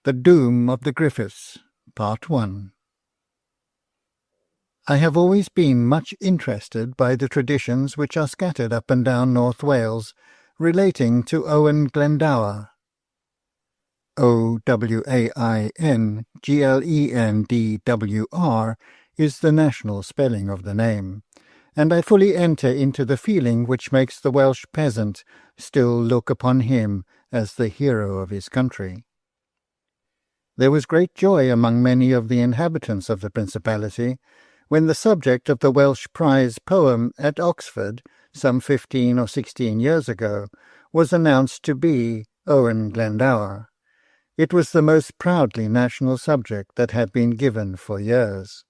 The Doom of the Griffiths, Part 1. I have always been much interested by the traditions which are scattered up and down North Wales relating to Owen Glendower. Owain-Glendwr is the national spelling of the name, and I fully enter into the feeling which makes the Welsh peasant still look upon him as the hero of his country. There was great joy among many of the inhabitants of the Principality when the subject of the Welsh prize poem at Oxford, some 15 or 16 years ago, was announced to be Owen Glendower. It was the most proudly national subject that had been given for years.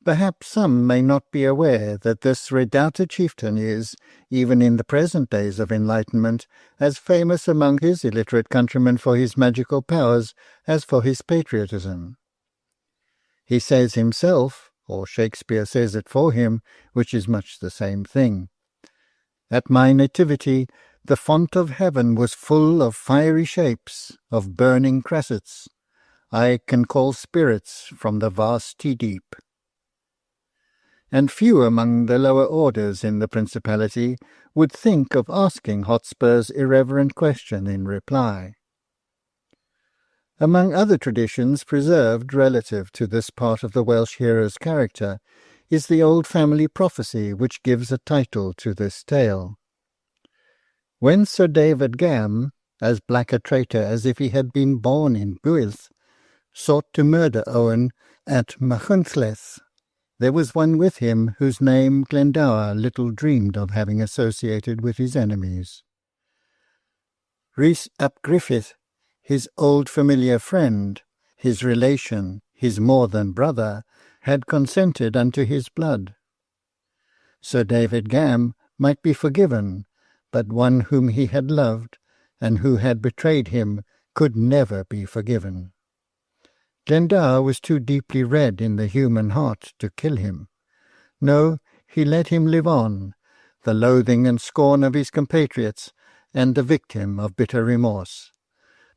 Perhaps some may not be aware that this redoubted chieftain is, even in the present days of enlightenment, as famous among his illiterate countrymen for his magical powers as for his patriotism. He says himself, or Shakespeare says it for him, which is much the same thing, "At my nativity, the font of heaven was full of fiery shapes, of burning cressets. I can call spirits from the vasty deep." And few among the lower orders in the Principality would think of asking Hotspur's irreverent question in reply. Among other traditions preserved relative to this part of the Welsh hero's character is the old family prophecy which gives a title to this tale. When Sir David Gam, as black a traitor as if he had been born in Builth, sought to murder Owen at Machynlleth, there was one with him whose name Glendower little dreamed of having associated with his enemies. Rhys ap Griffith, his old familiar friend, his relation, his more than brother, had consented unto his blood. Sir David Gam might be forgiven, but one whom he had loved, and who had betrayed him, could never be forgiven. Glendower was too deeply read in the human heart to kill him. No, he let him live on, the loathing and scorn of his compatriots, and the victim of bitter remorse.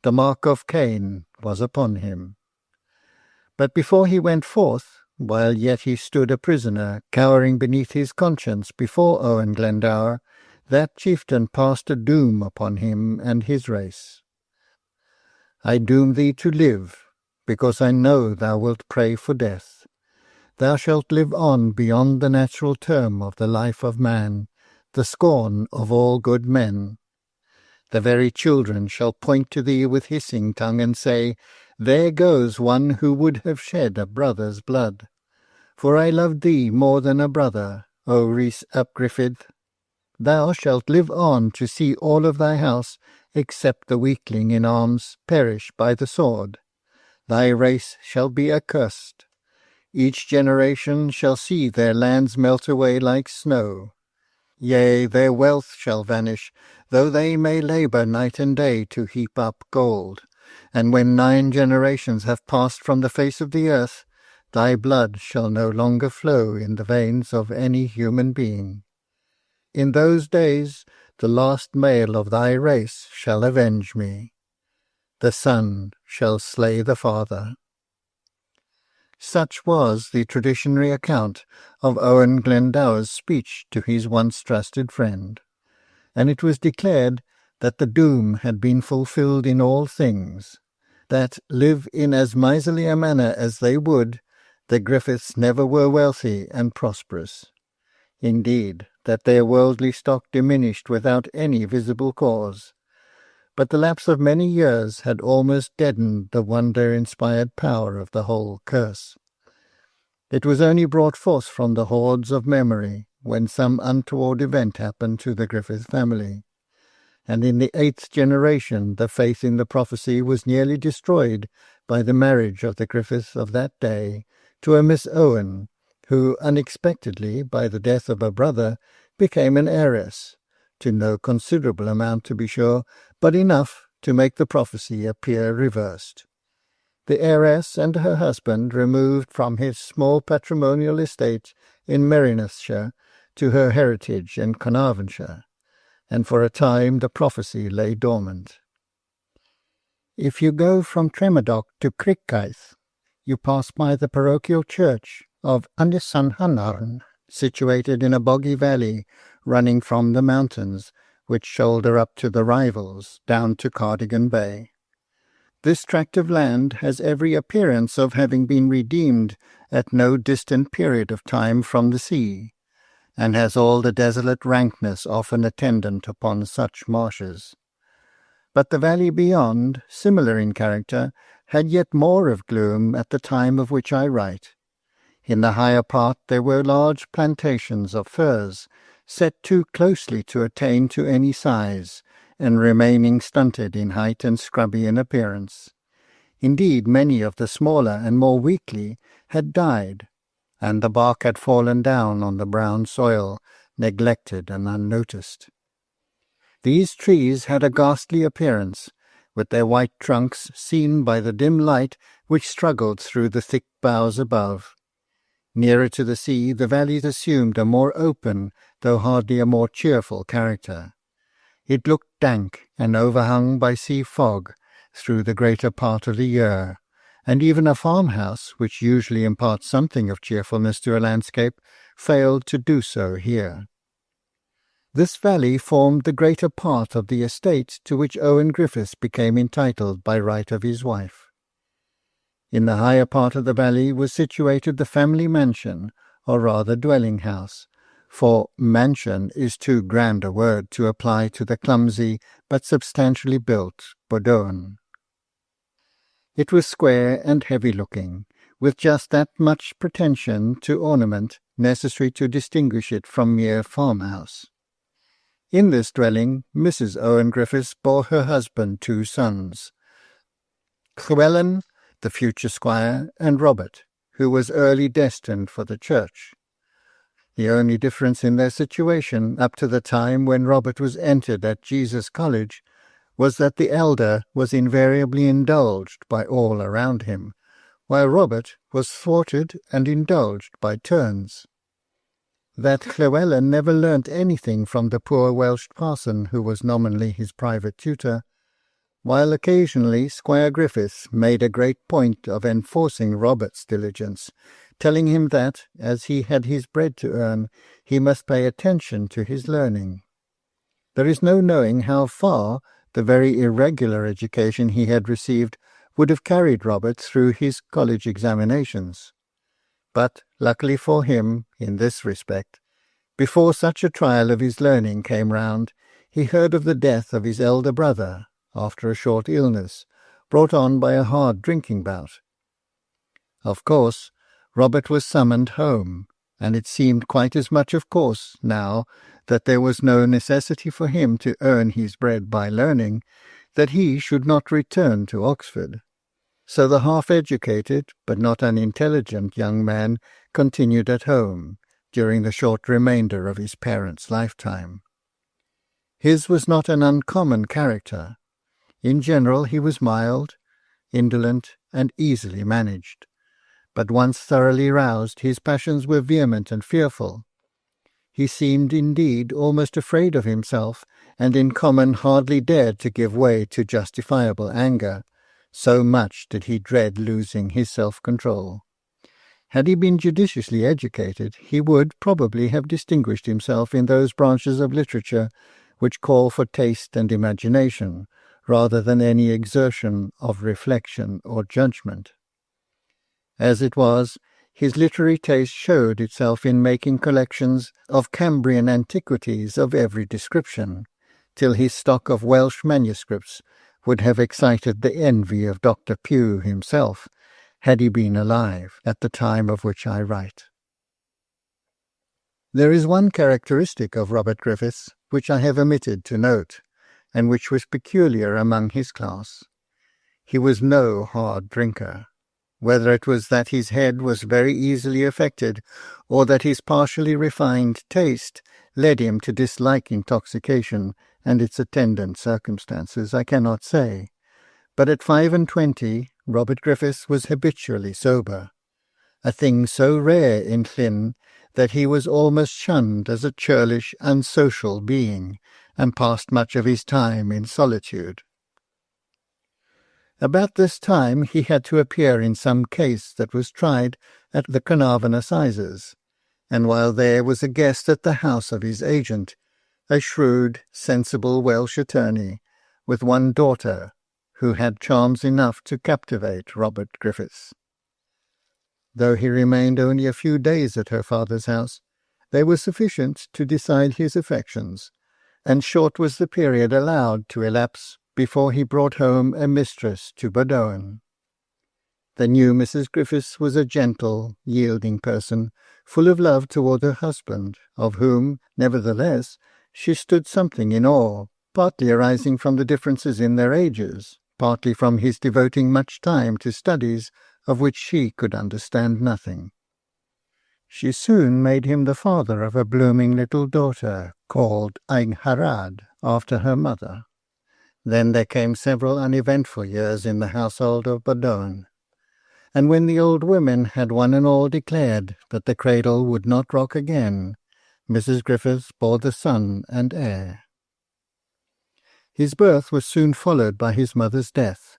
The mark of Cain was upon him. But before he went forth, while yet he stood a prisoner, cowering beneath his conscience before Owen Glendower, that chieftain passed a doom upon him and his race. "I doom thee to live, because I know thou wilt pray for death. Thou shalt live on beyond the natural term of the life of man, the scorn of all good men. The very children shall point to thee with hissing tongue and say, There goes one who would have shed a brother's blood. For I loved thee more than a brother, O Rhys ap Griffith. Thou shalt live on to see all of thy house, except the weakling in arms, perish by the sword. Thy race shall be accursed. Each generation shall see their lands melt away like snow. Yea, their wealth shall vanish, though they may labour night and day to heap up gold. And when 9 generations have passed from the face of the earth, thy blood shall no longer flow in the veins of any human being. In those days the last male of thy race shall avenge me. The son shall slay the father." Such was the traditionary account of Owen Glendower's speech to his once trusted friend, and it was declared that the doom had been fulfilled in all things, that, live in as miserly a manner as they would, the Griffiths never were wealthy and prosperous. Indeed, that their worldly stock diminished without any visible cause. But the lapse of many years had almost deadened the wonder-inspired power of the whole curse. It was only brought forth from the hoards of memory when some untoward event happened to the Griffith family, and in the 8th generation the faith in the prophecy was nearly destroyed by the marriage of the Griffiths of that day to a Miss Owen, who unexpectedly, by the death of a brother, became an heiress, to no considerable amount to be sure, but enough to make the prophecy appear reversed. The heiress and her husband removed from his small patrimonial estate in Merionethshire to her heritage in Carnarvonshire, and for a time the prophecy lay dormant. If you go from Tremadog to Crickcaith, you pass by the parochial church of Anisanhanarn, situated in a boggy valley running from the mountains, which shoulder up to the Rivals, down to Cardigan Bay. This tract of land has every appearance of having been redeemed at no distant period of time from the sea, and has all the desolate rankness often attendant upon such marshes. But the valley beyond, similar in character, had yet more of gloom at the time of which I write. In the higher part there were large plantations of firs, set too closely to attain to any size, and remaining stunted in height and scrubby in appearance. Indeed, many of the smaller and more weakly had died, and the bark had fallen down on the brown soil, neglected and unnoticed. These trees had a ghastly appearance, with their white trunks seen by the dim light which struggled through the thick boughs above. Nearer to the sea, the valleys assumed a more open, though hardly a more cheerful character. It looked dank and overhung by sea fog through the greater part of the year, and even a farmhouse, which usually imparts something of cheerfulness to a landscape, failed to do so here. This valley formed the greater part of the estate to which Owen Griffiths became entitled by right of his wife. In the higher part of the valley was situated the family mansion, or rather dwelling-house, for mansion is too grand a word to apply to the clumsy but substantially built Bodøen. It was square and heavy-looking, with just that much pretension to ornament necessary to distinguish it from mere farmhouse. In this dwelling Mrs. Owen Griffiths bore her husband 2 sons, Llewellyn, the future squire, and Robert, who was early destined for the church. The only difference in their situation, up to the time when Robert was entered at Jesus College, was that the elder was invariably indulged by all around him, while Robert was thwarted and indulged by turns. That Llewellyn never learnt anything from the poor Welsh parson who was nominally his private tutor, while occasionally Squire Griffiths made a great point of enforcing Robert's diligence, telling him that, as he had his bread to earn, he must pay attention to his learning. There is no knowing how far the very irregular education he had received would have carried Robert through his college examinations. But, luckily for him, in this respect, before such a trial of his learning came round, he heard of the death of his elder brother, after a short illness, brought on by a hard drinking bout. Of course, Robert was summoned home, and it seemed quite as much of course now that there was no necessity for him to earn his bread by learning, that he should not return to Oxford. So the half-educated but not unintelligent young man continued at home during the short remainder of his parents' lifetime. His was not an uncommon character. In general he was mild, indolent, and easily managed, but once thoroughly roused his passions were vehement and fearful. He seemed indeed almost afraid of himself, and in common hardly dared to give way to justifiable anger, so much did he dread losing his self-control. Had he been judiciously educated, he would probably have distinguished himself in those branches of literature which call for taste and imagination, rather than any exertion of reflection or judgment. As it was, his literary taste showed itself in making collections of Cambrian antiquities of every description, till his stock of Welsh manuscripts would have excited the envy of Dr. Pugh himself, had he been alive at the time of which I write. There is one characteristic of Robert Griffiths which I have omitted to note, and which was peculiar among his class. He was no hard drinker. Whether it was that his head was very easily affected, or that his partially refined taste led him to dislike intoxication and its attendant circumstances, I cannot say. But at 25, Robert Griffiths was habitually sober, a thing so rare in Llyn that he was almost shunned as a churlish, unsocial being, and passed much of his time in solitude. About this time he had to appear in some case that was tried at the Carnarvon Assizes, and while there was a guest at the house of his agent, a shrewd, sensible Welsh attorney, with one daughter, who had charms enough to captivate Robert Griffiths. Though he remained only a few days at her father's house, they were sufficient to decide his affections, and short was the period allowed to elapse before he brought home a mistress to Bodowan. The new Mrs. Griffiths was a gentle, yielding person, full of love toward her husband, of whom, nevertheless, she stood something in awe, partly arising from the differences in their ages, partly from his devoting much time to studies of which she could understand nothing. She soon made him the father of a blooming little daughter, called Aigharad, after her mother. Then there came several uneventful years in the household of Bodowan, and when the old women had one and all declared that the cradle would not rock again, Mrs. Griffiths bore the son and heir. His birth was soon followed by his mother's death.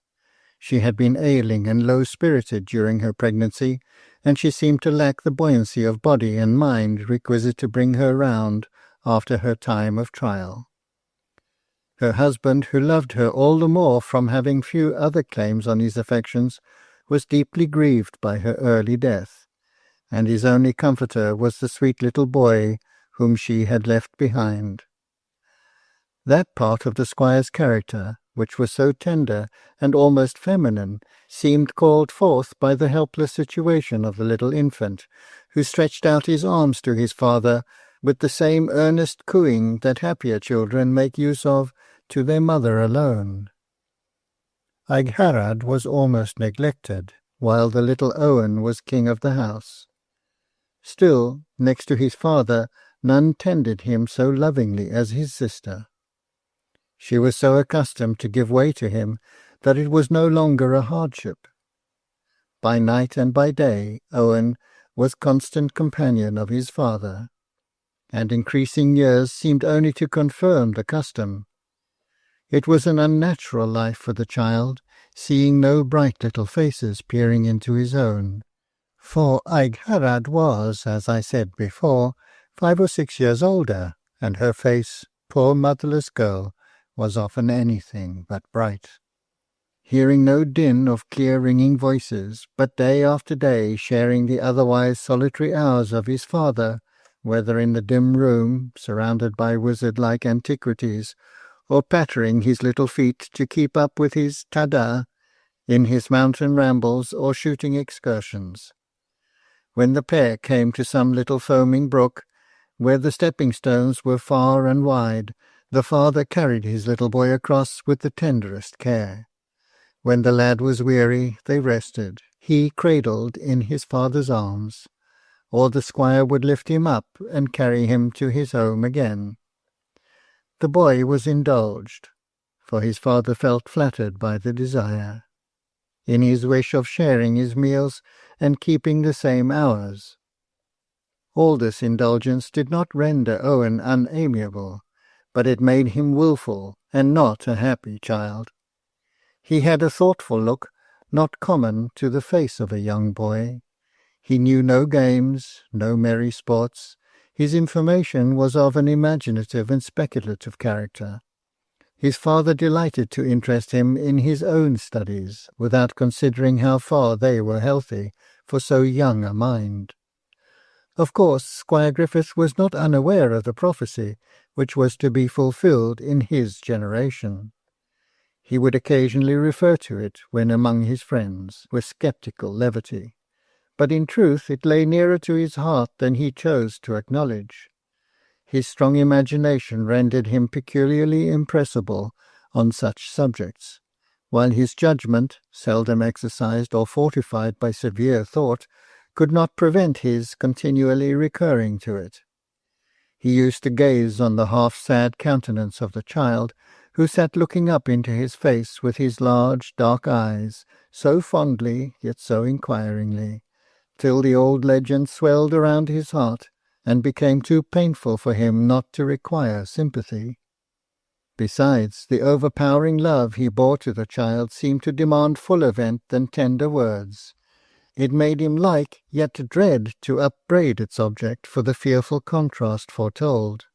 She had been ailing and low-spirited during her pregnancy, and she seemed to lack the buoyancy of body and mind requisite to bring her round after her time of trial. Her husband, who loved her all the more from having few other claims on his affections, was deeply grieved by her early death, and his only comforter was the sweet little boy whom she had left behind. That part of the squire's character, which was so tender and almost feminine, seemed called forth by the helpless situation of the little infant, who stretched out his arms to his father with the same earnest cooing that happier children make use of to their mother alone. Aigharad was almost neglected, while the little Owen was king of the house. Still, next to his father, none tended him so lovingly as his sister. She was so accustomed to give way to him that it was no longer a hardship. By night and by day Owen was constant companion of his father, and increasing years seemed only to confirm the custom. It was an unnatural life for the child, seeing no bright little faces peering into his own, for Aigharad was, as I said before, 5 or 6 years older, and her face, poor motherless girl, was often anything but bright. Hearing no din of clear ringing voices, but day after day sharing the otherwise solitary hours of his father, whether in the dim room, surrounded by wizard-like antiquities, or pattering his little feet to keep up with his tada in his mountain rambles or shooting excursions. When the pair came to some little foaming brook, where the stepping-stones were far and wide, the father carried his little boy across with the tenderest care. When the lad was weary, they rested, he cradled in his father's arms, or the squire would lift him up and carry him to his home again. The boy was indulged, for his father felt flattered by the desire, in his wish of sharing his meals and keeping the same hours. All this indulgence did not render Owen unamiable, but it made him wilful and not a happy child. He had a thoughtful look, not common to the face of a young boy. He knew no games, no merry sports. His information was of an imaginative and speculative character. His father delighted to interest him in his own studies, without considering how far they were healthy for so young a mind. Of course, Squire Griffith was not unaware of the prophecy which was to be fulfilled in his generation. He would occasionally refer to it when among his friends, with sceptical levity, but in truth it lay nearer to his heart than he chose to acknowledge. His strong imagination rendered him peculiarly impressible on such subjects, while his judgment, seldom exercised or fortified by severe thought, could not prevent his continually recurring to it. He used to gaze on the half-sad countenance of the child, who sat looking up into his face with his large dark eyes, so fondly yet so inquiringly, till the old legend swelled around his heart, and became too painful for him not to require sympathy. Besides, the overpowering love he bore to the child seemed to demand fuller vent than tender words. It made him like, yet dread, to upbraid its object for the fearful contrast foretold.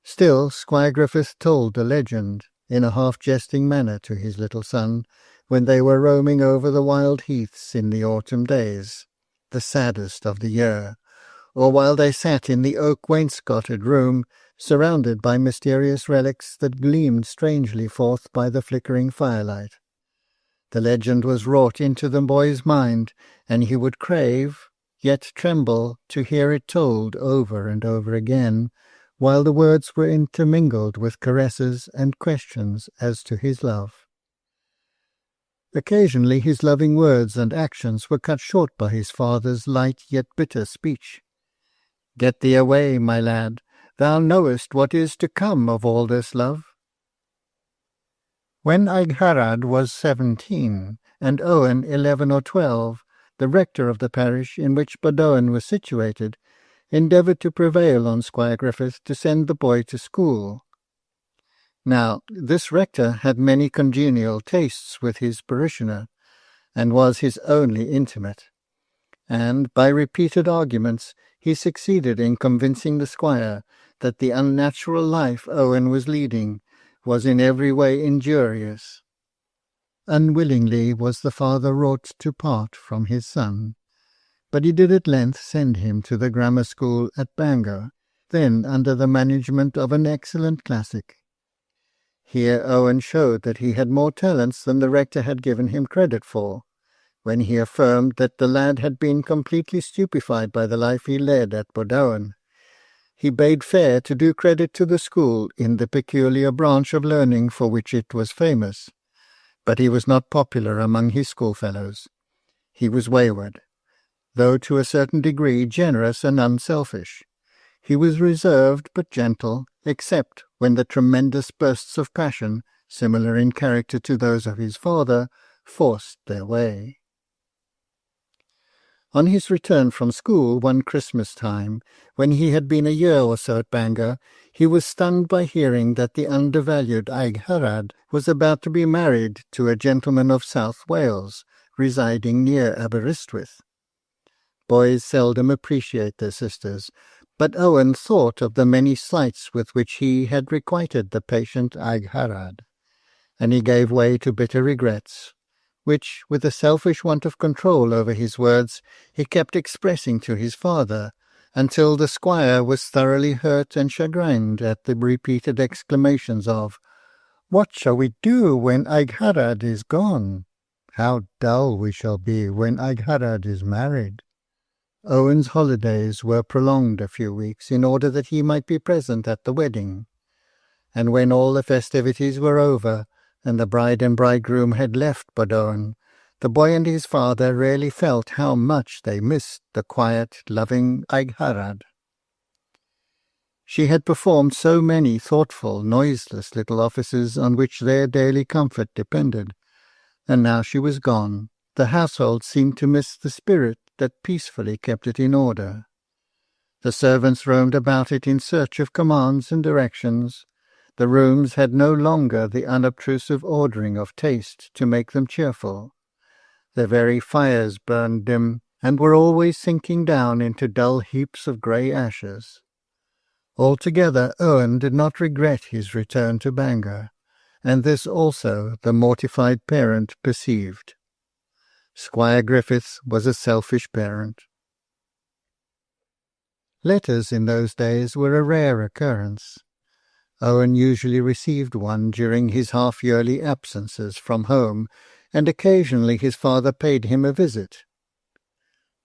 Still, Squire Griffith told the legend, in a half-jesting manner, to his little son, when they were roaming over the wild heaths in the autumn days, the saddest of the year, or while they sat in the oak-wainscoted room, surrounded by mysterious relics that gleamed strangely forth by the flickering firelight. The legend was wrought into the boy's mind, and he would crave, yet tremble, to hear it told over and over again, while the words were intermingled with caresses and questions as to his love. Occasionally his loving words and actions were cut short by his father's light yet bitter speech. "Get thee away, my lad, thou knowest what is to come of all this love." When Aigharad was 17, and Owen 11 or 12, the rector of the parish in which Badowen was situated endeavoured to prevail on Squire Griffith to send the boy to school. Now, this rector had many congenial tastes with his parishioner, and was his only intimate, and, by repeated arguments, he succeeded in convincing the squire that the unnatural life Owen was leading was in every way injurious. Unwillingly was the father wrought to part from his son, but he did at length send him to the grammar school at Bangor, then under the management of an excellent classic. Here Owen showed that he had more talents than the rector had given him credit for, when he affirmed that the lad had been completely stupefied by the life he led at Badowen. He bade fair to do credit to the school in the peculiar branch of learning for which it was famous, but he was not popular among his schoolfellows. He was wayward, though to a certain degree generous and unselfish. He was reserved but gentle, except when the tremendous bursts of passion, similar in character to those of his father, forced their way. On his return from school one Christmas time, when he had been a year or so at Bangor, he was stunned by hearing that the undervalued Aigharad was about to be married to a gentleman of South Wales, residing near Aberystwyth. Boys seldom appreciate their sisters, but Owen thought of the many slights with which he had requited the patient Aigharad, and he gave way to bitter regrets, which, with a selfish want of control over his words, he kept expressing to his father, until the squire was thoroughly hurt and chagrined at the repeated exclamations of, "What shall we do when Aigharad is gone? How dull we shall be when Aigharad is married!" Owen's holidays were prolonged a few weeks in order that he might be present at the wedding, and when all the festivities were over, and the bride and bridegroom had left Badowen, the boy and his father really felt how much they missed the quiet, loving Aigharad. She had performed so many thoughtful, noiseless little offices on which their daily comfort depended, and now she was gone. The household seemed to miss the spirit that peacefully kept it in order. The servants roamed about it in search of commands and directions. The rooms had no longer the unobtrusive ordering of taste to make them cheerful. The very fires burned dim, and were always sinking down into dull heaps of grey ashes. Altogether Owen did not regret his return to Bangor, and this also the mortified parent perceived. Squire Griffith was a selfish parent. Letters in those days were a rare occurrence. Owen usually received one during his half-yearly absences from home, and occasionally his father paid him a visit.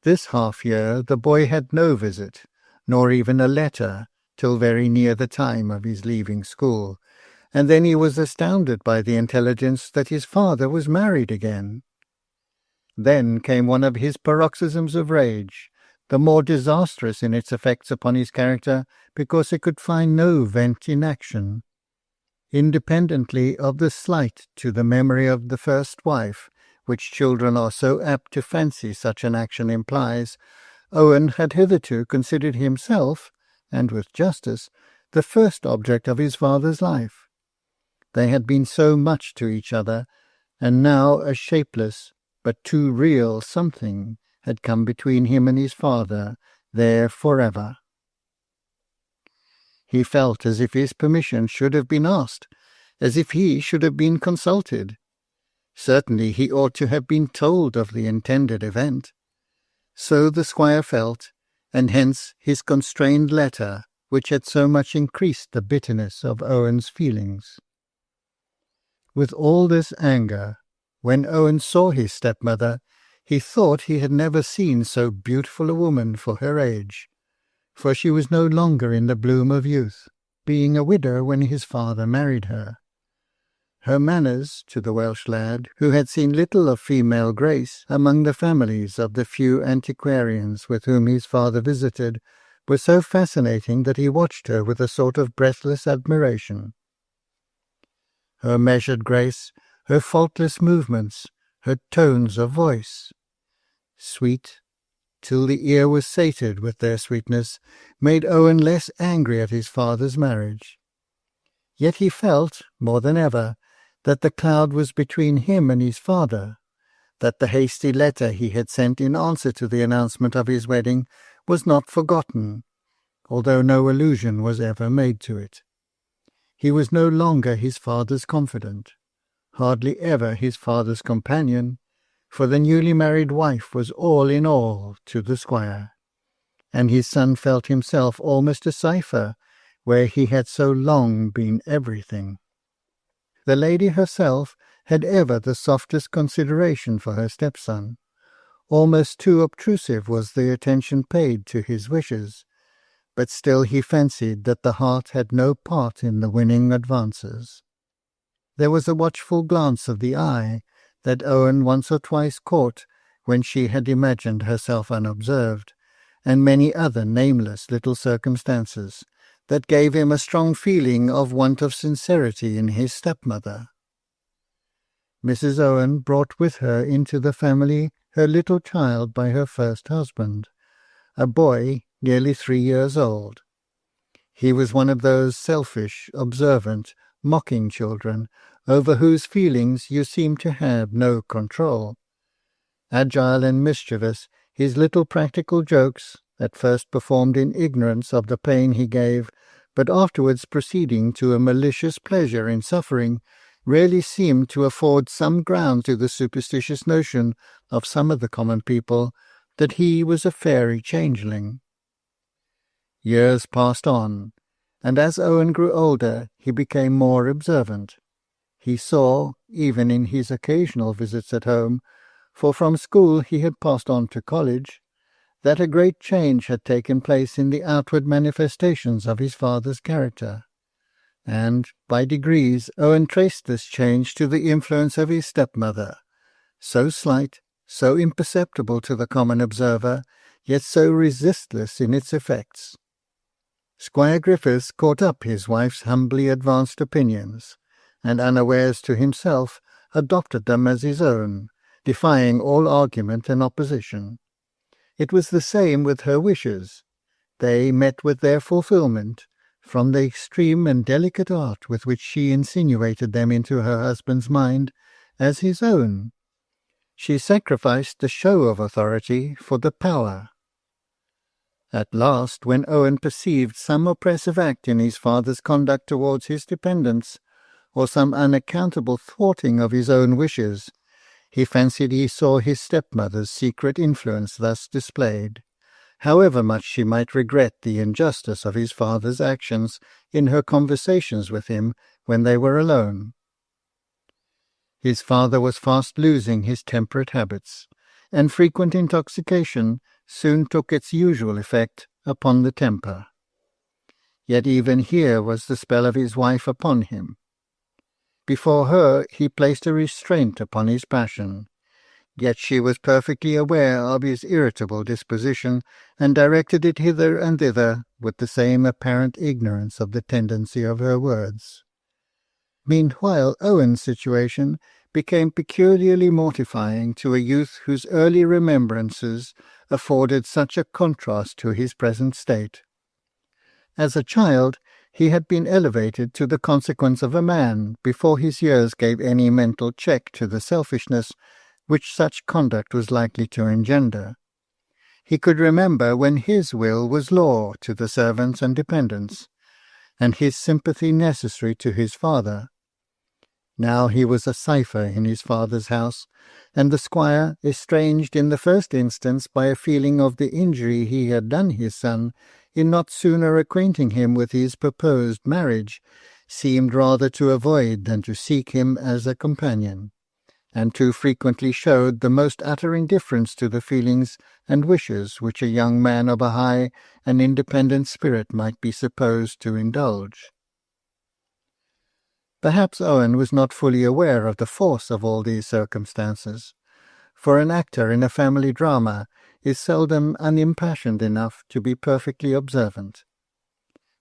This half-year the boy had no visit, nor even a letter, till very near the time of his leaving school, and then he was astounded by the intelligence that his father was married again. Then came one of his paroxysms of rage, the more disastrous in its effects upon his character because it could find no vent in action. Independently of the slight to the memory of the first wife, which children are so apt to fancy such an action implies, Owen had hitherto considered himself, and with justice, the first object of his father's life. They had been so much to each other, and now a shapeless but too real something had come between him and his father, there forever. He felt as if his permission should have been asked, as if he should have been consulted. Certainly he ought to have been told of the intended event. So the squire felt, and hence his constrained letter, which had so much increased the bitterness of Owen's feelings. With all this anger, when Owen saw his stepmother, he thought he had never seen so beautiful a woman for her age, for she was no longer in the bloom of youth, being a widow when his father married her. Her manners, to the Welsh lad, who had seen little of female grace among the families of the few antiquarians with whom his father visited, were so fascinating that he watched her with a sort of breathless admiration. Her measured grace, her faultless movements, her tones of voice, sweet, till the ear was sated with their sweetness, made Owen less angry at his father's marriage. Yet he felt, more than ever, that the cloud was between him and his father, that the hasty letter he had sent in answer to the announcement of his wedding was not forgotten, although no allusion was ever made to it. He was no longer his father's confidant, hardly ever his father's companion, for the newly married wife was all in all to the squire, and his son felt himself almost a cipher where he had so long been everything. The lady herself had ever the softest consideration for her stepson. Almost too obtrusive was the attention paid to his wishes, but still he fancied that the heart had no part in the winning advances. There was a watchful glance of the eye that Owen once or twice caught when she had imagined herself unobserved, and many other nameless little circumstances that gave him a strong feeling of want of sincerity in his stepmother. Mrs. Owen brought with her into the family her little child by her first husband, a boy nearly 3 years old. He was one of those selfish, observant, mocking children over whose feelings you seem to have no control. Agile and mischievous, his little practical jokes, at first performed in ignorance of the pain he gave, but afterwards proceeding to a malicious pleasure in suffering, really seemed to afford some ground to the superstitious notion of some of the common people that he was a fairy changeling. Years passed on, and as Owen grew older he became more observant. He saw, even in his occasional visits at home, for from school he had passed on to college, that a great change had taken place in the outward manifestations of his father's character, and, by degrees, Owen traced this change to the influence of his stepmother, so slight, so imperceptible to the common observer, yet so resistless in its effects. Squire Griffiths caught up his wife's humbly advanced opinions, and unawares to himself adopted them as his own, defying all argument and opposition. It was the same with her wishes. They met with their fulfilment, from the extreme and delicate art with which she insinuated them into her husband's mind as his own. She sacrificed the show of authority for the power. At last, when Owen perceived some oppressive act in his father's conduct towards his dependents, or some unaccountable thwarting of his own wishes, he fancied he saw his stepmother's secret influence thus displayed, however much she might regret the injustice of his father's actions in her conversations with him when they were alone. His father was fast losing his temperate habits, and frequent intoxication soon took its usual effect upon the temper. Yet even here was the spell of his wife upon him. Before her he placed a restraint upon his passion, yet she was perfectly aware of his irritable disposition, and directed it hither and thither with the same apparent ignorance of the tendency of her words. Meanwhile Owen's situation became peculiarly mortifying to a youth whose early remembrances afforded such a contrast to his present state. As a child, He had been elevated to the consequence of a man before his years gave any mental check to the selfishness which such conduct was likely to engender. He could remember when his will was law to the servants and dependents, and his sympathy necessary to his father. Now he was a cipher in his father's house, and the squire, estranged in the first instance by a feeling of the injury he had done his son in not sooner acquainting him with his proposed marriage, seemed rather to avoid than to seek him as a companion, and too frequently showed the most utter indifference to the feelings and wishes which a young man of a high and independent spirit might be supposed to indulge. Perhaps Owen was not fully aware of the force of all these circumstances, for an actor in a family drama is seldom unimpassioned enough to be perfectly observant.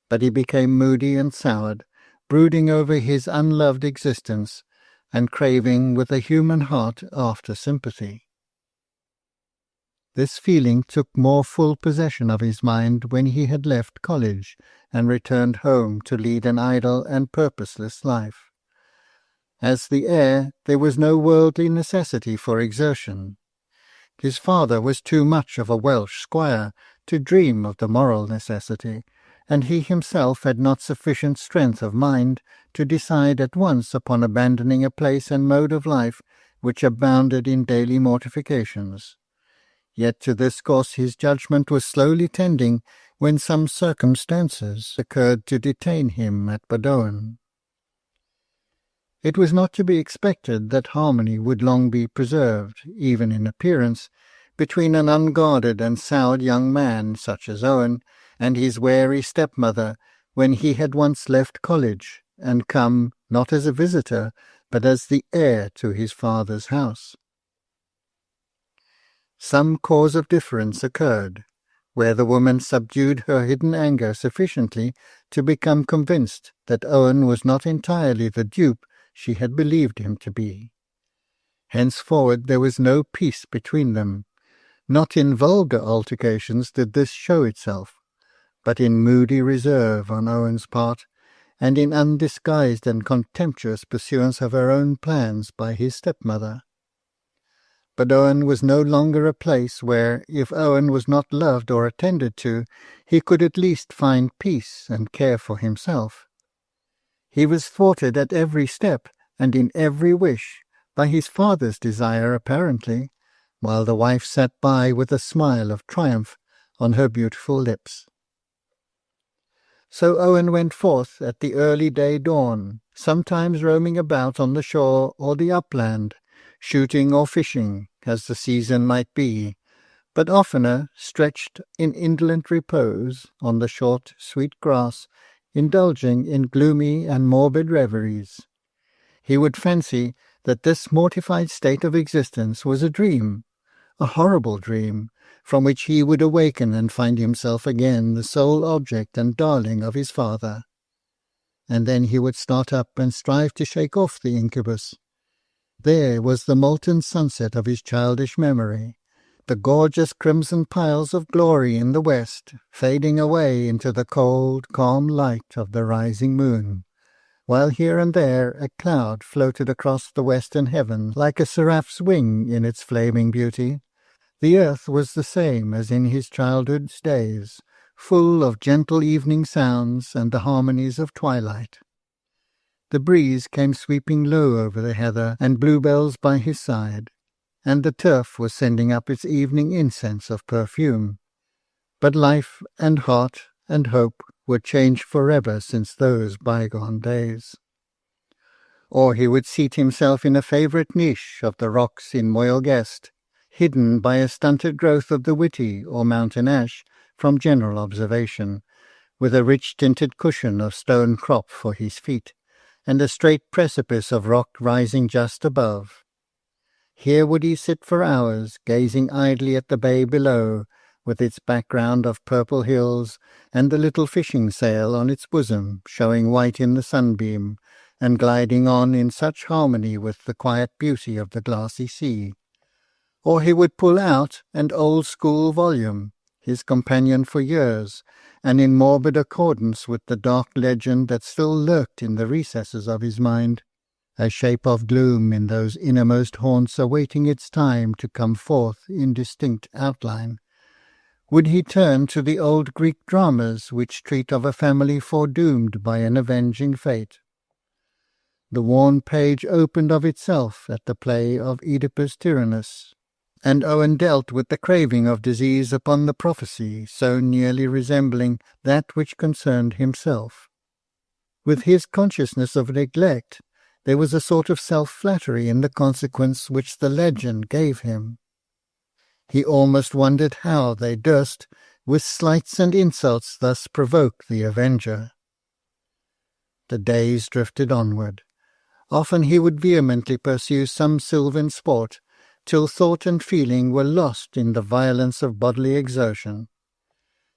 But he became moody and soured, brooding over his unloved existence, and craving with a human heart after sympathy. This feeling took more full possession of his mind when he had left college and returned home to lead an idle and purposeless life. As the heir, there was no worldly necessity for exertion. His father was too much of a Welsh squire to dream of the moral necessity, and he himself had not sufficient strength of mind to decide at once upon abandoning a place and mode of life which abounded in daily mortifications. Yet to this course his judgment was slowly tending when some circumstances occurred to detain him at Badowen. It was not to be expected that harmony would long be preserved, even in appearance, between an unguarded and soured young man such as Owen and his wary stepmother when he had once left college and come, not as a visitor, but as the heir to his father's house. Some cause of difference occurred, where the woman subdued her hidden anger sufficiently to become convinced that Owen was not entirely the dupe she had believed him to be. Henceforward there was no peace between them. Not in vulgar altercations did this show itself, but in moody reserve on Owen's part, and in undisguised and contemptuous pursuance of her own plans by his stepmother. Badowen was no longer a place where, if Owen was not loved or attended to, he could at least find peace and care for himself. He was thwarted at every step and in every wish, by his father's desire apparently, while the wife sat by with a smile of triumph on her beautiful lips. So Owen went forth at the early day dawn, sometimes roaming about on the shore or the upland, shooting or fishing, as the season might be, but oftener stretched in indolent repose on the short, sweet grass, indulging in gloomy and morbid reveries. He would fancy that this mortified state of existence was a dream, a horrible dream, from which he would awaken and find himself again the sole object and darling of his father. And then he would start up and strive to shake off the incubus. There was the molten sunset of his childish memory, the gorgeous crimson piles of glory in the west, fading away into the cold, calm light of the rising moon, while here and there a cloud floated across the western heaven like a seraph's wing in its flaming beauty. The earth was the same as in his childhood's days, full of gentle evening sounds and the harmonies of twilight. The breeze came sweeping low over the heather and bluebells by his side, and the turf was sending up its evening incense of perfume. But life and heart and hope were changed forever since those bygone days. Or he would seat himself in a favourite niche of the rocks in Moylgest, hidden by a stunted growth of the witty or mountain ash from general observation, with a rich-tinted cushion of stone crop for his feet, and a straight precipice of rock rising just above. Here would he sit for hours, gazing idly at the bay below, with its background of purple hills, and the little fishing sail on its bosom showing white in the sunbeam, and gliding on in such harmony with the quiet beauty of the glassy sea. Or he would pull out an old-school volume, his companion for years, and in morbid accordance with the dark legend that still lurked in the recesses of his mind, a shape of gloom in those innermost haunts awaiting its time to come forth in distinct outline, would he turn to the old Greek dramas which treat of a family foredoomed by an avenging fate? The worn page opened of itself at the play of Oedipus Tyrannus, and Owen dealt with the craving of disease upon the prophecy so nearly resembling that which concerned himself. With his consciousness of neglect, there was a sort of self-flattery in the consequence which the legend gave him. He almost wondered how they durst, with slights and insults, thus provoke the avenger. The days drifted onward. Often he would vehemently pursue some sylvan sport, till thought and feeling were lost in the violence of bodily exertion.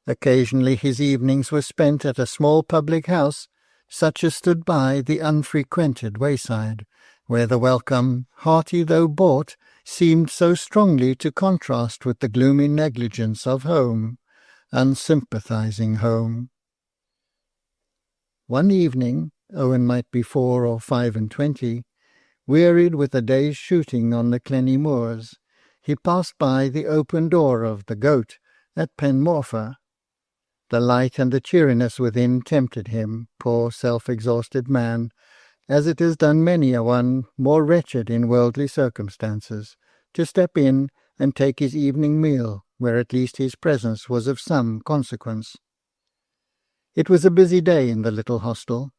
Occasionally his evenings were spent at a small public house, such as stood by the unfrequented wayside, where the welcome, hearty though bought, seemed so strongly to contrast with the gloomy negligence of home, unsympathizing home. One evening, Owen might be 4 or 25, wearied with a day's shooting on the Clenny moors, he passed by the open door of the Goat at Penmorfa. The light and the cheeriness within tempted him, poor self-exhausted man, as it has done many a one more wretched in worldly circumstances, to step in and take his evening meal, where at least his presence was of some consequence. It was a busy day in the little hostel.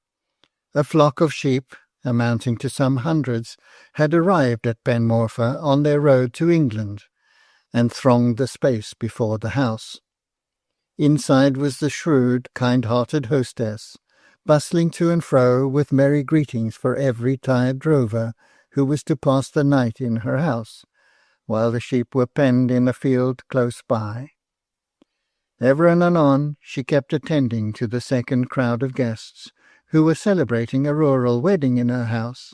A flock of sheep, amounting to some hundreds, had arrived at Penmorfa on their road to England, and thronged the space before the house. Inside was the shrewd, kind-hearted hostess, bustling to and fro with merry greetings for every tired drover who was to pass the night in her house, while the sheep were penned in a field close by. Ever and anon she kept attending to the second crowd of guests, who were celebrating a rural wedding in her house.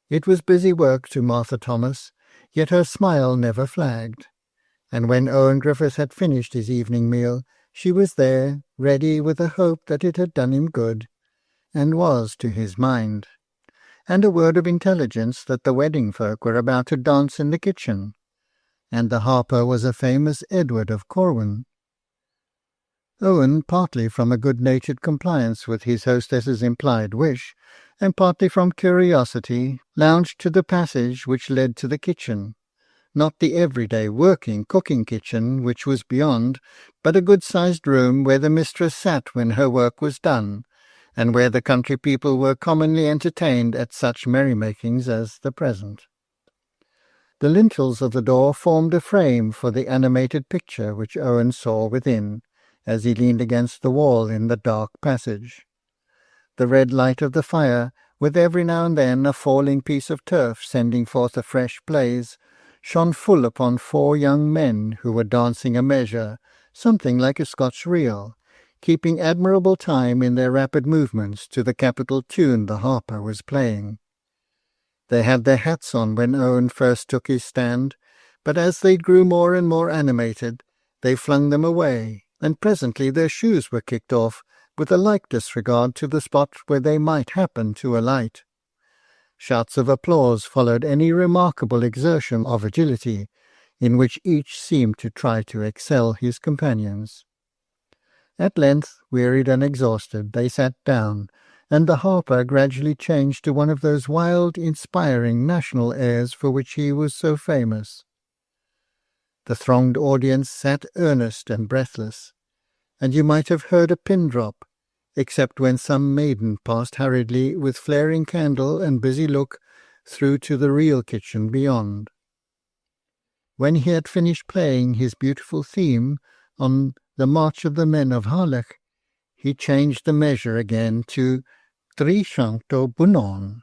It was busy work to Martha Thomas, yet her smile never flagged, and when Owen Griffith had finished his evening meal, she was there, ready with a hope that it had done him good, and was to his mind, and a word of intelligence that the wedding folk were about to dance in the kitchen, and the harper was a famous Edward of Corwin. Owen, partly from a good-natured compliance with his hostess's implied wish, and partly from curiosity, lounged to the passage which led to the kitchen, not the everyday working cooking kitchen which was beyond, but a good-sized room where the mistress sat when her work was done, and where the country people were commonly entertained at such merrymakings as the present. The lintels of the door formed a frame for the animated picture which Owen saw within, as he leaned against the wall in the dark passage. The red light of the fire, with every now and then a falling piece of turf sending forth a fresh blaze, shone full upon 4 young men who were dancing a measure, something like a Scotch reel, keeping admirable time in their rapid movements to the capital tune the harper was playing. They had their hats on when Owen first took his stand, but as they grew more and more animated, they flung them away, and presently their shoes were kicked off, with a like disregard to the spot where they might happen to alight. Shouts of applause followed any remarkable exertion of agility, in which each seemed to try to excel his companions. At length, wearied and exhausted, they sat down, and the harper gradually changed to one of those wild, inspiring national airs for which he was so famous. The thronged audience sat earnest and breathless, and you might have heard a pin drop, except when some maiden passed hurriedly with flaring candle and busy look through to the real kitchen beyond. When he had finished playing his beautiful theme on the March of the Men of Harlech, he changed the measure again to 300 bunon,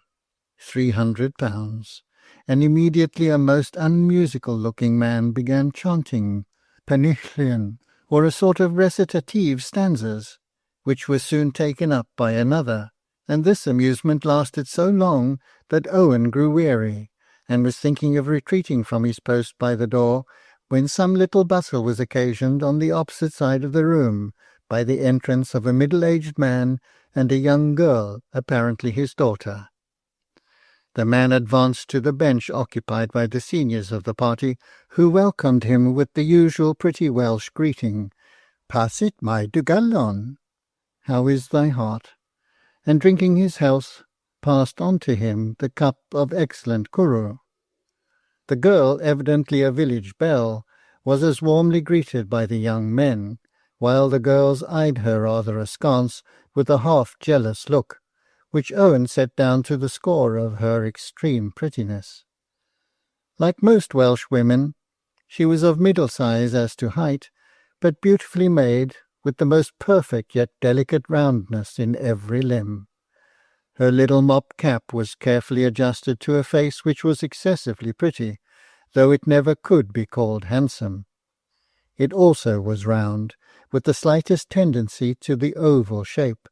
300 pounds, and immediately a most unmusical-looking man began chanting Penichlion, or a sort of recitative stanzas, which was soon taken up by another, and this amusement lasted so long that Owen grew weary, and was thinking of retreating from his post by the door, when some little bustle was occasioned on the opposite side of the room by the entrance of a middle-aged man and a young girl, apparently his daughter. The man advanced to the bench occupied by the seniors of the party, who welcomed him with the usual pretty Welsh greeting, "Pasit mai dy galon," "How is thy heart?" and drinking his health, passed on to him the cup of excellent cwrw. The girl, evidently a village belle, was as warmly greeted by the young men, while the girls eyed her rather askance with a half-jealous look, which Owen set down to the score of her extreme prettiness. Like most Welsh women, she was of middle size as to height, but beautifully made, with the most perfect yet delicate roundness in every limb. Her little mop cap was carefully adjusted to a face which was excessively pretty, though it never could be called handsome. It also was round, with the slightest tendency to the oval shape,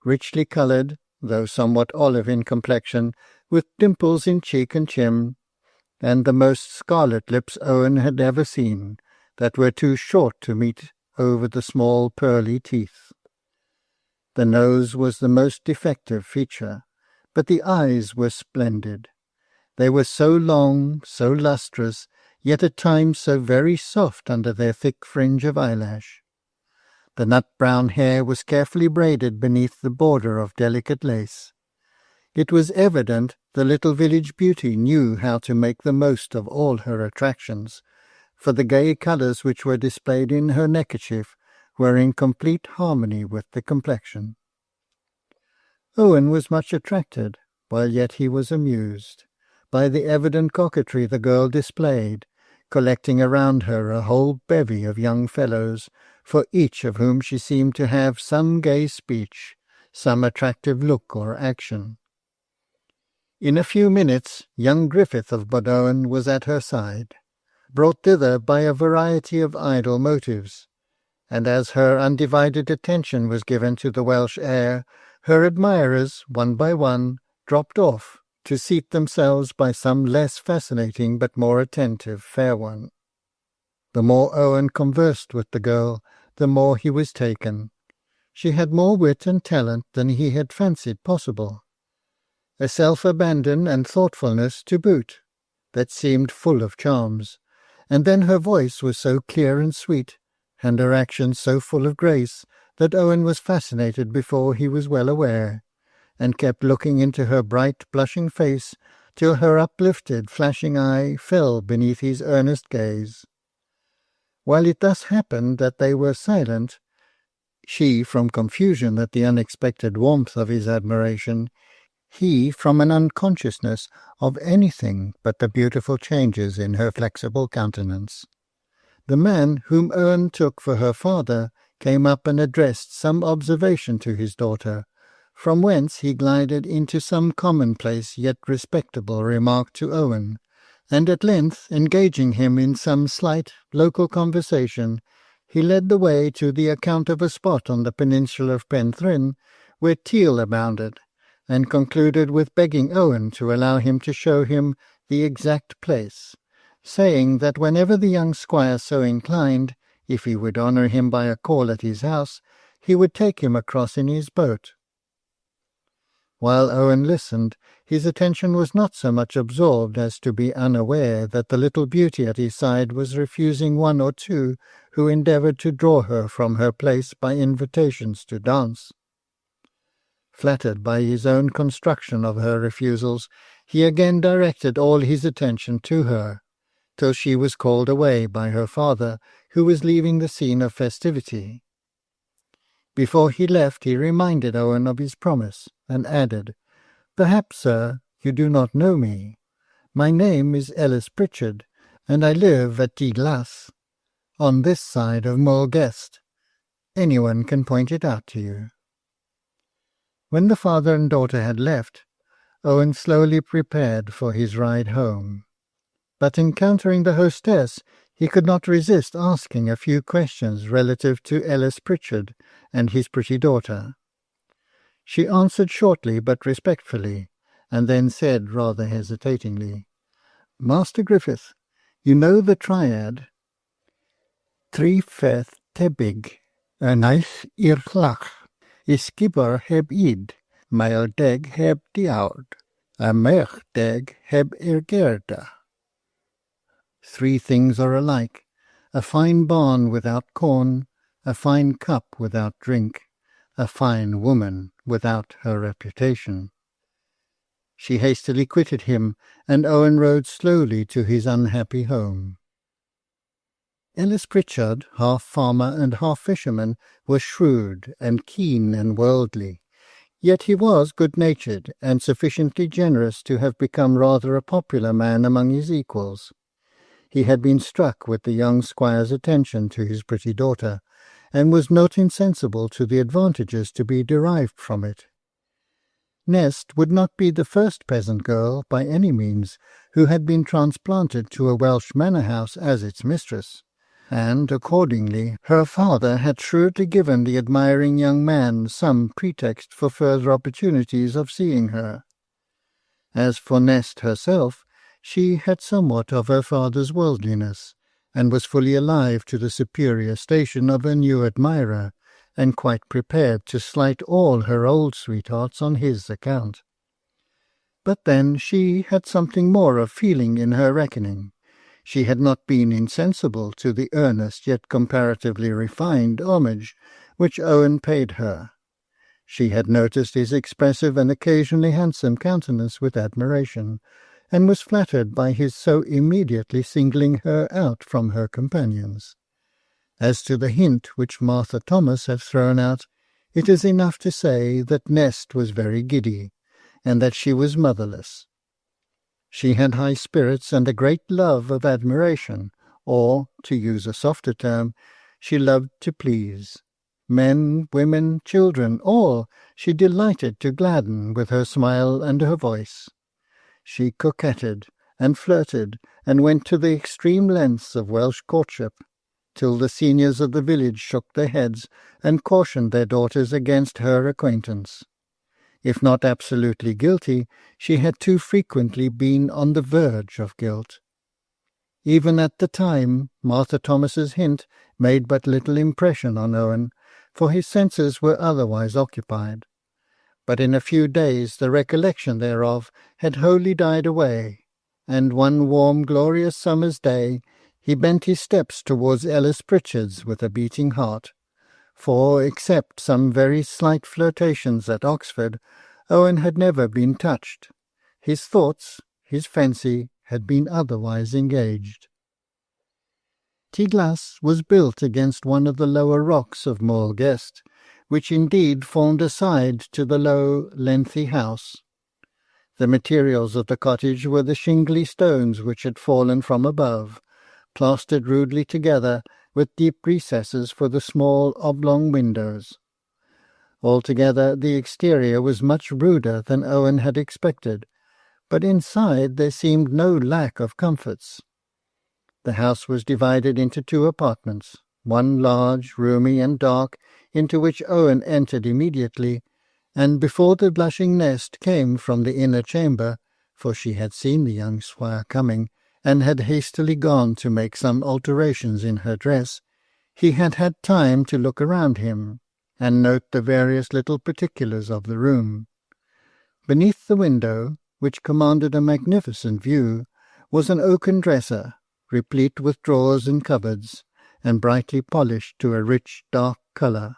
richly coloured, though somewhat olive in complexion, with dimples in cheek and chin, and the most scarlet lips Owen had ever seen, that were too short to meet over the small pearly teeth. The nose was the most defective feature, but the eyes were splendid. They were so long, so lustrous, yet at times so very soft under their thick fringe of eyelash. The nut-brown hair was carefully braided beneath the border of delicate lace. It was evident the little village beauty knew how to make the most of all her attractions, for the gay colours which were displayed in her neckerchief were in complete harmony with the complexion. Owen was much attracted, while yet he was amused, by the evident coquetry the girl displayed, collecting around her a whole bevy of young fellows, for each of whom she seemed to have some gay speech, some attractive look or action. In a few minutes young Griffith of Bodowen was at her side, brought thither by a variety of idle motives, and as her undivided attention was given to the Welsh air, her admirers, one by one, dropped off to seat themselves by some less fascinating but more attentive fair one. The more Owen conversed with the girl, the more he was taken. She had more wit and talent than he had fancied possible, a self-abandon and thoughtfulness to boot, that seemed full of charms, and then her voice was so clear and sweet, and her actions so full of grace, that Owen was fascinated before he was well aware, and kept looking into her bright blushing face till her uplifted flashing eye fell beneath his earnest gaze. While it thus happened that they were silent, she from confusion at the unexpected warmth of his admiration, he from an unconsciousness of anything but the beautiful changes in her flexible countenance. The man whom Owen took for her father came up and addressed some observation to his daughter, from whence he glided into some commonplace yet respectable remark to Owen, and at length, engaging him in some slight local conversation, he led the way to the account of a spot on the peninsula of Penthrin where teal abounded, and concluded with begging Owen to allow him to show him the exact place, saying that whenever the young squire so inclined, if he would honour him by a call at his house, he would take him across in his boat. While Owen listened, his attention was not so much absorbed as to be unaware that the little beauty at his side was refusing one or two who endeavoured to draw her from her place by invitations to dance. Flattered by his own construction of her refusals, he again directed all his attention to her, till she was called away by her father, who was leaving the scene of festivity. Before he left, he reminded Owen of his promise, and added, "Perhaps, sir, you do not know me. My name is Ellis Pritchard, and I live at Tiglas, on this side of Mulgest. Anyone can point it out to you." When the father and daughter had left, Owen slowly prepared for his ride home. But encountering the hostess, he could not resist asking a few questions relative to Ellis Pritchard and his pretty daughter. She answered shortly but respectfully, and then said rather hesitatingly, "Master Griffith, you know the triad?" Three feth tebig, een eich i'r chlach, is gibber heb id, meil deg heb diawd, a mech deg heb i'r gerda. 3 things are alike, a fine barn without corn, a fine cup without drink, a fine woman without her reputation. She hastily quitted him, and Owen rode slowly to his unhappy home. Ellis Pritchard, half farmer and half fisherman, was shrewd and keen and worldly, yet he was good-natured and sufficiently generous to have become rather a popular man among his equals. He had been struck with the young squire's attention to his pretty daughter, and was not insensible to the advantages to be derived from it. Nest would not be the first peasant girl, by any means, who had been transplanted to a Welsh manor-house as its mistress, and accordingly her father had shrewdly given the admiring young man some pretext for further opportunities of seeing her. As for Nest herself, she had somewhat of her father's worldliness, and was fully alive to the superior station of her new admirer, and quite prepared to slight all her old sweethearts on his account. But then she had something more of feeling in her reckoning. She had not been insensible to the earnest yet comparatively refined homage which Owen paid her. She had noticed his expressive and occasionally handsome countenance with admiration, and was flattered by his so immediately singling her out from her companions. As to the hint which Martha Thomas had thrown out, it is enough to say that Nest was very giddy, and that she was motherless. She had high spirits and a great love of admiration, or, to use a softer term, she loved to please. Men, women, children, all she delighted to gladden with her smile and her voice. She coquetted and flirted, and went to the extreme lengths of Welsh courtship, till the seniors of the village shook their heads and cautioned their daughters against her acquaintance. If not absolutely guilty, she had too frequently been on the verge of guilt. Even at the time, Martha Thomas's hint made but little impression on Owen, for his senses were otherwise occupied. But in a few days the recollection thereof had wholly died away, and one warm glorious summer's day he bent his steps towards Ellis Pritchard's with a beating heart, for, except some very slight flirtations at Oxford, Owen had never been touched. His thoughts, his fancy, had been otherwise engaged. Tiglas was built against one of the lower rocks of Moel Gest, which indeed formed a side to the low, lengthy house. The materials of the cottage were the shingly stones which had fallen from above, plastered rudely together, with deep recesses for the small oblong windows. Altogether the exterior was much ruder than Owen had expected, but inside there seemed no lack of comforts. The house was divided into 2 apartments, one large, roomy, and dark, into which Owen entered immediately, and before the blushing Nest came from the inner chamber, for she had seen the young squire coming, and had hastily gone to make some alterations in her dress, he had had time to look around him, and note the various little particulars of the room. Beneath the window, which commanded a magnificent view, was an oaken dresser, replete with drawers and cupboards, and brightly polished to a rich dark colour.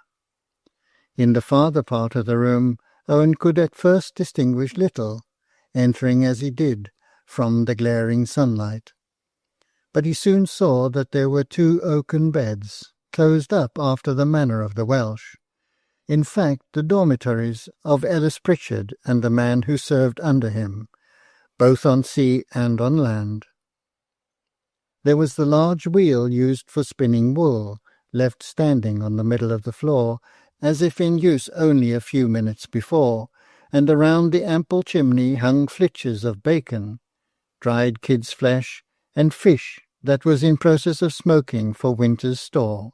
In the farther part of the room Owen could at first distinguish little, entering as he did from the glaring sunlight. But he soon saw that there were 2 oaken beds, closed up after the manner of the Welsh, in fact the dormitories of Ellis Pritchard and the man who served under him, both on sea and on land. There was the large wheel used for spinning wool, left standing on the middle of the floor, as if in use only a few minutes before, and around the ample chimney hung flitches of bacon, dried kid's flesh, and fish that was in process of smoking for winter's store.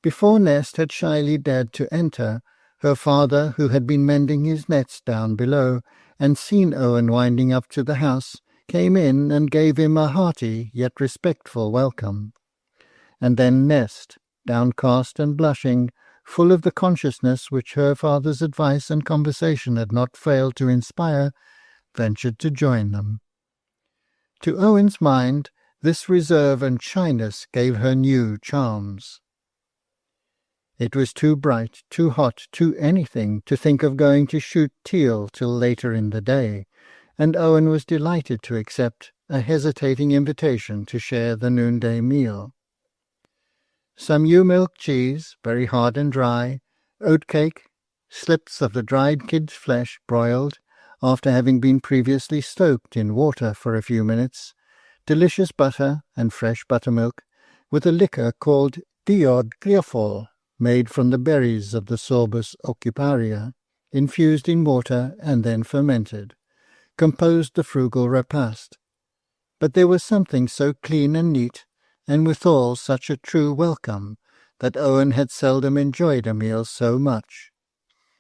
Before Nest had shyly dared to enter, her father, who had been mending his nets down below, and seen Owen winding up to the house, came in and gave him a hearty yet respectful welcome, and then Nest, downcast and blushing, full of the consciousness which her father's advice and conversation had not failed to inspire, ventured to join them. To Owen's mind, this reserve and shyness gave her new charms. It was too bright, too hot, too anything to think of going to shoot teal till later in the day, and Owen was delighted to accept a hesitating invitation to share the noonday meal. Some ewe-milk cheese, very hard and dry, oatcake, slips of the dried kid's flesh broiled, after having been previously soaked in water for a few minutes, delicious butter and fresh buttermilk, with a liquor called diod griafol, made from the berries of the Sorbus ocuparia, infused in water and then fermented, composed the frugal repast. But there was something so clean and neat, and withal such a true welcome, that Owen had seldom enjoyed a meal so much.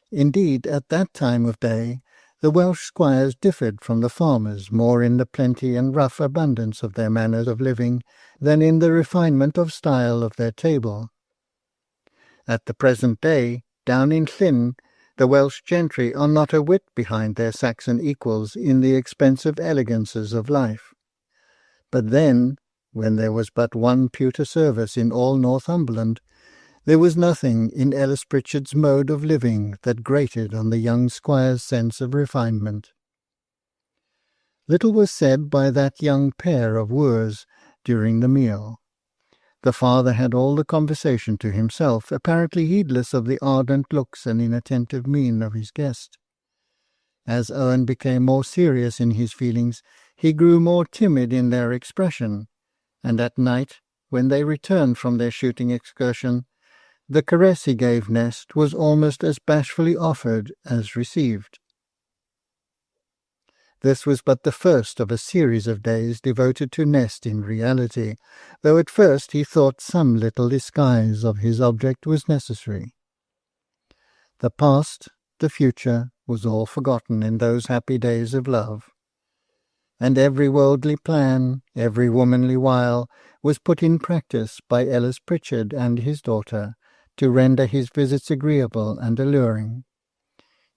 Indeed, at that time of day, the Welsh squires differed from the farmers more in the plenty and rough abundance of their manners of living than in the refinement of style of their table. At the present day, down in Llyn, the Welsh gentry are not a whit behind their Saxon equals in the expensive elegances of life. But then, when there was but one pewter service in all Northumberland, there was nothing in Ellis Pritchard's mode of living that grated on the young squire's sense of refinement. Little was said by that young pair of wooers during the meal. The father had all the conversation to himself, apparently heedless of the ardent looks and inattentive mien of his guest. As Owen became more serious in his feelings, he grew more timid in their expression, and at night, when they returned from their shooting excursion, the caress he gave Nest was almost as bashfully offered as received. This was but the first of a series of days devoted to Nest in reality, though at first he thought some little disguise of his object was necessary. The past, the future, was all forgotten in those happy days of love, and every worldly plan, every womanly wile, was put in practice by Ellis Pritchard and his daughter, to render his visits agreeable and alluring.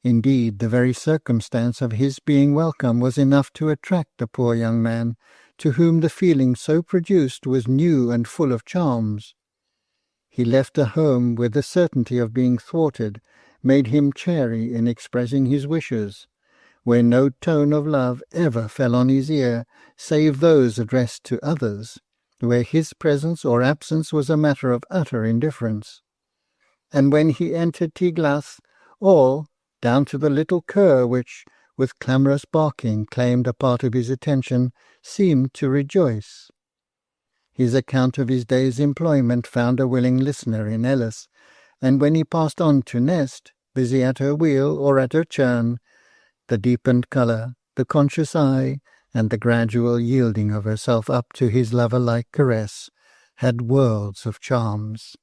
Indeed, the very circumstance of his being welcome was enough to attract the poor young man, to whom the feeling so produced was new and full of charms. He left a home where the certainty of being thwarted made him chary in expressing his wishes, where no tone of love ever fell on his ear, save those addressed to others, where his presence or absence was a matter of utter indifference. And when he entered Tiglath, all, down to the little cur which, with clamorous barking, claimed a part of his attention, seemed to rejoice. His account of his day's employment found a willing listener in Ellis, and when he passed on to Nest, busy at her wheel or at her churn, the deepened colour, the conscious eye, and the gradual yielding of herself up to his lover-like caress, had worlds of charms.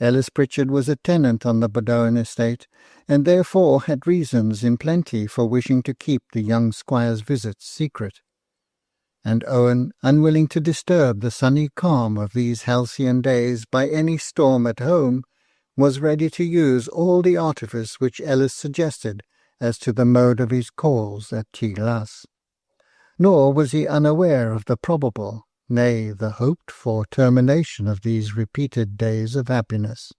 Ellis Pritchard was a tenant on the Badoan estate, and therefore had reasons in plenty for wishing to keep the young squire's visits secret. And Owen, unwilling to disturb the sunny calm of these halcyon days by any storm at home, was ready to use all the artifice which Ellis suggested as to the mode of his calls at Tiglath. Nor was he unaware of the probable, nay, the hoped-for termination of these repeated days of happiness.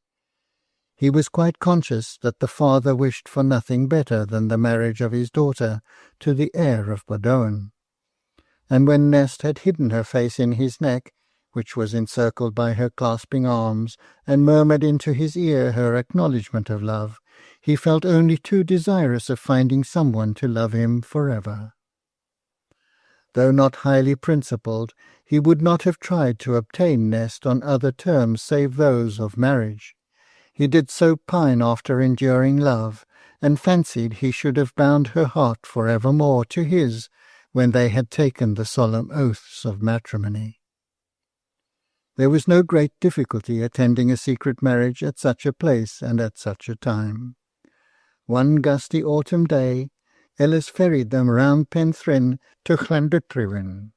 He was quite conscious that the father wished for nothing better than the marriage of his daughter to the heir of Badoan. And when Nest had hidden her face in his neck, which was encircled by her clasping arms, and murmured into his ear her acknowledgment of love, he felt only too desirous of finding someone to love him forever. Though not highly principled, he would not have tried to obtain Nest on other terms save those of marriage. He did so pine after enduring love, and fancied he should have bound her heart for evermore to his when they had taken the solemn oaths of matrimony. There was no great difficulty attending a secret marriage at such a place and at such a time. One gusty autumn day, Ellis ferried them round Penthrin to Llandythrywyn,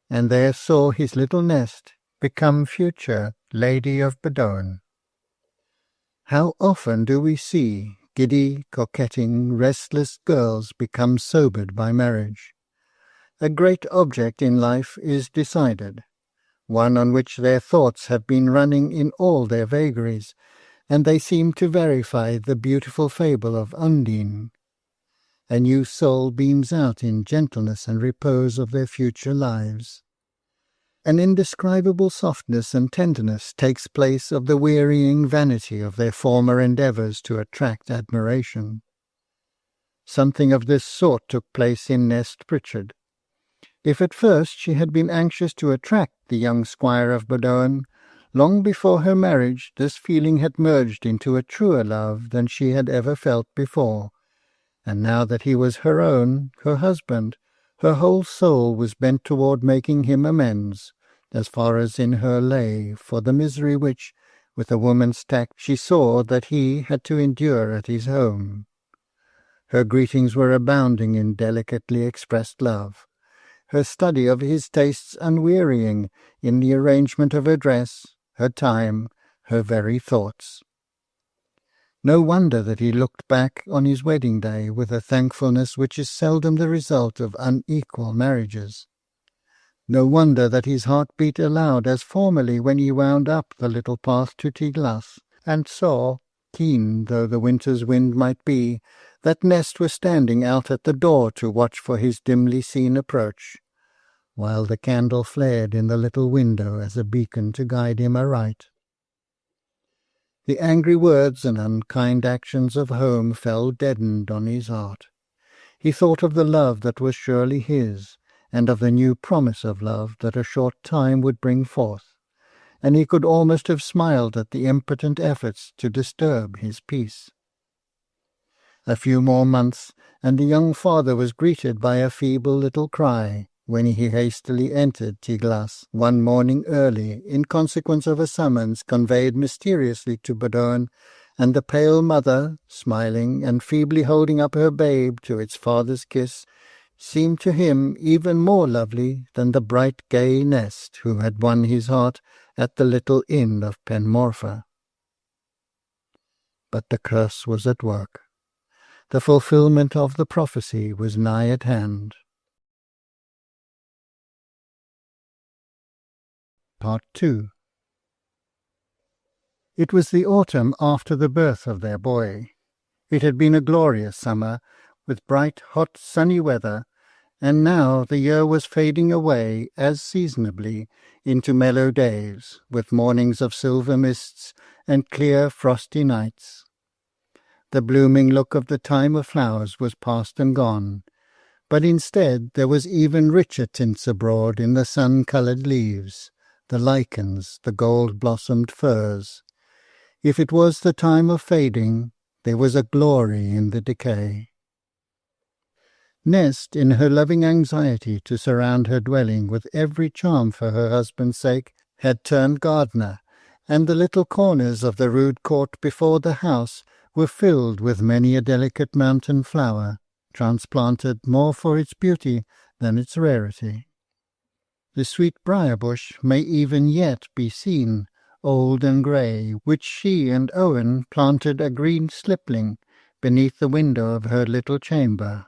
and there saw his little Nest, become future Lady of Bedone. How often do we see giddy, coquetting, restless girls become sobered by marriage? A great object in life is decided, one on which their thoughts have been running in all their vagaries, and they seem to verify the beautiful fable of Undine. A new soul beams out in gentleness and repose of their future lives. An indescribable softness and tenderness takes place of the wearying vanity of their former endeavours to attract admiration. Something of this sort took place in Nest Pritchard. If at first she had been anxious to attract the young squire of Bedone, long before her marriage this feeling had merged into a truer love than she had ever felt before, and now that he was her own, her husband, her whole soul was bent toward making him amends, as far as in her lay, for the misery which, with a woman's tact, she saw that he had to endure at his home. Her greetings were abounding in delicately expressed love, her study of his tastes unwearying in the arrangement of her dress, her time, her very thoughts. No wonder that he looked back on his wedding day with a thankfulness which is seldom the result of unequal marriages. No wonder that his heart beat aloud as formerly when he wound up the little path to Tiglath, and saw, keen though the winter's wind might be, that Nest was standing out at the door to watch for his dimly seen approach, while the candle flared in the little window as a beacon to guide him aright. The angry words and unkind actions of home fell deadened on his heart. He thought of the love that was surely his, and of the new promise of love that a short time would bring forth, and he could almost have smiled at the impotent efforts to disturb his peace. A few more months, and the young father was greeted by a feeble little cry, when he hastily entered Tiglath one morning early, in consequence of a summons conveyed mysteriously to Bedone, and the pale mother, smiling and feebly holding up her babe to its father's kiss, seemed to him even more lovely than the bright gay Nest who had won his heart at the little inn of Penmorfa. But the curse was at work. The fulfilment of the prophecy was nigh at hand. Part 2. It was the autumn after the birth of their boy. It had been a glorious summer, with bright, hot, sunny weather, and now the year was fading away, as seasonably, into mellow days, with mornings of silver mists and clear, frosty nights. The blooming look of the time of flowers was past and gone, but instead there was even richer tints abroad in the sun-coloured leaves, the lichens, the gold-blossomed firs. If it was the time of fading, there was a glory in the decay. Nest, in her loving anxiety to surround her dwelling with every charm for her husband's sake, had turned gardener, and the little corners of the rude court before the house were filled with many a delicate mountain flower, transplanted more for its beauty than its rarity. The sweet briar-bush may even yet be seen, old and grey, which she and Owen planted a green slipling beneath the window of her little chamber.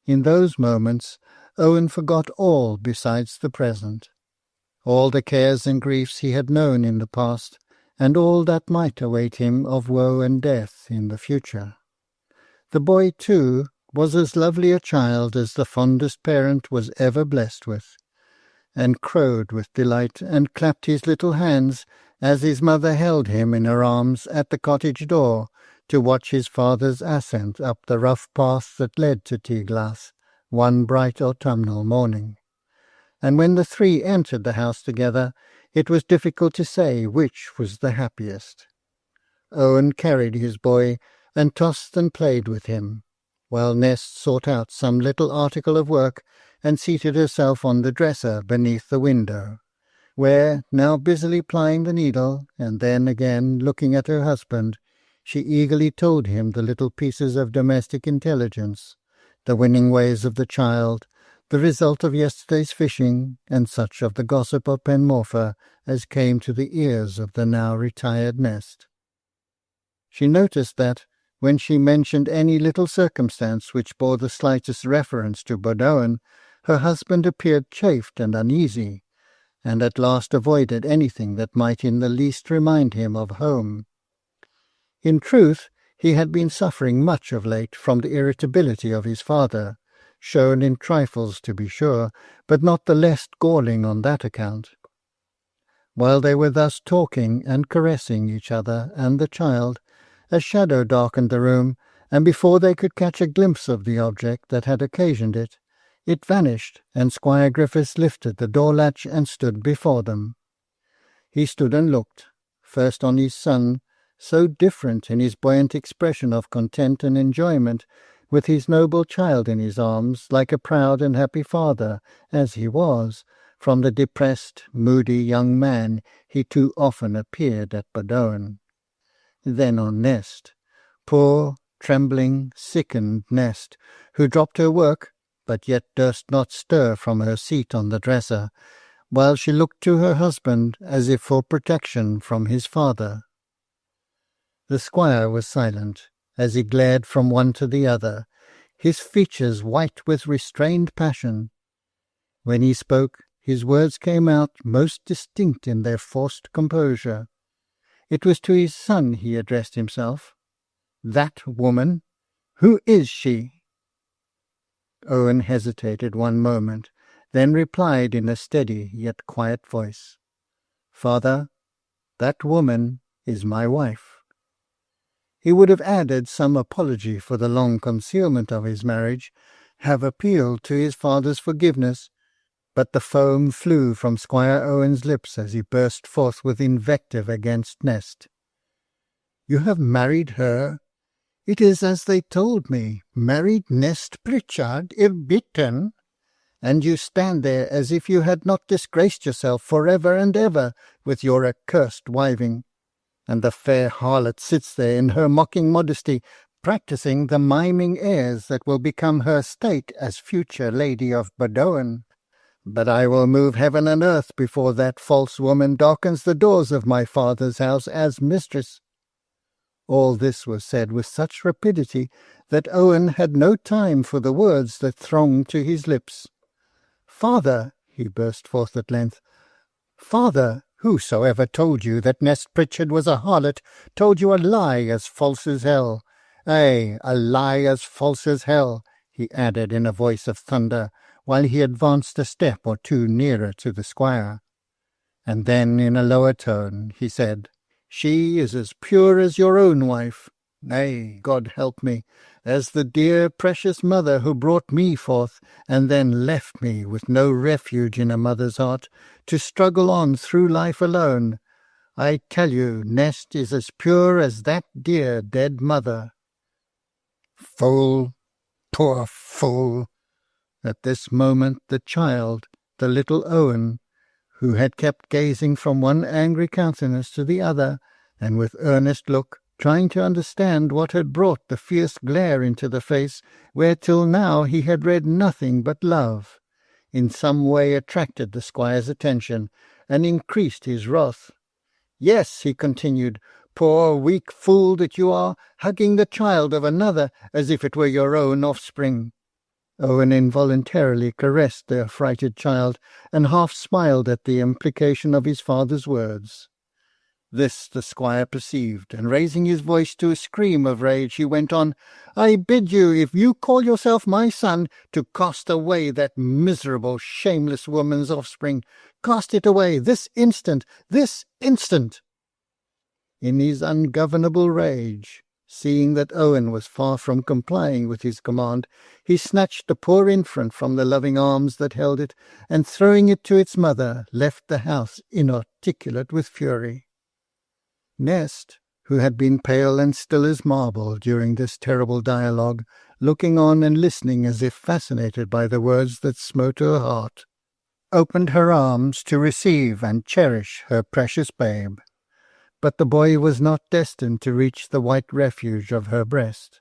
In those moments Owen forgot all besides the present, all the cares and griefs he had known in the past, and all that might await him of woe and death in the future. The boy, too, was as lovely a child as the fondest parent was ever blessed with, and crowed with delight and clapped his little hands as his mother held him in her arms at the cottage door to watch his father's ascent up the rough path that led to Tiglath one bright autumnal morning. And when the three entered the house together, it was difficult to say which was the happiest. Owen carried his boy and tossed and played with him, while Nest sought out some little article of work and seated herself on the dresser beneath the window, where, now busily plying the needle, and then again looking at her husband, she eagerly told him the little pieces of domestic intelligence, the winning ways of the child, the result of yesterday's fishing, and such of the gossip of Penmorfa as came to the ears of the now retired Nest. She noticed that, when she mentioned any little circumstance which bore the slightest reference to Bodowan, her husband appeared chafed and uneasy, and at last avoided anything that might in the least remind him of home. In truth, he had been suffering much of late from the irritability of his father, shown in trifles to be sure, but not the less galling on that account. While they were thus talking and caressing each other and the child, a shadow darkened the room, and before they could catch a glimpse of the object that had occasioned it, it vanished, and Squire Griffiths lifted the door-latch and stood before them. He stood and looked, first on his son, so different in his buoyant expression of content and enjoyment, with his noble child in his arms, like a proud and happy father, as he was, from the depressed, moody young man he too often appeared at Bodowan. Then on Nest, poor, trembling, sickened Nest, who dropped her work, but yet durst not stir from her seat on the dresser, while she looked to her husband as if for protection from his father. The squire was silent, as he glared from one to the other, his features white with restrained passion. When he spoke, his words came out most distinct in their forced composure. It was to his son he addressed himself. "That woman? Who is she?" Owen hesitated one moment, then replied in a steady yet quiet voice, "Father, that woman is my wife." He would have added some apology for the long concealment of his marriage, have appealed to his father's forgiveness, but the foam flew from Squire Owen's lips as he burst forth with invective against Nest. "You have married her? It is as they told me, married Nest Pritchard Irbitten, and you stand there as if you had not disgraced yourself for ever and ever with your accursed wiving, and the fair harlot sits there in her mocking modesty, practising the miming airs that will become her state as future Lady of Bodowan. But I will move heaven and earth before that false woman darkens the doors of my father's house as mistress." All this was said with such rapidity that Owen had no time for the words that thronged to his lips. "Father," he burst forth at length, "father, whosoever told you that Nest Pritchard was a harlot told you a lie as false as hell. Ay, a lie as false as hell," he added in a voice of thunder, while he advanced a step or two nearer to the squire. And then in a lower tone he said, "She is as pure as your own wife, nay, God help me, as the dear precious mother who brought me forth, and then left me with no refuge in a mother's heart, to struggle on through life alone. I tell you, Nest is as pure as that dear dead mother." "Fool, poor fool!" At this moment the child, the little Owen, who had kept gazing from one angry countenance to the other, and with earnest look, trying to understand what had brought the fierce glare into the face, where till now he had read nothing but love, in some way attracted the squire's attention, and increased his wrath. "Yes," he continued, "poor weak fool that you are, hugging the child of another as if it were your own offspring." Owen involuntarily caressed the affrighted child, and half smiled at the implication of his father's words. This the squire perceived, and raising his voice to a scream of rage, he went on, "I bid you, if you call yourself my son, to cast away that miserable, shameless woman's offspring. Cast it away this instant, this instant!" In his ungovernable rage, seeing that Owen was far from complying with his command, he snatched the poor infant from the loving arms that held it, and throwing it to its mother, left the house inarticulate with fury. Nest, who had been pale and still as marble during this terrible dialogue, looking on and listening as if fascinated by the words that smote her heart, opened her arms to receive and cherish her precious babe. But the boy was not destined to reach the white refuge of her breast.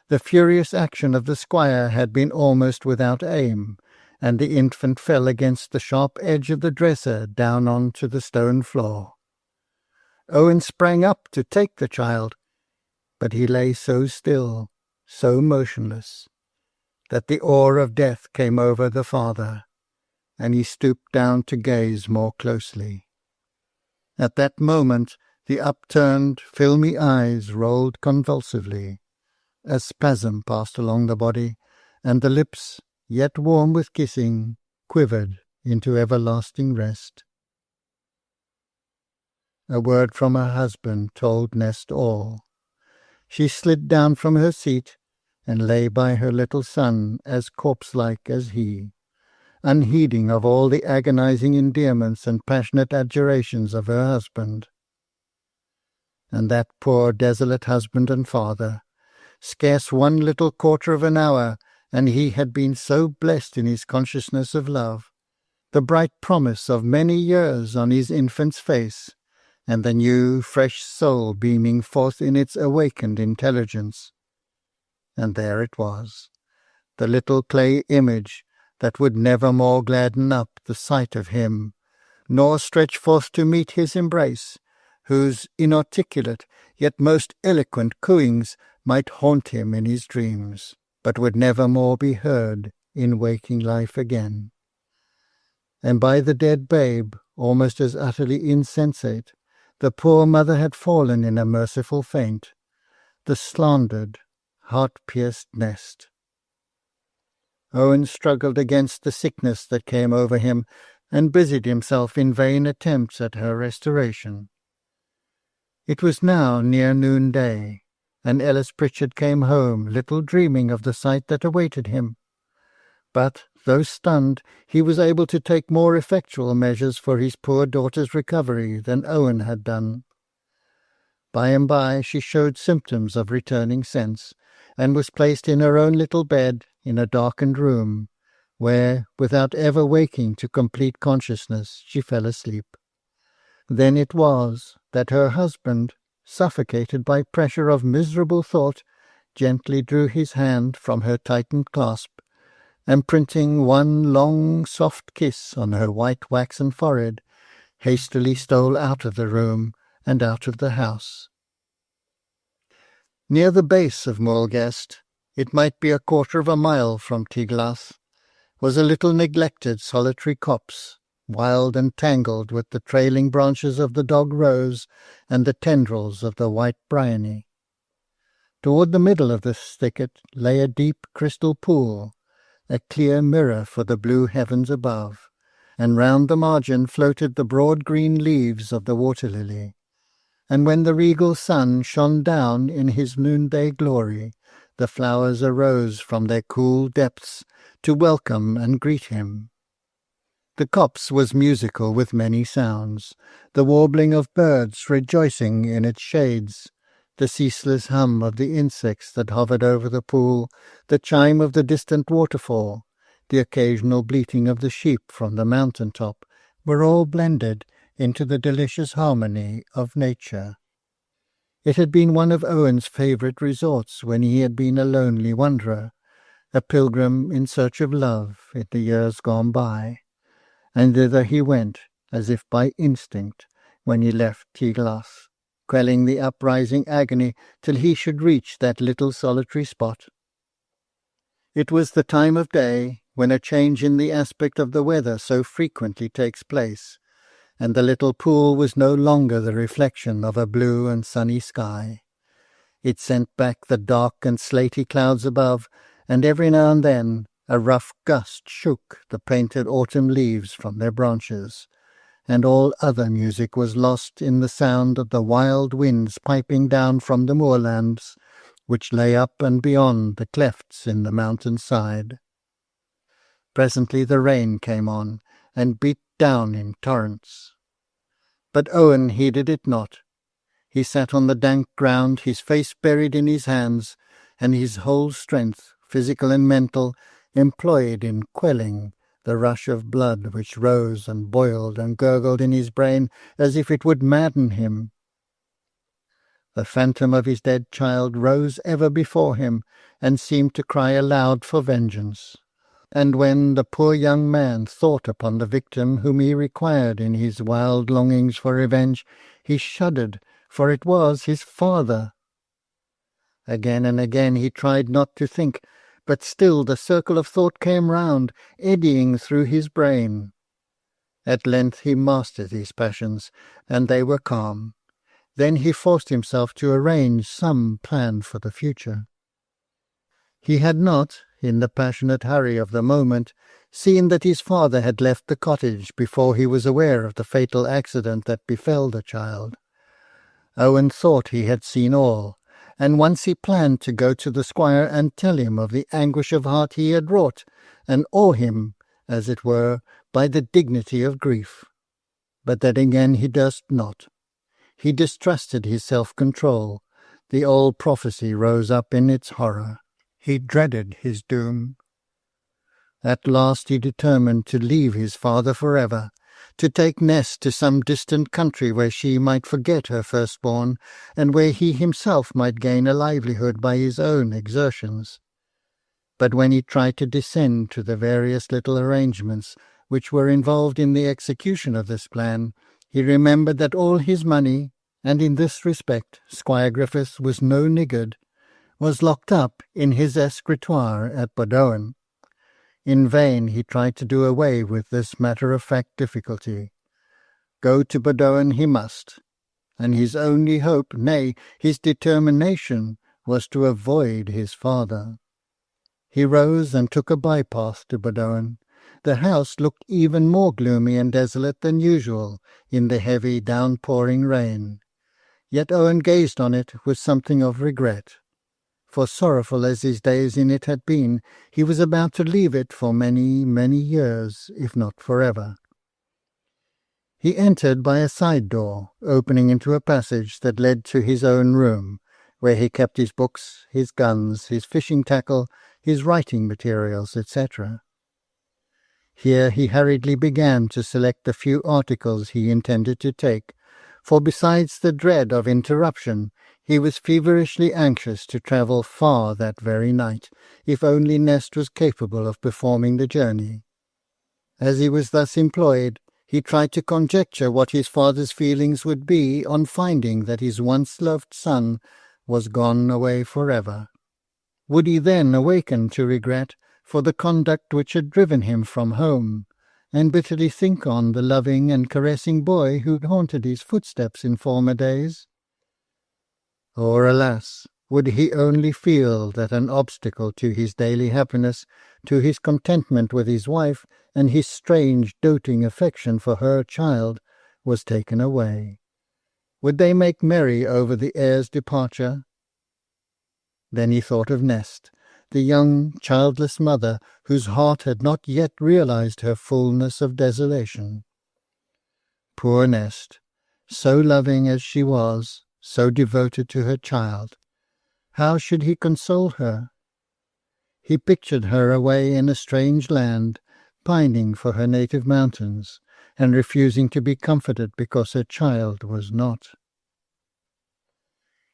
The furious action of the squire had been almost without aim, and the infant fell against the sharp edge of the dresser down onto the stone floor. Owen sprang up to take the child, but he lay so still, so motionless, that the awe of death came over the father, and he stooped down to gaze more closely. At that moment the upturned, filmy eyes rolled convulsively. A spasm passed along the body, and the lips, yet warm with kissing, quivered into everlasting rest. A word from her husband told Nest all. She slid down from her seat and lay by her little son as corpse-like as he, unheeding of all the agonizing endearments and passionate adjurations of her husband. And that poor desolate husband and father, scarce 1 little quarter of an hour, and he had been so blessed in his consciousness of love, the bright promise of many years on his infant's face, and the new, fresh soul beaming forth in its awakened intelligence. And there it was, the little clay image that would never more gladden up the sight of him, nor stretch forth to meet his embrace, whose inarticulate yet most eloquent cooings might haunt him in his dreams, but would never more be heard in waking life again. And by the dead babe, almost as utterly insensate, the poor mother had fallen in a merciful faint, the slandered, heart-pierced Nest. Owen struggled against the sickness that came over him, and busied himself in vain attempts at her restoration. It was now near noonday, and Ellis Pritchard came home, little dreaming of the sight that awaited him. But, though stunned, he was able to take more effectual measures for his poor daughter's recovery than Owen had done. By and by she showed symptoms of returning sense, and was placed in her own little bed in a darkened room, where, without ever waking to complete consciousness, she fell asleep. Then it was that her husband, suffocated by pressure of miserable thought, gently drew his hand from her tightened clasp, and printing 1 long soft kiss on her white waxen forehead, hastily stole out of the room and out of the house. Near the base of Moorgest, it might be 1/4 of a mile from Tiglath, was a little neglected solitary copse, wild and tangled with the trailing branches of the dog rose and the tendrils of the white bryony. Toward the middle of this thicket lay a deep crystal pool, a clear mirror for the blue heavens above, and round the margin floated the broad green leaves of the water-lily. And when the regal sun shone down in his noonday glory, the flowers arose from their cool depths to welcome and greet him. The copse was musical with many sounds, the warbling of birds rejoicing in its shades, the ceaseless hum of the insects that hovered over the pool, the chime of the distant waterfall, the occasional bleating of the sheep from the mountain top, were all blended into the delicious harmony of nature. It had been one of Owen's favourite resorts when he had been a lonely wanderer, a pilgrim in search of love in the years gone by, and thither he went, as if by instinct, when he left Tiglath, quelling the uprising agony till he should reach that little solitary spot. It was the time of day when a change in the aspect of the weather so frequently takes place, and the little pool was no longer the reflection of a blue and sunny sky. It sent back the dark and slaty clouds above, and every now and then a rough gust shook the painted autumn leaves from their branches, and all other music was lost in the sound of the wild winds piping down from the moorlands, which lay up and beyond the clefts in the mountain side. Presently the rain came on, and beat down in torrents. But Owen heeded it not. He sat on the dank ground, his face buried in his hands, and his whole strength, physical and mental, employed in quelling the rush of blood which rose and boiled and gurgled in his brain as if it would madden him. The phantom of his dead child rose ever before him, and seemed to cry aloud for vengeance. and when the poor young man thought upon the victim whom he required in his wild longings for revenge, he shuddered, for it was his father. Again and again he tried not to think, but still the circle of thought came round, eddying through his brain. At length he mastered his passions, and they were calm. Then he forced himself to arrange some plan for the future. He had not, in the passionate hurry of the moment, seen that his father had left the cottage before he was aware of the fatal accident that befell the child. Owen thought he had seen all, and once he planned to go to the squire and tell him of the anguish of heart he had wrought, and awe him, as it were, by the dignity of grief. But then again he durst not. He distrusted his self-control. The old prophecy rose up in its horror. He dreaded his doom. At last he determined to leave his father forever, to take Ness to some distant country where she might forget her firstborn, and where he himself might gain a livelihood by his own exertions. But when he tried to descend to the various little arrangements which were involved in the execution of this plan, he remembered that all his money, and in this respect Squire Griffiths was no niggard, was locked up in his escritoire at Bodowan. In vain he tried to do away with this matter-of-fact difficulty. Go to Bodowan he must, and his only hope, nay, his determination, was to avoid his father. He rose and took a bypath to Bodowan. The house looked even more gloomy and desolate than usual in the heavy downpouring rain. Yet Owen gazed on it with something of regret, for sorrowful as his days in it had been, he was about to leave it for many, many years, if not forever. He entered by a side door, opening into a passage that led to his own room, where he kept his books, his guns, his fishing tackle, his writing materials, etc. Here he hurriedly began to select the few articles he intended to take, for besides the dread of interruption, he was feverishly anxious to travel far that very night, if only Nest was capable of performing the journey. As he was thus employed, he tried to conjecture what his father's feelings would be on finding that his once-loved son was gone away forever. Would he then awaken to regret for the conduct which had driven him from home, and bitterly think on the loving and caressing boy who had haunted his footsteps in former days? Or, alas, would he only feel that an obstacle to his daily happiness, to his contentment with his wife, and his strange doting affection for her child, was taken away? Would they make merry over the heir's departure? Then he thought of Nest, the young childless mother whose heart had not yet realized her fullness of desolation. Poor Nest, so loving as she was, so devoted to her child, how should he console her? He pictured her away in a strange land, pining for her native mountains, and refusing to be comforted because her child was not.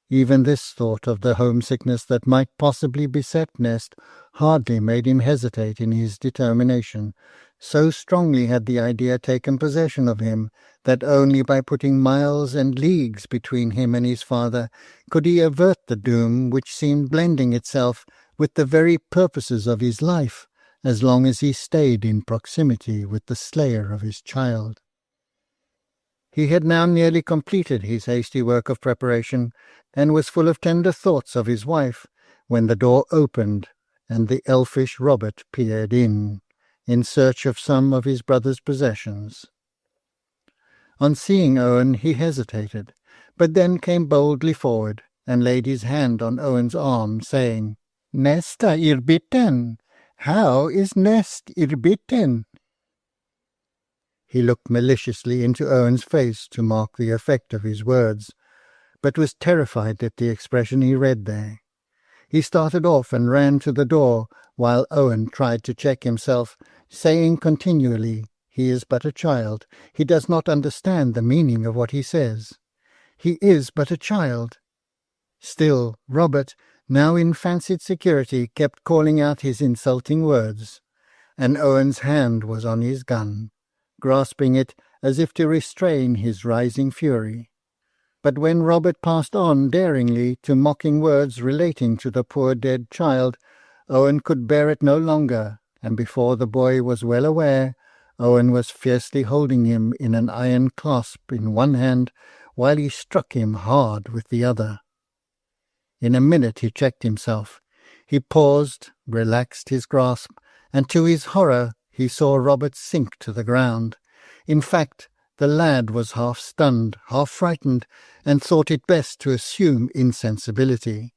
Even this thought of the homesickness that might possibly beset Nest hardly made him hesitate in his determination. So strongly had the idea taken possession of him that only by putting miles and leagues between him and his father could he avert the doom which seemed blending itself with the very purposes of his life, as long as he stayed in proximity with the slayer of his child. He had now nearly completed his hasty work of preparation, and was full of tender thoughts of his wife, when the door opened, and the elfish Robert peered in search of some of his brother's possessions. On seeing Owen he hesitated, but then came boldly forward, and laid his hand on Owen's arm, saying, "Nesta irbitten! How is Nest irbitten?" He looked maliciously into Owen's face to mark the effect of his words, but was terrified at the expression he read there. He started off and ran to the door, while Owen tried to check himself, saying continually, "He is but a child. He does not understand the meaning of what he says. He is but a child." Still Robert, now in fancied security, kept calling out his insulting words. and Owen's hand was on his gun, grasping it as if to restrain his rising fury. But when Robert passed on daringly to mocking words relating to the poor dead child, Owen could bear it no longer, and before the boy was well aware, Owen was fiercely holding him in an iron clasp in one hand, while he struck him hard with the other. In a minute he checked himself. He paused, relaxed his grasp, and to his horror he saw Robert sink to the ground. In fact, the lad was half stunned, half frightened, and thought it best to assume insensibility.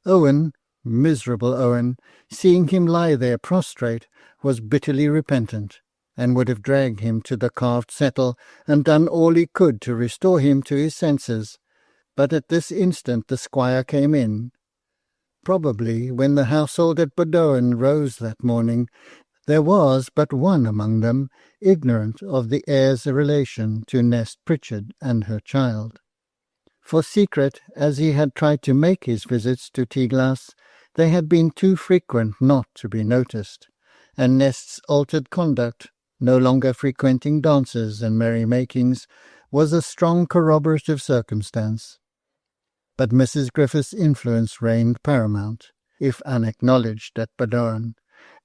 Owen, miserable Owen, seeing him lie there prostrate, was bitterly repentant, and would have dragged him to the carved settle and done all he could to restore him to his senses. But at this instant the squire came in. Probably when the household at Bodowan rose that morning, there was but one among them ignorant of the heir's relation to Nest Pritchard and her child. For secret as he had tried to make his visits to Tiglas, they had been too frequent not to be noticed, and Nest's altered conduct, no longer frequenting dances and merry-makings, was a strong corroborative circumstance. But Mrs. Griffith's influence reigned paramount, if unacknowledged, at Bodowan,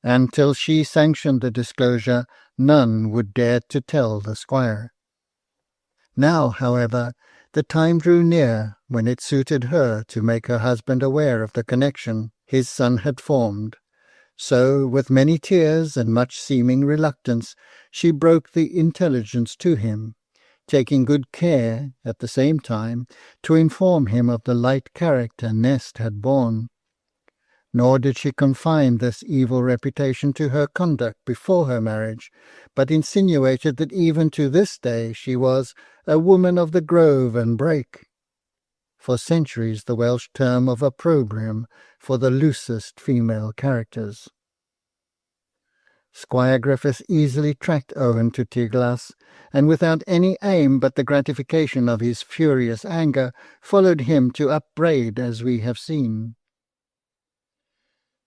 and till she sanctioned the disclosure, none would dare to tell the squire. Now, however, the time drew near when it suited her to make her husband aware of the connection his son had formed. So, with many tears and much seeming reluctance, she broke the intelligence to him, taking good care, at the same time, to inform him of the light character Nest had borne. Nor did she confine this evil reputation to her conduct before her marriage, but insinuated that even to this day she was a woman of the grove and brake, for centuries the Welsh term of opprobrium for the loosest female characters. Squire Griffith easily tracked Owen to Tiglas, and without any aim but the gratification of his furious anger, followed him to upbraid as we have seen.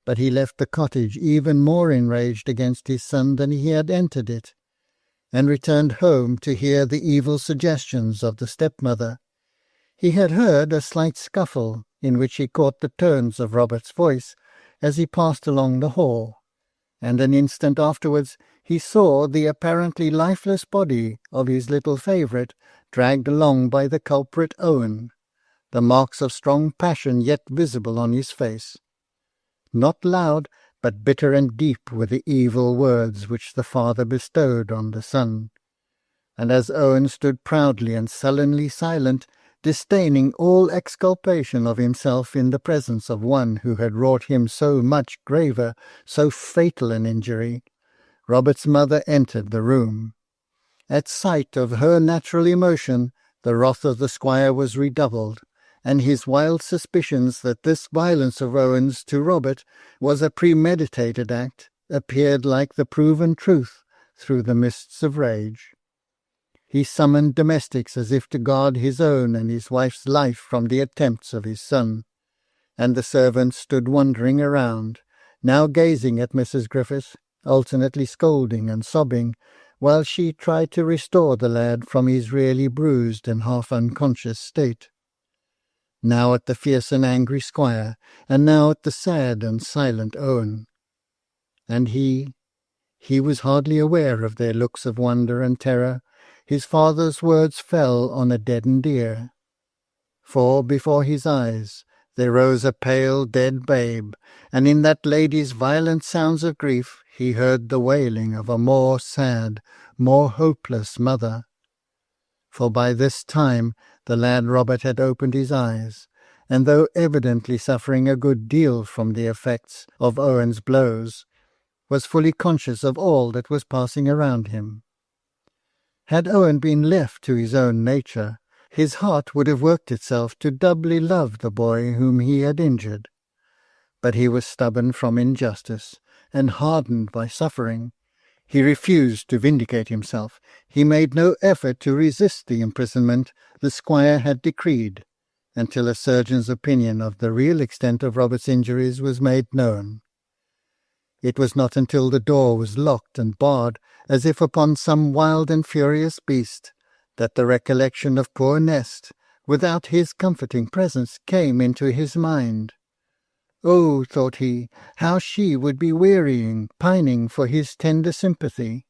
But he left the cottage even more enraged against his son than he had entered it, and returned home to hear the evil suggestions of the stepmother. He had heard a slight scuffle, in which he caught the tones of Robert's voice as he passed along the hall, and an instant afterwards he saw the apparently lifeless body of his little favourite dragged along by the culprit Owen, the marks of strong passion yet visible on his face. Not loud, but bitter and deep were the evil words which the father bestowed on the son. And as Owen stood proudly and sullenly silent, disdaining all exculpation of himself in the presence of one who had wrought him so much graver, so fatal an injury, Robert's mother entered the room. At sight of her natural emotion, the wrath of the squire was redoubled, and his wild suspicions that this violence of Owen's to Robert was a premeditated act appeared like the proven truth through the mists of rage. He summoned domestics as if to guard his own and his wife's life from the attempts of his son, and the servants stood wondering around, now gazing at Mrs. Griffith, alternately scolding and sobbing, while she tried to restore the lad from his really bruised and half unconscious state. Now at the fierce and angry squire, and now at the sad and silent Owen. And he was hardly aware of their looks of wonder and terror. His father's words fell on a deadened ear. For before his eyes there rose a pale dead babe, and in that lady's violent sounds of grief he heard the wailing of a more sad, more hopeless mother. For by this time the lad Robert had opened his eyes, and though evidently suffering a good deal from the effects of Owen's blows, was fully conscious of all that was passing around him. Had Owen been left to his own nature, his heart would have worked itself to doubly love the boy whom he had injured. But he was stubborn from injustice, and hardened by suffering. He refused to vindicate himself. He made no effort to resist the imprisonment the squire had decreed, until a surgeon's opinion of the real extent of Robert's injuries was made known. It was not until the door was locked and barred, as if upon some wild and furious beast, that the recollection of poor Nest, without his comforting presence, came into his mind. Oh, thought he, how she would be wearying, pining for his tender sympathy.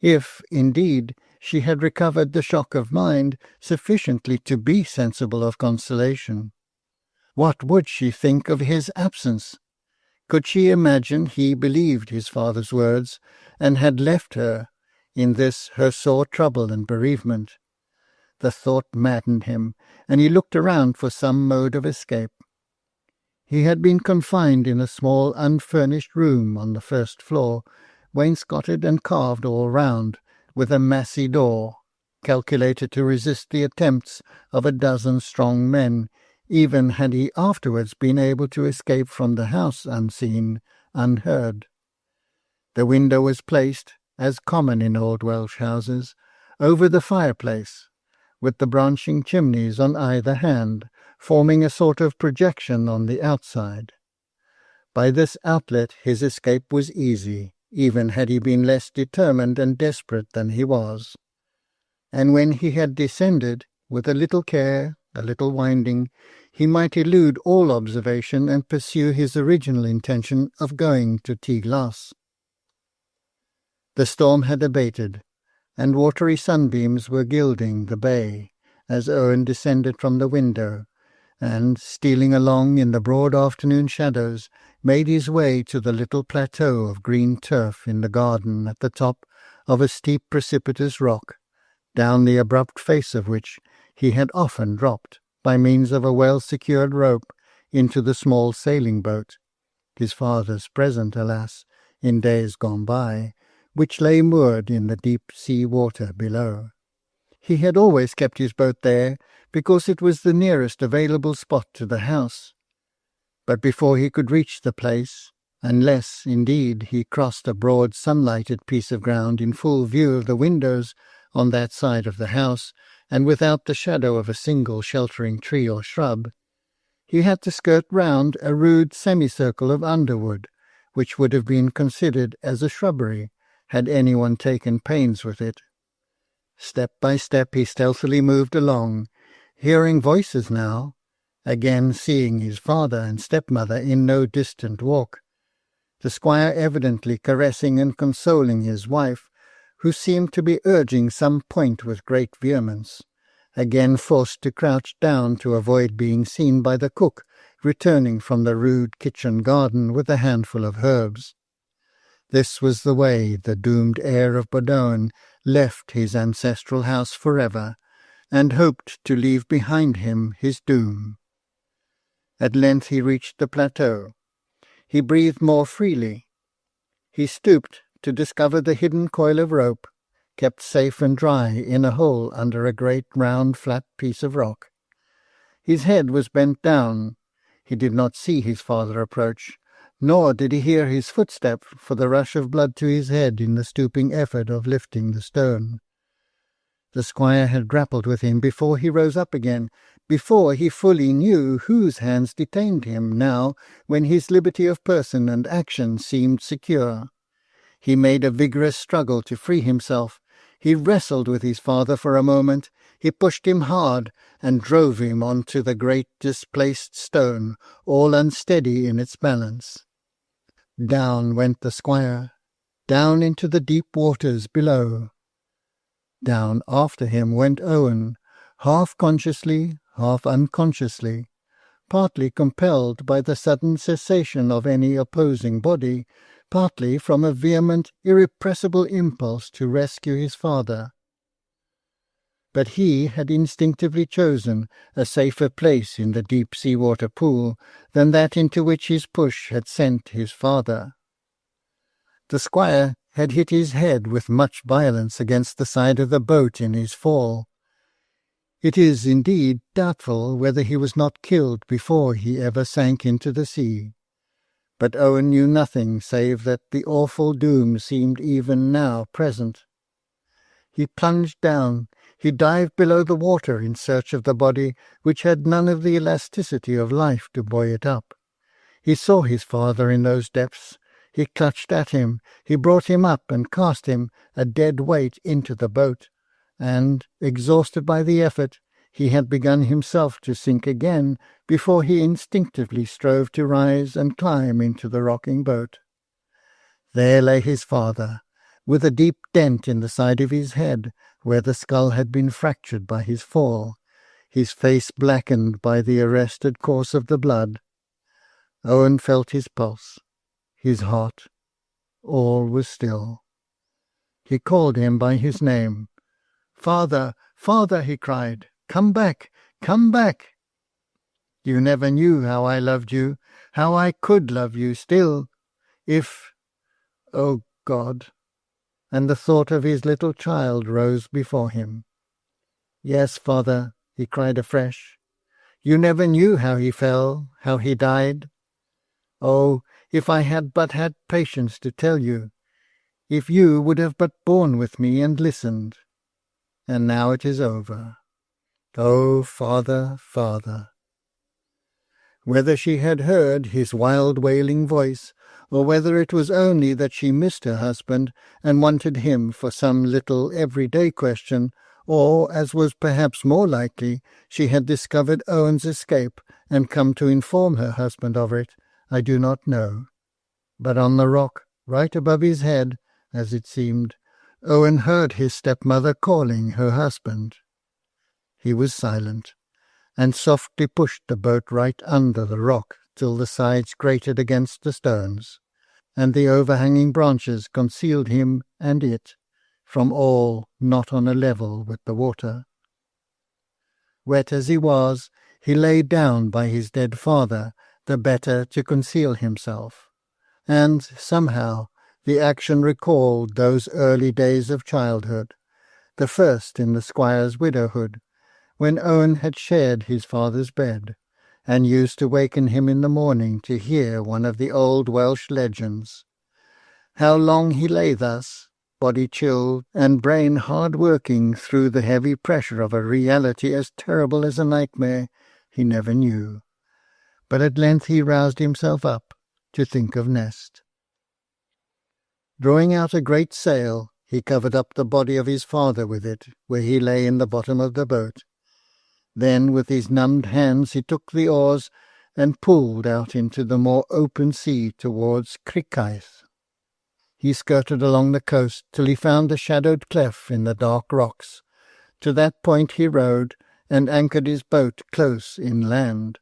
If, indeed, she had recovered the shock of mind sufficiently to be sensible of consolation. What would she think of his absence? Could she imagine he believed his father's words, and had left her, in this her sore trouble and bereavement? The thought maddened him, and he looked around for some mode of escape. He had been confined in a small unfurnished room on the first floor, wainscoted and carved all round, with a massy door, calculated to resist the attempts of a dozen strong men, even had he afterwards been able to escape from the house unseen, unheard. The window was placed, as common in old Welsh houses, over the fireplace, with the branching chimneys on either hand, forming a sort of projection on the outside. By this outlet his escape was easy, even had he been less determined and desperate than he was. And when he had descended, with a little care, a little winding, he might elude all observation and pursue his original intention of going to Tiglas. The storm had abated, and watery sunbeams were gilding the bay, as Owen descended from the window, and, stealing along in the broad afternoon shadows, made his way to the little plateau of green turf in the garden at the top of a steep precipitous rock, down the abrupt face of which he had often dropped, by means of a well-secured rope, into the small sailing-boat, his father's present, alas, in days gone by, which lay moored in the deep sea water below. He had always kept his boat there, because it was the nearest available spot to the house. But before he could reach the place, unless, indeed, he crossed a broad sunlighted piece of ground in full view of the windows on that side of the house, and without the shadow of a single sheltering tree or shrub, he had to skirt round a rude semicircle of underwood, which would have been considered as a shrubbery, had anyone taken pains with it. Step by step he stealthily moved along, hearing voices now, again seeing his father and stepmother in no distant walk, the squire evidently caressing and consoling his wife, who seemed to be urging some point with great vehemence, again forced to crouch down to avoid being seen by the cook returning from the rude kitchen garden with a handful of herbs. This was the way the doomed heir of Bodoin left his ancestral house forever, and hoped to leave behind him his doom. At length he reached the plateau. He breathed more freely. He stooped to discover the hidden coil of rope, kept safe and dry in a hole under a great round flat piece of rock. His head was bent down. He did not see his father approach, nor did he hear his footstep for the rush of blood to his head in the stooping effort of lifting the stone. The squire had grappled with him before he rose up again, before he fully knew whose hands detained him now when his liberty of person and action seemed secure. He made a vigorous struggle to free himself. He wrestled with his father for a moment. He pushed him hard and drove him on to the great displaced stone, all unsteady in its balance. Down went the squire, down into the deep waters below. Down after him went Owen, half consciously, half unconsciously, partly compelled by the sudden cessation of any opposing body, partly from a vehement, irrepressible impulse to rescue his father. But he had instinctively chosen a safer place in the deep sea-water pool than that into which his push had sent his father. The squire had hit his head with much violence against the side of the boat in his fall. It is, indeed, doubtful whether he was not killed before he ever sank into the sea. But Owen knew nothing save that the awful doom seemed even now present. He plunged down. He dived below the water in search of the body, which had none of the elasticity of life to buoy it up. He saw his father in those depths. He clutched at him. He brought him up and cast him, a dead weight, into the boat, and, exhausted by the effort, he had begun himself to sink again before he instinctively strove to rise and climb into the rocking boat. There lay his father, with a deep dent in the side of his head, where the skull had been fractured by his fall, his face blackened by the arrested course of the blood. Owen felt his pulse, his heart. All was still. He called him by his name. "Father, father," he cried, "come back, come back. You never knew how I loved you, how I could love you still, if... Oh, God!" And the thought of his little child rose before him. "Yes, father," he cried afresh. "You never knew how he fell, how he died. Oh, if I had but had patience to tell you, if you would have but borne with me and listened. And now it is over. Oh, father, father." Whether she had heard his wild wailing voice, or whether it was only that she missed her husband and wanted him for some little everyday question, or, as was perhaps more likely, she had discovered Owen's escape and come to inform her husband of it, I do not know. But on the rock, right above his head, as it seemed, Owen heard his stepmother calling her husband. He was silent, and softly pushed the boat right under the rock till the sides grated against the stones, and the overhanging branches concealed him and it from all not on a level with the water. Wet as he was, he lay down by his dead father, the better to conceal himself, and somehow the action recalled those early days of childhood, the first in the squire's widowhood, when Owen had shared his father's bed, and used to waken him in the morning to hear one of the old Welsh legends. How long he lay thus, body chilled and brain hard-working through the heavy pressure of a reality as terrible as a nightmare, he never knew. But at length he roused himself up to think of Nest. Drawing out a great sail, he covered up the body of his father with it, where he lay in the bottom of the boat. Then with his numbed hands he took the oars and pulled out into the more open sea towards Crickaith. He skirted along the coast till he found a shadowed cleft in the dark rocks. To that point he rowed, and anchored his boat close inland.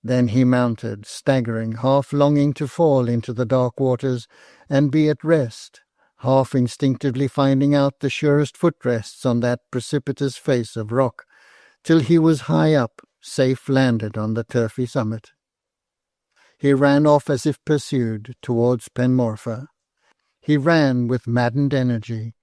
Then he mounted, staggering, half longing to fall into the dark waters and be at rest, half instinctively finding out the surest footrests on that precipitous face of rock, till he was high up, safe landed on the turfy summit. He ran off as if pursued, towards Penmorfa. He ran with maddened energy.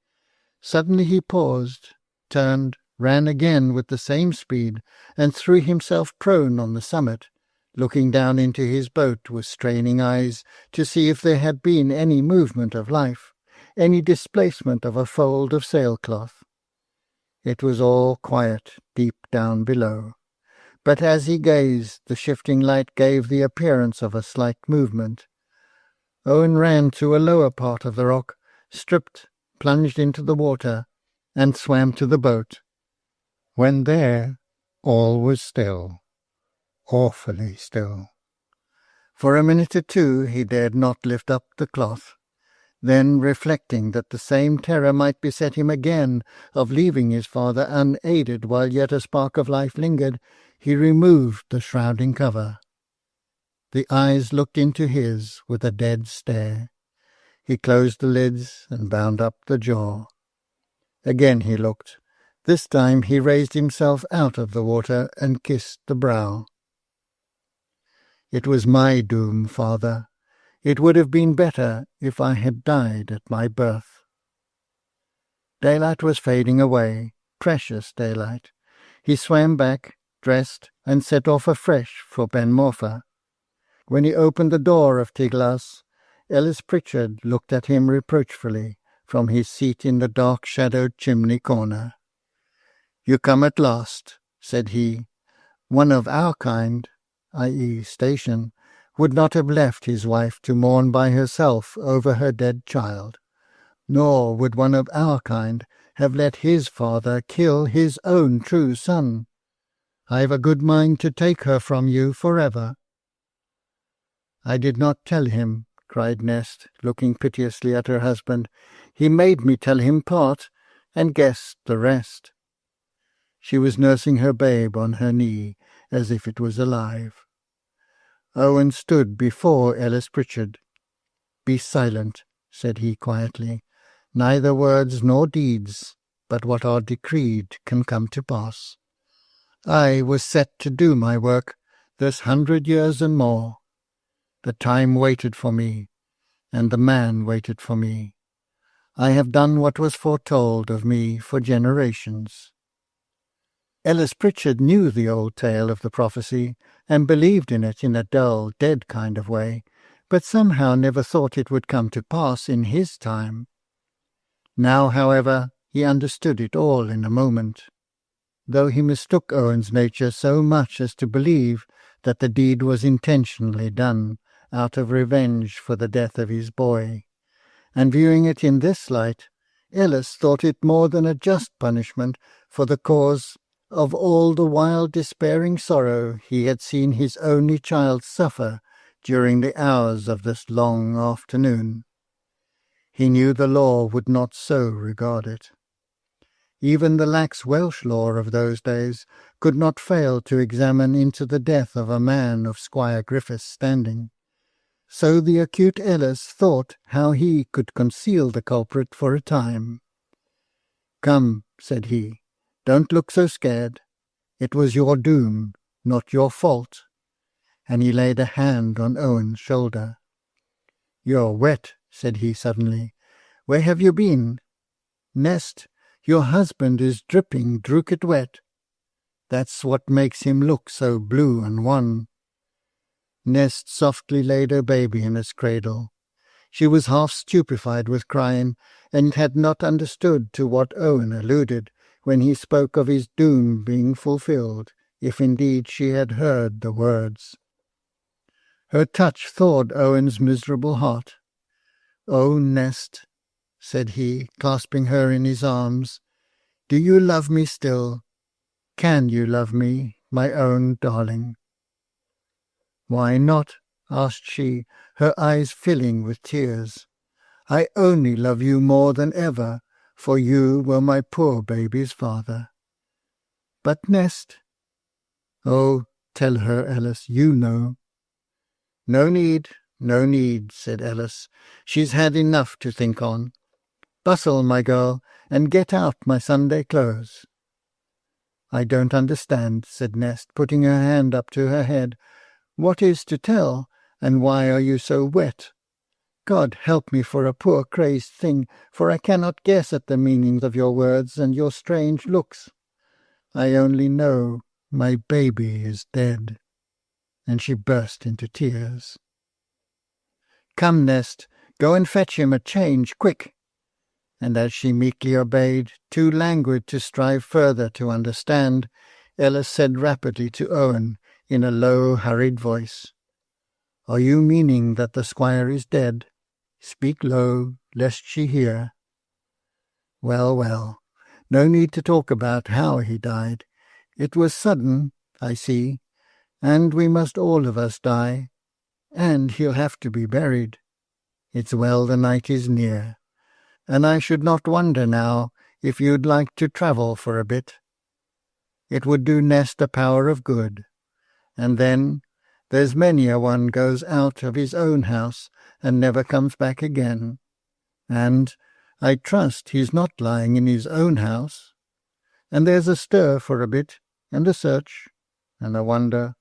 Suddenly he paused, turned, ran again with the same speed, and threw himself prone on the summit, looking down into his boat with straining eyes to see if there had been any movement of life, any displacement of a fold of sailcloth. It was all quiet deep down below, but as he gazed the shifting light gave the appearance of a slight movement. Owen ran to a lower part of the rock, stripped, plunged into the water, and swam to the boat. When there, all was still, awfully still. For a minute or two he dared not lift up the cloth. Then, reflecting that the same terror might beset him again of leaving his father unaided while yet a spark of life lingered, he removed the shrouding cover. The eyes looked into his with a dead stare. He closed the lids and bound up the jaw. Again he looked. This time he raised himself out of the water and kissed the brow. "It was my doom, father. It would have been better if I had died at my birth." Daylight was fading away, precious daylight. He swam back, dressed, and set off afresh for Penmorfa. When he opened the door of Tiglas, Ellis Pritchard looked at him reproachfully from his seat in the dark-shadowed chimney corner. "You come at last," said he. "One of our kind, i.e. station, would not have left his wife to mourn by herself over her dead child, nor would one of our kind have let his father kill his own true son. I've a good mind to take her from you forever." "I did not tell him," cried Nest, looking piteously at her husband. "He made me tell him part, and guessed the rest." She was nursing her babe on her knee, as if it was alive. Owen stood before Ellis Pritchard. "Be silent," said he quietly. "Neither words nor deeds, but what are decreed, can come to pass. I was set to do my work, this 100 years and more. The time waited for me, and the man waited for me. I have done what was foretold of me for generations." Ellis Pritchard knew the old tale of the prophecy, and believed in it in a dull, dead kind of way, but somehow never thought it would come to pass in his time. Now, however, he understood it all in a moment, though he mistook Owen's nature so much as to believe that the deed was intentionally done, out of revenge for the death of his boy, and viewing it in this light, Ellis thought it more than a just punishment for the cause of all the wild despairing sorrow he had seen his only child suffer during the hours of this long afternoon. He knew the law would not so regard it. Even the lax Welsh law of those days could not fail to examine into the death of a man of Squire Griffith's standing. So the acute Ellis thought how he could conceal the culprit for a time. "Come," said he, "don't look so scared. It was your doom, not your fault." And he laid a hand on Owen's shoulder. "You're wet," said he suddenly. "Where have you been? Nest, your husband is dripping drooket wet. That's what makes him look so blue and wan." Nest softly laid her baby in its cradle. She was half stupefied with crying, and had not understood to what Owen alluded when he spoke of his doom being fulfilled, if indeed she had heard the words. Her touch thawed Owen's miserable heart. "Oh, Nest," said he, clasping her in his arms, "do you love me still? Can you love me, my own darling?" "Why not?" asked she, her eyes filling with tears. "I only love you more than ever, for you were my poor baby's father." "But Nest—" "Oh, tell her, Ellis, you know." "No need, no need," said Ellis. "She's had enough to think on. Bustle, my girl, and get out my Sunday clothes." "I don't understand," said Nest, putting her hand up to her head. "What is to tell, and why are you so wet? God help me for a poor crazed thing, for I cannot guess at the meaning of your words and your strange looks. I only know my baby is dead." And she burst into tears. "Come, Nest, go and fetch him a change, quick." And as she meekly obeyed, too languid to strive further to understand, Ellis said rapidly to Owen, in a low, hurried voice, "Are you meaning that the squire is dead? Speak low, lest she hear." "Well, well, no need to talk about how he died. It was sudden, I see, and we must all of us die, and he'll have to be buried. It's well the night is near, and I should not wonder now if you'd like to travel for a bit. It would do Nest a power of good, and then there's many a one goes out of his own house and never comes back again, and I trust he's not lying in his own house, and there's a stir for a bit, and a search, and a wonder,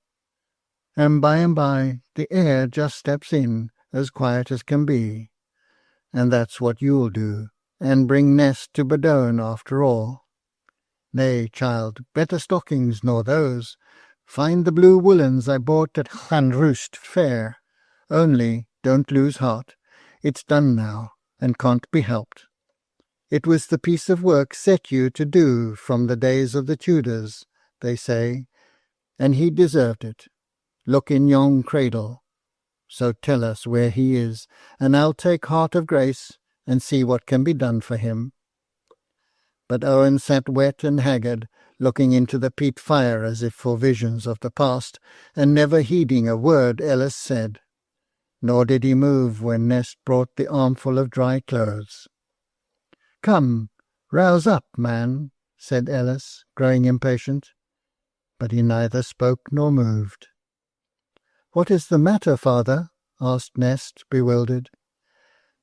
and by the heir just steps in as quiet as can be, and that's what you'll do, and bring Nest to Badone after all. Nay, child, better stockings nor those. Find the blue woollens I bought at Llanrwst fair. Only don't lose heart. It's done now, and can't be helped. It was the piece of work set you to do from the days of the Tudors, they say, and he deserved it. Look in yon cradle. so tell us where he is, and I'll take heart of grace and see what can be done for him." But Owen sat wet and haggard, looking into the peat fire as if for visions of the past, and never heeding a word Ellis said. Nor did he move when Nest brought the armful of dry clothes. "Come, rouse up, man," said Ellis, growing impatient. But he neither spoke nor moved. "What is the matter, father?" asked Nest, bewildered.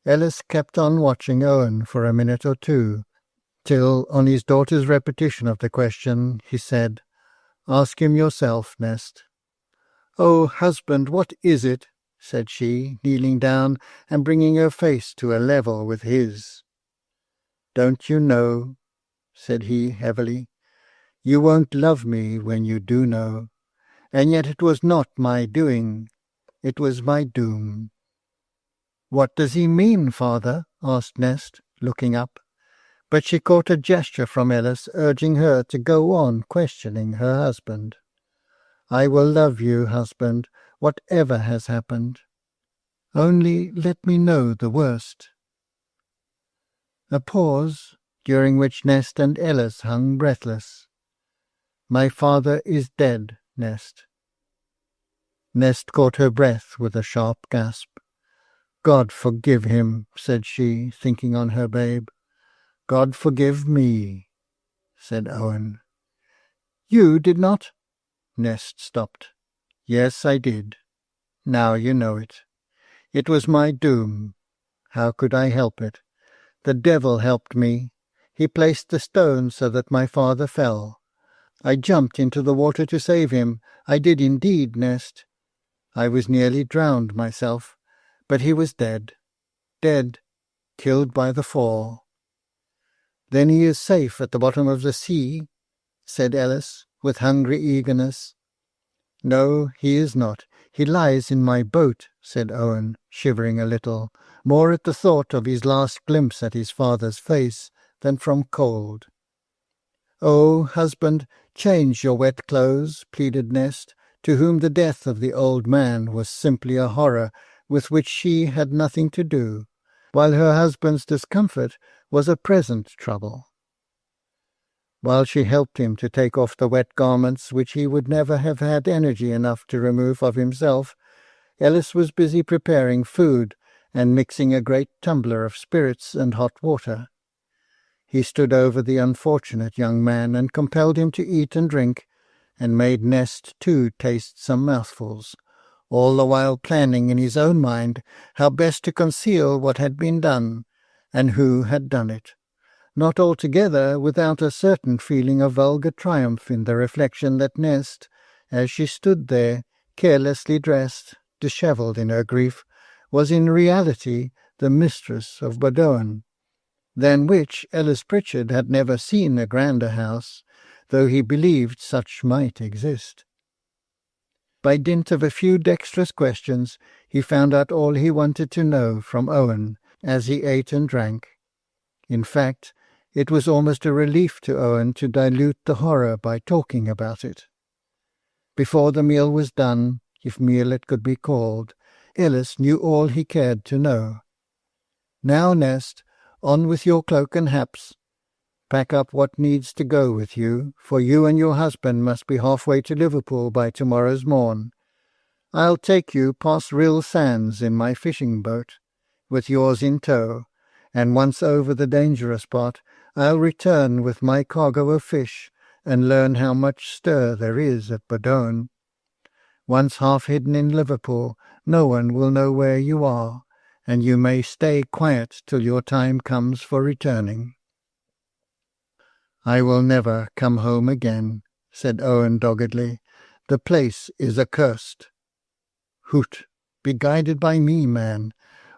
Ellis kept on watching Owen for a minute or two, till, on his daughter's repetition of the question, he said, "Ask him yourself, Nest." "Oh, husband, what is it?" said she, kneeling down and bringing her face to a level with his. "Don't you know?" said he heavily. "You won't love me when you do know. And yet it was not my doing. It was my doom." "What does he mean, father?" asked Nest, looking up. But she caught a gesture from Ellis urging her to go on questioning her husband. "I will love you, husband, whatever has happened. Only let me know the worst." A pause, during which Nest and Ellis hung breathless. "My father is dead, Nest." Nest caught her breath with a sharp gasp. "God forgive him," said she, thinking on her babe. "God forgive me," said Owen. "You did not—" Nest stopped. "Yes, I did. Now you know it. It was my doom. How could I help it? The devil helped me. He placed the stone so that my father fell. I jumped into the water to save him. I did indeed, Nest. I was nearly drowned myself, but he was dead. Dead, killed by the fall." "Then he is safe at the bottom of the sea?" said Ellis, with hungry eagerness. "No, he is not. He lies in my boat," said Owen, shivering a little, more at the thought of his last glimpse at his father's face than from cold. "Oh, husband, change your wet clothes," pleaded Nest, to whom the death of the old man was simply a horror with which she had nothing to do, while her husband's discomfort was a present trouble. While she helped him to take off the wet garments which he would never have had energy enough to remove of himself, Ellis was busy preparing food and mixing a great tumbler of spirits and hot water. He stood over the unfortunate young man and compelled him to eat and drink, and made Nest too taste some mouthfuls, all the while planning in his own mind how best to conceal what had been done, and who had done it, not altogether without a certain feeling of vulgar triumph in the reflection that Nest, as she stood there, carelessly dressed, dishevelled in her grief, was in reality the mistress of Badoan, than which Ellis Pritchard had never seen a grander house, though he believed such might exist. By dint of a few dexterous questions, he found out all he wanted to know from Owen as he ate and drank. In fact, it was almost a relief to Owen to dilute the horror by talking about it. Before the meal was done, if meal it could be called, Ellis knew all he cared to know. "Now, Nest, on with your cloak and haps. Pack up what needs to go with you, for you and your husband must be halfway to Liverpool by tomorrow's morn. I'll take you past Rill Sands in my fishing boat, with yours in tow, and once over the dangerous part, I'll return with my cargo of fish, and learn how much stir there is at Badoan. Once half hidden in Liverpool, no one will know where you are, and you may stay quiet till your time comes for returning." "I will never come home again," said Owen doggedly. "The place is accursed." "Hoot, be guided by me, man.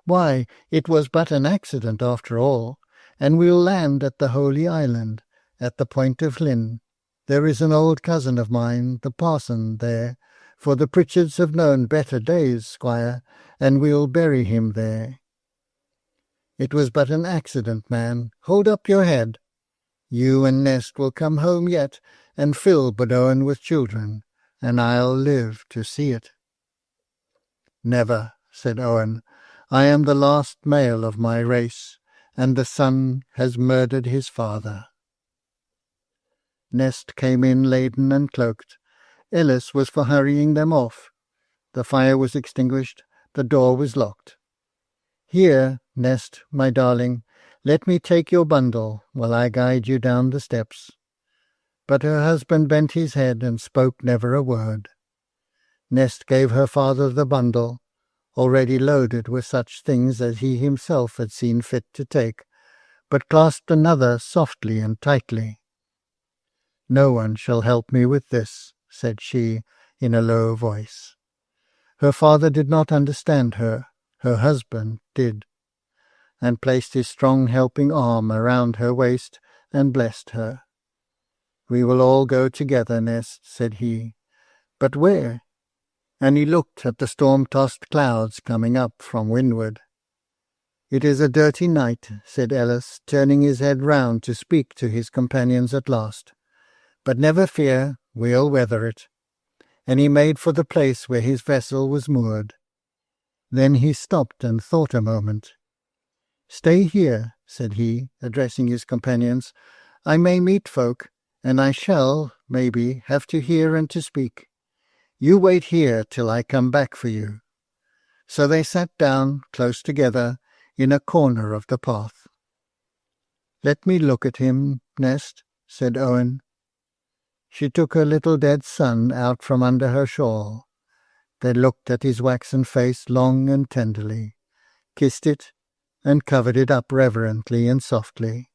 Why, it was but an accident after all, and we'll land at the Holy Island, at the Point of Llyn. There is an old cousin of mine, the parson, there, for the Pritchards have known better days, squire, and we'll bury him there." "It was but an accident, man. Hold up your head. You and Nest will come home yet, and fill Badoan with children, and I'll live to see it." "Never, said Owen. "I am the last male of my race, and the son has murdered his father." Nest came in laden and cloaked. Ellis was for hurrying them off. The fire was extinguished. The door was locked. "Here, Nest, my darling, let me take your bundle while I guide you down the steps." But her husband bent his head and spoke never a word. Nest gave her father the bundle, already loaded with such things as he himself had seen fit to take, but clasped another softly and tightly. "No one shall help me with this," said she in a low voice. Her father did not understand her. Her husband did, and placed his strong helping arm around her waist and blessed her. "We will all go together, Nest," said he. "But where?" And he looked at the storm-tossed clouds coming up from windward. "It is a dirty night," said Ellis, turning his head round to speak to his companions at last. "But never fear, we'll weather it." And he made for the place where his vessel was moored. Then he stopped and thought a moment. "Stay here," said he, addressing his companions. "I may meet folk, and I shall, maybe, have to hear and to speak. You wait here till I come back for you." So they sat down, close together, in a corner of the path. "Let me look at him, Nest," said Owen. She took her little dead son out from under her shawl. They looked at his waxen face long and tenderly, kissed it, and covered it up reverently and softly.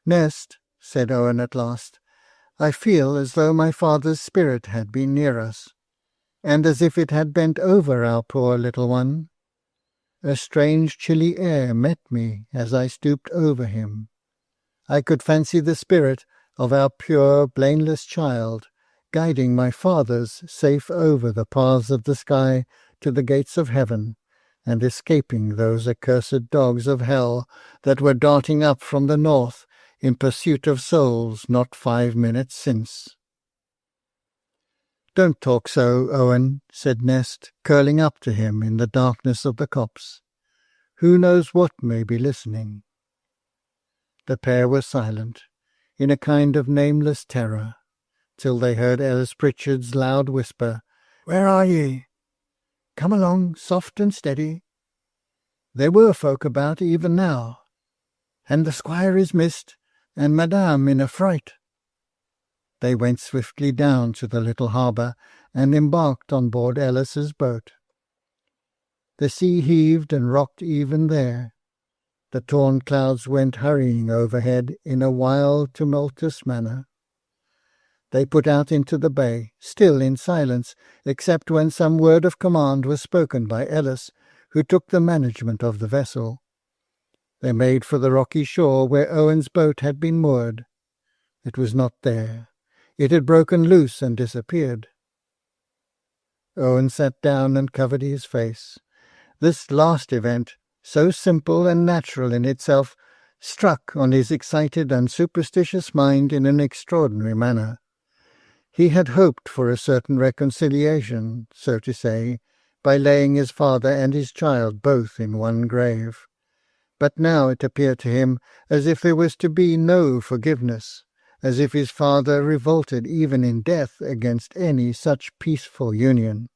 "Nest," said Owen at last, "I feel as though my father's spirit had been near us, and as if it had bent over our poor little one. A strange chilly air met me as I stooped over him. I could fancy the spirit of our pure, blameless child guiding my father's safe over the paths of the sky to the gates of heaven, and escaping those accursed dogs of hell that were darting up from the north in pursuit of souls not 5 minutes since." "Don't talk so, Owen," said Nest, curling up to him in the darkness of the copse. "Who knows what may be listening?" The pair were silent, in a kind of nameless terror, till they heard Ellis Pritchard's loud whisper, "Where are ye? Come along, soft and steady. There were folk about even now, and the squire is missed, and madame in a fright." They went swiftly down to the little harbour, and embarked on board Ellis's boat. The sea heaved and rocked even there. The torn clouds went hurrying overhead in a wild, tumultuous manner. They put out into the bay, still in silence, except when some word of command was spoken by Ellis, who took the management of the vessel. They made for the rocky shore where Owen's boat had been moored. It was not there. It had broken loose and disappeared. Owen sat down and covered his face. This last event, so simple and natural in itself, struck on his excited and superstitious mind in an extraordinary manner. He had hoped for a certain reconciliation, so to say, by laying his father and his child both in one grave. But now it appeared to him as if there was to be no forgiveness, as if his father revolted even in death against any such peaceful union.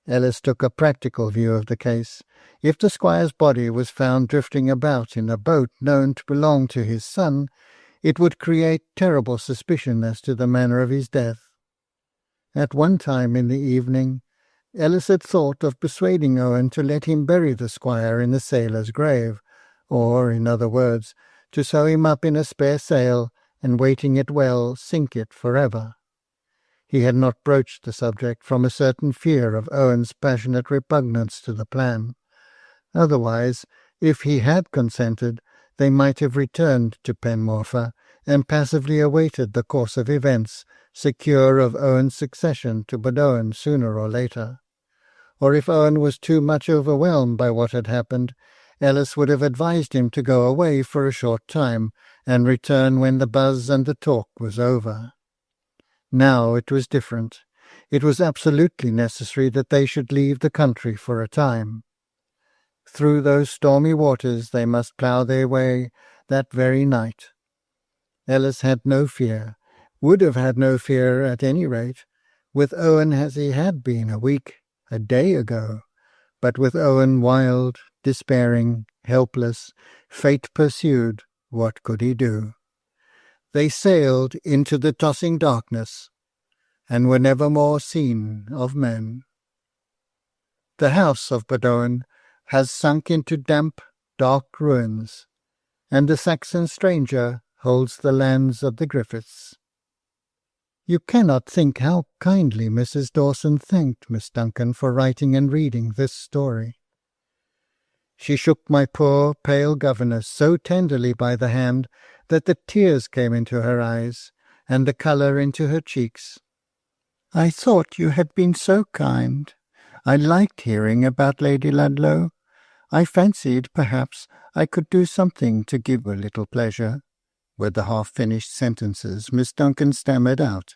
Ellis took a practical view of the case. If the squire's body was found drifting about in a boat known to belong to his son, it would create terrible suspicion as to the manner of his death. At one time in the evening, Ellis had thought of persuading Owen to let him bury the squire in the sailor's grave, or, in other words, to sew him up in a spare sail, and weighting it well, sink it forever. He had not broached the subject from a certain fear of Owen's passionate repugnance to the plan. Otherwise, if he had consented, they might have returned to Penmorfa, and passively awaited the course of events, secure of Owen's succession to Bodowan sooner or later. Or if Owen was too much overwhelmed by what had happened, Ellis would have advised him to go away for a short time, and return when the buzz and the talk was over. Now it was different. It was absolutely necessary that they should leave the country for a time. Through those stormy waters they must plough their way that very night. Ellis had no fear, would have had no fear at any rate, with Owen as he had been a week, a day ago, but with Owen wild, despairing, helpless, fate pursued, what could he do? They sailed into the tossing darkness, and were never more seen of men. The house of Badoen has sunk into damp, dark ruins, and the Saxon stranger holds the lands of the Griffiths. You cannot think how kindly Mrs. Dawson thanked Miss Duncan for writing and reading this story. She shook my poor, pale governess so tenderly by the hand that the tears came into her eyes and the colour into her cheeks. "I thought you had been so kind. I liked hearing about Lady Ludlow. I fancied, perhaps, I could do something to give a little pleasure," were the half-finished sentences Miss Duncan stammered out.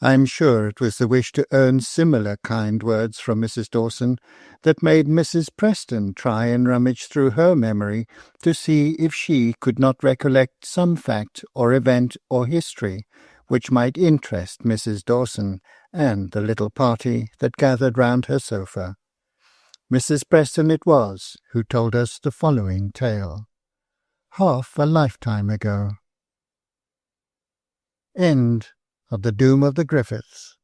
I am sure it was the wish to earn similar kind words from Mrs. Dawson that made Mrs. Preston try and rummage through her memory to see if she could not recollect some fact or event or history which might interest Mrs. Dawson and the little party that gathered round her sofa. Mrs. Preston it was who told us the following tale. Half a lifetime ago. End of The Doom of the Griffiths.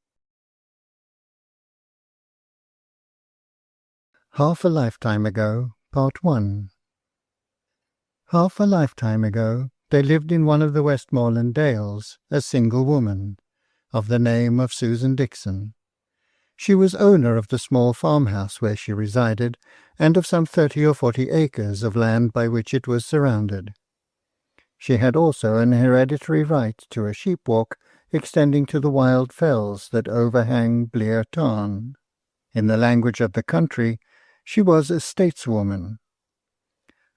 Half a lifetime ago, Part 1. Half a lifetime ago, there lived in one of the Westmoreland dales a single woman, of the name of Susan Dixon. She was owner of the small farmhouse where she resided, and of some 30 or 40 acres of land by which it was surrounded. She had also an hereditary right to a sheep-walk extending to the wild fells that overhang Bleer Tarn. In the language of the country, she was a stateswoman.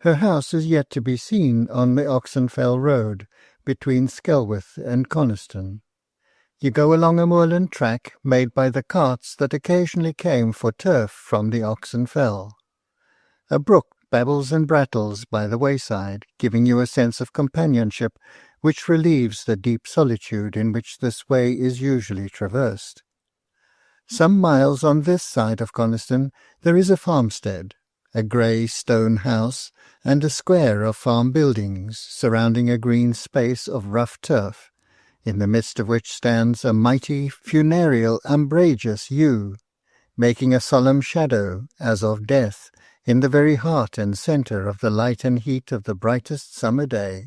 Her house is yet to be seen on the Oxenfell road between Skelworth and Coniston. You go along a moorland track made by the carts that occasionally came for turf from the Oxenfell. A brook babbles and brattles by the wayside, giving you a sense of companionship which relieves the deep solitude in which this way is usually traversed. Some miles on this side of Coniston there is a farmstead, a grey stone house, and a square of farm buildings surrounding a green space of rough turf, in the midst of which stands a mighty funereal umbrageous yew, making a solemn shadow, as of death, in the very heart and centre of the light and heat of the brightest summer day.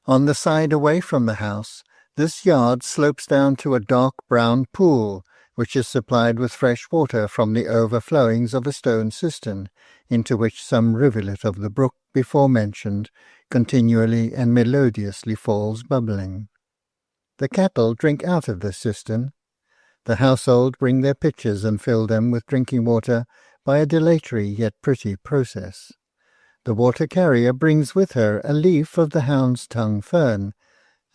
On the side away from the house, this yard slopes down to a dark brown pool, which is supplied with fresh water from the overflowings of a stone cistern, into which some rivulet of the brook before mentioned continually and melodiously falls bubbling. The cattle drink out of this cistern. The household bring their pitchers and fill them with drinking water by a dilatory yet pretty process. The water-carrier brings with her a leaf of the hound's tongue fern,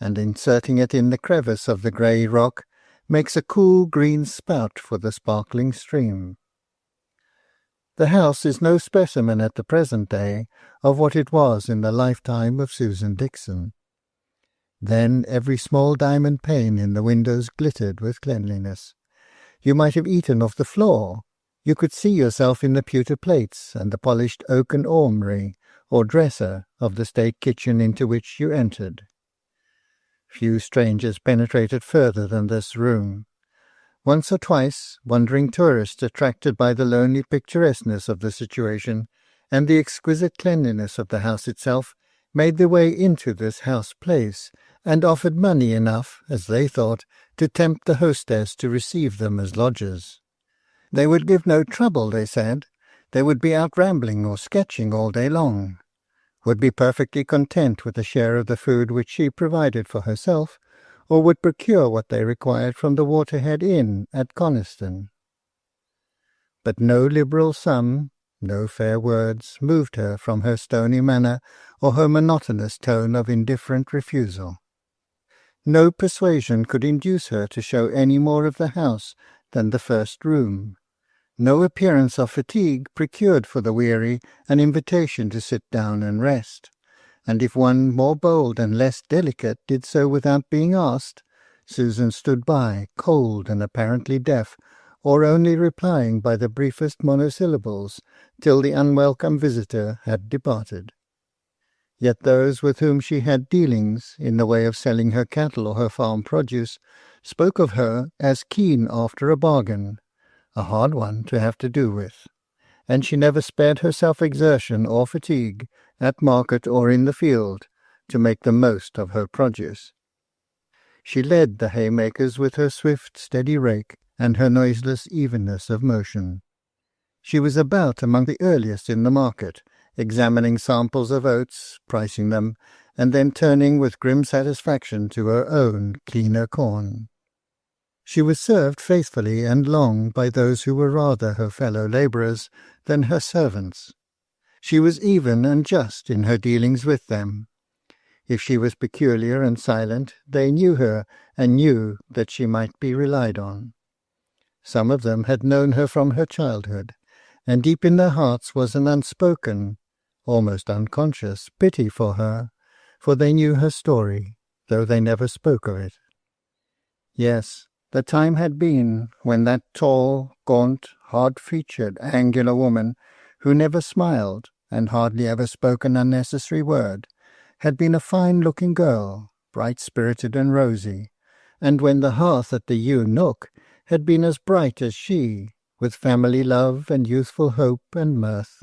and inserting it in the crevice of the grey rock, makes a cool green spout for the sparkling stream. The house is no specimen at the present day of what it was in the lifetime of Susan Dixon. Then every small diamond pane in the windows glittered with cleanliness. You might have eaten off the floor. You could see yourself in the pewter plates and the polished oaken ormery or dresser of the state kitchen into which you entered. Few strangers penetrated further than this room. Once or twice, wandering tourists attracted by the lonely picturesqueness of the situation and the exquisite cleanliness of the house itself made their way into this house-place, and offered money enough, as they thought, to tempt the hostess to receive them as lodgers. They would give no trouble, they said. They would be out rambling or sketching all day long, would be perfectly content with a share of the food which she provided for herself, or would procure what they required from the Waterhead Inn at Coniston. But no liberal sum, no fair words, moved her from her stony manner or her monotonous tone of indifferent refusal. No persuasion could induce her to show any more of the house than the first room. No appearance of fatigue procured for the weary an invitation to sit down and rest, and if one more bold and less delicate did so without being asked, Susan stood by, cold and apparently deaf, or only replying by the briefest monosyllables till the unwelcome visitor had departed. Yet those with whom she had dealings, in the way of selling her cattle or her farm produce, spoke of her as keen after a bargain, a hard one to have to do with, and she never spared herself exertion or fatigue, at market or in the field, to make the most of her produce. She led the haymakers with her swift, steady rake, and her noiseless evenness of motion. She was about among the earliest in the market, examining samples of oats, pricing them, and then turning with grim satisfaction to her own cleaner corn. She was served faithfully and long by those who were rather her fellow labourers than her servants. She was even and just in her dealings with them. If she was peculiar and silent, they knew her and knew that she might be relied on. Some of them had known her from her childhood, and deep in their hearts was an unspoken, almost unconscious, pity for her, for they knew her story, though they never spoke of it. Yes, the time had been when that tall, gaunt, hard-featured, angular woman, who never smiled and hardly ever spoke an unnecessary word, had been a fine-looking girl, bright-spirited and rosy, and when the hearth at the Yew Nook had been as bright as she, with family love and youthful hope and mirth.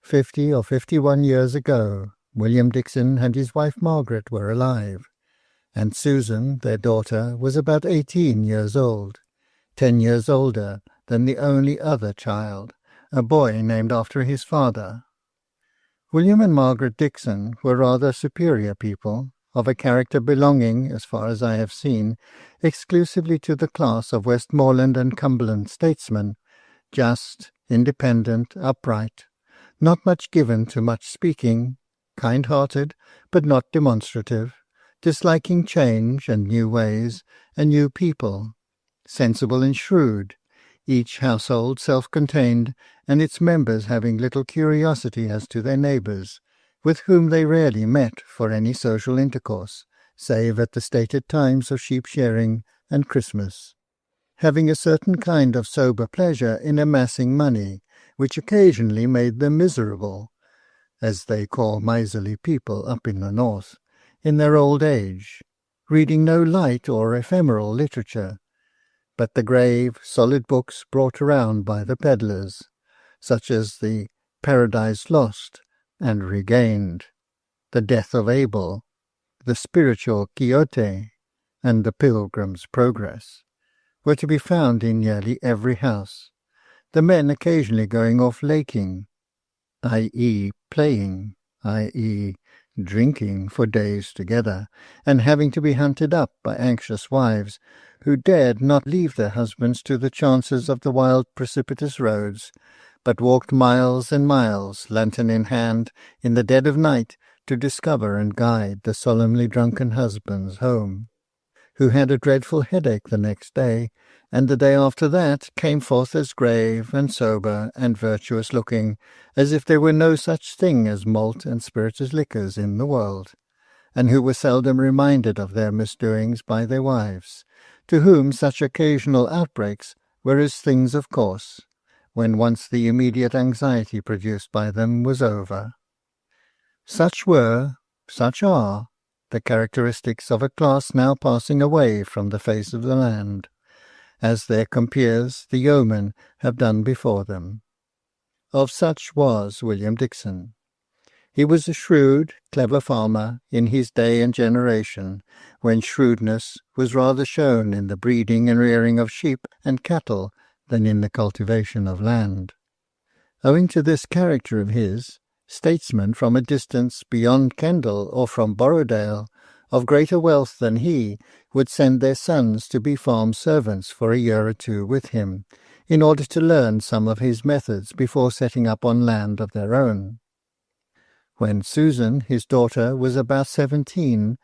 50 or 51 years ago, William Dixon and his wife Margaret were alive, and Susan, their daughter, was about 18 years old, 10 years older than the only other child, a boy named after his father. William and Margaret Dixon were rather superior people, of a character belonging, as far as I have seen, exclusively to the class of Westmoreland and Cumberland statesmen, just, independent, upright, not much given to much speaking, kind-hearted, but not demonstrative, disliking change and new ways and new people, sensible and shrewd, each household self-contained, and its members having little curiosity as to their neighbours, with whom they rarely met for any social intercourse, save at the stated times of sheep-shearing and Christmas, having a certain kind of sober pleasure in amassing money, which occasionally made them miserable, as they call miserly people up in the north, in their old age, reading no light or ephemeral literature, but the grave, solid books brought around by the pedlars, such as the Paradise Lost and Regained, the Death of Abel, the Spiritual Quixote, and the Pilgrim's Progress, were to be found in nearly every house, the men occasionally going off laking, i.e. playing, i.e. drinking for days together, and having to be hunted up by anxious wives, who dared not leave their husbands to the chances of the wild precipitous roads, but walked miles and miles, lantern in hand, in the dead of night, to discover and guide the solemnly drunken husbands home, who had a dreadful headache the next day, and the day after that came forth as grave and sober and virtuous-looking as if there were no such thing as malt and spirituous liquors in the world, and who were seldom reminded of their misdoings by their wives, to whom such occasional outbreaks were as things of course, when once the immediate anxiety produced by them was over. Such were, such are, the characteristics of a class now passing away from the face of the land, as their compeers, the yeomen, have done before them. Of such was William Dixon. He was a shrewd, clever farmer in his day and generation, when shrewdness was rather shown in the breeding and rearing of sheep and cattle than in the cultivation of land. Owing to this character of his, statesmen from a distance beyond Kendal or from Borrowdale, of greater wealth than he, would send their sons to be farm servants for a year or two with him, in order to learn some of his methods before setting up on land of their own. When Susan, his daughter, was about 17,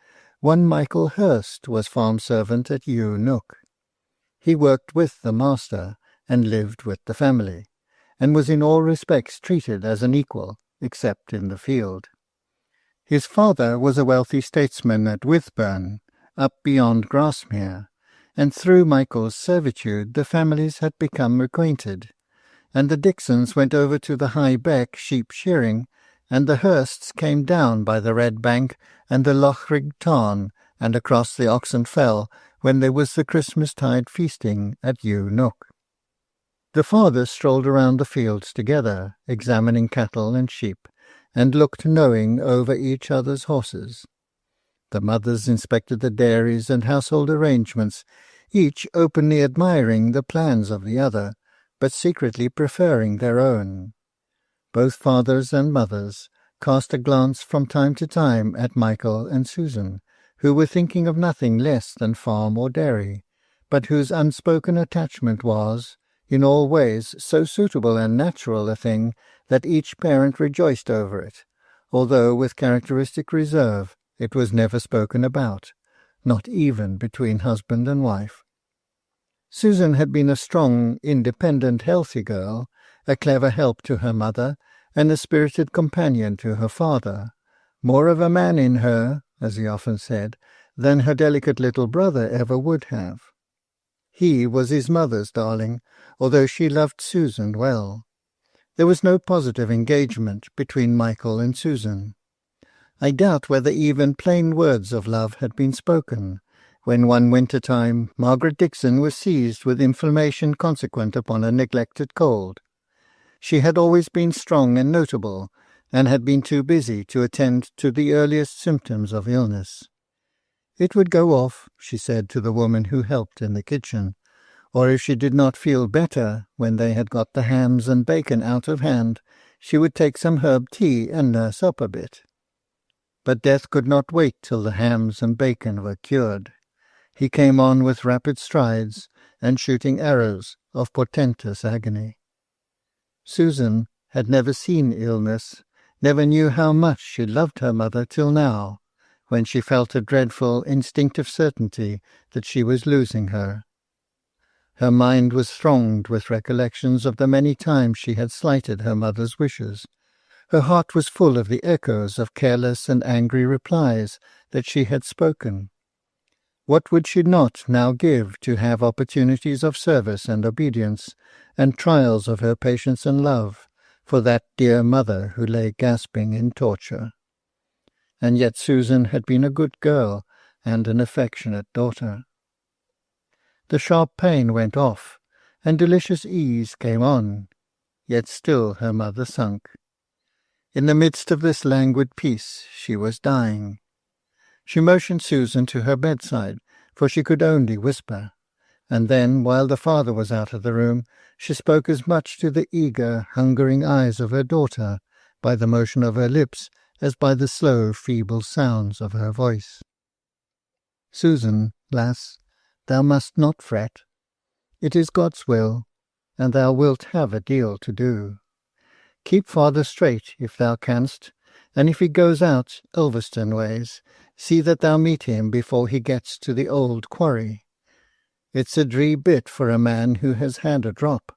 One Michael Hurst was farm servant at Ewe Nook. He worked with the master and lived with the family, and was in all respects treated as an equal, except in the field. His father was a wealthy statesman at Withburn, up beyond Grasmere, and through Michael's servitude the families had become acquainted, and the Dixons went over to the High Beck sheep shearing, and the Hursts came down by the Red Bank and the Lochrig Tarn and across the Oxen Fell when there was the Christmas-tide feasting at Ewe Nook. The fathers strolled around the fields together, examining cattle and sheep, and looked knowing over each other's horses. The mothers inspected the dairies and household arrangements, each openly admiring the plans of the other, but secretly preferring their own. Both fathers and mothers cast a glance from time to time at Michael and Susan, who were thinking of nothing less than farm or dairy, but whose unspoken attachment was, in all ways, so suitable and natural a thing that each parent rejoiced over it, although with characteristic reserve it was never spoken about, not even between husband and wife. Susan had been a strong, independent, healthy girl, a clever help to her mother, and a spirited companion to her father, more of a man in her, as he often said, than her delicate little brother ever would have. He was his mother's darling, although she loved Susan well. There was no positive engagement between Michael and Susan. I doubt whether even plain words of love had been spoken, when one winter time Margaret Dixon was seized with inflammation consequent upon a neglected cold. She had always been strong and notable, and had been too busy to attend to the earliest symptoms of illness. It would go off, she said to the woman who helped in the kitchen, or if she did not feel better when they had got the hams and bacon out of hand, she would take some herb tea and nurse up a bit. But death could not wait till the hams and bacon were cured. He came on with rapid strides, and shooting arrows of portentous agony. Susan had never seen illness, never knew how much she loved her mother till now, when she felt a dreadful, instinctive certainty that she was losing her. Her mind was thronged with recollections of the many times she had slighted her mother's wishes. Her heart was full of the echoes of careless and angry replies that she had spoken. What would she not now give to have opportunities of service and obedience, and trials of her patience and love, for that dear mother who lay gasping in torture? And yet Susan had been a good girl and an affectionate daughter. The sharp pain went off, and delicious ease came on, yet still her mother sunk. In the midst of this languid peace she was dying. She motioned Susan to her bedside, for she could only whisper, and then, while the father was out of the room, she spoke as much to the eager, hungering eyes of her daughter by the motion of her lips as by the slow, feeble sounds of her voice. "Susan, lass, thou must not fret. It is God's will, and thou wilt have a deal to do. Keep father straight if thou canst, and if he goes out Ulverston ways, see that thou meet him before he gets to the old quarry. It's a dree bit for a man who has had a drop.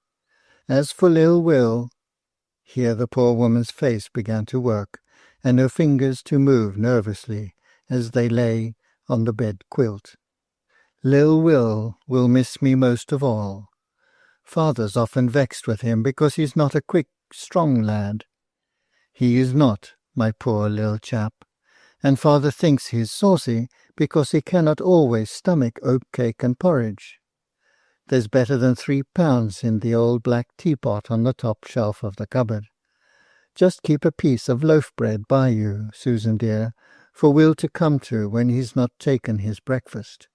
As for Lil Will—" Here the poor woman's face began to work, and her fingers to move nervously as they lay on the bed quilt. "Lil will miss me most of all. Father's often vexed with him because he's not a quick, strong lad. He is not, my poor lil chap, and father thinks he's saucy because he cannot always stomach oatcake and porridge. There's better than £3 in the old black teapot on the top shelf of the cupboard. Just keep a piece of loaf bread by you, Susan dear, for Will to come to when he's not taken his breakfast.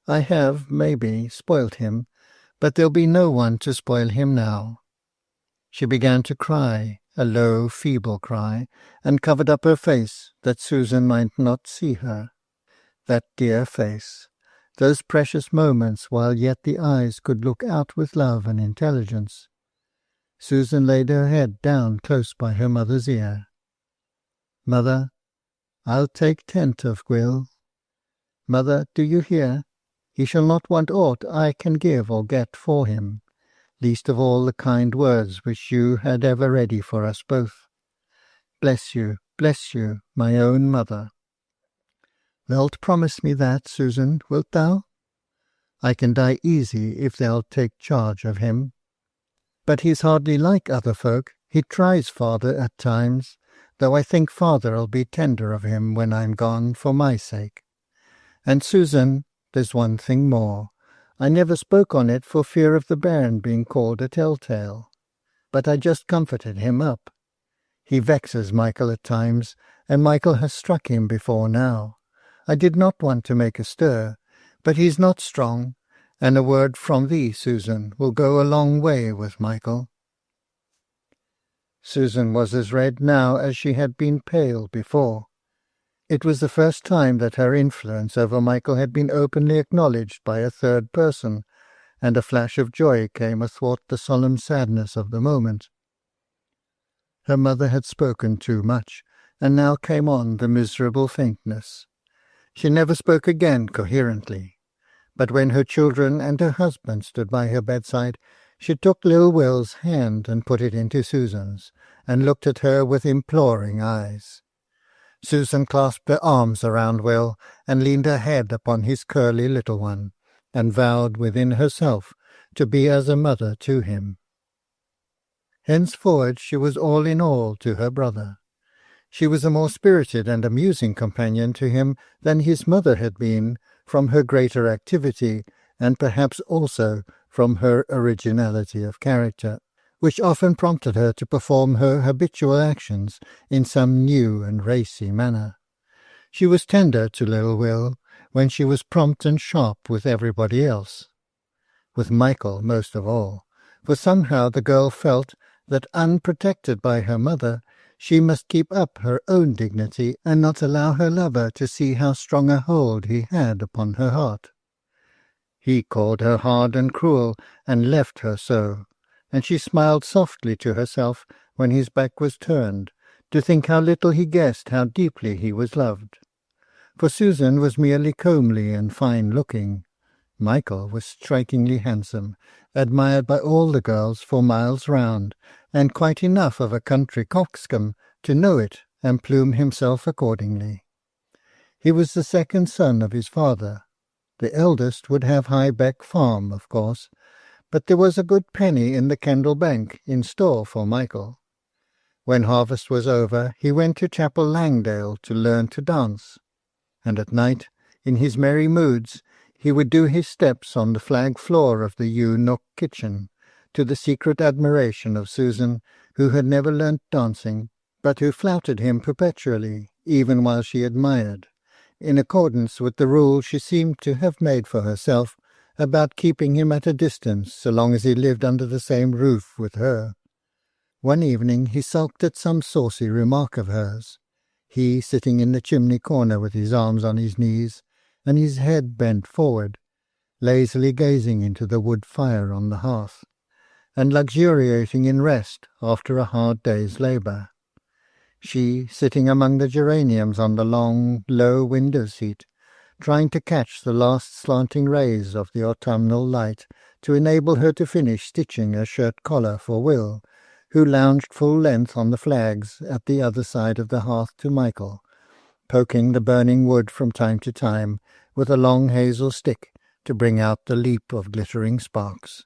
I have, maybe, spoilt him, but there'll be no one to spoil him now." She began to cry, a low, feeble cry, and covered up her face that Susan might not see her. That dear face, those precious moments while yet the eyes could look out with love and intelligence. Susan laid her head down close by her mother's ear. "Mother, I'll take tent of Will. Mother, do you hear? He shall not want aught I can give or get for him, least of all the kind words which you had ever ready for us both. Bless you, my own mother. Thou'lt promise me that, Susan, wilt thou? I can die easy if thou'lt take charge of him. But he's hardly like other folk. He tries father at times, though I think father'll be tender of him when I'm gone for my sake. And Susan, there's one thing more. I never spoke on it for fear of the bairn being called a telltale, but I just comforted him up. He vexes Michael at times, and Michael has struck him before now. I did not want to make a stir, but he's not strong, and a word from thee, Susan, will go a long way with Michael. Susan was as red now as she had been pale before. It was the first time that her influence over Michael had been openly acknowledged by a third person, and a flash of joy came athwart the solemn sadness of the moment. Her mother had spoken too much, and now came on the miserable faintness. She never spoke again coherently, but when her children and her husband stood by her bedside, she took Lil Will's hand and put it into Susan's, and looked at her with imploring eyes. Susan clasped her arms around Will, and leaned her head upon his curly little one, and vowed within herself to be as a mother to him. Henceforward she was all in all to her brother. She was a more spirited and amusing companion to him than his mother had been, from her greater activity, and perhaps also from her originality of character, which often prompted her to perform her habitual actions in some new and racy manner. She was tender to little Will, when she was prompt and sharp with everybody else. With Michael most of all, for somehow the girl felt that, unprotected by her mother, she must keep up her own dignity and not allow her lover to see how strong a hold he had upon her heart. He called her hard and cruel, and left her so, and she smiled softly to herself when his back was turned, to think how little he guessed how deeply he was loved. For Susan was merely comely and fine-looking. Michael was strikingly handsome, admired by all the girls for miles round, and quite enough of a country coxcomb to know it and plume himself accordingly. He was the second son of his father. The eldest would have High Beck Farm, of course, but there was a good penny in the Kendal Bank in store for Michael. When harvest was over, he went to Chapel Langdale to learn to dance, and at night, in his merry moods, he would do his steps on the flag floor of the yew-nook kitchen, to the secret admiration of Susan, who had never learnt dancing, but who flouted him perpetually, even while she admired, in accordance with the rule she seemed to have made for herself about keeping him at a distance so long as he lived under the same roof with her. One evening he sulked at some saucy remark of hers, he sitting in the chimney corner with his arms on his knees, and his head bent forward, lazily gazing into the wood fire on the hearth, and luxuriating in rest after a hard day's labour. She sitting among the geraniums on the long, low window-seat, trying to catch the last slanting rays of the autumnal light to enable her to finish stitching a shirt-collar for Will, who lounged full length on the flags at the other side of the hearth to Michael, poking the burning wood from time to time with a long hazel stick to bring out the leap of glittering sparks.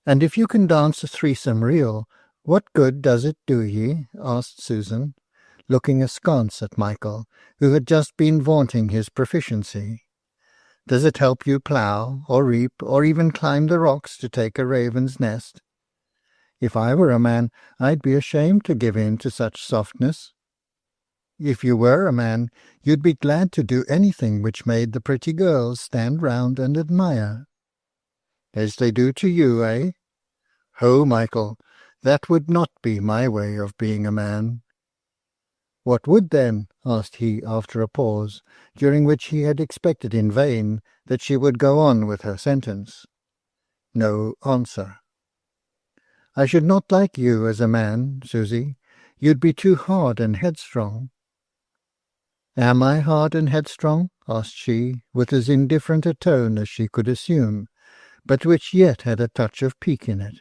"And if you can dance a threesome reel, what good does it do ye?" asked Susan, looking askance at Michael, who had just been vaunting his proficiency. "Does it help you plough, or reap, or even climb the rocks to take a raven's nest? If I were a man, I'd be ashamed to give in to such softness." "If you were a man, you'd be glad to do anything which made the pretty girls stand round and admire." "As they do to you, eh? Ho, Michael, that would not be my way of being a man." "What would then?" asked he after a pause, during which he had expected in vain that she would go on with her sentence. No answer. "I should not like you as a man, Susie. You'd be too hard and headstrong." "Am I hard and headstrong?" asked she, with as indifferent a tone as she could assume, but which yet had a touch of pique in it.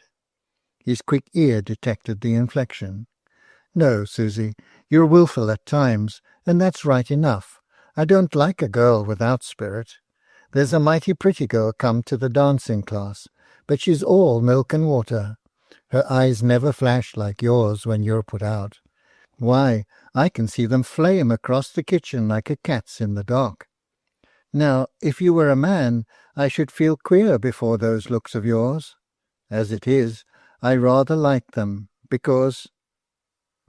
His quick ear detected the inflection. "No, Susie, you're wilful at times, and that's right enough. I don't like a girl without spirit. There's a mighty pretty girl come to the dancing class, but she's all milk and water. Her eyes never flash like yours when you're put out. Why, I can see them flame across the kitchen like a cat's in the dark. Now, if you were a man, I should feel queer before those looks of yours. As it is, I rather like them, because—"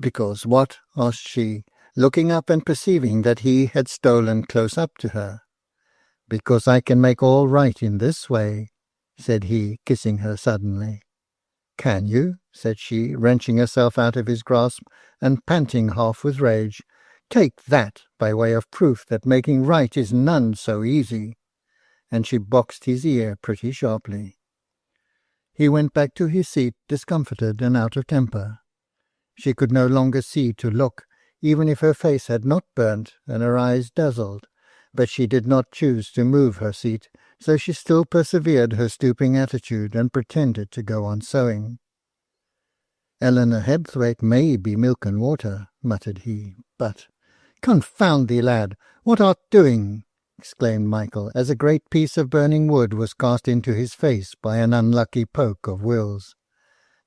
"Because what?" asked she, looking up and perceiving that he had stolen close up to her. "Because I can make all right in this way," said he, kissing her suddenly. "Can you?" said she, wrenching herself out of his grasp and panting half with rage. "Take that by way of proof that making right is none so easy." And she boxed his ear pretty sharply. He went back to his seat, discomfited and out of temper. She could no longer see to look, even if her face had not burnt and her eyes dazzled, but she did not choose to move her seat, so she still persevered her stooping attitude and pretended to go on sewing. "Eleanor Hebthwaite may be milk and water," muttered he, "but—" "Confound thee, lad! What art doing?" exclaimed Michael, as a great piece of burning wood was cast into his face by an unlucky poke of Will's.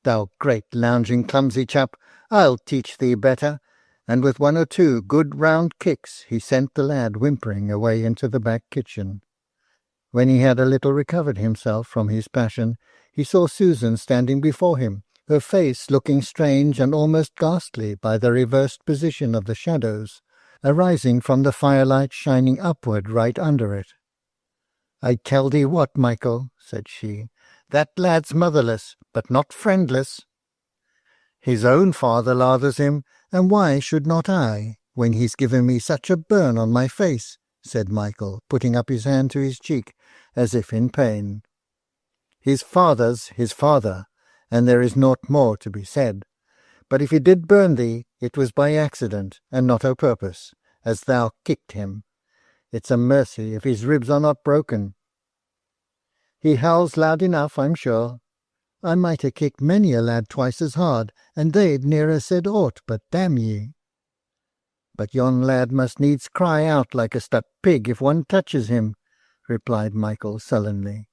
"Thou great lounging clumsy chap, I'll teach thee better." And with one or two good round kicks he sent the lad whimpering away into the back kitchen. When he had a little recovered himself from his passion, he saw Susan standing before him, her face looking strange and almost ghastly by the reversed position of the shadows, arising from the firelight shining upward right under it. "I tell thee what, Michael," said she, "that lad's motherless, but not friendless." "His own father lathers him, and why should not I, when he's given me such a burn on my face?" said Michael, putting up his hand to his cheek, as if in pain. "His father's his father, and there is naught more to be said. But if he did burn thee, it was by accident, and not o' purpose, as thou kicked him. It's a mercy if his ribs are not broken. He howls loud enough, I'm sure. I might ha' kicked many a lad twice as hard, and they'd ne'er said aught but damn ye. But yon lad must needs cry out like a stuck pig if one touches him," replied Michael sullenly.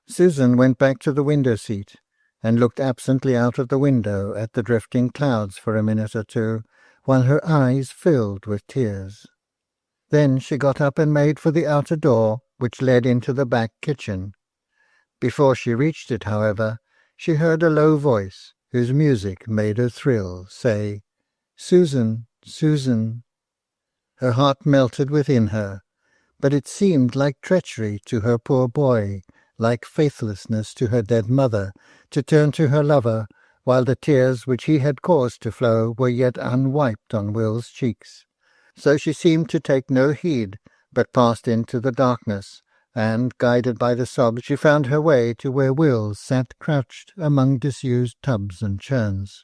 Susan went back to the window-seat, and looked absently out of the window at the drifting clouds for a minute or two, while her eyes filled with tears. Then she got up and made for the outer door, which led into the back kitchen. Before she reached it, however, she heard a low voice, whose music made her thrill, say, "Susan, Susan." Her heart melted within her, but it seemed like treachery to her poor boy, like faithlessness to her dead mother, to turn to her lover, while the tears which he had caused to flow were yet unwiped on Will's cheeks. So she seemed to take no heed, but passed into the darkness, and, guided by the sobs, she found her way to where Will sat crouched among disused tubs and churns.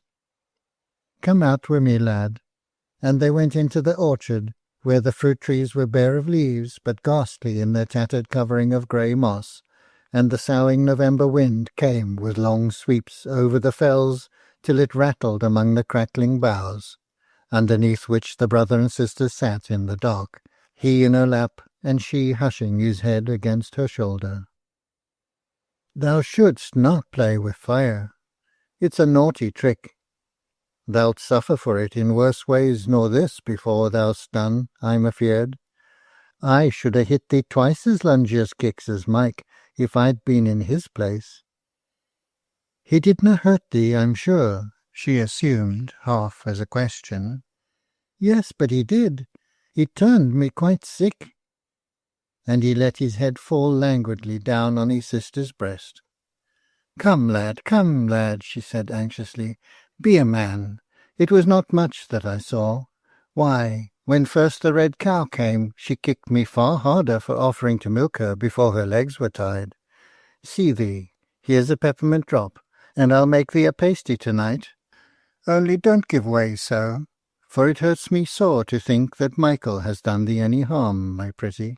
"Come out wi' me, lad." And they went into the orchard, where the fruit trees were bare of leaves, but ghastly in their tattered covering of grey moss, and the soughing November wind came with long sweeps over the fells till it rattled among the crackling boughs, underneath which the brother and sister sat in the dark, he in her lap, and she hushing his head against her shoulder. "Thou shouldst not play with fire. It's a naughty trick. Thou'lt suffer for it in worse ways nor this before thou'st done, I'm afeard. I should ha' hit thee twice as lungious kicks as Mike, if I'd been in his place." "He didna hurt thee, I'm sure," she assumed, half as a question. "Yes, but he did. He turned me quite sick." And he let his head fall languidly down on his sister's breast. Come, lad," she said anxiously. "Be a man. It was not much that I saw. Why, when first the red cow came, she kicked me far harder for offering to milk her before her legs were tied. See thee, here's a peppermint drop, and I'll make thee a pasty to-night. Only don't give way so, for it hurts me sore to think that Michael has done thee any harm, my pretty."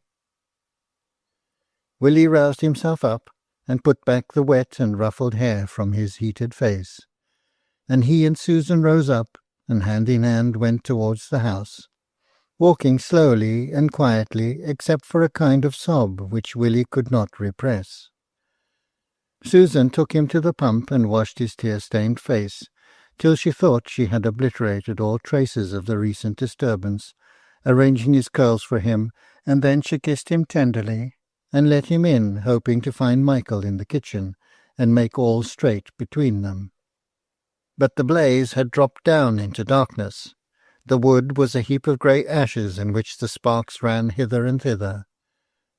Willie roused himself up and put back the wet and ruffled hair from his heated face, and he and Susan rose up and hand in hand went towards the house, walking slowly and quietly except for a kind of sob which Willie could not repress. Susan took him to the pump and washed his tear-stained face, till she thought she had obliterated all traces of the recent disturbance, arranging his curls for him, and then she kissed him tenderly, and let him in, hoping to find Michael in the kitchen, and make all straight between them. But the blaze had dropped down into darkness. The wood was a heap of grey ashes in which the sparks ran hither and thither.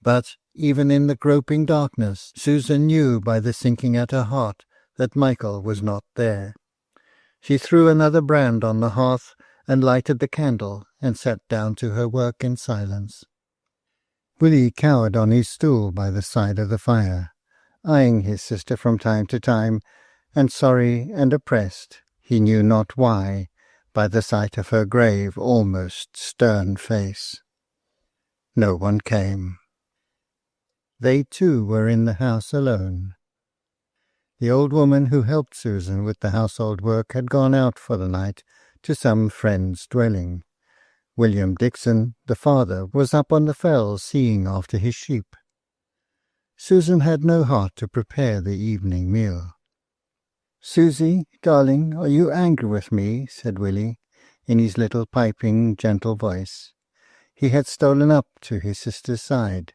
But, even in the groping darkness, Susan knew by the sinking at her heart that Michael was not there. She threw another brand on the hearth and lighted the candle and sat down to her work in silence. Willie cowered on his stool by the side of the fire, eyeing his sister from time to time, and sorry and oppressed, he knew not why, by the sight of her grave, almost stern face. No one came. They too were in the house alone. The old woman who helped Susan with the household work had gone out for the night to some friend's dwelling. William Dixon, the father, was up on the fells seeing after his sheep. Susan had no heart to prepare the evening meal. "Susie, darling, are you angry with me?" said Willie, in his little piping, gentle voice. He had stolen up to his sister's side.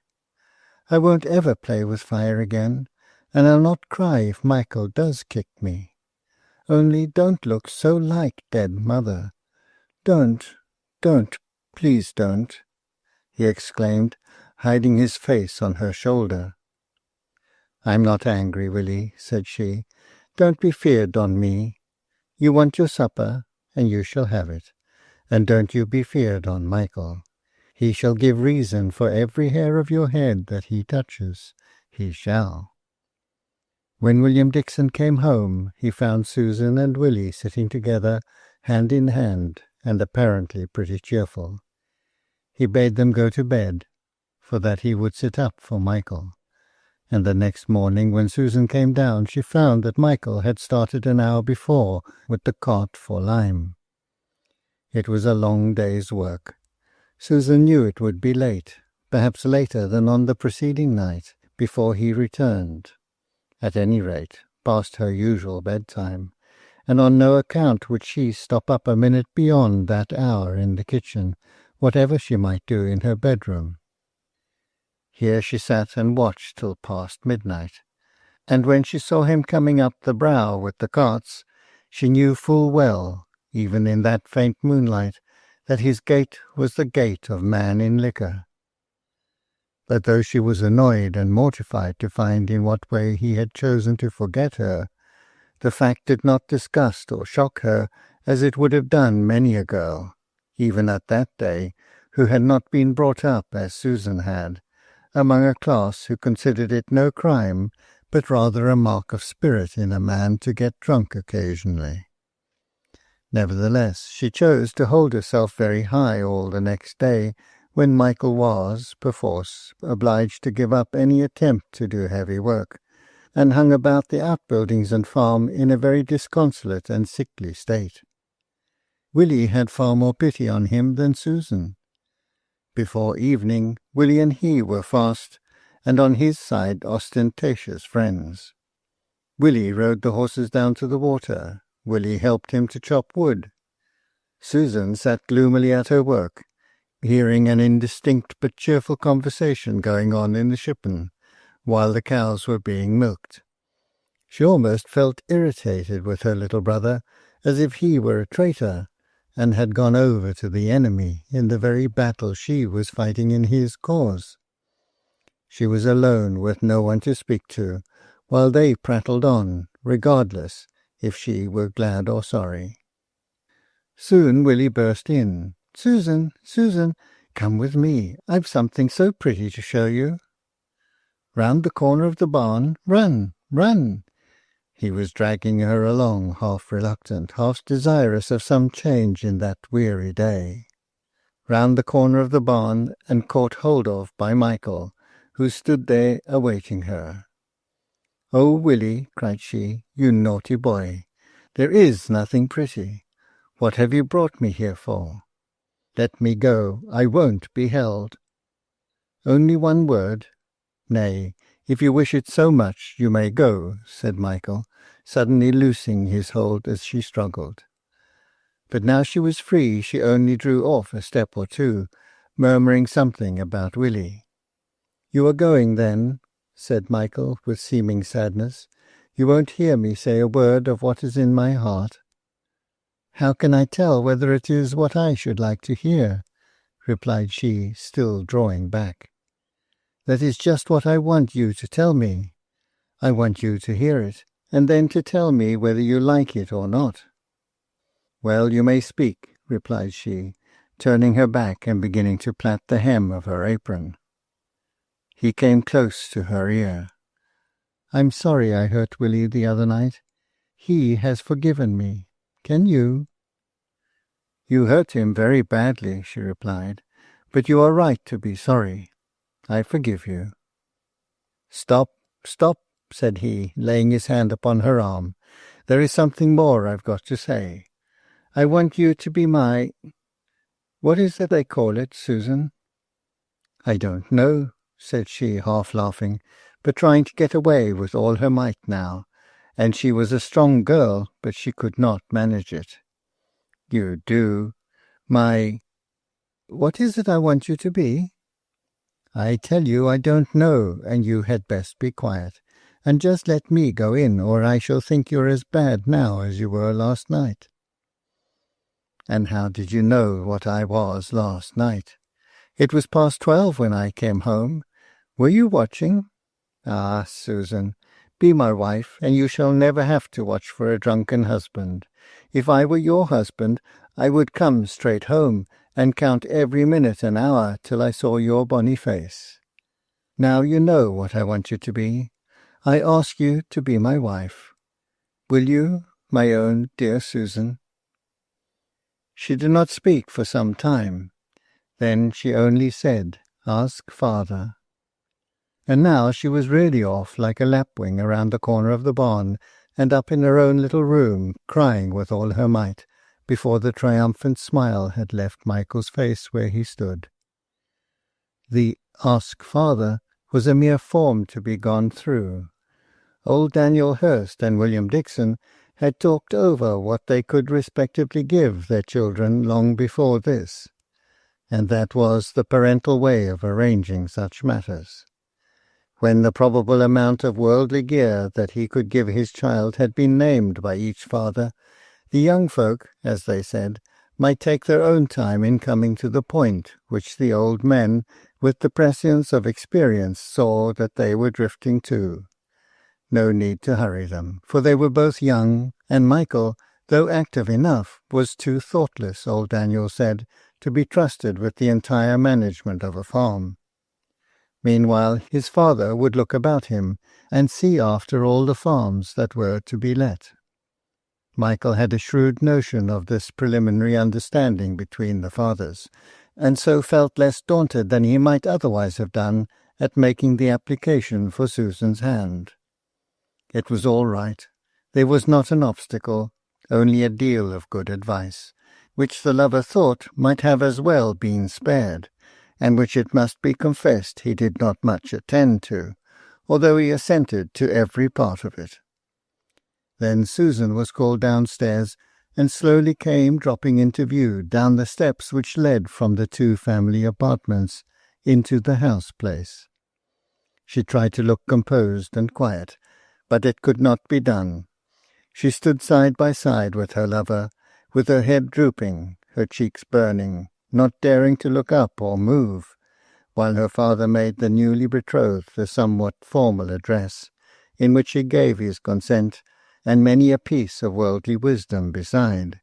"I won't ever play with fire again, and I'll not cry if Michael does kick me. Only don't look so like dead mother. Don't, please don't," he exclaimed, hiding his face on her shoulder. "I'm not angry, Willie," said she. "Don't be feared on me. You want your supper, and you shall have it. And don't you be feared on Michael. He shall give reason for every hair of your head that he touches. He shall." When William Dixon came home, he found Susan and Willie sitting together, hand in hand, and apparently pretty cheerful. He bade them go to bed, for that he would sit up for Michael. And the next morning, when Susan came down, she found that Michael had started an hour before with the cart for Lyme. It was a long day's work. Susan knew it would be late, perhaps later than on the preceding night, before he returned. At any rate, past her usual bedtime, and on no account would she stop up a minute beyond that hour in the kitchen, whatever she might do in her bedroom. Here she sat and watched till past midnight, and when she saw him coming up the brow with the carts, she knew full well, even in that faint moonlight, that his gait was the gait of man in liquor. But though she was annoyed and mortified to find in what way he had chosen to forget her, the fact did not disgust or shock her as it would have done many a girl, even at that day, who had not been brought up as Susan had, among a class who considered it no crime, but rather a mark of spirit in a man to get drunk occasionally. Nevertheless, she chose to hold herself very high all the next day, when Michael was, perforce, obliged to give up any attempt to do heavy work, and hung about the outbuildings and farm in a very disconsolate and sickly state. Willie had far more pity on him than Susan. Before evening, Willie and he were fast, and on his side ostentatious friends. Willie rode the horses down to the water. Willie helped him to chop wood. Susan sat gloomily at her work, hearing an indistinct but cheerful conversation going on in the shippen, while the cows were being milked. She almost felt irritated with her little brother, as if he were a traitor, and had gone over to the enemy in the very battle she was fighting in his cause. She was alone with no one to speak to, while they prattled on, regardless if she were glad or sorry. Soon Willie burst in. "Susan, Susan, come with me. I've something so pretty to show you." "Round the corner of the barn? Run, run!" He was dragging her along, half reluctant, half desirous of some change in that weary day. Round the corner of the barn, and caught hold of by Michael, who stood there awaiting her. "Oh, Willie," cried she, "you naughty boy, there is nothing pretty. What have you brought me here for? Let me go, I won't be held." "Only one word?" "Nay, if you wish it so much, you may go," said Michael, suddenly loosing his hold as she struggled. But now she was free, she only drew off a step or two, murmuring something about Willie. "You are going, then?" said Michael, with seeming sadness. "You won't hear me say a word of what is in my heart?" "How can I tell whether it is what I should like to hear?" replied she, still drawing back. "That is just what I want you to tell me. I want you to hear it, and then to tell me whether you like it or not." "Well, you may speak," replied she, turning her back and beginning to plait the hem of her apron. He came close to her ear. "I'm sorry I hurt Willie the other night. He has forgiven me. Can you?" "You hurt him very badly," she replied, "but you are right to be sorry. I forgive you." "Stop, stop," said he, laying his hand upon her arm. "There is something more I've got to say. I want you to be my— what is it they call it, Susan?" "I don't know," said she, half laughing, but trying to get away with all her might now, and she was a strong girl, but she could not manage it. "You do. My— what is it I want you to be?" "I tell you I don't know, and you had best be quiet, and just let me go in, or I shall think you're as bad now as you were last night." "And how did you know what I was last night? It was past 12 when I came home. Were you watching? Ah, Susan, be my wife, and you shall never have to watch for a drunken husband. If I were your husband, I would come straight home, and count every minute and hour till I saw your bonny face. Now you know what I want you to be. I ask you to be my wife. Will you, my own dear Susan?" She did not speak for some time. Then she only said, "Ask father." And now she was really off like a lapwing around the corner of the barn, and up in her own little room, crying with all her might, before the triumphant smile had left Michael's face where he stood. The "ask father" was a mere form to be gone through. Old Daniel Hurst and William Dixon had talked over what they could respectively give their children long before this, and that was the parental way of arranging such matters. When the probable amount of worldly gear that he could give his child had been named by each father, the young folk, as they said, might take their own time in coming to the point which the old men, with the prescience of experience, saw that they were drifting to. No need to hurry them, for they were both young, and Michael, though active enough, was too thoughtless, old Daniel said, to be trusted with the entire management of a farm. Meanwhile his father would look about him, and see after all the farms that were to be let. Michael had a shrewd notion of this preliminary understanding between the fathers, and so felt less daunted than he might otherwise have done at making the application for Susan's hand. It was all right. There was not an obstacle, only a deal of good advice, which the lover thought might have as well been spared, and which it must be confessed he did not much attend to, although he assented to every part of it. Then Susan was called downstairs, and slowly came dropping into view down the steps which led from the two family apartments into the house-place. She tried to look composed and quiet, but it could not be done. She stood side by side with her lover, with her head drooping, her cheeks burning, not daring to look up or move, while her father made the newly betrothed a somewhat formal address, in which he gave his consent, and many a piece of worldly wisdom beside.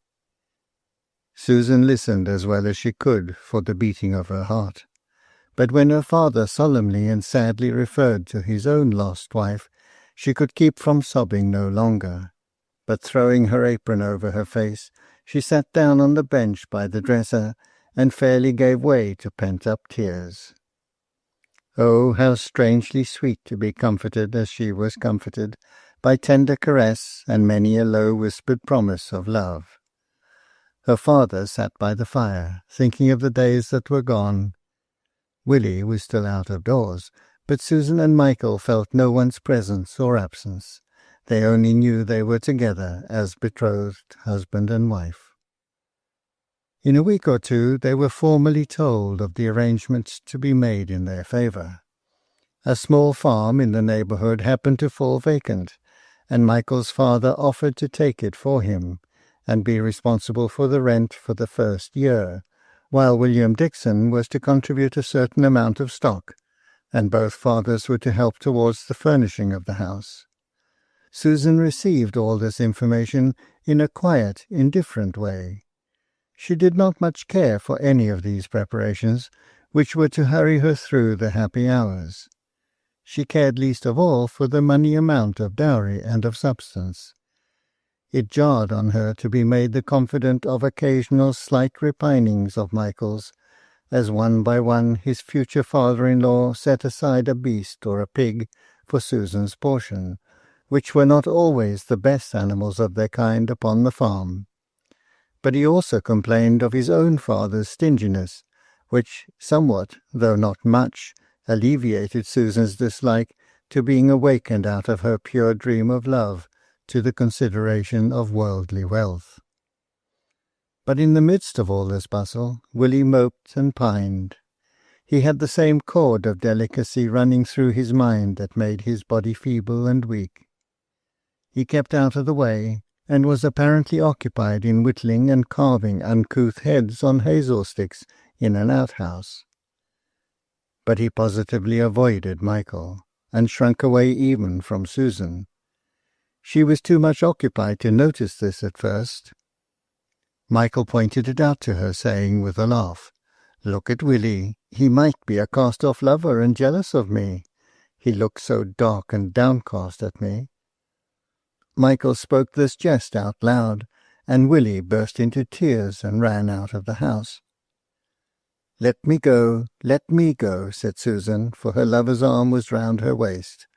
Susan listened as well as she could for the beating of her heart, but when her father solemnly and sadly referred to his own lost wife, She could keep from sobbing no longer, but throwing her apron over her face, she sat down on the bench by the dresser and fairly gave way to pent-up tears. Oh, how strangely sweet to be comforted as she was comforted, by tender caress and many a low-whispered promise of love. Her father sat by the fire, thinking of the days that were gone. Willie was still out of doors, but Susan and Michael felt no one's presence or absence. They only knew they were together as betrothed husband and wife. In a week or two they were formally told of the arrangements to be made in their favour. A small farm in the neighbourhood happened to fall vacant, and Michael's father offered to take it for him and be responsible for the rent for the first year, while William Dixon was to contribute a certain amount of stock, and both fathers were to help towards the furnishing of the house. Susan received all this information in a quiet, indifferent way. She did not much care for any of these preparations, which were to hurry her through the happy hours. She cared least of all for the money amount of dowry and of substance. It jarred on her to be made the confidant of occasional slight repinings of Michael's, as one by one his future father-in-law set aside a beast or a pig for Susan's portion, which were not always the best animals of their kind upon the farm. But he also complained of his own father's stinginess, which somewhat, though not much, alleviated Susan's dislike to being awakened out of her pure dream of love to the consideration of worldly wealth. But in the midst of all this bustle, Willie moped and pined. He had the same chord of delicacy running through his mind that made his body feeble and weak. He kept out of the way, and was apparently occupied in whittling and carving uncouth heads on hazel sticks in an outhouse. But he positively avoided Michael, and shrunk away even from Susan. She was too much occupied to notice this at first. Michael pointed it out to her, saying with a laugh, "Look at Willie. He might be a cast-off lover and jealous of me. He looks so dark and downcast at me." Michael spoke this jest out loud, and Willie burst into tears and ran out of the house. Let me go, said Susan, for her lover's arm was round her waist.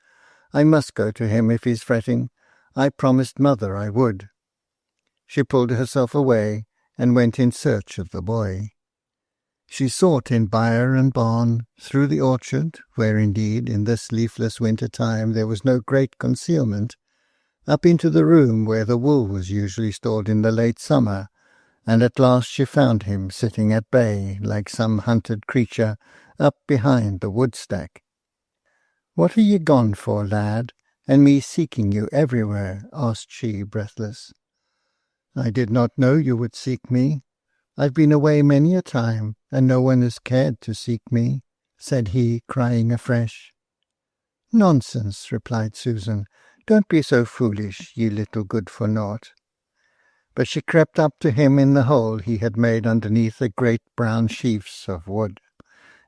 "I must go to him if he's fretting. I promised mother I would." She pulled herself away and went in search of the boy. She sought in byre and barn, through the orchard, where indeed in this leafless winter time there was no great concealment, up into the room where the wool was usually stored in the late summer, and at last she found him sitting at bay like some hunted creature up behind the woodstack. "What are ye gone for, lad, and me seeking you everywhere?" asked she, breathless. "I did not know you would seek me. I've been away many a time, and no one has cared to seek me," said he, crying afresh. "Nonsense," replied Susan. "Don't be so foolish, ye little good-for-naught." But she crept up to him in the hole he had made underneath the great brown sheaves of wood,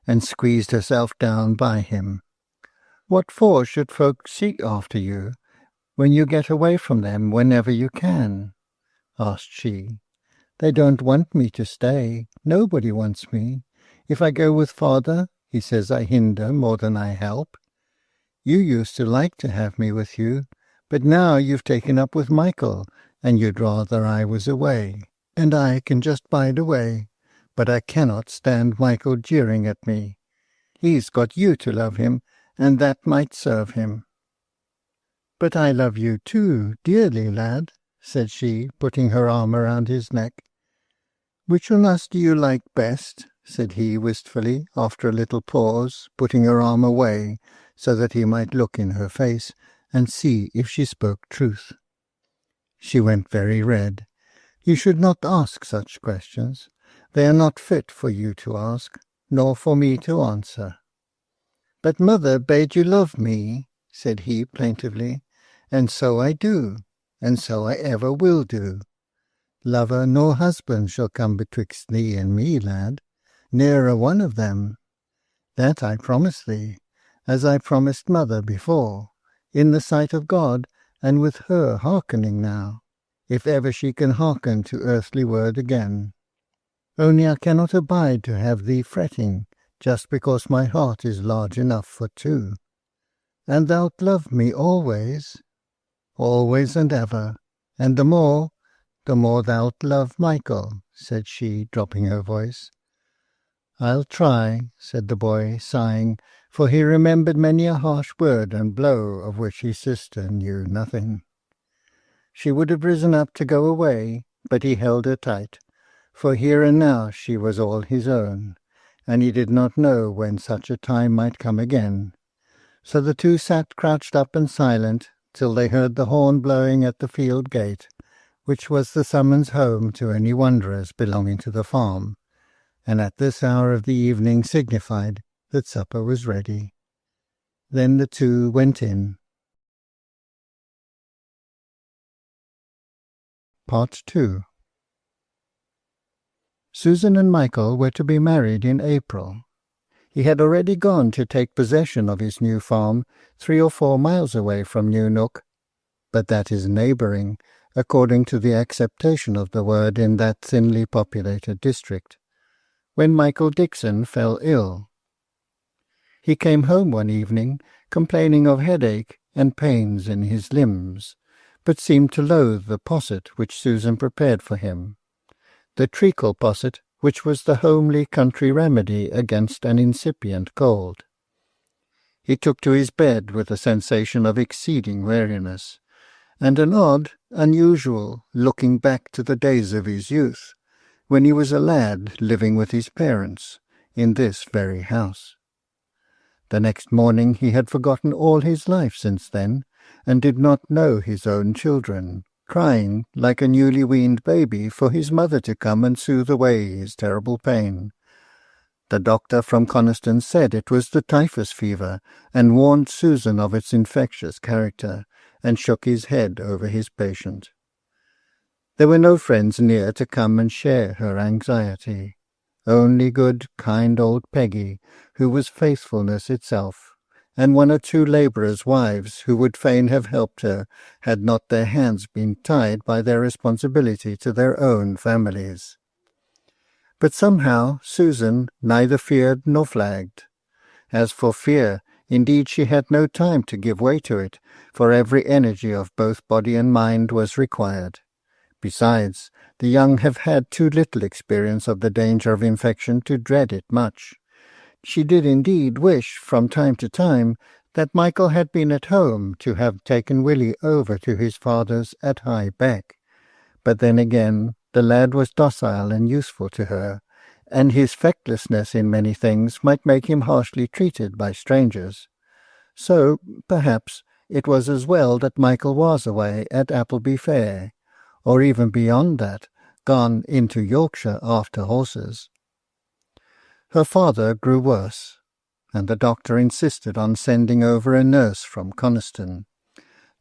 and squeezed herself down by him. "What for should folk seek after you, when you get away from them whenever you can?" asked she. "They don't want me to stay. Nobody wants me. If I go with father, he says I hinder more than I help. You used to like to have me with you, but now you've taken up with Michael, and you'd rather I was away, and I can just bide away, but I cannot stand Michael jeering at me. He's got you to love him, and that might serve him." "But I love you too, dearly, lad," said she, putting her arm around his neck. "Which on us do you like best?" said he wistfully, after a little pause, putting her arm away so that he might look in her face and see if she spoke truth. She went very red. "You should not ask such questions. They are not fit for you to ask, nor for me to answer." "But mother bade you love me," said he plaintively, "and so I do, and so I ever will do. Lover nor husband shall come betwixt thee and me, lad, ne'er a one of them. That I promise thee, as I promised mother before, in the sight of God, and with her hearkening now, if ever she can hearken to earthly word again. Only I cannot abide to have thee fretting, just because my heart is large enough for two. And thou'lt love me always, always and ever, and the more thou'lt love Michael, said she, dropping her voice. I'll try, said the boy, sighing, for he remembered many a harsh word and blow of which his sister knew nothing. She would have risen up to go away, but he held her tight, for here and now she was all his own, and he did not know when such a time might come again. So the two sat crouched up and silent till they heard the horn blowing at the field gate, which was the summons home to any wanderers belonging to the farm, and at this hour of the evening signified that supper was ready. Then the two went in. Part 2. Susan and Michael were to be married in April. He had already gone to take possession of his new farm 3 or 4 miles away from New Nook, but that is neighbouring, according to the acceptation of the word in that thinly populated district, when Michael Dixon fell ill. He came home one evening, complaining of headache and pains in his limbs, but seemed to loathe the posset which Susan prepared for him, the treacle posset, which was the homely country remedy against an incipient cold. He took to his bed with a sensation of exceeding weariness, and an odd, unusual, looking back to the days of his youth, when he was a lad living with his parents in this very house. The next morning he had forgotten all his life since then, and did not know his own children, crying like a newly weaned baby for his mother to come and soothe away his terrible pain. The doctor from Coniston said it was the typhus fever, and warned Susan of its infectious character, and shook his head over his patient. There were no friends near to come and share her anxiety, only good, kind old Peggy, who was faithfulness itself, and 1 or 2 labourers' wives who would fain have helped her, had not their hands been tied by their responsibility to their own families. But somehow Susan neither feared nor flagged. As for fear, indeed she had no time to give way to it, for every energy of both body and mind was required. Besides, the young have had too little experience of the danger of infection to dread it much. She did indeed wish, from time to time, that Michael had been at home to have taken Willie over to his father's at High Beck. But then again, the lad was docile and useful to her, and his fectlessness in many things might make him harshly treated by strangers. So, perhaps, it was as well that Michael was away at Appleby Fair, or even beyond that, gone into Yorkshire after horses. Her father grew worse, and the doctor insisted on sending over a nurse from Coniston.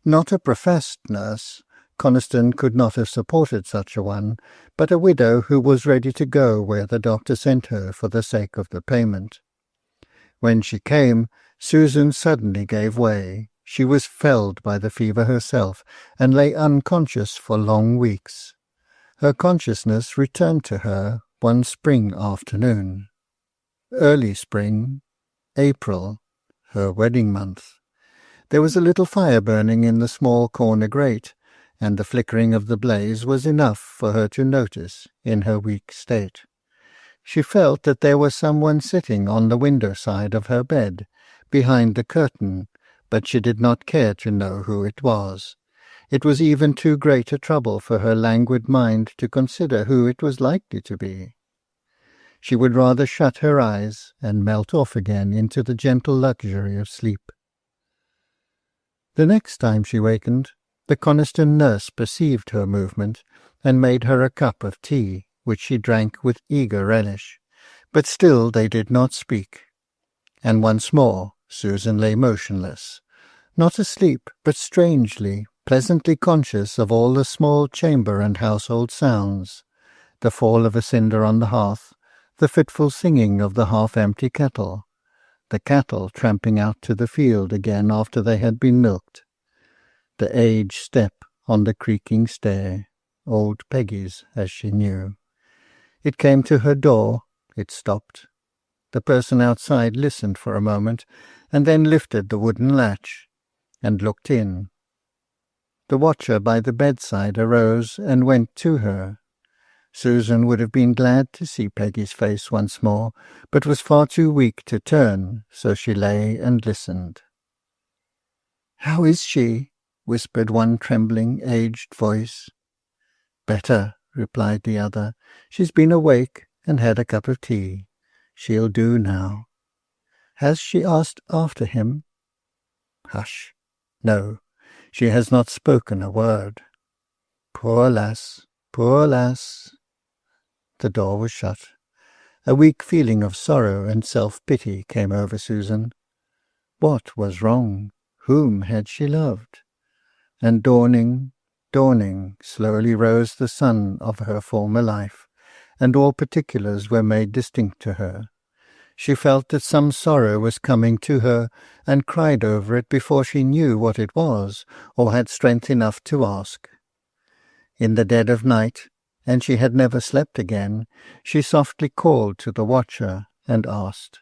Not a professed nurse, Coniston could not have supported such a one, but a widow who was ready to go where the doctor sent her for the sake of the payment. When she came, Susan suddenly gave way. She was felled by the fever herself, and lay unconscious for long weeks. Her consciousness returned to her one spring afternoon. Early spring, April, her wedding month. There was a little fire burning in the small corner grate, and the flickering of the blaze was enough for her to notice in her weak state. She felt that there was someone sitting on the window side of her bed, behind the curtain, but she did not care to know who it was. It was even too great a trouble for her languid mind to consider who it was likely to be. She would rather shut her eyes and melt off again into the gentle luxury of sleep. The next time she wakened, the Coniston nurse perceived her movement, and made her a cup of tea, which she drank with eager relish. But still they did not speak, and once more Susan lay motionless, not asleep, but strangely, pleasantly conscious of all the small chamber and household sounds, the fall of a cinder on the hearth, the fitful singing of the half-empty kettle, the cattle tramping out to the field again after they had been milked, the aged step on the creaking stair, old Peggy's, as she knew. It came to her door, it stopped. The person outside listened for a moment, and then lifted the wooden latch, and looked in. The watcher by the bedside arose and went to her. Susan would have been glad to see Peggy's face once more, but was far too weak to turn, so she lay and listened. "How is she?" whispered one trembling, aged voice. "Better," replied the other. "She's been awake and had a cup of tea. She'll do now." "Has she asked after him?" "Hush. No, she has not spoken a word." "Poor lass, poor lass." The door was shut. A weak feeling of sorrow and self-pity came over Susan. What was wrong? Whom had she loved? And dawning, slowly rose the sun of her former life, and all particulars were made distinct to her. She felt that some sorrow was coming to her, and cried over it before she knew what it was, or had strength enough to ask. In the dead of night, and she had never slept again, she softly called to the watcher, and asked,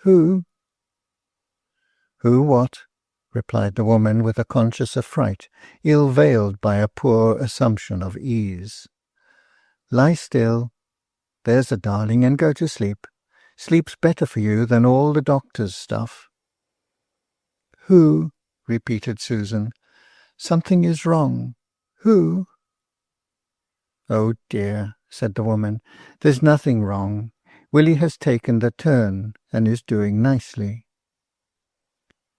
"Who?" "Who what?" replied the woman with a conscious affright, ill-veiled by a poor assumption of ease. "Lie still, there's a darling, and go to sleep. Sleep's better for you than all the doctor's stuff." "Who?" repeated Susan. "Something is wrong. Who?" "Oh dear," said the woman, "there's nothing wrong. Willie has taken the turn, and is doing nicely."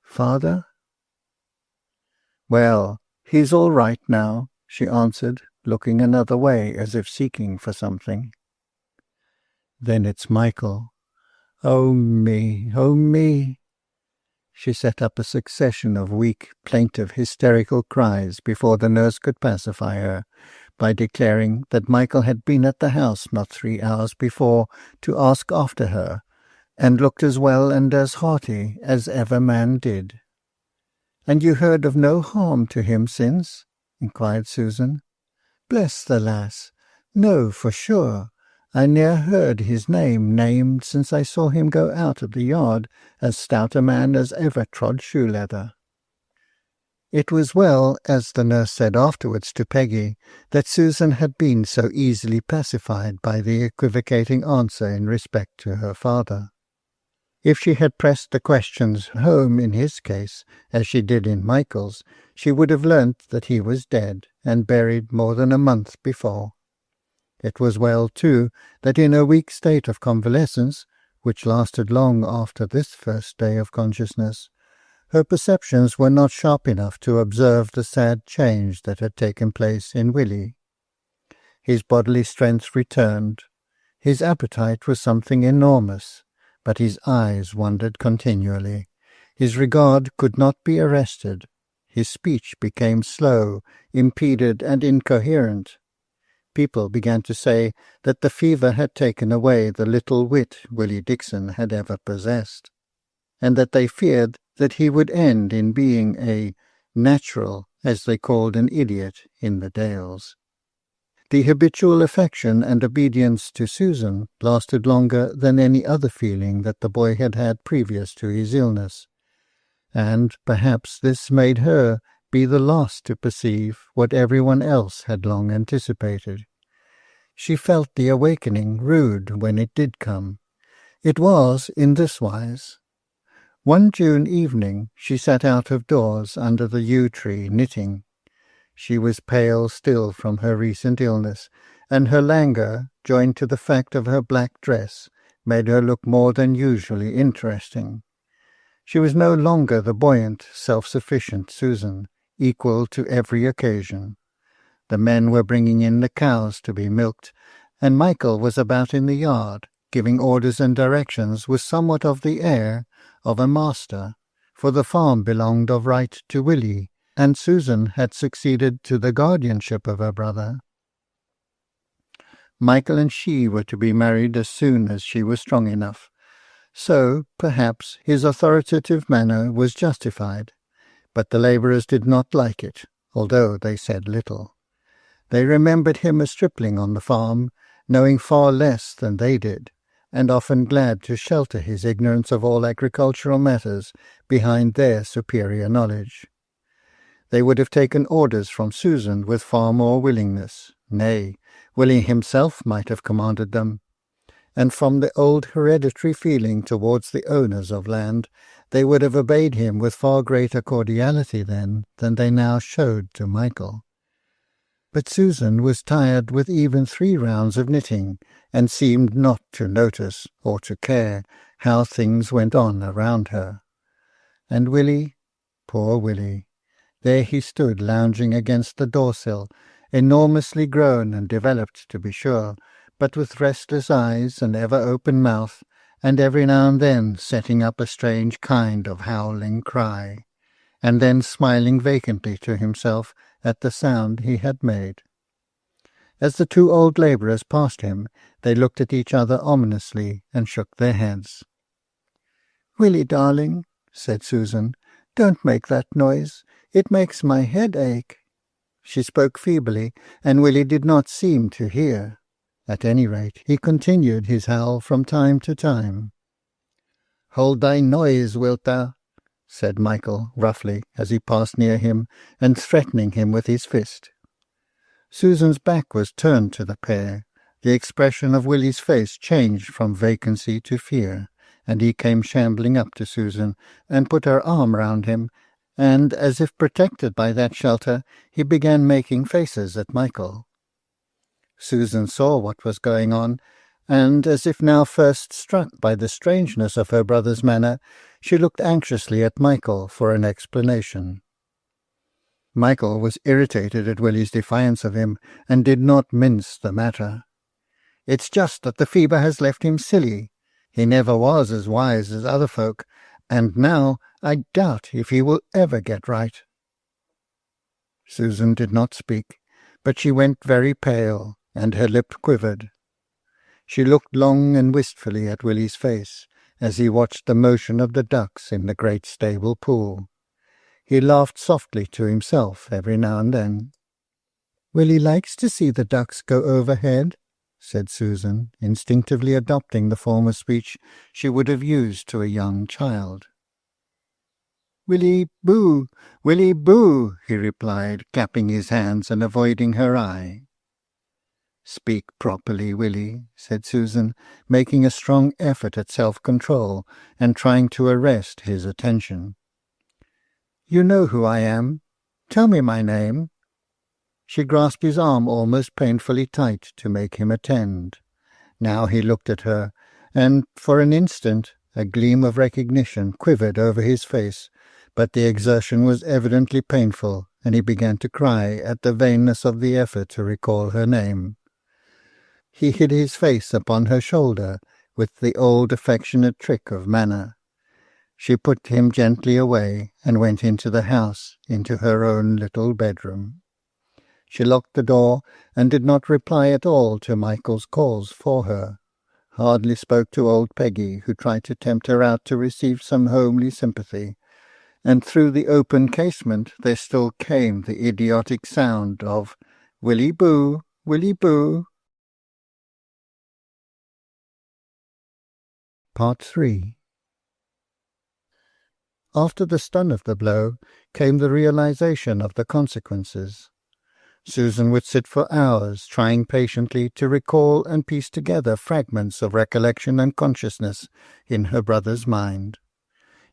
"Father?" "Well, he's all right now," she answered, looking another way as if seeking for something. "Then it's Michael. Oh me, oh me." She set up a succession of weak, plaintive, hysterical cries before the nurse could pacify her, by declaring that Michael had been at the house not 3 hours before to ask after her, and looked as well and as hearty as ever man did. "And you heard of no harm to him since?" inquired Susan. "Bless the lass! No, for sure. I ne'er heard his name named since I saw him go out of the yard as stout a man as ever trod shoe-leather." It was well, as the nurse said afterwards to Peggy, that Susan had been so easily pacified by the equivocating answer in respect to her father. If she had pressed the questions home in his case, as she did in Michael's, she would have learnt that he was dead, and buried more than a month before. It was well, too, that in a weak state of convalescence, which lasted long after this first day of consciousness, her perceptions were not sharp enough to observe the sad change that had taken place in Willie. His bodily strength returned. His appetite was something enormous, but his eyes wandered continually. His regard could not be arrested. His speech became slow, impeded, and incoherent. People began to say that the fever had taken away the little wit Willie Dixon had ever possessed, and that they feared that he would end in being a natural, as they called an idiot in the Dales. The habitual affection and obedience to Susan lasted longer than any other feeling that the boy had had previous to his illness, and perhaps this made her be the last to perceive what everyone else had long anticipated. She felt the awakening rude when it did come. It was in this wise. One June evening she sat out of doors under the yew tree knitting. She was pale still from her recent illness, and her languor, joined to the fact of her black dress, made her look more than usually interesting. She was no longer the buoyant, self-sufficient Susan, equal to every occasion. The men were bringing in the cows to be milked, and Michael was about in the yard, giving orders and directions with somewhat of the air of a master, for the farm belonged of right to Willie, and Susan had succeeded to the guardianship of her brother. Michael and she were to be married as soon as she was strong enough, So, perhaps, his authoritative manner was justified, but the labourers did not like it, although they said little. They remembered him a stripling on the farm, knowing far less than they did, and often glad to shelter his ignorance of all agricultural matters behind their superior knowledge. They would have taken orders from Susan with far more willingness, nay, Willie himself might have commanded them, and from the old hereditary feeling towards the owners of land, they would have obeyed him with far greater cordiality then than they now showed to Michael. But Susan was tired with even 3 rounds of knitting, and seemed not to notice or to care how things went on around her. And Willie, poor Willie, there he stood lounging against the door-sill, enormously grown and developed to be sure, but with restless eyes and ever-open mouth, and every now and then setting up a strange kind of howling cry, and then smiling vacantly to himself at the sound he had made. As the 2 old labourers passed him, they looked at each other ominously and shook their heads. "Willie, darling," said Susan, "don't make that noise. It makes my head ache." She spoke feebly, and Willie did not seem to hear. At any rate, he continued his howl from time to time. "Hold thy noise, wilt thou?" said Michael roughly, as he passed near him, and threatening him with his fist. Susan's back was turned to the pair. The expression of Willie's face changed from vacancy to fear, and he came shambling up to Susan, and put her arm round him, and, as if protected by that shelter, he began making faces at Michael. Susan saw what was going on, and, as if now first struck by the strangeness of her brother's manner, she looked anxiously at Michael for an explanation. Michael was irritated at Willie's defiance of him, and did not mince the matter. "It's just that the fever has left him silly. He never was as wise as other folk, and now I doubt if he will ever get right." Susan did not speak, but she went very pale, and her lip quivered. She looked long and wistfully at Willie's face, as he watched the motion of the ducks in the great stable pool. He laughed softly to himself every now and then. "Willie likes to see the ducks go overhead," said Susan, instinctively adopting the form of speech she would have used to a young child. "Willie boo, Willie boo," he replied, clapping his hands and avoiding her eye. "Speak properly, Willie," said Susan, making a strong effort at self-control and trying to arrest his attention. "You know who I am. Tell me my name." She grasped his arm almost painfully tight to make him attend. Now he looked at her, and for an instant a gleam of recognition quivered over his face, but the exertion was evidently painful, and he began to cry at the vainness of the effort to recall her name. He hid his face upon her shoulder with the old affectionate trick of manner. She put him gently away and went into the house, into her own little bedroom. She locked the door and did not reply at all to Michael's calls for her, hardly spoke to old Peggy, who tried to tempt her out to receive some homely sympathy, and through the open casement there still came the idiotic sound of "Willie boo, Willie boo." Part 3. After the stun of the blow came the realization of the consequences. Susan would sit for hours trying patiently to recall and piece together fragments of recollection and consciousness in her brother's mind.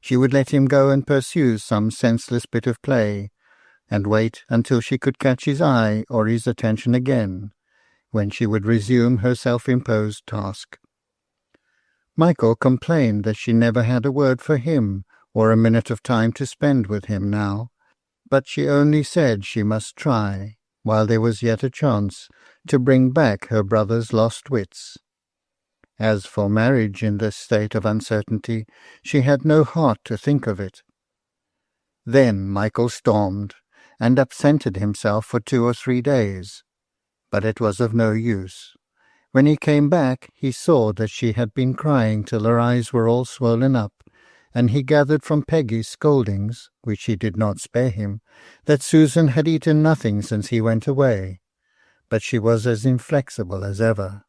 She would let him go and pursue some senseless bit of play, and wait until she could catch his eye or his attention again, when she would resume her self-imposed task. Michael complained that she never had a word for him or a minute of time to spend with him now, but she only said she must try, while there was yet a chance, to bring back her brother's lost wits. As for marriage in this state of uncertainty, she had no heart to think of it. Then Michael stormed, and absented himself for 2 or 3 days, but it was of no use. When he came back, he saw that she had been crying till her eyes were all swollen up, and he gathered from Peggy's scoldings, which she did not spare him, that Susan had eaten nothing since he went away, but she was as inflexible as ever.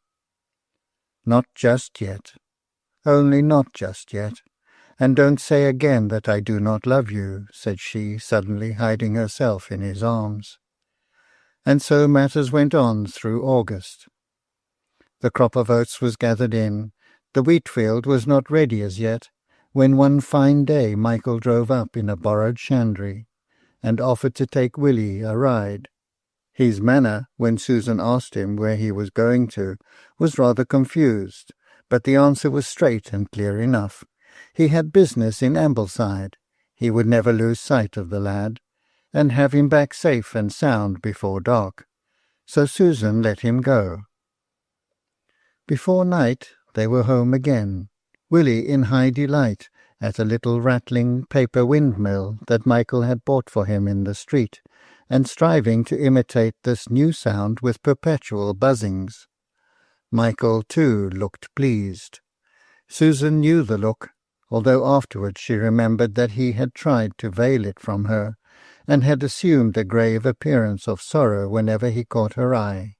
"Not just yet. Only not just yet. And don't say again that I do not love you," said she, suddenly hiding herself in his arms. And so matters went on through August. The crop of oats was gathered in. The wheat field was not ready as yet, when one fine day Michael drove up in a borrowed shandry, and offered to take Willie a ride. His manner, when Susan asked him where he was going to, was rather confused, but the answer was straight and clear enough. He had business in Ambleside. He would never lose sight of the lad, and have him back safe and sound before dark. So Susan let him go. Before night they were home again, Willie in high delight at a little rattling paper windmill that Michael had bought for him in the street, and striving to imitate this new sound with perpetual buzzings. Michael, too, looked pleased. Susan knew the look, although afterwards she remembered that he had tried to veil it from her, and had assumed a grave appearance of sorrow whenever he caught her eye.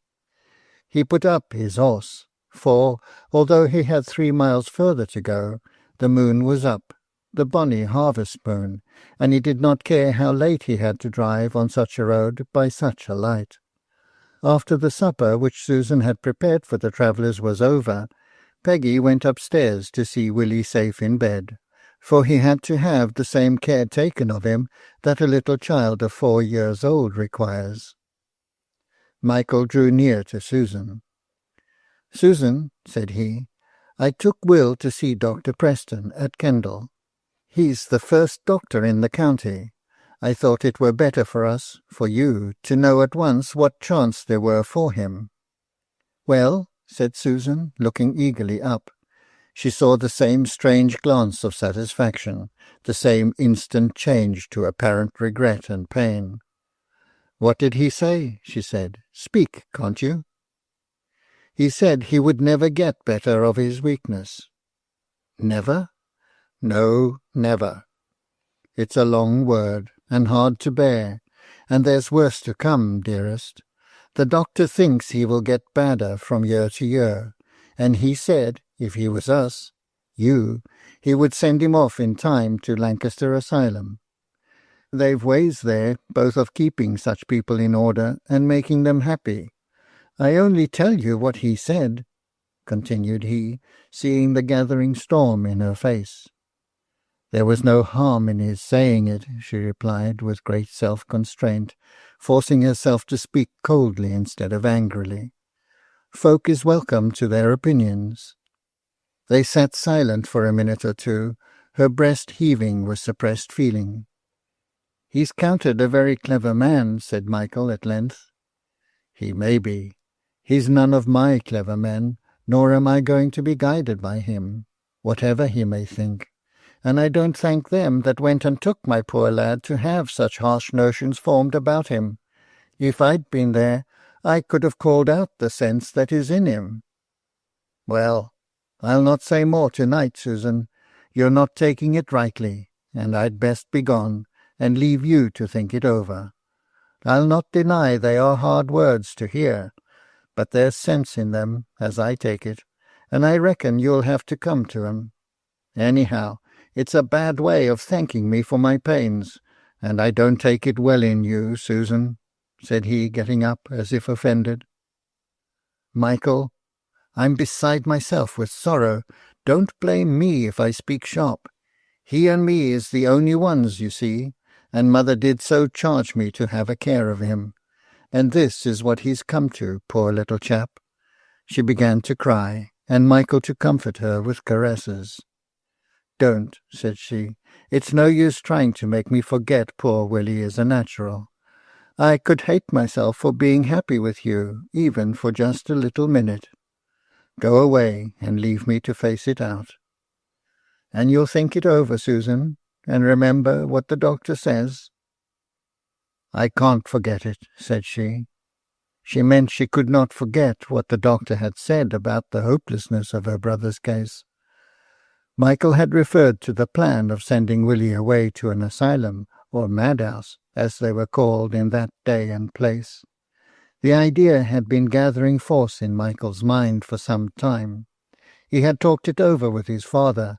He put up his horse, for, although he had 3 miles further to go, the moon was up, the bonny harvest moon, and he did not care how late he had to drive on such a road by such a light. After the supper which Susan had prepared for the travellers was over, Peggy went upstairs to see Willie safe in bed, for he had to have the same care taken of him that a little child of 4 years old requires. Michael drew near to Susan. "Susan," said he, "I took Will to see Dr. Preston at Kendal. He's the first doctor in the county. I thought it were better for us, for you, to know at once what chance there were for him." "Well?" said Susan, looking eagerly up. She saw the same strange glance of satisfaction, the same instant change to apparent regret and pain. "What did he say?" she said. "Speak, can't you?" "He said he would never get better of his weakness." "Never?" "No, never. It's a long word, and hard to bear, and there's worse to come, dearest. The doctor thinks he will get badder from year to year, and he said, if he was us, he would send him off in time to Lancaster Asylum. They've ways there, both of keeping such people in order and making them happy. I only tell you what he said," continued he, seeing the gathering storm in her face. "There was no harm in his saying it," she replied with great self-constraint, forcing herself to speak coldly instead of angrily. "Folk is welcome to their opinions." They sat silent for a minute or two, her breast heaving with suppressed feeling. "He's counted a very clever man," said Michael at length. "He may be. He's none of my clever men, nor am I going to be guided by him, whatever he may think. And I don't thank them that went and took my poor lad to have such harsh notions formed about him. If I'd been there, I could have called out the sense that is in him. Well, I'll not say more to-night, Susan. You're not taking it rightly, and I'd best be gone, and leave you to think it over. I'll not deny they are hard words to hear, but there's sense in them, as I take it, and I reckon you'll have to come to 'em. Anyhow, it's a bad way of thanking me for my pains, and I don't take it well in you, Susan," said he, getting up as if offended. "Michael, I'm beside myself with sorrow. Don't blame me if I speak sharp. He and me is the only ones, you see, and mother did so charge me to have a care of him. And this is what he's come to, poor little chap." She began to cry, and Michael to comfort her with caresses. "Don't," said she. "It's no use trying to make me forget poor Willie is a natural. I could hate myself for being happy with you, even for just a little minute. Go away and leave me to face it out. And you'll think it over, Susan, and remember what the doctor says?" "I can't forget it," said she. She meant she could not forget what the doctor had said about the hopelessness of her brother's case. Michael had referred to the plan of sending Willie away to an asylum, or madhouse, as they were called in that day and place. The idea had been gathering force in Michael's mind for some time. He had talked it over with his father,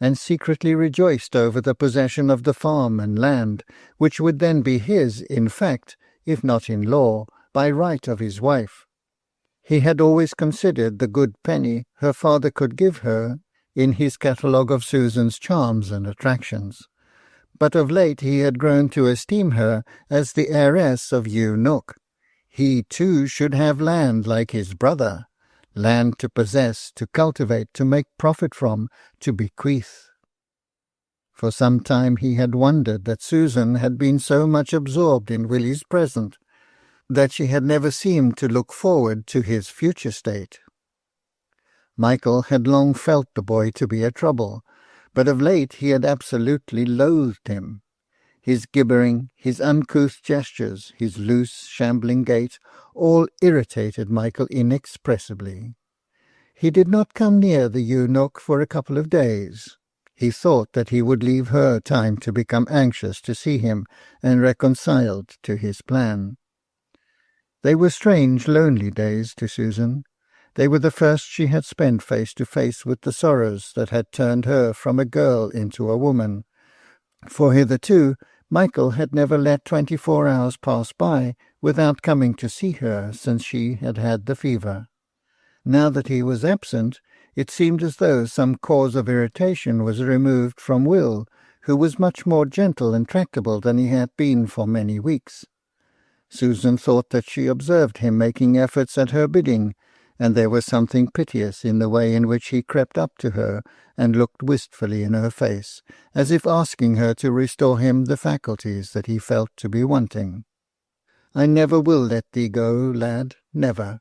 and secretly rejoiced over the possession of the farm and land, which would then be his, in fact, if not in law, by right of his wife. He had always considered the good penny her father could give her in his catalogue of Susan's charms and attractions, but of late he had grown to esteem her as the heiress of Hugh Nook. He too should have land like his brother, land to possess, to cultivate, to make profit from, to bequeath. For some time he had wondered that Susan had been so much absorbed in Willie's present, that she had never seemed to look forward to his future state. Michael had long felt the boy to be a trouble, but of late he had absolutely loathed him. His gibbering, his uncouth gestures, his loose, shambling gait, all irritated Michael inexpressibly. He did not come near the Hugh Nook for a couple of days. He thought that he would leave her time to become anxious to see him and reconciled to his plan. They were strange, lonely days to Susan. They were the first she had spent face to face with the sorrows that had turned her from a girl into a woman, for hitherto Michael had never let 24 hours pass by without coming to see her since she had had the fever. Now that he was absent, it seemed as though some cause of irritation was removed from Will, who was much more gentle and tractable than he had been for many weeks. Susan thought that she observed him making efforts at her bidding, and there was something piteous in the way in which he crept up to her and looked wistfully in her face, as if asking her to restore him the faculties that he felt to be wanting. "I never will let thee go, lad, never.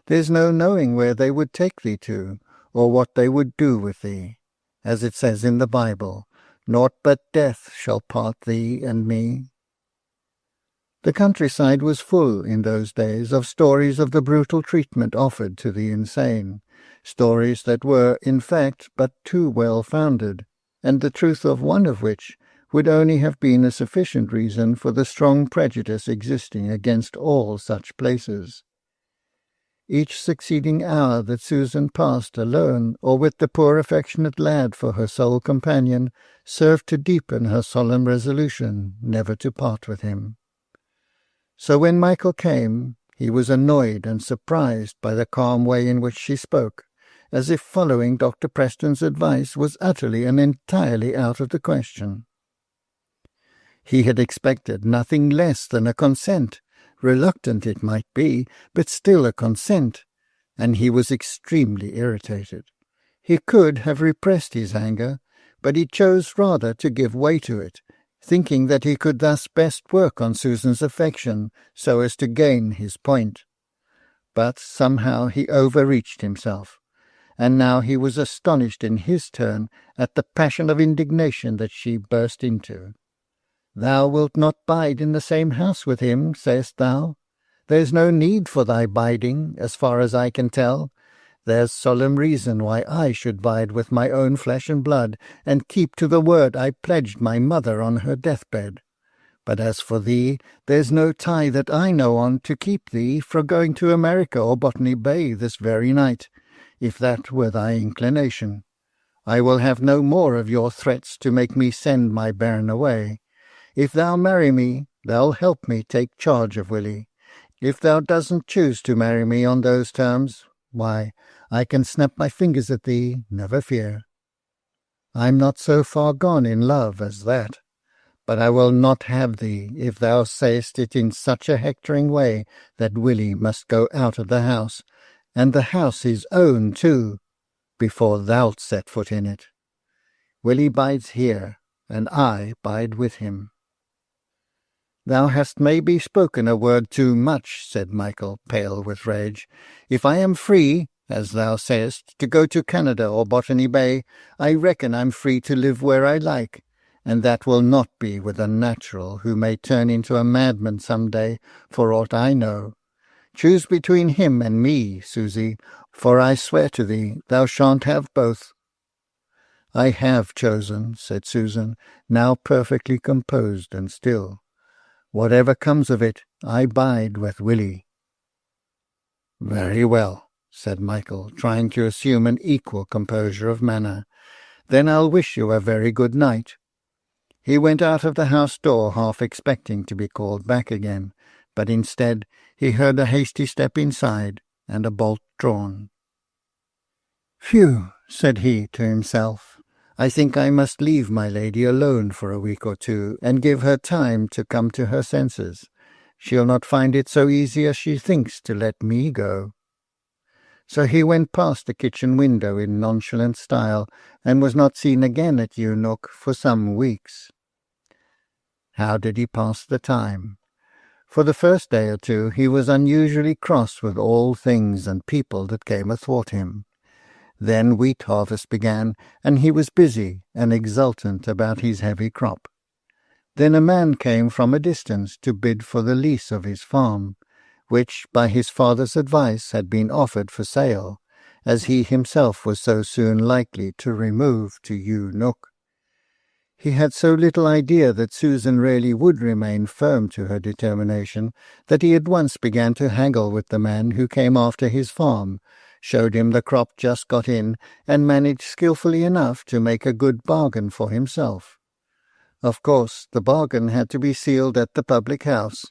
There's no knowing where they would take thee to, or what they would do with thee. As it says in the Bible, naught but death shall part thee and me." The countryside was full in those days of stories of the brutal treatment offered to the insane, stories that were, in fact, but too well founded, and the truth of one of which would only have been a sufficient reason for the strong prejudice existing against all such places. Each succeeding hour that Susan passed alone or with the poor affectionate lad for her sole companion served to deepen her solemn resolution never to part with him. So when Michael came, he was annoyed and surprised by the calm way in which she spoke, as if following Dr. Preston's advice was utterly and entirely out of the question. He had expected nothing less than a consent, reluctant it might be, but still a consent, and he was extremely irritated. He could have repressed his anger, but he chose rather to give way to it, thinking that he could thus best work on Susan's affection so as to gain his point. But somehow he overreached himself, and now he was astonished in his turn at the passion of indignation that she burst into. "Thou wilt not bide in the same house with him, sayest thou? There's no need for thy biding, as far as I can tell. There's solemn reason why I should bide with my own flesh and blood, and keep to the word I pledged my mother on her deathbed. But as for thee, there's no tie that I know on to keep thee from going to America or Botany Bay this very night, if that were thy inclination. I will have no more of your threats to make me send my bairn away. If thou marry me, thou'll help me take charge of Willie. If thou doesn't choose to marry me on those terms, why, I can snap my fingers at thee, never fear. I'm not so far gone in love as that, but I will not have thee if thou sayest it in such a hectoring way that Willie must go out of the house, and the house his own too, before thou'lt set foot in it. Willie bides here, and I bide with him." "Thou hast maybe spoken a word too much," said Michael, pale with rage. "If I am free, as thou sayest, to go to Canada or Botany Bay, I reckon I'm free to live where I like, and that will not be with a natural who may turn into a madman some day, for aught I know. Choose between him and me, Susie, for I swear to thee thou shan't have both." "I have chosen," said Susan, now perfectly composed and still. "Whatever comes of it, I bide with Willie." "Very well," said Michael, trying to assume an equal composure of manner. "Then I'll wish you a very good night." He went out of the house door half expecting to be called back again, but instead he heard a hasty step inside and a bolt drawn. "Phew," said he to himself, "I think I must leave my lady alone for a week or two, and give her time to come to her senses. She'll not find it so easy as she thinks to let me go." So he went past the kitchen window in nonchalant style, and was not seen again at Eunuch for some weeks. How did he pass the time? For the first day or two he was unusually cross with all things and people that came athwart him. Then wheat harvest began, and he was busy and exultant about his heavy crop. Then a man came from a distance to bid for the lease of his farm, which by his father's advice had been offered for sale, as he himself was so soon likely to remove to Eunuch. He had so little idea that Susan really would remain firm to her determination that he at once began to haggle with the man who came after his farm, showed him the crop just got in, and managed skilfully enough to make a good bargain for himself. Of course the bargain had to be sealed at the public house,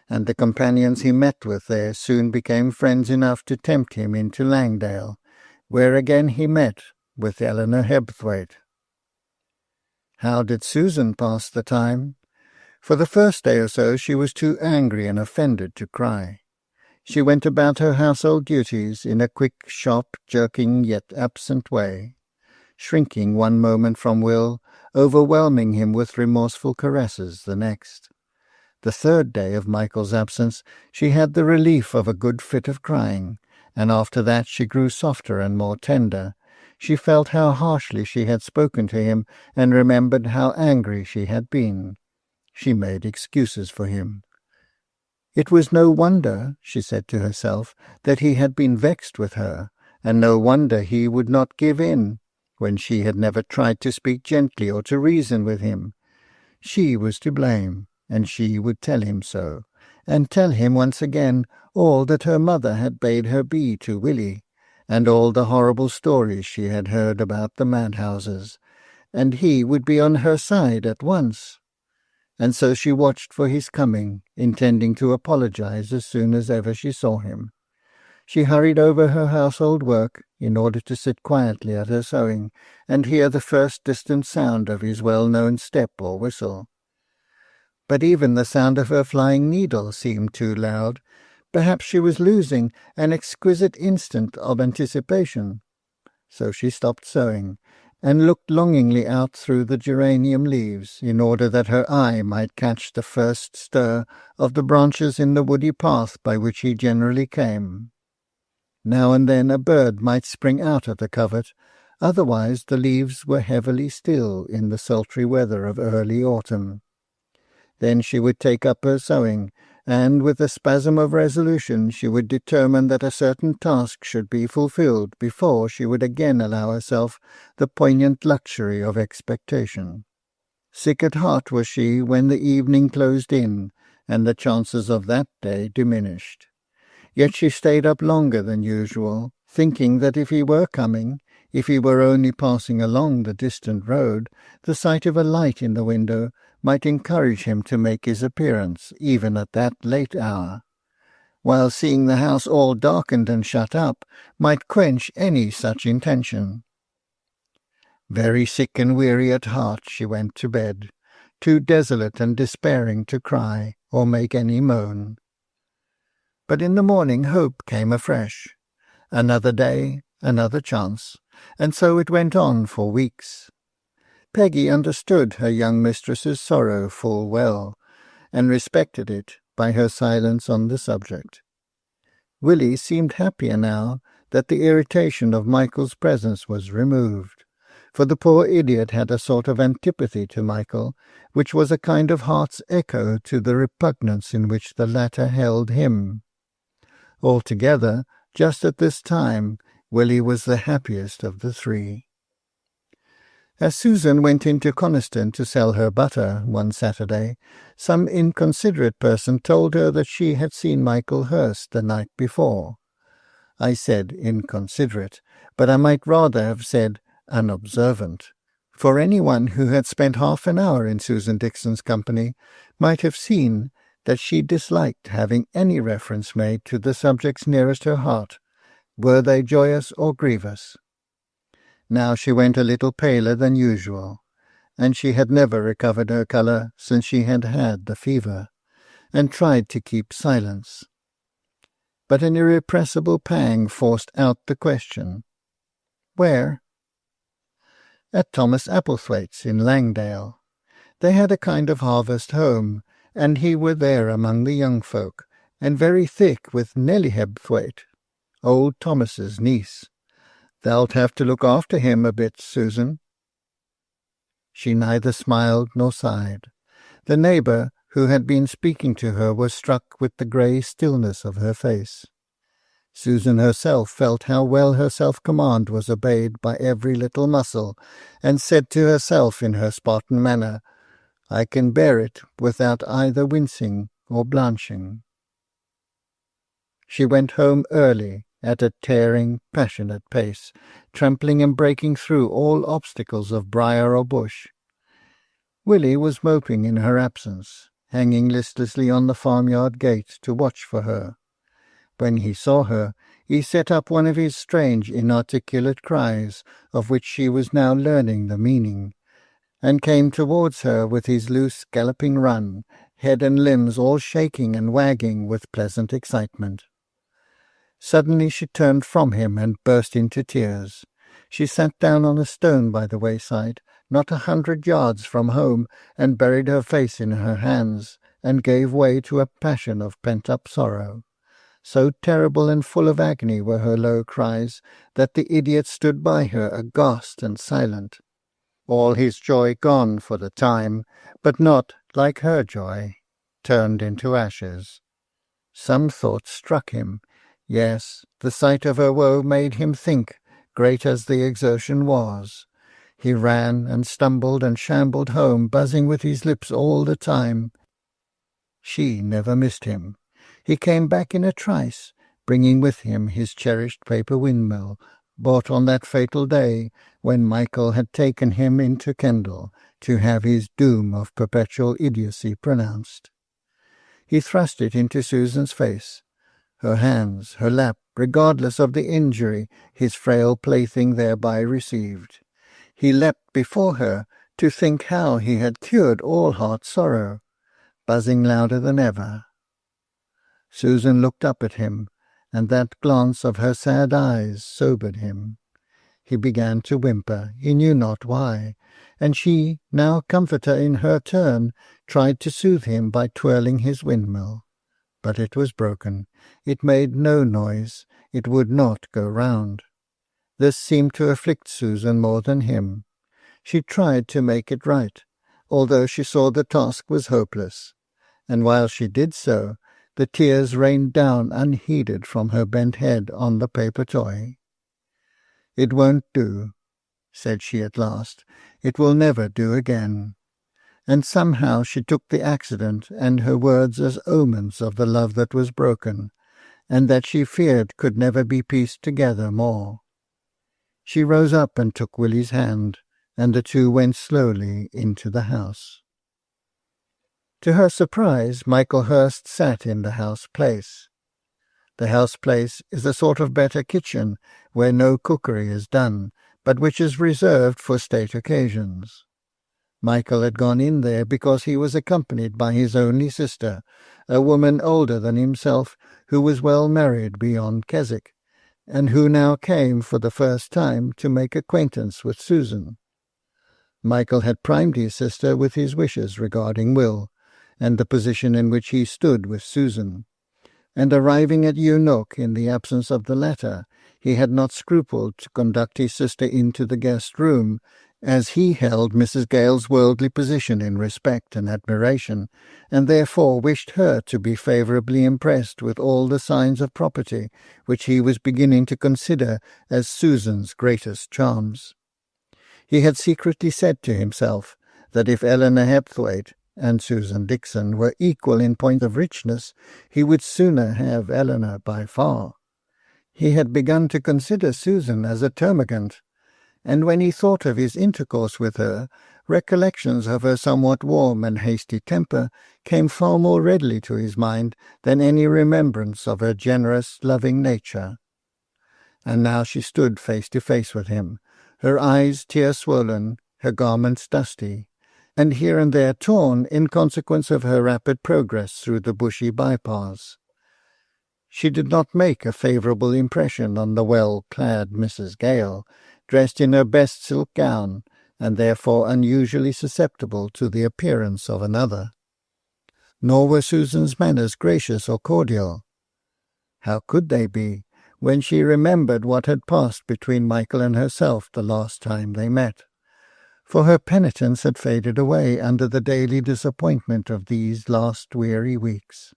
and the companions he met with there soon became friends enough to tempt him into Langdale, where again he met with Eleanor Hebthwaite. How did Susan pass the time? For the first day or so she was too angry and offended to cry. She went about her household duties in a quick, sharp, jerking, yet absent way, shrinking one moment from Will, overwhelming him with remorseful caresses the next. The third day of Michael's absence she had the relief of a good fit of crying, and after that she grew softer and more tender. She felt how harshly she had spoken to him, and remembered how angry she had been. She made excuses for him. It was no wonder, she said to herself, that he had been vexed with her, and no wonder he would not give in, when she had never tried to speak gently or to reason with him. She was to blame, and she would tell him so, and tell him once again all that her mother had bade her be to Willie, and all the horrible stories she had heard about the madhouses, and he would be on her side at once. And so she watched for his coming, intending to apologize as soon as ever she saw him. She hurried over her household work in order to sit quietly at her sewing and hear the first distant sound of his well-known step or whistle. But even the sound of her flying needle seemed too loud. Perhaps she was losing an exquisite instant of anticipation. So she stopped sewing, and looked longingly out through the geranium leaves, in order that her eye might catch the first stir of the branches in the woody path by which he generally came. Now and then a bird might spring out of the covert, otherwise the leaves were heavily still in the sultry weather of early autumn. Then she would take up her sewing, and with a spasm of resolution she would determine that a certain task should be fulfilled before she would again allow herself the poignant luxury of expectation. Sick at heart was she when the evening closed in, and the chances of that day diminished. Yet she stayed up longer than usual, thinking that if he were coming, if he were only passing along the distant road, the sight of a light in the window might encourage him to make his appearance even at that late hour, while seeing the house all darkened and shut up might quench any such intention. Very sick and weary at heart she went to bed, too desolate and despairing to cry or make any moan. But in the morning hope came afresh. Another day, another chance, and so it went on for weeks. Peggy understood her young mistress's sorrow full well, and respected it by her silence on the subject. Willie seemed happier now that the irritation of Michael's presence was removed, for the poor idiot had a sort of antipathy to Michael, which was a kind of heart's echo to the repugnance in which the latter held him. Altogether, just at this time, Willie was the happiest of the three. As Susan went into Coniston to sell her butter one Saturday, some inconsiderate person told her that she had seen Michael Hurst the night before. I said inconsiderate, but I might rather have said unobservant, for anyone who had spent half an hour in Susan Dixon's company might have seen that she disliked having any reference made to the subjects nearest her heart, were they joyous or grievous. Now she went a little paler than usual, and she had never recovered her colour since she had had the fever, and tried to keep silence. But an irrepressible pang forced out the question. Where? At Thomas Applethwaite's in Langdale. They had a kind of harvest home, and he were there among the young folk, and very thick with Nelly Hebthwaite, old Thomas's niece. Thou'lt have to look after him a bit, Susan. She neither smiled nor sighed. The neighbour who had been speaking to her was struck with the grey stillness of her face. Susan herself felt how well her self-command was obeyed by every little muscle, and said to herself in her Spartan manner, "I can bear it without either wincing or blanching." She went home early, at a tearing, passionate pace, trampling and breaking through all obstacles of briar or bush. Willie was moping in her absence, hanging listlessly on the farmyard gate to watch for her. When he saw her, he set up one of his strange inarticulate cries, of which she was now learning the meaning, and came towards her with his loose galloping run, head and limbs all shaking and wagging with pleasant excitement. Suddenly she turned from him and burst into tears. She sat down on a stone by the wayside, not 100 yards from home, and buried her face in her hands, and gave way to a passion of pent-up sorrow. So terrible and full of agony were her low cries that the idiot stood by her aghast and silent. All his joy gone for the time, but not, like her joy, turned into ashes. Some thought struck him. Yes, the sight of her woe made him think, great as the exertion was. He ran and stumbled and shambled home, buzzing with his lips all the time. She never missed him. He came back in a trice, bringing with him his cherished paper windmill, bought on that fatal day when Michael had taken him into Kendal to have his doom of perpetual idiocy pronounced. He thrust it into Susan's face. Her hands, her lap, regardless of the injury his frail plaything thereby received. He leapt before her to think how he had cured all heart sorrow, buzzing louder than ever. Susan looked up at him, and that glance of her sad eyes sobered him. He began to whimper, he knew not why, and she, now comforter in her turn, tried to soothe him by twirling his windmill. But it was broken. It made no noise. It would not go round. This seemed to afflict Susan more than him. She tried to make it right, although she saw the task was hopeless, and while she did so, the tears rained down unheeded from her bent head on the paper toy. "It won't do," said she at last. "It will never do again." And somehow she took the accident and her words as omens of the love that was broken, and that she feared could never be pieced together more. She rose up and took Willie's hand, and the two went slowly into the house. To her surprise, Michael Hurst sat in the house-place. The house-place is a sort of better kitchen, where no cookery is done, but which is reserved for state occasions. Michael had gone in there because he was accompanied by his only sister, a woman older than himself, who was well married beyond Keswick, and who now came for the first time to make acquaintance with Susan. Michael had primed his sister with his wishes regarding Will, and the position in which he stood with Susan, and arriving at Eunoch in the absence of the latter, he had not scrupled to conduct his sister into the guest room, as he held Mrs. Gale's worldly position in respect and admiration, and therefore wished her to be favourably impressed with all the signs of property which he was beginning to consider as Susan's greatest charms. He had secretly said to himself that if Eleanor Hepthwaite and Susan Dixon were equal in point of richness, he would sooner have Eleanor by far. He had begun to consider Susan as a termagant, and when he thought of his intercourse with her, recollections of her somewhat warm and hasty temper came far more readily to his mind than any remembrance of her generous, loving nature. And now she stood face to face with him, her eyes tear-swollen, her garments dusty, and here and there torn in consequence of her rapid progress through the bushy bypaths. She did not make a favourable impression on the well-clad Mrs. Gale, dressed in her best silk gown, and therefore unusually susceptible to the appearance of another. Nor were Susan's manners gracious or cordial. How could they be, when she remembered what had passed between Michael and herself the last time they met? For her penitence had faded away under the daily disappointment of these last weary weeks.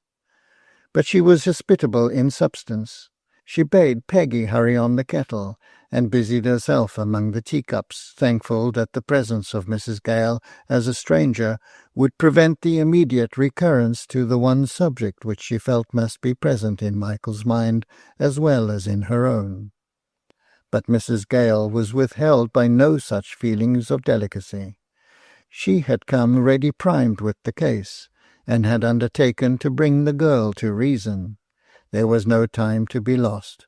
But she was hospitable in substance. She bade Peggy hurry on the kettle, and busied herself among the teacups, thankful that the presence of Mrs. Gale as a stranger would prevent the immediate recurrence to the one subject which she felt must be present in Michael's mind as well as in her own. But Mrs. Gale was withheld by no such feelings of delicacy. She had come ready primed with the case, and had undertaken to bring the girl to reason. There was no time to be lost.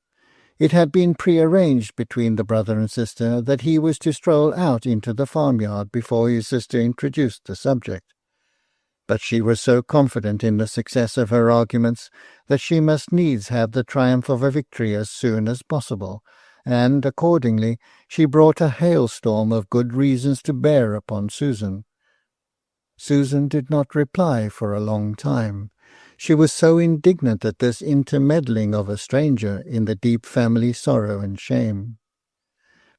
It had been prearranged between the brother and sister that he was to stroll out into the farmyard before his sister introduced the subject. But she was so confident in the success of her arguments that she must needs have the triumph of a victory as soon as possible, and accordingly she brought a hailstorm of good reasons to bear upon Susan. Susan did not reply for a long time. She was so indignant at this intermeddling of a stranger in the deep family sorrow and shame.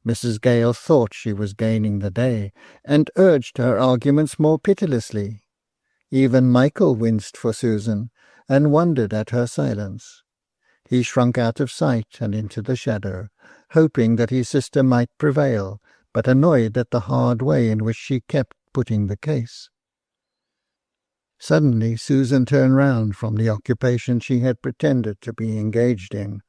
Mrs. Gale thought she was gaining the day, and urged her arguments more pitilessly. Even Michael winced for Susan, and wondered at her silence. He shrunk out of sight and into the shadow, hoping that his sister might prevail, but annoyed at the hard way in which she kept putting the case. Suddenly Susan turned round from the occupation she had pretended to be engaged in,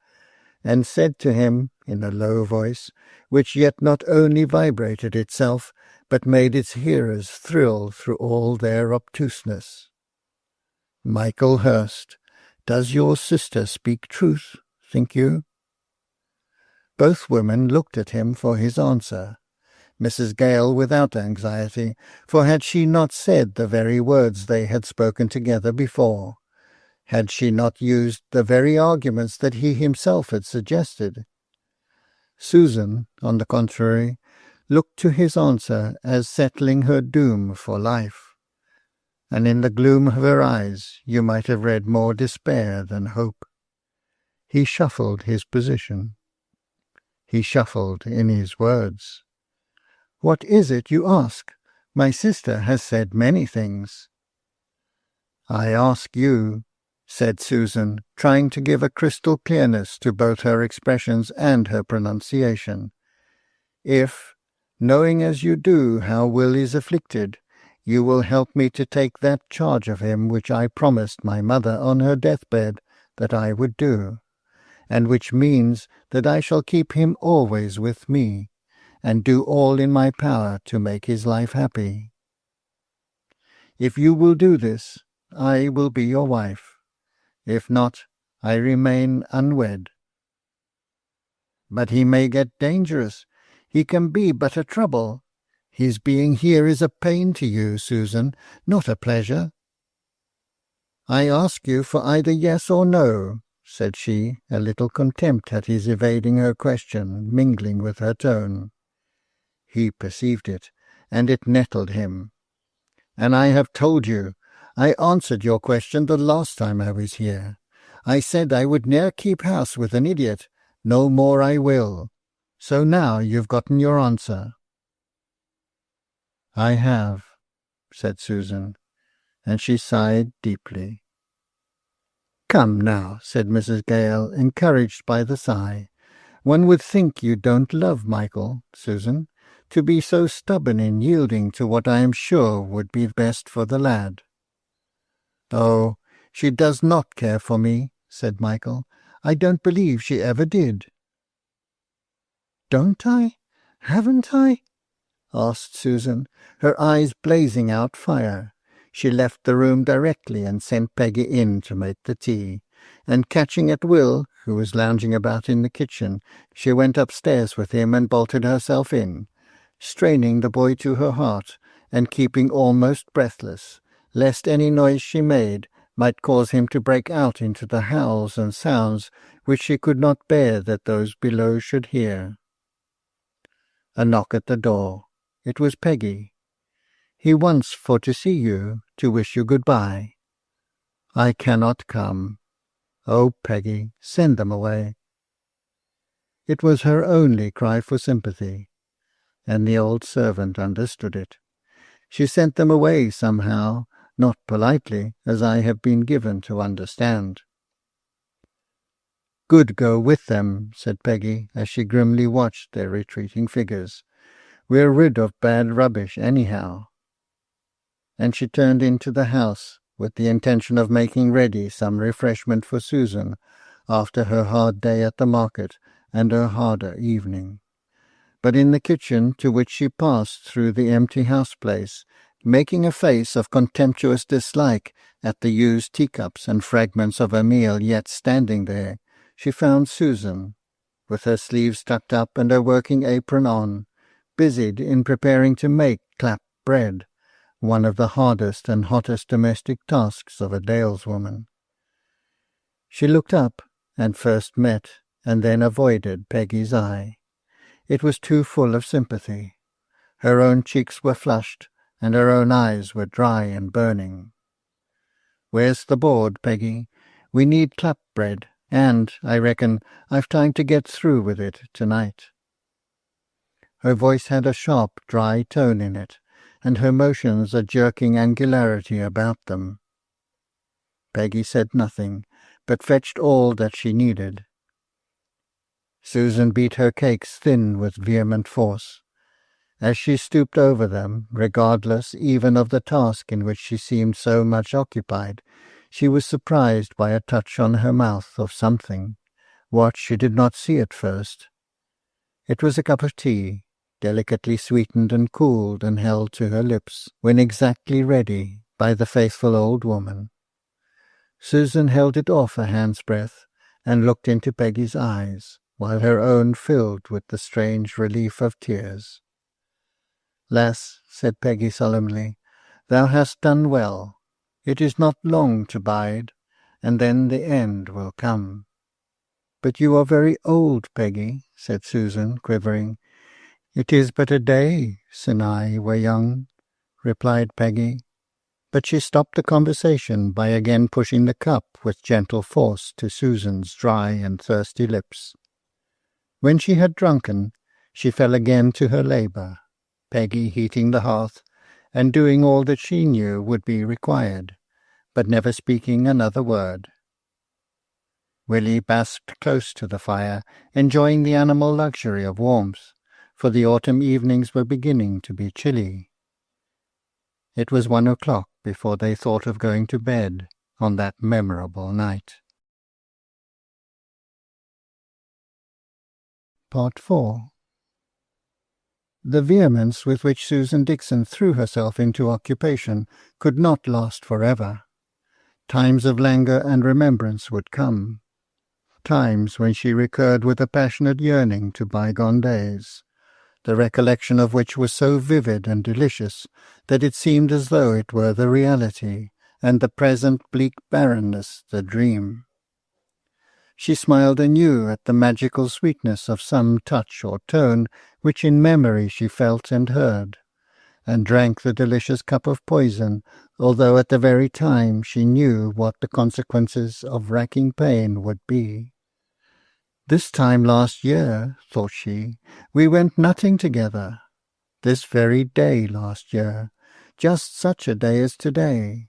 and said to him in a low voice, which yet not only vibrated itself, but made its hearers thrill through all their obtuseness, "Michael Hurst, does your sister speak truth, think you?" Both women looked at him for his answer. Mrs. Gale without anxiety, for had she not said the very words they had spoken together before? Had she not used the very arguments that he himself had suggested? Susan, on the contrary, looked to his answer as settling her doom for life, and in the gloom of her eyes you might have read more despair than hope. He shuffled his position. He shuffled in his words. "What is it you ask? My sister has said many things." "I ask you," said Susan, trying to give a crystal clearness to both her expressions and her pronunciation, "if, knowing as you do how Will is afflicted, you will help me to take that charge of him which I promised my mother on her deathbed that I would do, and which means that I shall keep him always with me, and do all in my power to make his life happy. If you will do this, I will be your wife. If not, I remain unwed." "But he may get dangerous. He can be but a trouble. His being here is a pain to you, Susan, not a pleasure." "I ask you for either yes or no," said she, a little contempt at his evading her question mingling with her tone. He perceived it, and it nettled him. "And I have told you. I answered your question the last time I was here. I said I would ne'er keep house with an idiot, no more I will. So now you've gotten your answer." "I have," said Susan, and she sighed deeply. "Come now," said Mrs. Gale, encouraged by the sigh. "One would think you don't love Michael, Susan, to be so stubborn in yielding to what I am sure would be best for the lad." "Oh, she does not care for me," said Michael. "I don't believe she ever did." "Don't I? Haven't I?" asked Susan, her eyes blazing out fire. She left the room directly and sent Peggy in to make the tea, and catching at Will, who was lounging about in the kitchen, she went upstairs with him and bolted herself in, straining the boy to her heart and keeping almost breathless, lest any noise she made might cause him to break out into the howls and sounds which she could not bear that those below should hear. A knock at the door. It was Peggy. "He wants for to see you, to wish you good-bye." "I cannot come." "Oh, Peggy, send them away." It was her only cry for sympathy, and the old servant understood it. She sent them away somehow, not politely, as I have been given to understand. "Good go with them," said Peggy, as she grimly watched their retreating figures. "We're rid of bad rubbish anyhow." And she turned into the house with the intention of making ready some refreshment for Susan after her hard day at the market and her harder evening. But in the kitchen, to which she passed through the empty house-place, making a face of contemptuous dislike at the used teacups and fragments of a meal yet standing there, she found Susan, with her sleeves tucked up and her working apron on, busied in preparing to make clap bread, one of the hardest and hottest domestic tasks of a daleswoman. She looked up, and first met and then avoided Peggy's eye. It was too full of sympathy. Her own cheeks were flushed, and her own eyes were dry and burning. "Where's the board, Peggy? We need clap bread, and, I reckon, I've time to get through with it tonight." Her voice had a sharp, dry tone in it, and her motions a jerking angularity about them. Peggy said nothing, but fetched all that she needed. Susan beat her cakes thin with vehement force. As she stooped over them, regardless even of the task in which she seemed so much occupied, she was surprised by a touch on her mouth of something, what she did not see at first. It was a cup of tea, delicately sweetened and cooled and held to her lips, when exactly ready, by the faithful old woman. Susan held it off a hand's breadth, and looked into Peggy's eyes, while her own filled with the strange relief of tears. "Lass," said Peggy solemnly, "thou hast done well. It is not long to bide, and then the end will come." "But you are very old, Peggy," said Susan, quivering. "It is but a day sin' I were young," replied Peggy. But she stopped the conversation by again pushing the cup with gentle force to Susan's dry and thirsty lips. When she had drunken, she fell again to her labour, Peggy heating the hearth, and doing all that she knew would be required, but never speaking another word. Willie basked close to the fire, enjoying the animal luxury of warmth, for the autumn evenings were beginning to be chilly. It was 1 o'clock before they thought of going to bed on that memorable night. Part 4. The vehemence with which Susan Dixon threw herself into occupation could not last forever. Times of languor and remembrance would come, times when she recurred with a passionate yearning to bygone days, the recollection of which was so vivid and delicious that it seemed as though it were the reality, and the present bleak barrenness the dream. She smiled anew at the magical sweetness of some touch or tone which in memory she felt and heard, and drank the delicious cup of poison, although at the very time she knew what the consequences of racking pain would be. "This time last year," thought she, "we went nutting together. This very day last year, just such a day as today.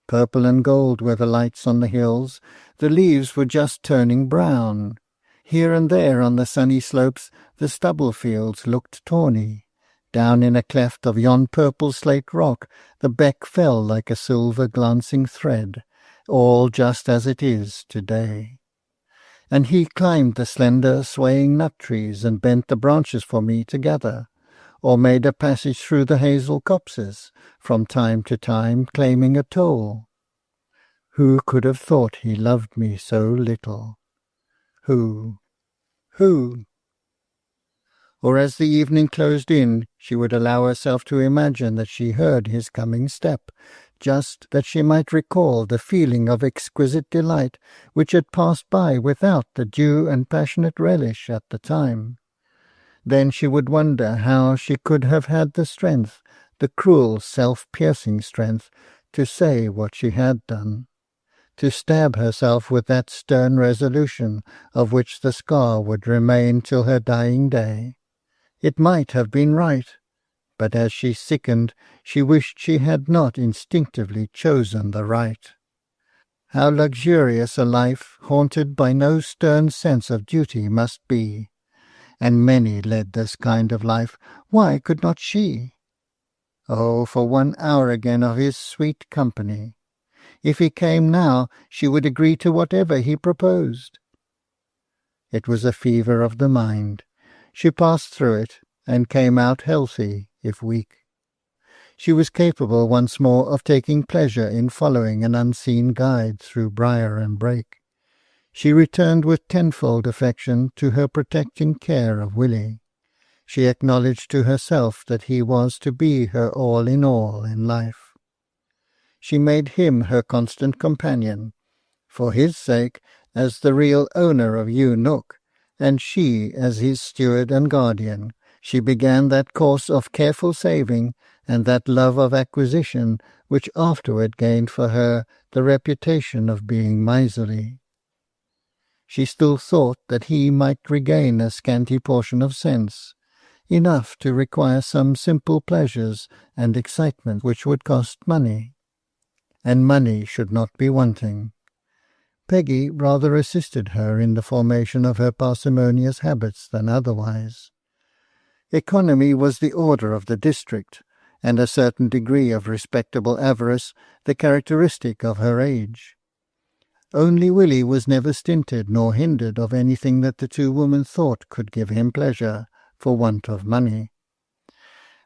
Purple and gold were the lights on the hills, the leaves were just turning brown. Here and there on the sunny slopes the stubble fields looked tawny. Down in a cleft of yon purple slate rock the beck fell like a silver glancing thread, all just as it is today. And he climbed the slender swaying nut trees and bent the branches for me to gather, or made a passage through the hazel copses, from time to time claiming a toll. Who could have thought he loved me so little? Who? Or as the evening closed in, she would allow herself to imagine that she heard his coming step, just that she might recall the feeling of exquisite delight which had passed by without the due and passionate relish at the time. Then she would wonder how she could have had the strength, the cruel, self-piercing strength, to say what she had done, to stab herself with that stern resolution of which the scar would remain till her dying day. It might have been right, but as she sickened, she wished she had not instinctively chosen the right. How luxurious a life, haunted by no stern sense of duty, must be! And many led this kind of life. Why could not she? Oh, for 1 hour again of his sweet company! If he came now, she would agree to whatever he proposed. It was a fever of the mind. She passed through it, and came out healthy, if weak. She was capable once more of taking pleasure in following an unseen guide through briar and brake. She returned with tenfold affection to her protecting care of Willie. She acknowledged to herself that he was to be her all in life. She made him her constant companion, for his sake as the real owner of Ewe Nook, and she as his steward and guardian. She began that course of careful saving and that love of acquisition which afterward gained for her the reputation of being miserly. She still thought that he might regain a scanty portion of sense, enough to require some simple pleasures and excitement which would cost money. And money should not be wanting. Peggy rather assisted her in the formation of her parsimonious habits than otherwise. Economy was the order of the district, and a certain degree of respectable avarice the characteristic of her age. Only Willie was never stinted nor hindered of anything that the two women thought could give him pleasure, for want of money.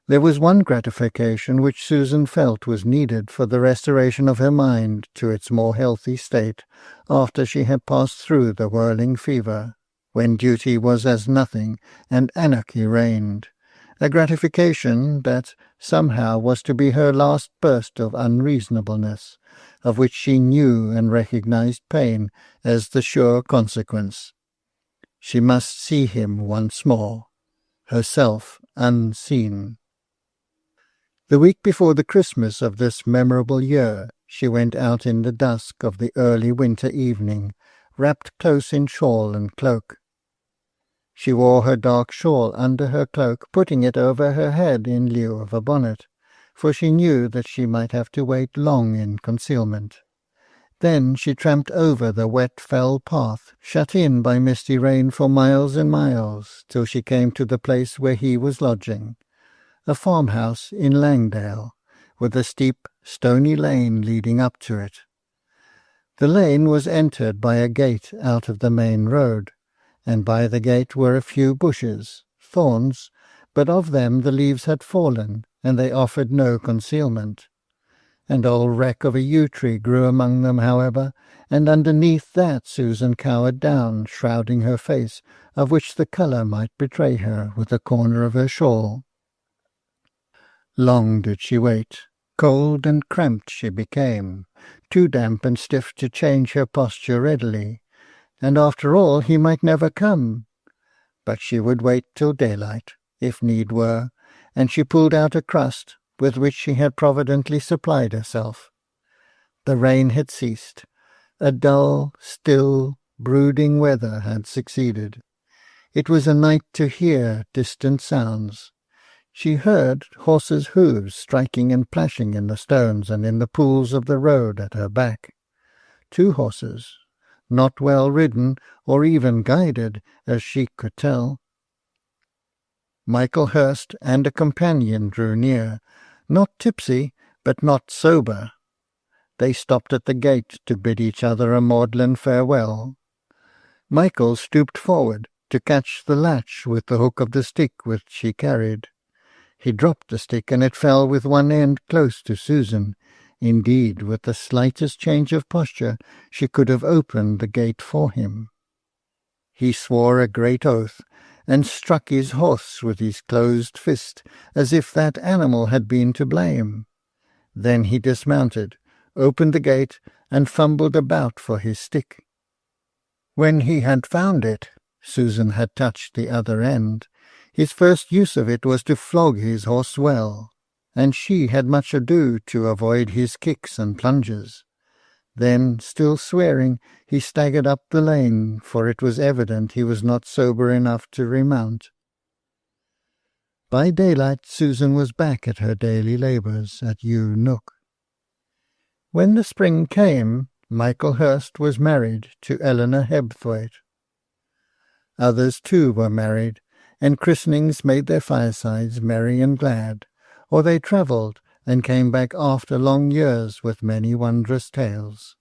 There was one gratification which Susan felt was needed for the restoration of her mind to its more healthy state after she had passed through the whirling fever, when duty was as nothing and anarchy reigned, a gratification that somehow was to be her last burst of unreasonableness, of which she knew and recognized pain as the sure consequence. She must see him once more, herself unseen. The week before the Christmas of this memorable year, she went out in the dusk of the early winter evening, wrapped close in shawl and cloak. She wore her dark shawl under her cloak, putting it over her head in lieu of a bonnet, for she knew that she might have to wait long in concealment. Then she tramped over the wet fell path, shut in by misty rain for miles and miles, till she came to the place where he was lodging, a farmhouse in Langdale, with a steep, stony lane leading up to it. The lane was entered by a gate out of the main road, and by the gate were a few bushes, thorns, but of them the leaves had fallen, and they offered no concealment. An old wreck of a yew tree grew among them, however, and underneath that Susan cowered down, shrouding her face, of which the colour might betray her, with a corner of her shawl. Long did she wait. Cold and cramped she became, too damp and stiff to change her posture readily, and after all he might never come. But she would wait till daylight, if need were, and she pulled out a crust, with which she had providently supplied herself. The rain had ceased. A dull, still, brooding weather had succeeded. It was a night to hear distant sounds. She heard horses' hooves striking and plashing in the stones and in the pools of the road at her back. 2 horses, not well ridden or even guided, as she could tell. Michael Hurst and a companion drew near, not tipsy, but not sober. They stopped at the gate to bid each other a maudlin farewell. Michael stooped forward to catch the latch with the hook of the stick which she carried. He dropped the stick, and it fell with one end close to Susan. Indeed, with the slightest change of posture, she could have opened the gate for him. He swore a great oath, and struck his horse with his closed fist, as if that animal had been to blame. Then he dismounted, opened the gate, and fumbled about for his stick. When he had found it, Susan had touched the other end. His first use of it was to flog his horse well, and she had much ado to avoid his kicks and plunges. Then, still swearing, he staggered up the lane, for it was evident he was not sober enough to remount. By daylight Susan was back at her daily labours at Yew Nook. When the spring came, Michael Hurst was married to Eleanor Hebthwaite. Others too were married, and christenings made their firesides merry and glad, or they travelled and came back after long years with many wondrous tales.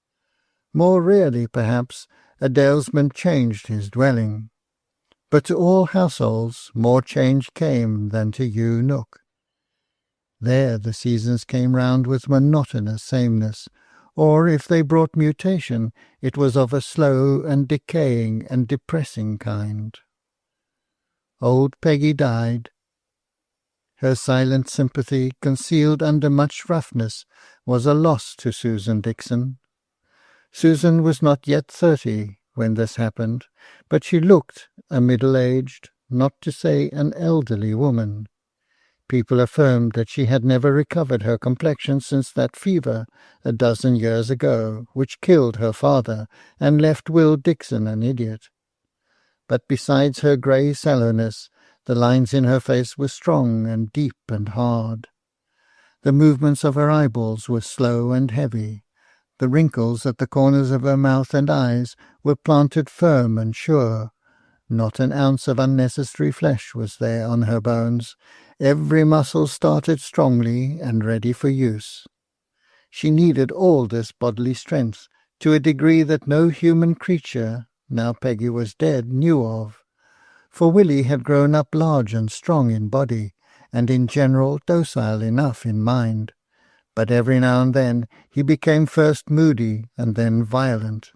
More rarely, perhaps, a dalesman changed his dwelling, but to all households more change came than to Yew Nook. There the seasons came round with monotonous sameness, or if they brought mutation, it was of a slow and decaying and depressing kind. Old Peggy died. Her silent sympathy, concealed under much roughness, was a loss to Susan Dixon. Susan was not yet 30 when this happened, but she looked a middle-aged, not to say an elderly woman. People affirmed that she had never recovered her complexion since that fever, a dozen years ago, which killed her father and left Will Dixon an idiot. But besides her grey sallowness, the lines in her face were strong and deep and hard. The movements of her eyeballs were slow and heavy. The wrinkles at the corners of her mouth and eyes were planted firm and sure. Not an ounce of unnecessary flesh was there on her bones. Every muscle started strongly and ready for use. She needed all this bodily strength to a degree that no human creature, now Peggy was dead, knew of. For Willie had grown up large and strong in body, and in general docile enough in mind. But every now and then he became first moody and then violent.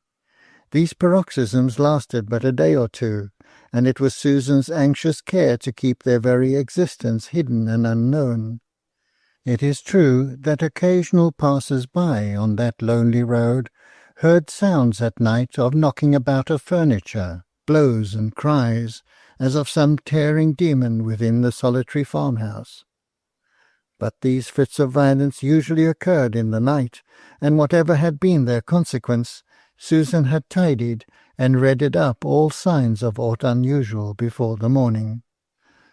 These paroxysms lasted but a day or two, and it was Susan's anxious care to keep their very existence hidden and unknown. It is true that occasional passers-by on that lonely road heard sounds at night of knocking about of furniture, blows and cries, as of some tearing demon within the solitary farmhouse. But these fits of violence usually occurred in the night, and whatever had been their consequence, Susan had tidied and readied up all signs of aught unusual before the morning.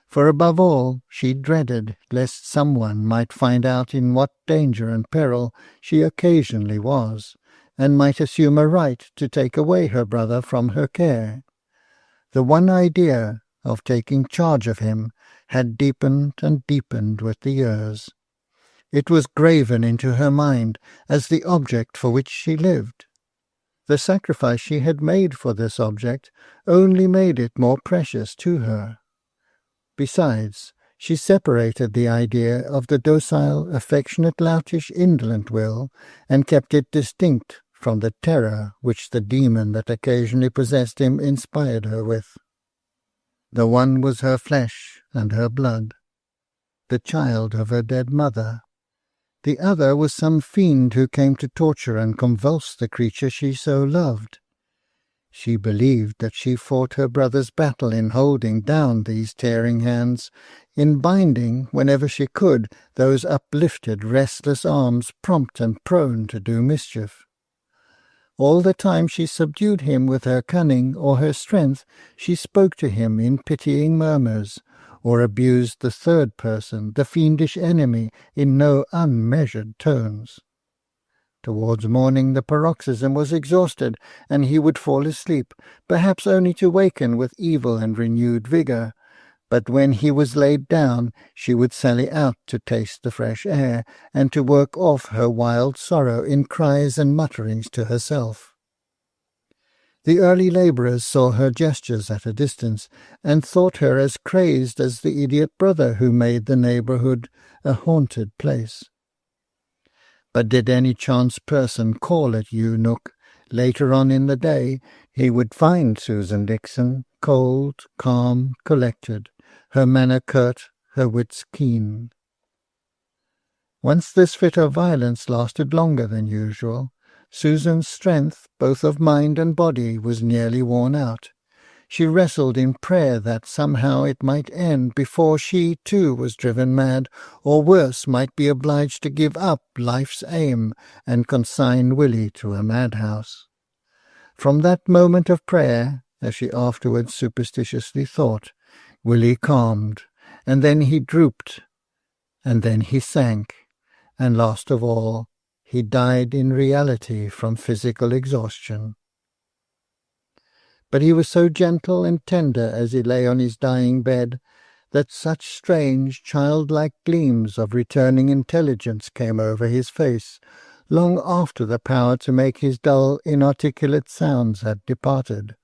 For above all she dreaded lest someone might find out in what danger and peril she occasionally was, and might assume a right to take away her brother from her care. The one idea of taking charge of him had deepened and deepened with the years. It was graven into her mind as the object for which she lived. The sacrifice she had made for this object only made it more precious to her. Besides, she separated the idea of the docile, affectionate, loutish, indolent Will, and kept it distinct from the terror which the demon that occasionally possessed him inspired her with. The one was her flesh and her blood, the child of her dead mother. The other was some fiend who came to torture and convulse the creature she so loved. She believed that she fought her brother's battle in holding down these tearing hands, in binding, whenever she could, those uplifted, restless arms, prompt and prone to do mischief. All the time she subdued him with her cunning or her strength, she spoke to him in pitying murmurs, or abused the third person, the fiendish enemy, in no unmeasured tones. Towards morning the paroxysm was exhausted, and he would fall asleep, perhaps only to waken with evil and renewed vigour. But when he was laid down, she would sally out to taste the fresh air, and to work off her wild sorrow in cries and mutterings to herself. The early labourers saw her gestures at a distance, and thought her as crazed as the idiot brother who made the neighbourhood a haunted place. But did any chance person call at Yew Nook later on in the day, he would find Susan Dixon cold, calm, collected, her manner curt, her wits keen. Once this fit of violence lasted longer than usual. Susan's strength, both of mind and body, was nearly worn out. She wrestled in prayer that somehow it might end before she too was driven mad, or worse, might be obliged to give up life's aim and consign Willie to a madhouse. From that moment of prayer, as she afterwards superstitiously thought, Willie calmed, and then he drooped, and then he sank, and last of all, he died in reality from physical exhaustion. But he was so gentle and tender as he lay on his dying bed that such strange, childlike gleams of returning intelligence came over his face, long after the power to make his dull, inarticulate sounds had departed,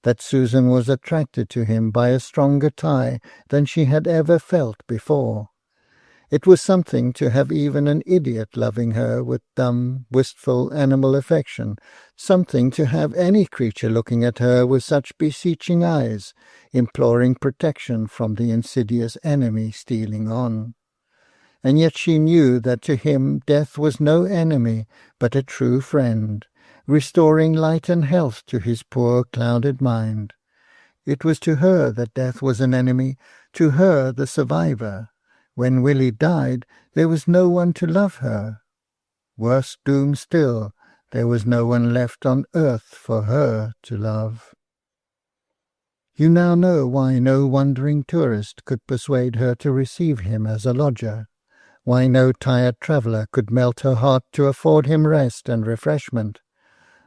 that Susan was attracted to him by a stronger tie than she had ever felt before. It was something to have even an idiot loving her with dumb, wistful, animal affection, something to have any creature looking at her with such beseeching eyes, imploring protection from the insidious enemy stealing on. And yet she knew that to him death was no enemy, but a true friend, restoring light and health to his poor clouded mind. It was to her that death was an enemy, to her the survivor. When Willie died, there was no one to love her. Worse doom still, there was no one left on earth for her to love. You now know why no wandering tourist could persuade her to receive him as a lodger, why no tired traveller could melt her heart to afford him rest and refreshment,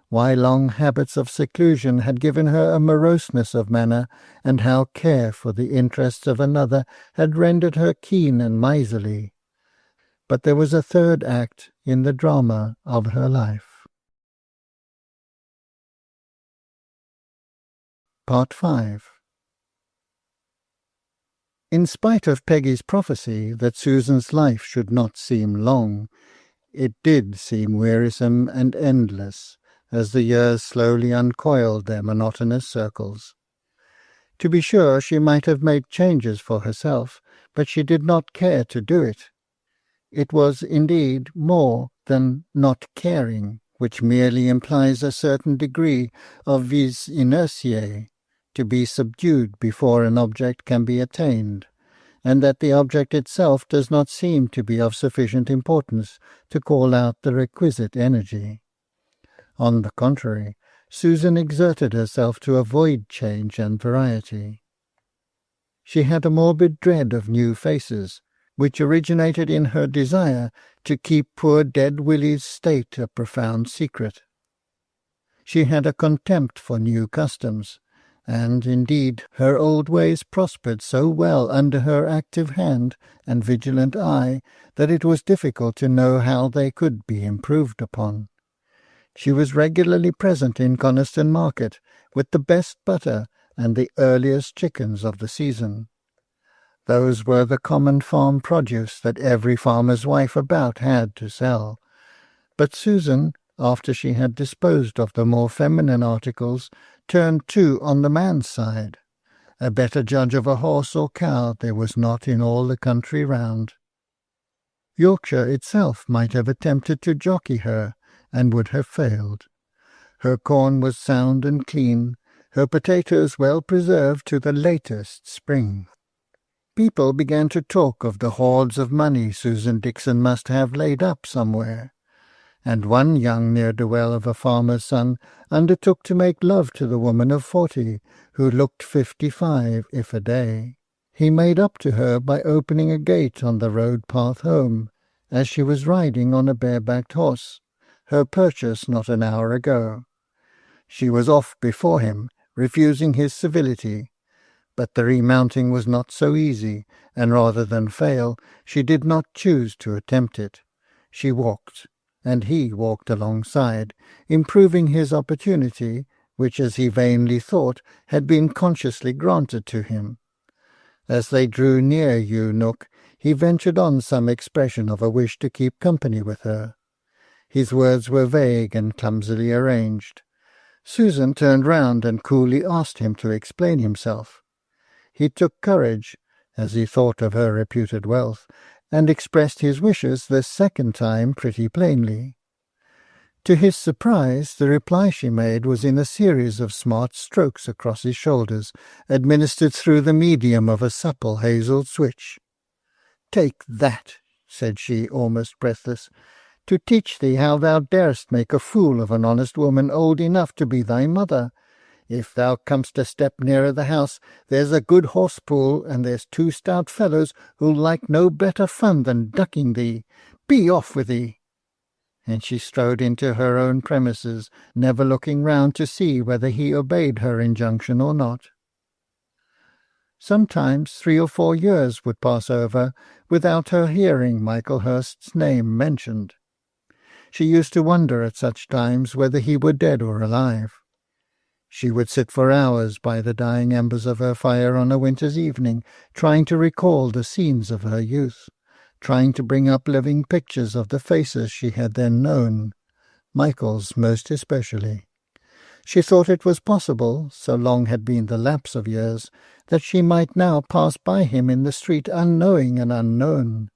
why long habits of seclusion had given her a moroseness of manner, and how care for the interests of another had rendered her keen and miserly. But there was a third act in the drama of her life. Part 5. In spite of Peggy's prophecy that Susan's life should not seem long, it did seem wearisome and endless, as the years slowly uncoiled their monotonous circles. To be sure, she might have made changes for herself, but she did not care to do it. It was indeed more than not caring, which merely implies a certain degree of vis inertiae, to be subdued before an object can be attained, and that the object itself does not seem to be of sufficient importance to call out the requisite energy. On the contrary, Susan exerted herself to avoid change and variety. She had a morbid dread of new faces, which originated in her desire to keep poor dead Willie's state a profound secret. She had a contempt for new customs, and, indeed, her old ways prospered so well under her active hand and vigilant eye that it was difficult to know how they could be improved upon. She was regularly present in Coniston Market with the best butter and the earliest chickens of the season. Those were the common farm produce that every farmer's wife about had to sell. But Susan, after she had disposed of the more feminine articles, turned too on the man's side. A better judge of a horse or cow there was not in all the country round. Yorkshire itself might have attempted to jockey her, and would have failed. Her corn was sound and clean, her potatoes well preserved to the latest spring. People began to talk of the hoards of money Susan Dixon must have laid up somewhere, and one young ne'er-do-well of a farmer's son undertook to make love to the woman of 40, who looked 55 if a day. He made up to her by opening a gate on the road path home, as she was riding on a barebacked horse, her purchase not an hour ago. She was off before him, refusing his civility, but the remounting was not so easy, and rather than fail, she did not choose to attempt it. She walked, and he walked alongside, improving his opportunity, which, as he vainly thought, had been consciously granted to him. As they drew near Ewe Nook, he ventured on some expression of a wish to keep company with her. His words were vague and clumsily arranged. Susan turned round and coolly asked him to explain himself. He took courage, as he thought of her reputed wealth, and expressed his wishes this second time pretty plainly. To his surprise, the reply she made was in a series of smart strokes across his shoulders, administered through the medium of a supple hazel switch. "Take that," said she, almost breathless, "to teach thee how thou darest make a fool of an honest woman old enough to be thy mother. If thou comest a step nearer the house, there's a good horse-pool, and there's 2 stout fellows who'll like no better fun than ducking thee. Be off with thee." And she strode into her own premises, never looking round to see whether he obeyed her injunction or not. Sometimes 3 or 4 years would pass over without her hearing Michael Hurst's name mentioned. She used to wonder at such times whether he were dead or alive. She would sit for hours by the dying embers of her fire on a winter's evening, trying to recall the scenes of her youth, trying to bring up living pictures of the faces she had then known, Michael's most especially. She thought it was possible, so long had been the lapse of years, that she might now pass by him in the street unknowing and unknown.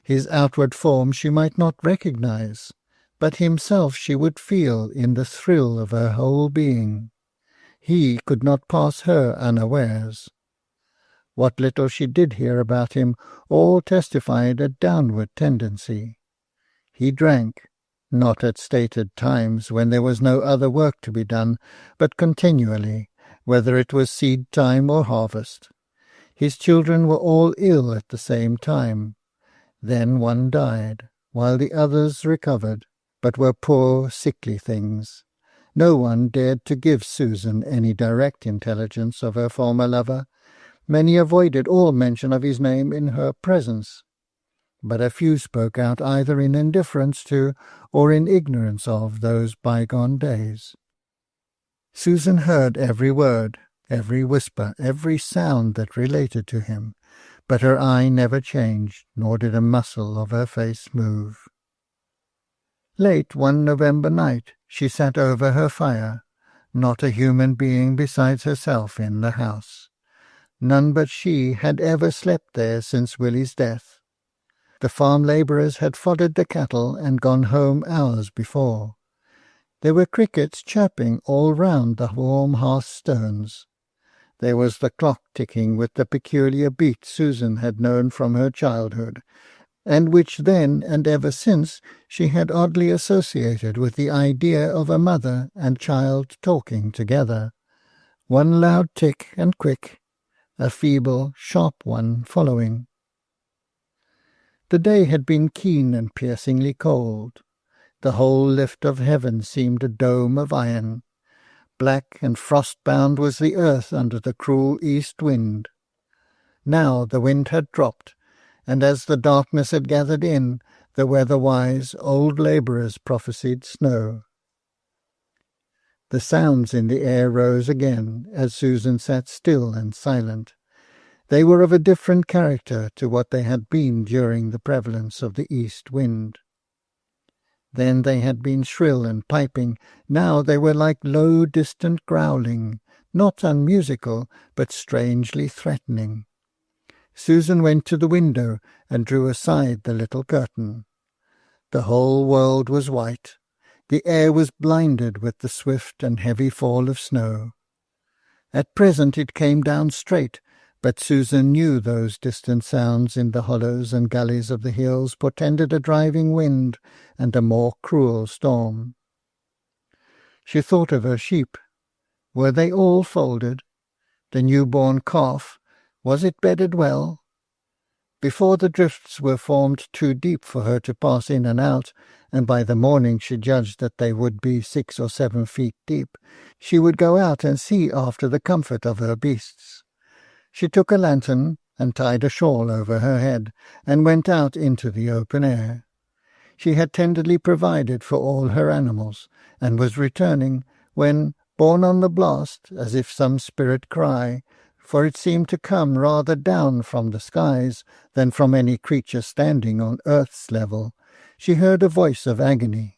His outward form she might not recognize, but himself she would feel in the thrill of her whole being. He could not pass her unawares. What little she did hear about him all testified a downward tendency. He drank, not at stated times when there was no other work to be done, but continually, whether it was seed time or harvest. His children were all ill at the same time. Then one died, while the others recovered, but were poor, sickly things. No one dared to give Susan any direct intelligence of her former lover. Many avoided all mention of his name in her presence, but a few spoke out either in indifference to or in ignorance of those bygone days. Susan heard every word, every whisper, every sound that related to him, but her eye never changed, nor did a muscle of her face move. Late one November night she sat over her fire, not a human being besides herself in the house. None but she had ever slept there since Willie's death. The farm labourers had foddered the cattle and gone home hours before. There were crickets chirping all round the warm hearthstones. There was the clock ticking with the peculiar beat Susan had known from her childhood, and which then and ever since she had oddly associated with the idea of a mother and child talking together, one loud tick and quick, a feeble, sharp one following. The day had been keen and piercingly cold. The whole lift of heaven seemed a dome of iron. Black and frost-bound was the earth under the cruel east wind. Now the wind had dropped, and as the darkness had gathered in, the weather-wise old labourers prophesied snow. The sounds in the air rose again as Susan sat still and silent. They were of a different character to what they had been during the prevalence of the east wind. Then they had been shrill and piping, now they were like low distant growling, not unmusical, but strangely threatening. Susan went to the window and drew aside the little curtain. The whole world was white. The air was blinded with the swift and heavy fall of snow. At present it came down straight, but Susan knew those distant sounds in the hollows and gullies of the hills portended a driving wind and a more cruel storm. She thought of her sheep. Were they all folded? The newborn calf, Was it bedded well? Before the drifts were formed too deep for her to pass in and out, and by the morning she judged that they would be 6 or 7 feet deep, she would go out and see after the comfort of her beasts. She took a lantern and tied a shawl over her head, and went out into the open air. She had tenderly provided for all her animals, and was returning, when, borne on the blast, as if some spirit cry, for it seemed to come rather down from the skies than from any creature standing on earth's level, she heard a voice of agony.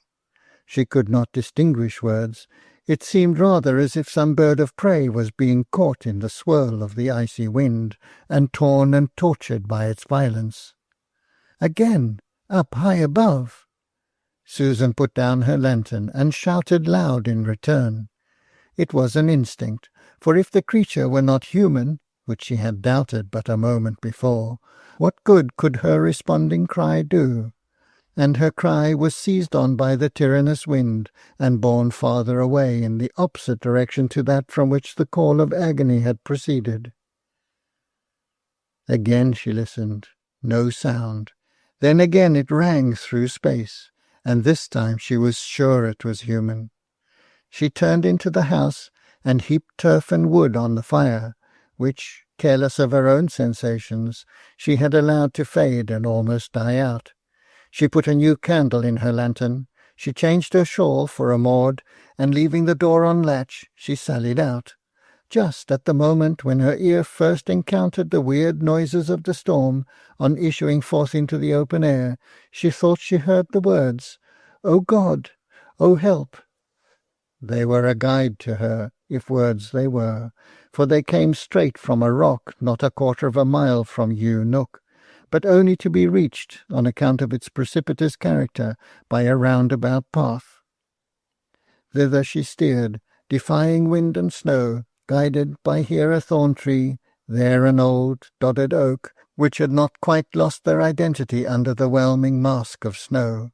She could not distinguish words. It seemed rather as if some bird of prey was being caught in the swirl of the icy wind, and torn and tortured by its violence. Again, up high above. Susan put down her lantern and shouted loud in return. It was an instinct, for if the creature were not human, which she had doubted but a moment before, what good could her responding cry do? And her cry was seized on by the tyrannous wind, and borne farther away in the opposite direction to that from which the call of agony had proceeded. Again she listened. No sound. Then again it rang through space, and this time she was sure it was human. She turned into the house, and heaped turf and wood on the fire, which, careless of her own sensations, she had allowed to fade and almost die out. She put a new candle in her lantern, she changed her shawl for a Maud, and leaving the door on latch, she sallied out. Just at the moment when her ear first encountered the weird noises of the storm, on issuing forth into the open air, she thought she heard the words, "O God, O help!" They were a guide to her, if words they were, for they came straight from a rock not a quarter of a mile from Yew Nook, but only to be reached, on account of its precipitous character, by a roundabout path. Thither she steered, defying wind and snow, guided by here a thorn tree, there an old doddered oak, which had not quite lost their identity under the whelming mask of snow.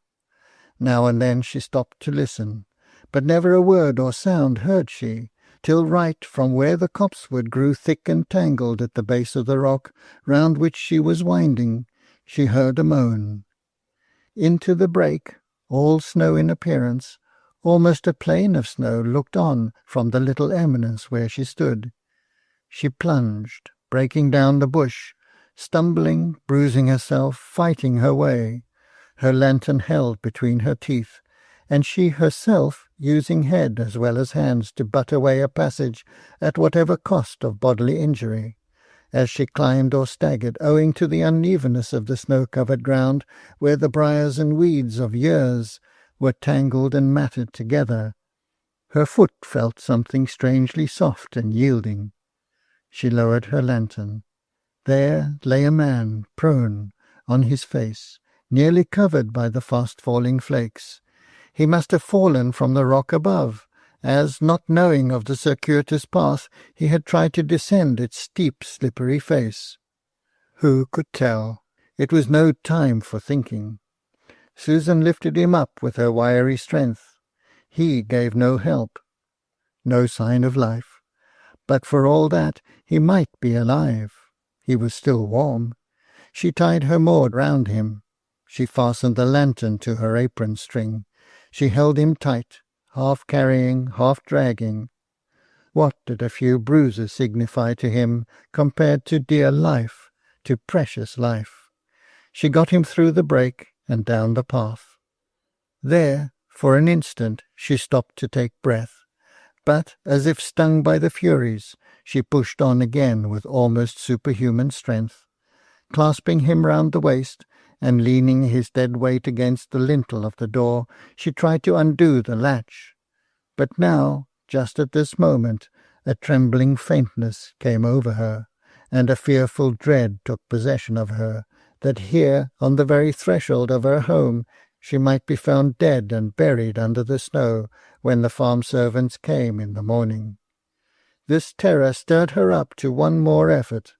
Now and then she stopped to listen, but never a word or sound heard she, till right from where the copsewood grew thick and tangled at the base of the rock round which she was winding, she heard a moan. Into the break, all snow in appearance, almost a plain of snow looked on from the little eminence where she stood. She plunged, breaking down the bush, stumbling, bruising herself, fighting her way, her lantern held between her teeth, and she herself using head as well as hands to butt away a passage at whatever cost of bodily injury, as she climbed or staggered, owing to the unevenness of the snow-covered ground, where the briars and weeds of years were tangled and matted together. Her foot felt something strangely soft and yielding. She lowered her lantern. There lay a man, prone, on his face, nearly covered by the fast-falling flakes. He must have fallen from the rock above, as, not knowing of the circuitous path, he had tried to descend its steep, slippery face. Who could tell? It was no time for thinking. Susan lifted him up with her wiry strength. He gave no help, no sign of life. But for all that, he might be alive. He was still warm. She tied her Maud round him. She fastened the lantern to her apron string. She held him tight, half carrying, half dragging. What did a few bruises signify to him compared to dear life, to precious life? She got him through the break and down the path. There, for an instant, she stopped to take breath, but, as if stung by the furies, she pushed on again with almost superhuman strength. Clasping him round the waist, and leaning his dead weight against the lintel of the door, she tried to undo the latch. But now, just at this moment, a trembling faintness came over her, and a fearful dread took possession of her, that here, on the very threshold of her home, she might be found dead and buried under the snow when the farm servants came in the morning. This terror stirred her up to one more effort.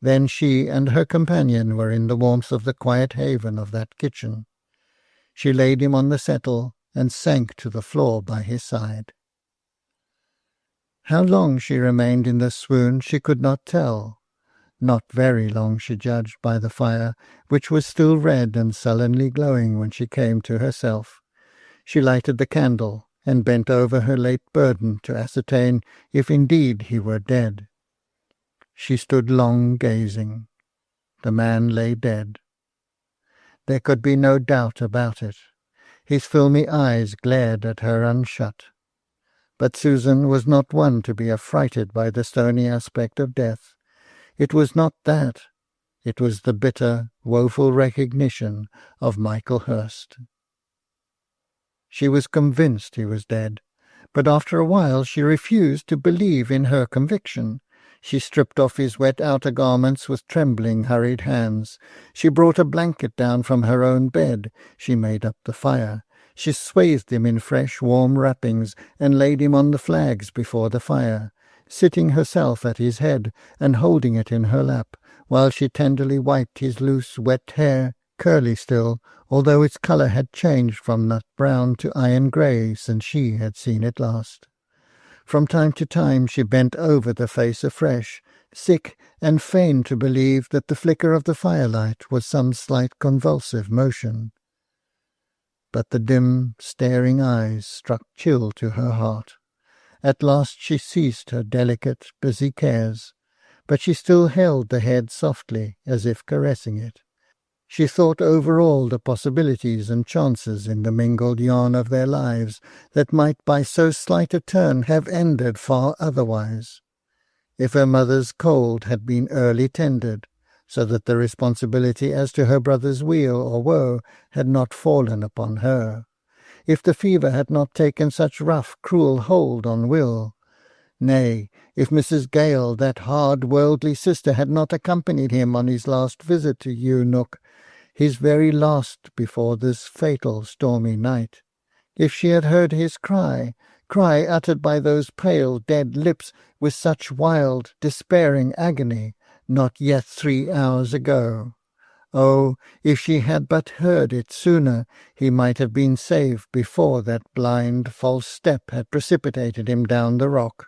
Then she and her companion were in the warmth of the quiet haven of that kitchen. She laid him on the settle and sank to the floor by his side. How long she remained in this swoon she could not tell. Not very long, she judged by the fire, which was still red and sullenly glowing when she came to herself. She lighted the candle, and bent over her late burden to ascertain if indeed he were dead. She stood long gazing. The man lay dead. There could be no doubt about it. His filmy eyes glared at her unshut. But Susan was not one to be affrighted by the stony aspect of death. It was not that. It was the bitter, woeful recognition of Michael Hurst. She was convinced he was dead, but after a while she refused to believe in her conviction. She stripped off his wet outer garments with trembling, hurried hands. She brought a blanket down from her own bed. She made up the fire. She swathed him in fresh, warm wrappings, and laid him on the flags before the fire, sitting herself at his head and holding it in her lap, while she tenderly wiped his loose, wet hair, curly still, although its colour had changed from nut brown to iron grey since she had seen it last. From time to time she bent over the face afresh, sick and fain to believe that the flicker of the firelight was some slight convulsive motion. But the dim, staring eyes struck chill to her heart. At last she ceased her delicate, busy cares, but she still held the head softly, as if caressing it. She thought over all the possibilities and chances in the mingled yarn of their lives that might by so slight a turn have ended far otherwise. If her mother's cold had been early tended, so that the responsibility as to her brother's weal or woe had not fallen upon her, if the fever had not taken such rough, cruel hold on Will, nay, if Mrs. Gale, that hard worldly sister, had not accompanied him on his last visit to Eunuch, his very last before this fatal stormy night, if she had heard his cry uttered by those pale dead lips with such wild, despairing agony, not yet 3 hours ago. Oh, if she had but heard it sooner, he might have been saved before that blind, false step had precipitated him down the rock.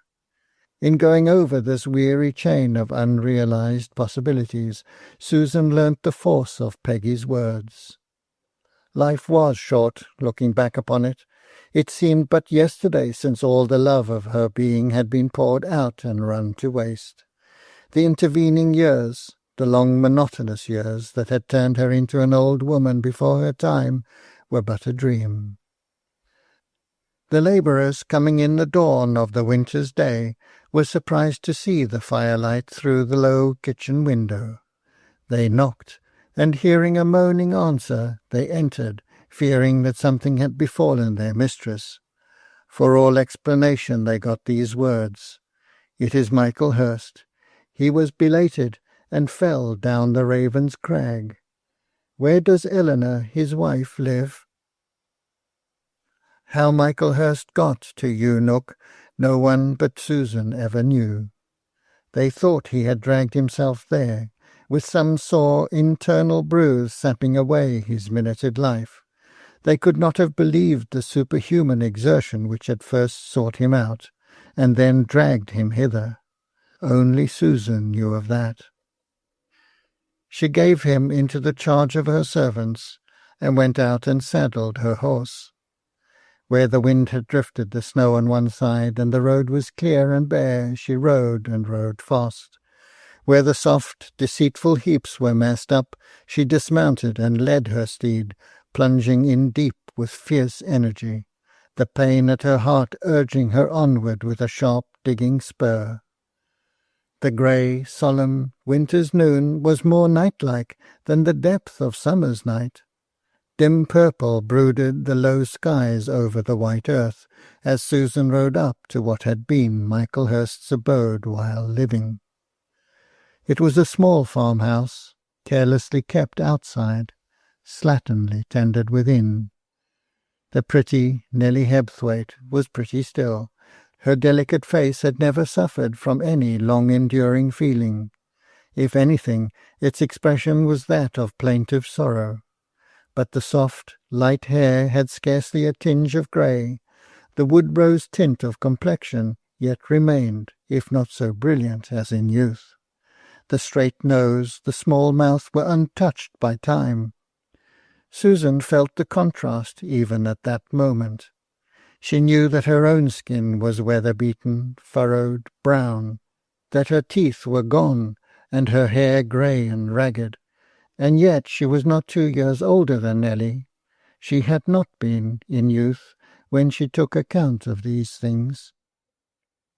In going over this weary chain of unrealized possibilities, Susan learnt the force of Peggy's words. Life was short, looking back upon it. It seemed but yesterday since all the love of her being had been poured out and run to waste. The intervening years, the long monotonous years that had turned her into an old woman before her time, were but a dream. The labourers, coming in the dawn of the winter's day, were surprised to see the firelight through the low kitchen window. They knocked, and hearing a moaning answer, they entered, fearing that something had befallen their mistress. For all explanation they got these words: "It is Michael Hurst. He was belated, and fell down the Raven's Crag. Where does Eleanor, his wife, live?" How Michael Hurst got to Eunuch, no one but Susan ever knew. They thought he had dragged himself there, with some sore internal bruise sapping away his minuted life. They could not have believed the superhuman exertion which had first sought him out, and then dragged him hither. Only Susan knew of that. She gave him into the charge of her servants, and went out and saddled her horse. Where the wind had drifted the snow on one side, and the road was clear and bare, she rode and rode fast. Where the soft, deceitful heaps were massed up, she dismounted and led her steed, plunging in deep with fierce energy, the pain at her heart urging her onward with a sharp digging spur. The grey, solemn winter's noon was more night-like than the depth of summer's night. Dim purple brooded the low skies over the white earth, as Susan rode up to what had been Michael Hurst's abode while living. It was a small farmhouse, carelessly kept outside, slatternly tended within. The pretty Nelly Hebthwaite was pretty still. Her delicate face had never suffered from any long-enduring feeling. If anything, its expression was that of plaintive sorrow. But the soft, light hair had scarcely a tinge of grey. The wood-rose tint of complexion yet remained, if not so brilliant as in youth. The straight nose, the small mouth were untouched by time. Susan felt the contrast even at that moment. She knew that her own skin was weather-beaten, furrowed, brown, that her teeth were gone, and her hair grey and ragged, and yet she was not 2 years older than Nelly. She had not been, in youth, when she took account of these things.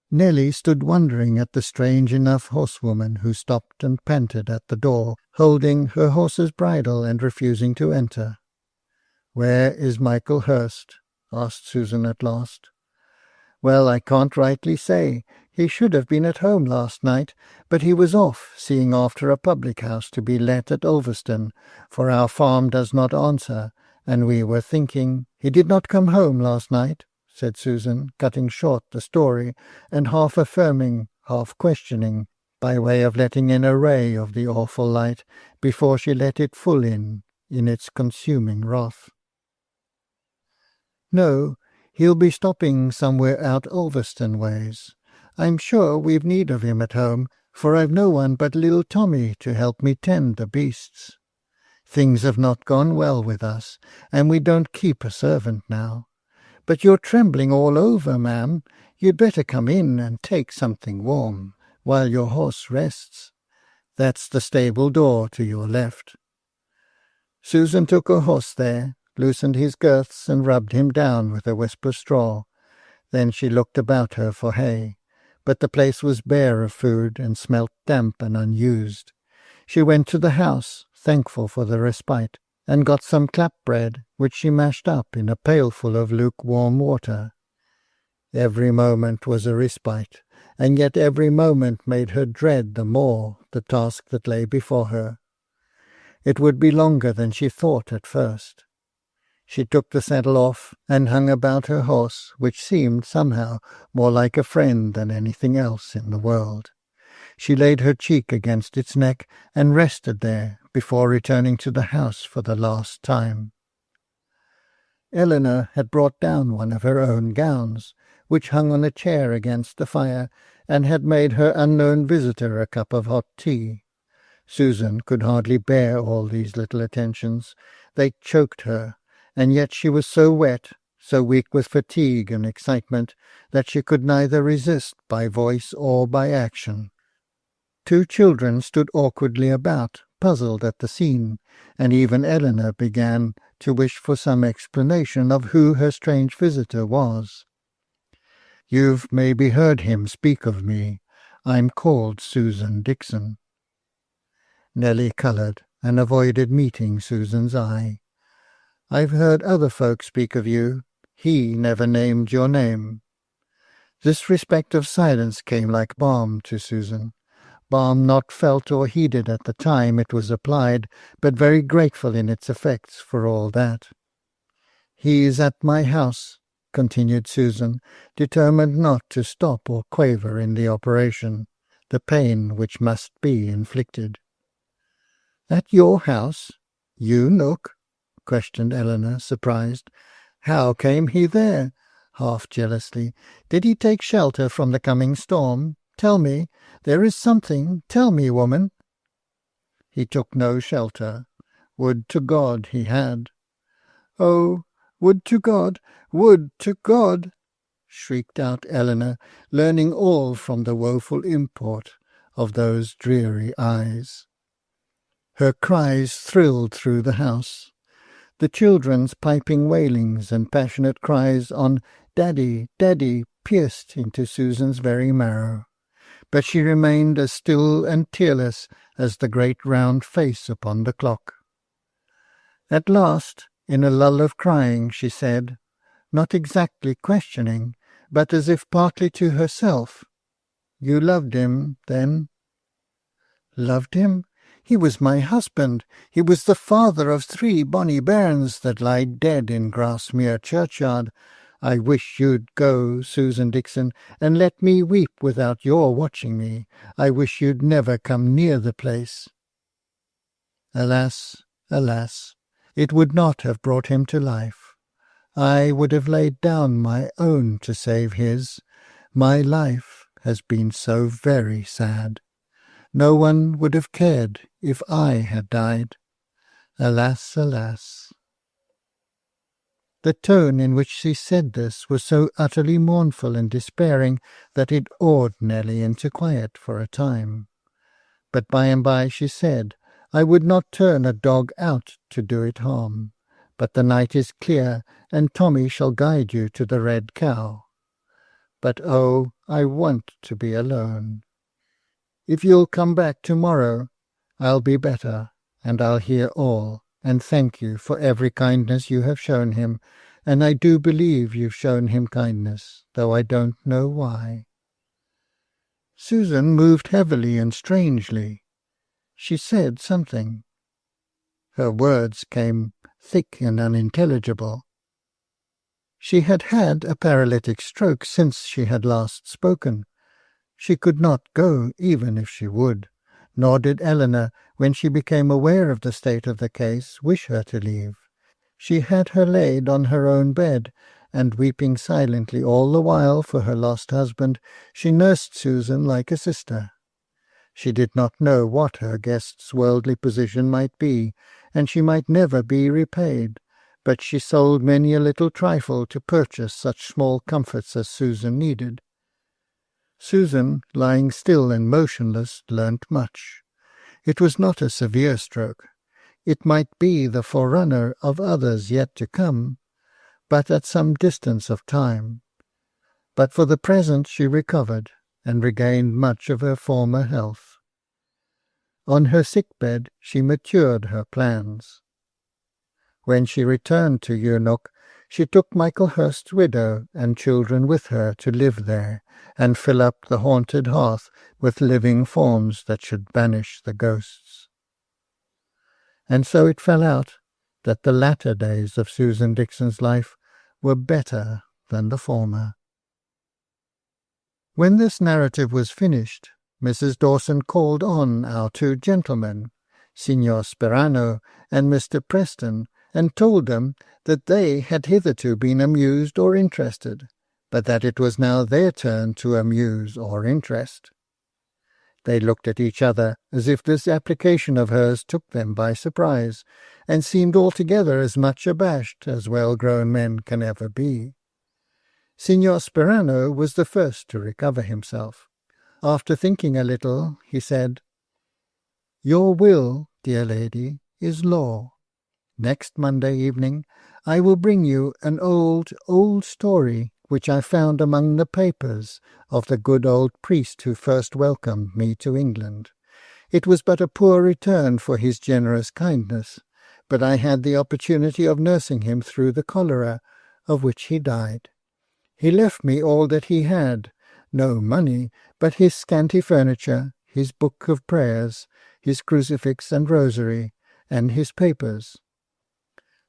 Nelly stood wondering at the strange enough horsewoman who stopped and panted at the door, holding her horse's bridle and refusing to enter. "Where is Michael Hurst?" asked Susan at last. "Well, I can't rightly say. He should have been at home last night, but he was off, seeing after a public-house to be let at Ulverston, for our farm does not answer, and we were thinking—" "He did not come home last night," said Susan, cutting short the story, and half affirming, half questioning, by way of letting in a ray of the awful light before she let it full in its consuming wrath. "No, he'll be stopping somewhere out Ulverston ways. I'm sure we've need of him at home, for I've no one but little Tommy to help me tend the beasts. Things have not gone well with us, and we don't keep a servant now. But you're trembling all over, ma'am. You'd better come in and take something warm, while your horse rests. That's the stable door to your left." Susan took her horse there, loosened his girths, and rubbed him down with a wisp of straw. Then she looked about her for hay, but the place was bare of food and smelt damp and unused. She went to the house, thankful for the respite, and got some clap bread, which she mashed up in a pailful of lukewarm water. Every moment was a respite, and yet every moment made her dread the more the task that lay before her. It would be longer than she thought at first. She took the saddle off and hung about her horse, which seemed somehow more like a friend than anything else in the world. She laid her cheek against its neck and rested there before returning to the house for the last time. Eleanor had brought down one of her own gowns, which hung on a chair against the fire, and had made her unknown visitor a cup of hot tea. Susan could hardly bear all these little attentions. They choked her, and yet she was so wet, so weak with fatigue and excitement, that she could neither resist by voice or by action. 2 children stood awkwardly about, puzzled at the scene, and even Eleanor began to wish for some explanation of who her strange visitor was. "You've maybe heard him speak of me. I'm called Susan Dixon." Nelly coloured, and avoided meeting Susan's eye. "I've heard other folk speak of you. He never named your name." This respectful silence came like balm to Susan. Balm not felt or heeded at the time it was applied, but very grateful in its effects for all that. "He is at my house," continued Susan, determined not to stop or quaver in the operation, the pain which must be inflicted. "At your house? You, Nook?" questioned Eleanor, surprised. "How came he there?" half jealously. "Did he take shelter from the coming storm? Tell me, there is something, tell me, woman." "He took no shelter. Would to God he had." "Oh, would to God, would to God!" shrieked out Eleanor, learning all from the woeful import of those dreary eyes. Her cries thrilled through the house. The children's piping wailings and passionate cries on "Daddy, Daddy," pierced into Susan's very marrow. But she remained as still and tearless as the great round face upon the clock. At last, in a lull of crying, she said, not exactly questioning, but as if partly to herself, "You loved him, then?" "Loved him? He was my husband. He was the father of 3 bonny bairns that lie dead in Grasmere churchyard. I wish you'd go, Susan Dixon, and let me weep without your watching me. I wish you'd never come near the place." Alas, alas, it would not have brought him to life. I would have laid down my own to save his. My life has been so very sad. No one would have cared if I had died. Alas, alas." The tone in which she said this was so utterly mournful and despairing that it awed Nelly into quiet for a time. But by and by she said, "I would not turn a dog out to do it harm, but the night is clear, and Tommy shall guide you to the Red Cow. But oh, I want to be alone. If you'll come back tomorrow, I'll be better, and I'll hear all, and thank you for every kindness you have shown him, and I do believe you've shown him kindness, though I don't know why." Susan moved heavily and strangely. She said something. Her words came thick and unintelligible. She had had a paralytic stroke since she had last spoken. She could not go even if she would, nor did Eleanor, when she became aware of the state of the case, wish her to leave. She had her laid on her own bed, and weeping silently all the while for her lost husband, she nursed Susan like a sister. She did not know what her guest's worldly position might be, and she might never be repaid, but she sold many a little trifle to purchase such small comforts as Susan needed. Susan, lying still and motionless, learnt much. It was not a severe stroke. It might be the forerunner of others yet to come, but at some distance of time. But for the present she recovered, and regained much of her former health. On her sick-bed she matured her plans. When she returned to Eunuch, she took Michaelhurst's widow and children with her to live there, and fill up the haunted hearth with living forms that should banish the ghosts. And so it fell out that the latter days of Susan Dixon's life were better than the former. When this narrative was finished, Mrs. Dawson called on our two gentlemen, Signor Sperano and Mr. Preston, and told them that they had hitherto been amused or interested, but that it was now their turn to amuse or interest. They looked at each other as if this application of hers took them by surprise, and seemed altogether as much abashed as well-grown men can ever be. Signor Sperano was the first to recover himself. After thinking a little, he said, "Your will, dear lady, is law. Next Monday evening I will bring you an old story which I found among the papers of the good old priest who first welcomed me to England. It was but a poor return for his generous kindness, but I had the opportunity of nursing him through the cholera, of which he died. He left me all that he had, no money, but his scanty furniture, his book of prayers, his crucifix and rosary, and his papers.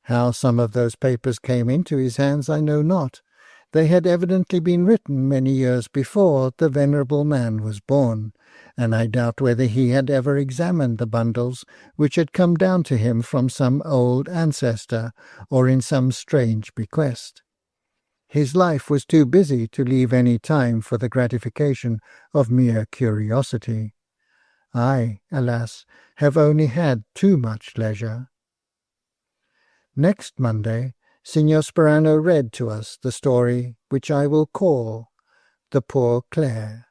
How some of those papers came into his hands I know not. They had evidently been written many years before the venerable man was born, and I doubt whether he had ever examined the bundles which had come down to him from some old ancestor, or in some strange bequest. His life was too busy to leave any time for the gratification of mere curiosity. I, alas, have only had too much leisure." Next Monday, Signor Sperano read to us the story which I will call The Poor Clare.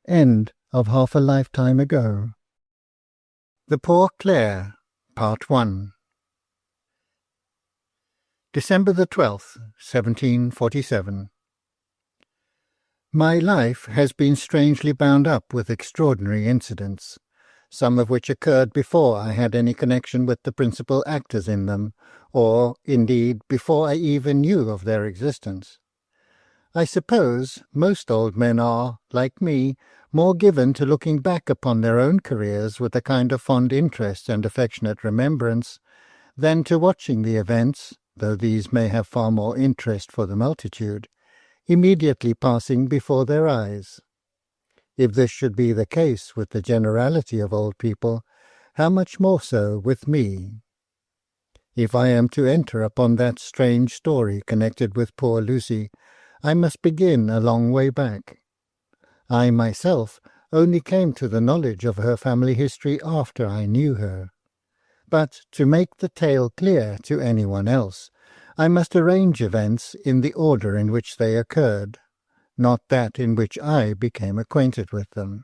End of Half a Lifetime Ago. The Poor Clare, Part 1. December the 12th, 1747. My life has been strangely bound up with extraordinary incidents, some of which occurred before I had any connection with the principal actors in them, or, indeed, before I even knew of their existence. I suppose most old men are, like me, more given to looking back upon their own careers with a kind of fond interest and affectionate remembrance, than to watching the events, though these may have far more interest for the multitude, immediately passing before their eyes. If this should be the case with the generality of old people, how much more so with me? If I am to enter upon that strange story connected with poor Lucy, I must begin a long way back. I myself only came to the knowledge of her family history after I knew her. But to make the tale clear to anyone else, I must arrange events in the order in which they occurred, not that in which I became acquainted with them.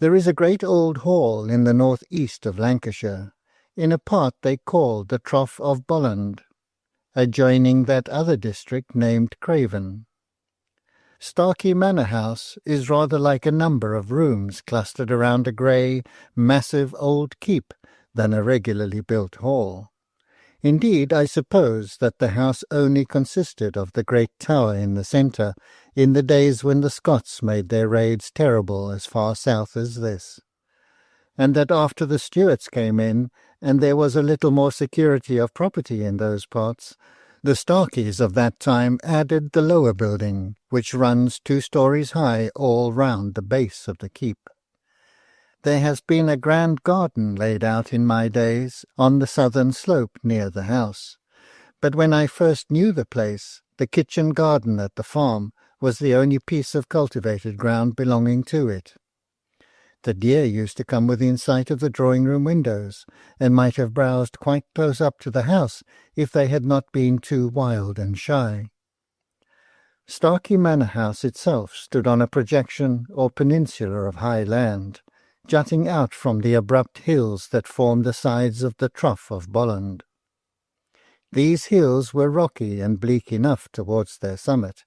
There is a great old hall in the north-east of Lancashire, in a part they call the Trough of Bolland, adjoining that other district named Craven. Starkey Manor House is rather like a number of rooms clustered around a grey, massive old keep than a regularly built hall. Indeed, I suppose that the house only consisted of the great tower in the centre in the days when the Scots made their raids terrible as far south as this, and that after the Stuarts came in and there was a little more security of property in those parts, the Starkeys of that time added the lower building, which runs 2 stories high all round the base of the keep. There has been a grand garden laid out in my days on the southern slope near the house, but when I first knew the place, the kitchen garden at the farm was the only piece of cultivated ground belonging to it. The deer used to come within sight of the drawing-room windows, and might have browsed quite close up to the house if they had not been too wild and shy. Starkey Manor House itself stood on a projection or peninsula of high land, jutting out from the abrupt hills that formed the sides of the Trough of Bolland. These hills were rocky and bleak enough towards their summit.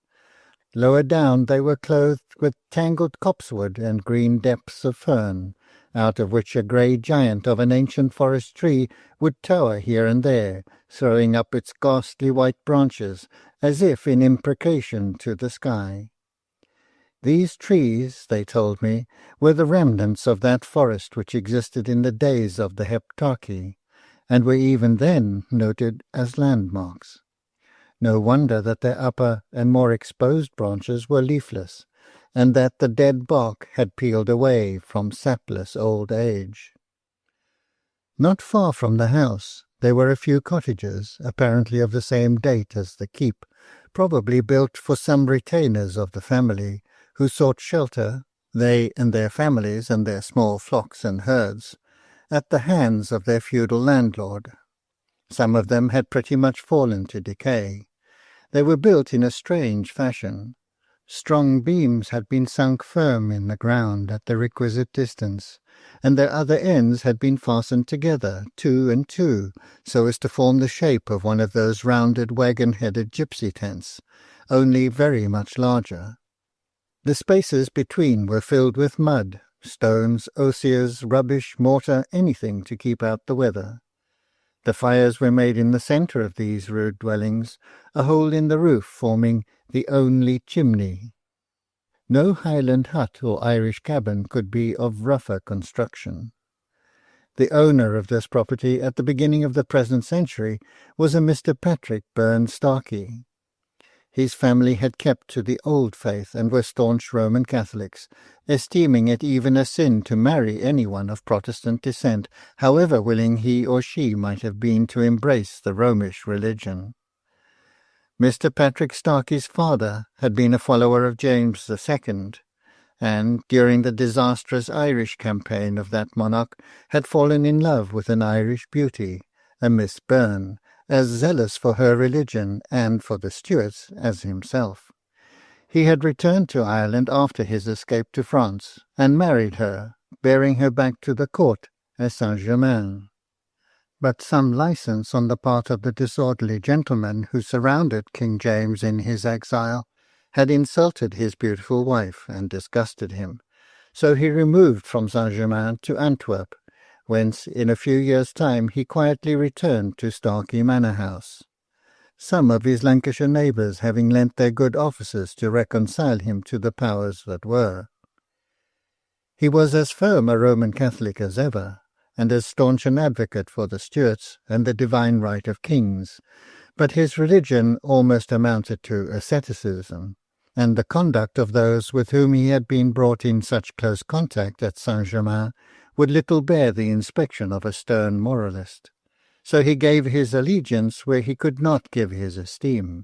Lower down they were clothed with tangled copsewood and green depths of fern, out of which a grey giant of an ancient forest tree would tower here and there, throwing up its ghastly white branches as if in imprecation to the sky. These trees, they told me, were the remnants of that forest which existed in the days of the Heptarchy, and were even then noted as landmarks. No wonder that their upper and more exposed branches were leafless, and that the dead bark had peeled away from sapless old age. Not far from the house there were a few cottages, apparently of the same date as the keep, probably built for some retainers of the family, who sought shelter, they and their families and their small flocks and herds, at the hands of their feudal landlord. Some of them had pretty much fallen to decay. They were built in a strange fashion. Strong beams had been sunk firm in the ground at the requisite distance, and their other ends had been fastened together, 2 and 2, so as to form the shape of one of those rounded waggon-headed gipsy tents, only very much larger. The spaces between were filled with mud, stones, osiers, rubbish, mortar, anything to keep out the weather. The fires were made in the centre of these rude dwellings, a hole in the roof forming the only chimney. No Highland hut or Irish cabin could be of rougher construction. The owner of this property at the beginning of the present century was a Mr. Patrick Byrne Starkey. His family had kept to the old faith and were staunch Roman Catholics, esteeming it even a sin to marry anyone of Protestant descent, however willing he or she might have been to embrace the Romish religion. Mr. Patrick Starkey's father had been a follower of James II, and, during the disastrous Irish campaign of that monarch, had fallen in love with an Irish beauty, a Miss Byrne, as zealous for her religion and for the Stuarts as himself. He had returned to Ireland after his escape to France, and married her, bearing her back to the court at Saint-Germain. But some licence on the part of the disorderly gentlemen who surrounded King James in his exile had insulted his beautiful wife and disgusted him, so he removed from Saint-Germain to Antwerp, whence in a few years' time he quietly returned to Starkey Manor House, some of his Lancashire neighbours having lent their good offices to reconcile him to the powers that were. He was as firm a Roman Catholic as ever, and as staunch an advocate for the Stuarts and the divine right of kings, but his religion almost amounted to asceticism, and the conduct of those with whom he had been brought in such close contact at Saint-Germain would little bear the inspection of a stern moralist. So he gave his allegiance where he could not give his esteem,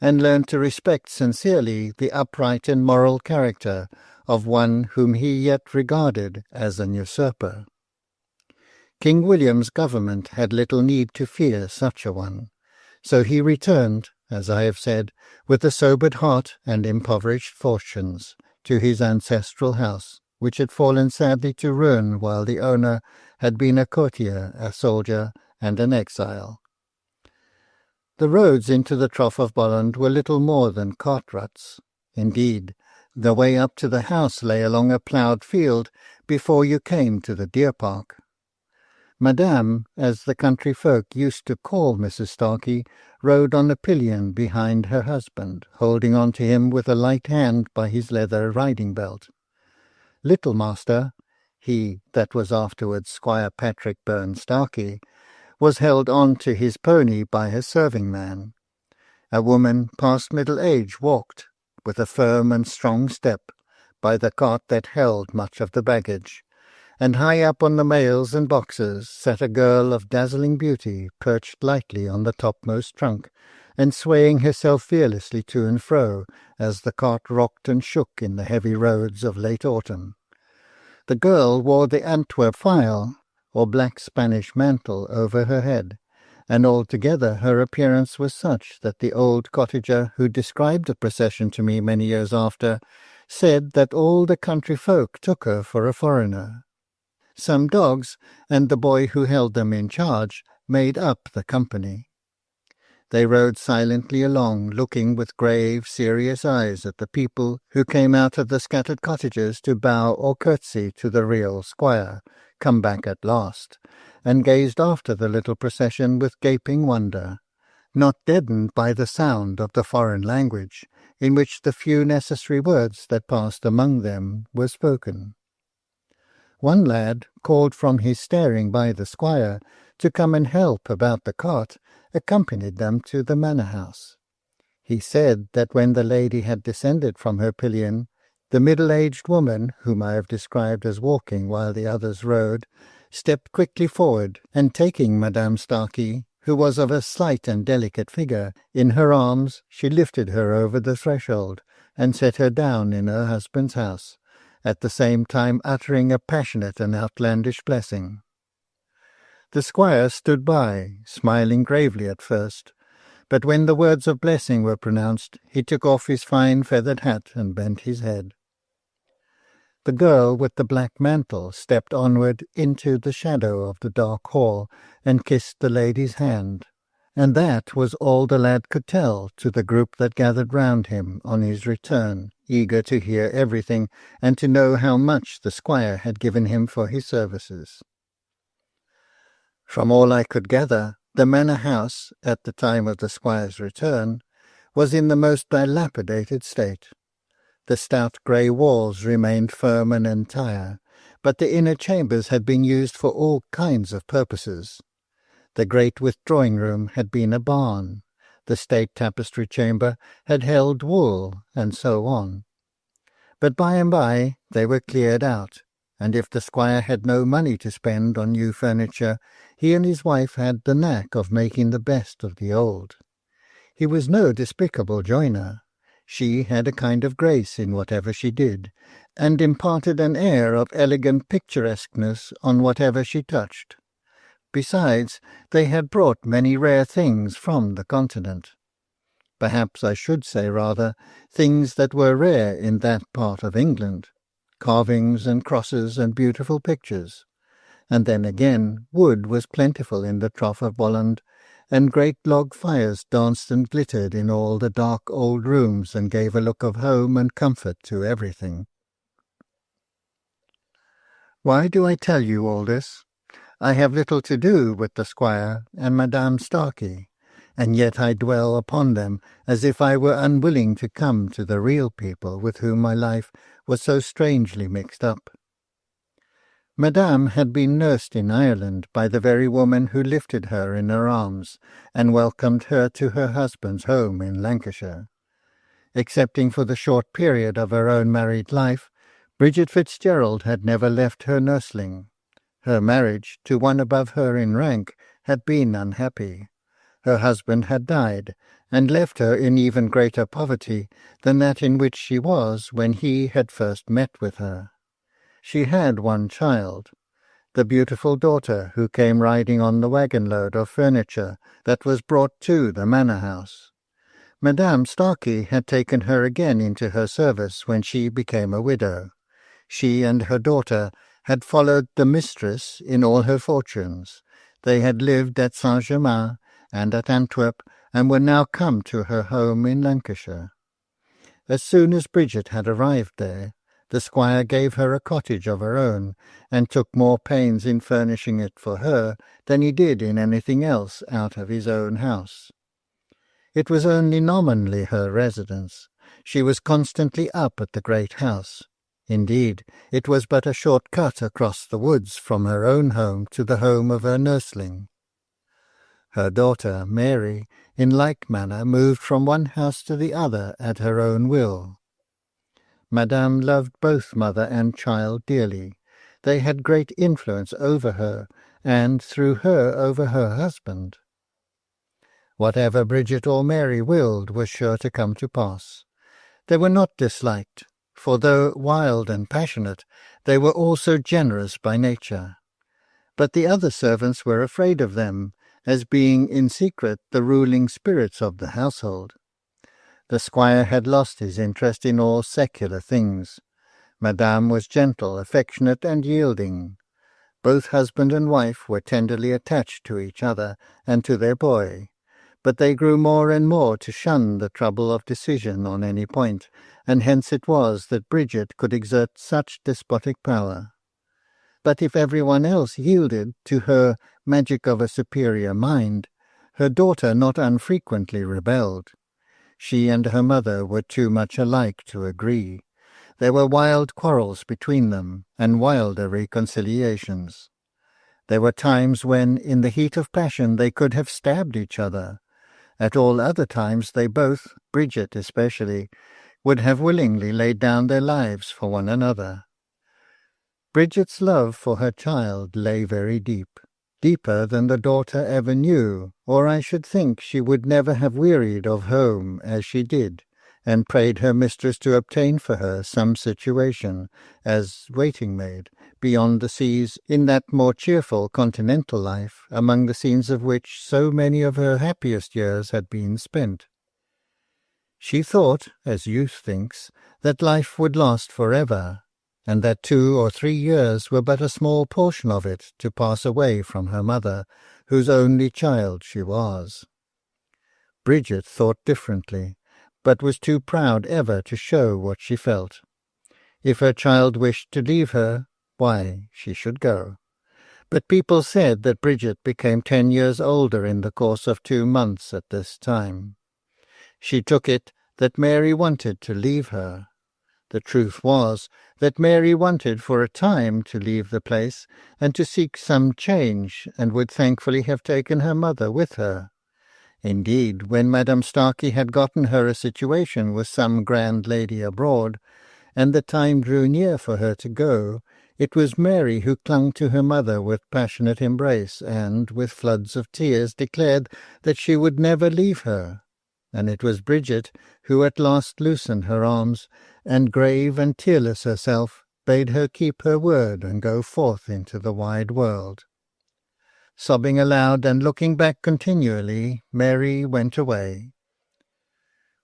and learned to respect sincerely the upright and moral character of one whom he yet regarded as an usurper. King William's government had little need to fear such a one, so he returned, as I have said, with a sobered heart and impoverished fortunes, to his ancestral house, which had fallen sadly to ruin while the owner had been a courtier, a soldier, and an exile. The roads into the Trough of Bolland were little more than cart ruts. Indeed, the way up to the house lay along a ploughed field before you came to the deer park. Madame, as the country folk used to call Mrs. Starkey, rode on a pillion behind her husband, holding on to him with a light hand by his leather riding-belt. Little Master, he that was afterwards Squire Patrick Byrne Starkey, was held on to his pony by a serving-man. A woman past middle age walked, with a firm and strong step, by the cart that held much of the baggage, and high up on the mails and boxes sat a girl of dazzling beauty, perched lightly on the topmost trunk, and swaying herself fearlessly to and fro as the cart rocked and shook in the heavy roads of late autumn. The girl wore the Antwerp file, or black Spanish mantle, over her head, and altogether her appearance was such that the old cottager who described the procession to me many years after said that all the country folk took her for a foreigner. Some dogs, and the boy who held them in charge, made up the company. They rode silently along, looking with grave, serious eyes at the people who came out of the scattered cottages to bow or curtsy to the real squire, come back at last, and gazed after the little procession with gaping wonder, not deadened by the sound of the foreign language, in which the few necessary words that passed among them were spoken. One lad, called from his staring by the squire to come and help about the cart, accompanied them to the manor-house. He said that when the lady had descended from her pillion, the middle-aged woman, whom I have described as walking while the others rode, stepped quickly forward, and taking Madame Starkey, who was of a slight and delicate figure, in her arms, she lifted her over the threshold, and set her down in her husband's house, at the same time uttering a passionate and outlandish blessing. The squire stood by, smiling gravely at first, but when the words of blessing were pronounced, he took off his fine feathered hat and bent his head. The girl with the black mantle stepped onward into the shadow of the dark hall and kissed the lady's hand, and that was all the lad could tell to the group that gathered round him on his return, eager to hear everything and to know how much the squire had given him for his services. From all I could gather, the manor-house, at the time of the squire's return, was in the most dilapidated state. The stout grey walls remained firm and entire, but the inner chambers had been used for all kinds of purposes. The great withdrawing-room had been a barn, the state tapestry chamber had held wool, and so on. But by and by they were cleared out, and if the squire had no money to spend on new furniture, he and his wife had the knack of making the best of the old. He was no despicable joiner. She had a kind of grace in whatever she did, and imparted an air of elegant picturesqueness on whatever she touched. Besides, they had brought many rare things from the continent. Perhaps I should say rather, things that were rare in that part of England, carvings and crosses and beautiful pictures. And then again, wood was plentiful in the Trough of Bolland, and great log fires danced and glittered in all the dark old rooms and gave a look of home and comfort to everything. Why do I tell you all this? I have little to do with the squire and Madame Starkey, and yet I dwell upon them as if I were unwilling to come to the real people with whom my life was so strangely mixed up. Madame had been nursed in Ireland by the very woman who lifted her in her arms and welcomed her to her husband's home in Lancashire. Excepting for the short period of her own married life, Bridget Fitzgerald had never left her nursling. Her marriage to one above her in rank had been unhappy. Her husband had died, and left her in even greater poverty than that in which she was when he had first met with her. She had one child, the beautiful daughter who came riding on the waggon-load of furniture that was brought to the manor-house. Madame Starkey had taken her again into her service when she became a widow. She and her daughter had followed the mistress in all her fortunes. They had lived at Saint-Germain and at Antwerp, and were now come to her home in Lancashire. As soon as Bridget had arrived there, the squire gave her a cottage of her own, and took more pains in furnishing it for her than he did in anything else out of his own house. It was only nominally her residence. She was constantly up at the great house. Indeed, it was but a short cut across the woods from her own home to the home of her nursling. Her daughter, Mary, in like manner moved from one house to the other at her own will. Madame loved both mother and child dearly. They had great influence over her, and through her over her husband. Whatever Bridget or Mary willed was sure to come to pass. They were not disliked, for though wild and passionate, they were also generous by nature. But the other servants were afraid of them, as being in secret the ruling spirits of the household. The squire had lost his interest in all secular things. Madame was gentle, affectionate, and yielding. Both husband and wife were tenderly attached to each other and to their boy, but they grew more and more to shun the trouble of decision on any point, and hence it was that Bridget could exert such despotic power. But if everyone else yielded to her magic of a superior mind, her daughter not unfrequently rebelled. She and her mother were too much alike to agree. There were wild quarrels between them, and wilder reconciliations. There were times when, in the heat of passion, they could have stabbed each other. At all other times they both, Bridget especially, would have willingly laid down their lives for one another. Bridget's love for her child lay very deep, deeper than the daughter ever knew, or I should think she would never have wearied of home as she did, and prayed her mistress to obtain for her some situation, as waiting-maid, beyond the seas, in that more cheerful continental life, among the scenes of which so many of her happiest years had been spent. She thought, as youth thinks, that life would last for ever, and that 2 or 3 years were but a small portion of it to pass away from her mother, whose only child she was. Bridget thought differently, but was too proud ever to show what she felt. If her child wished to leave her, why, she should go. But people said that Bridget became 10 years older in the course of 2 months at this time. She took it that Mary wanted to leave her. The truth was that Mary wanted for a time to leave the place and to seek some change, and would thankfully have taken her mother with her. Indeed, when Madame Starkey had gotten her a situation with some grand lady abroad, and the time drew near for her to go, it was Mary who clung to her mother with passionate embrace, and, with floods of tears, declared that she would never leave her. And it was Bridget who at last loosened her arms, and, grave and tearless herself, bade her keep her word and go forth into the wide world. Sobbing aloud and looking back continually, Mary went away.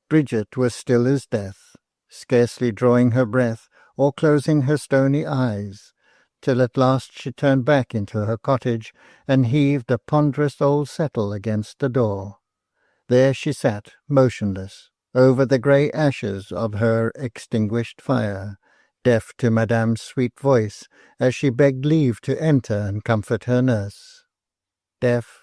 Bridget was still as death, scarcely drawing her breath or closing her stony eyes, till at last she turned back into her cottage and heaved a ponderous old settle against the door. There she sat, motionless, over the grey ashes of her extinguished fire, deaf to Madame's sweet voice as she begged leave to enter and comfort her nurse. Deaf,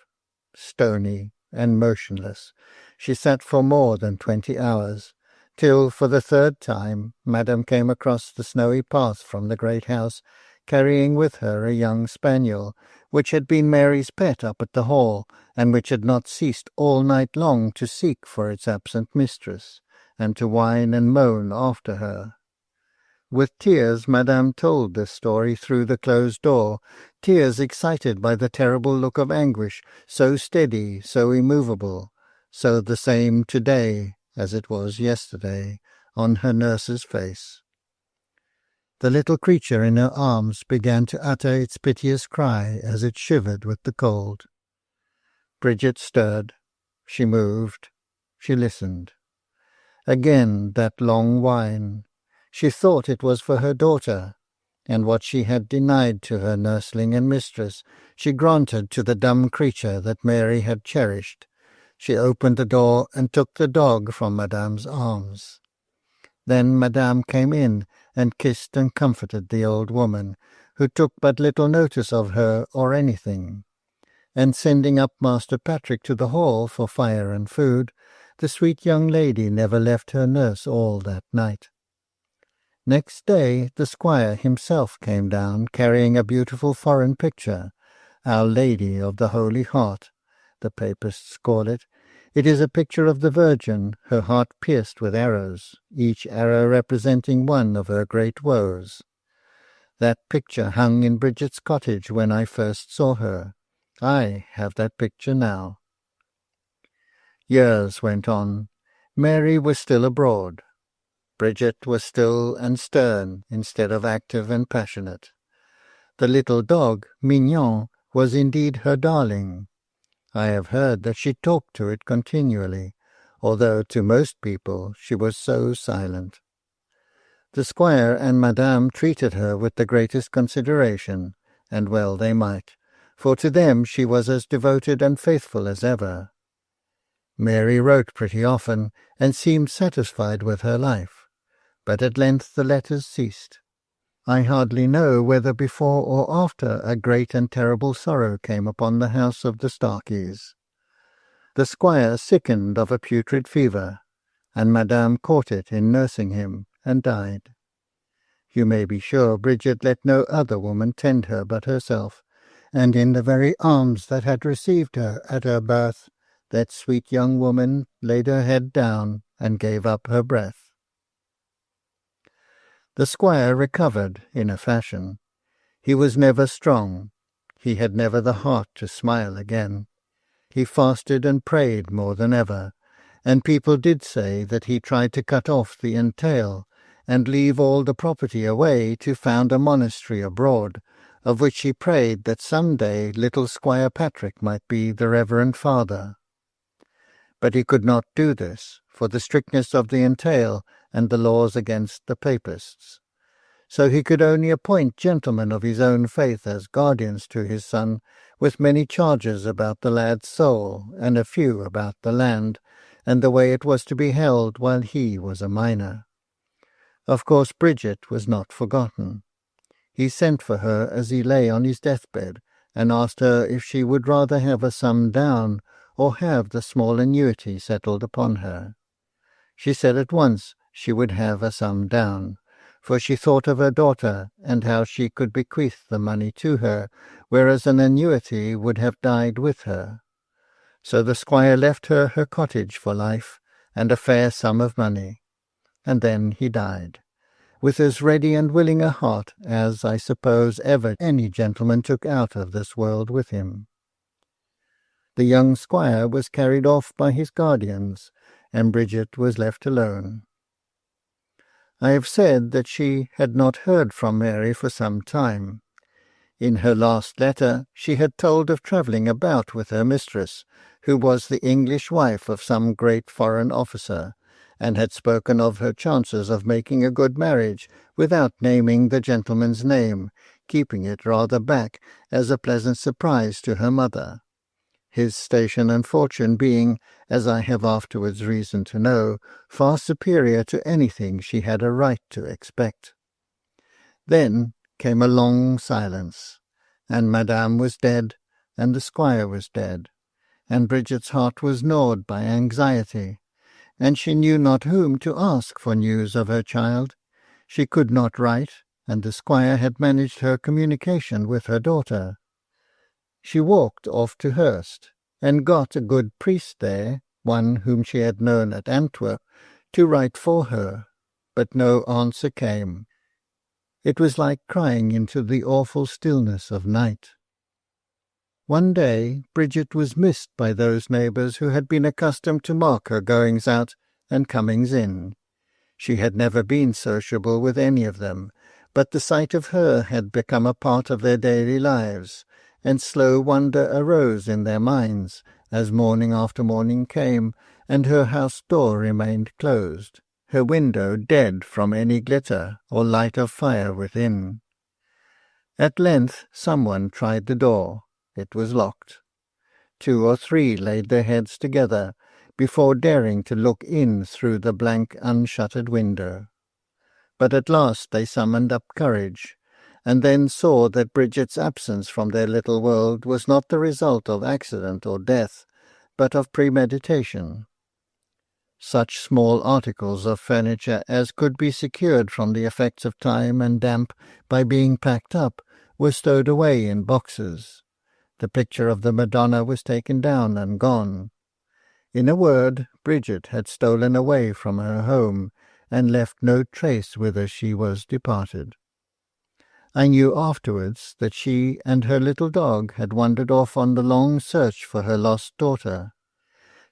stony, and motionless, she sat for more than 20 hours, till for the 3rd time Madame came across the snowy path from the great house, carrying with her a young spaniel, which had been Mary's pet up at the Hall, and which had not ceased all night long to seek for its absent mistress, and to whine and moan after her. With tears Madame told this story through the closed door, tears excited by the terrible look of anguish, so steady, so immovable, so the same today as it was yesterday on her nurse's face. The little creature in her arms began to utter its piteous cry as it shivered with the cold. Bridget stirred. She moved. She listened. Again that long whine. She thought it was for her daughter, and what she had denied to her nursling and mistress she granted to the dumb creature that Mary had cherished. She opened the door and took the dog from Madame's arms. Then Madame came in and kissed and comforted the old woman, who took but little notice of her or anything. And sending up Master Patrick to the hall for fire and food, the sweet young lady never left her nurse all that night. Next day the squire himself came down, carrying a beautiful foreign picture, Our Lady of the Holy Heart, the papists call it. It is a picture of the Virgin, her heart pierced with arrows, each arrow representing one of her great woes. That picture hung in Bridget's cottage when I first saw her. I have that picture now. Years went on. Mary was still abroad. Bridget was still and stern instead of active and passionate. The little dog, Mignon, was indeed her darling. I have heard that she talked to it continually, although to most people she was so silent. The squire and Madame treated her with the greatest consideration, and well they might, for to them she was as devoted and faithful as ever. Mary wrote pretty often, and seemed satisfied with her life, but at length the letters ceased. I hardly know whether before or after a great and terrible sorrow came upon the house of the Starkeys. The squire sickened of a putrid fever, and Madame caught it in nursing him, and died. You may be sure Bridget let no other woman tend her but herself, and in the very arms that had received her at her birth, that sweet young woman laid her head down and gave up her breath. The squire recovered in a fashion. He was never strong. He had never the heart to smile again. He fasted and prayed more than ever, and people did say that he tried to cut off the entail and leave all the property away to found a monastery abroad, of which he prayed that some day little Squire Patrick might be the reverend father. But he could not do this, for the strictness of the entail and the laws against the papists. So he could only appoint gentlemen of his own faith as guardians to his son, with many charges about the lad's soul, and a few about the land, and the way it was to be held while he was a minor. Of course Bridget was not forgotten. He sent for her as he lay on his deathbed, and asked her if she would rather have a sum down, or have the small annuity settled upon her. She said at once she would have a sum down, for she thought of her daughter, and how she could bequeath the money to her, whereas an annuity would have died with her. So the squire left her her cottage for life, and a fair sum of money, and then he died, with as ready and willing a heart as, I suppose, ever any gentleman took out of this world with him. The young squire was carried off by his guardians, and Bridget was left alone. I have said that she had not heard from Mary for some time. In her last letter she had told of travelling about with her mistress, who was the English wife of some great foreign officer, and had spoken of her chances of making a good marriage, without naming the gentleman's name, keeping it rather back as a pleasant surprise to her mother, his station and fortune being, as I have afterwards reason to know, far superior to anything she had a right to expect. Then came a long silence, and Madame was dead, and the squire was dead, and Bridget's heart was gnawed by anxiety, and she knew not whom to ask for news of her child. She could not write, and the squire had managed her communication with her daughter. She walked off to Hurst, and got a good priest there, one whom she had known at Antwerp, to write for her, but no answer came. It was like crying into the awful stillness of night. One day Bridget was missed by those neighbours who had been accustomed to mark her goings out and comings in. She had never been sociable with any of them, but the sight of her had become a part of their daily lives, and slow wonder arose in their minds as morning after morning came, and her house door remained closed, her window dead from any glitter or light of fire within. At length someone tried the door. It was locked. 2 or 3 laid their heads together before daring to look in through the blank unshuttered window. But at last they summoned up courage, and then saw that Bridget's absence from their little world was not the result of accident or death, but of premeditation. Such small articles of furniture as could be secured from the effects of time and damp by being packed up were stowed away in boxes. The picture of the Madonna was taken down and gone. In a word, Bridget had stolen away from her home, and left no trace whither she was departed. I knew afterwards that she and her little dog had wandered off on the long search for her lost daughter.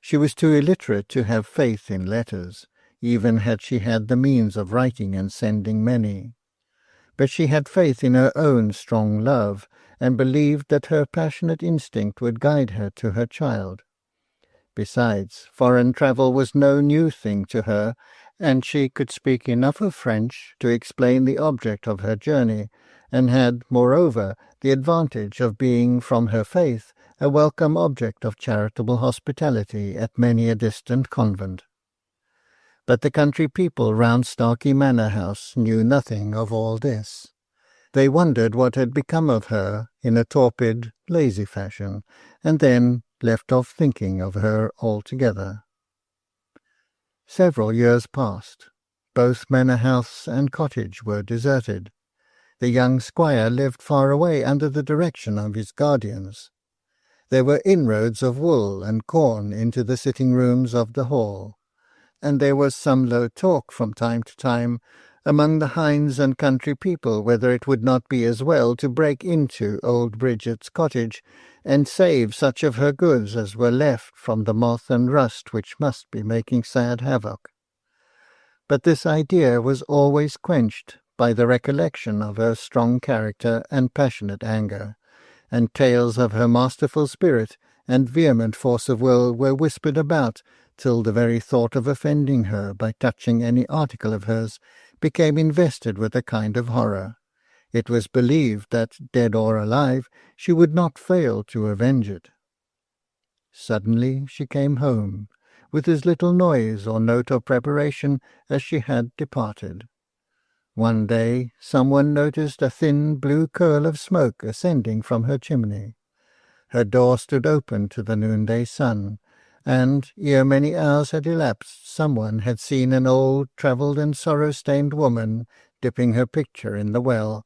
She was too illiterate to have faith in letters, even had she had the means of writing and sending many. But she had faith in her own strong love, and believed that her passionate instinct would guide her to her child. Besides, foreign travel was no new thing to her, and she could speak enough of French to explain the object of her journey, and had, moreover, the advantage of being, from her faith, a welcome object of charitable hospitality at many a distant convent. But the country people round Starkey Manor House knew nothing of all this. They wondered what had become of her in a torpid, lazy fashion, and then left off thinking of her altogether. Several years passed. Both manor house and cottage were deserted. The young squire lived far away under the direction of his guardians. There were inroads of wool and corn into the sitting-rooms of the hall, and there was some low talk from time to time among the hinds and country people whether it would not be as well to break into old Bridget's cottage and save such of her goods as were left from the moth and rust which must be making sad havoc. But this idea was always quenched by the recollection of her strong character and passionate anger, and tales of her masterful spirit and vehement force of will were whispered about till the very thought of offending her by touching any article of hers became invested with a kind of horror. It was believed that, dead or alive, she would not fail to avenge it. Suddenly she came home, with as little noise or note of preparation as she had departed. One day someone noticed a thin blue curl of smoke ascending from her chimney. Her door stood open to the noonday sun, and, ere many hours had elapsed, someone had seen an old, travelled and sorrow-stained woman dipping her picture in the well,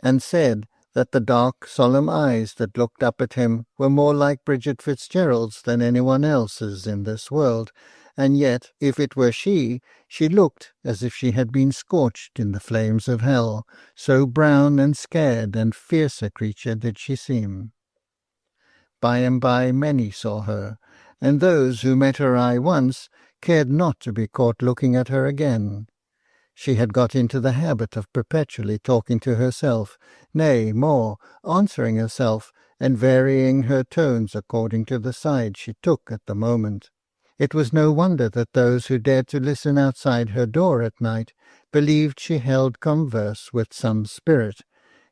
and said that the dark, solemn eyes that looked up at him were more like Bridget Fitzgerald's than anyone else's in this world, and yet, if it were she looked as if she had been scorched in the flames of hell, so brown and scared and fierce a creature did she seem. By and by many saw her, and those who met her eye once cared not to be caught looking at her again. She had got into the habit of perpetually talking to herself, nay, more, answering herself, and varying her tones according to the side she took at the moment. It was no wonder that those who dared to listen outside her door at night believed she held converse with some spirit.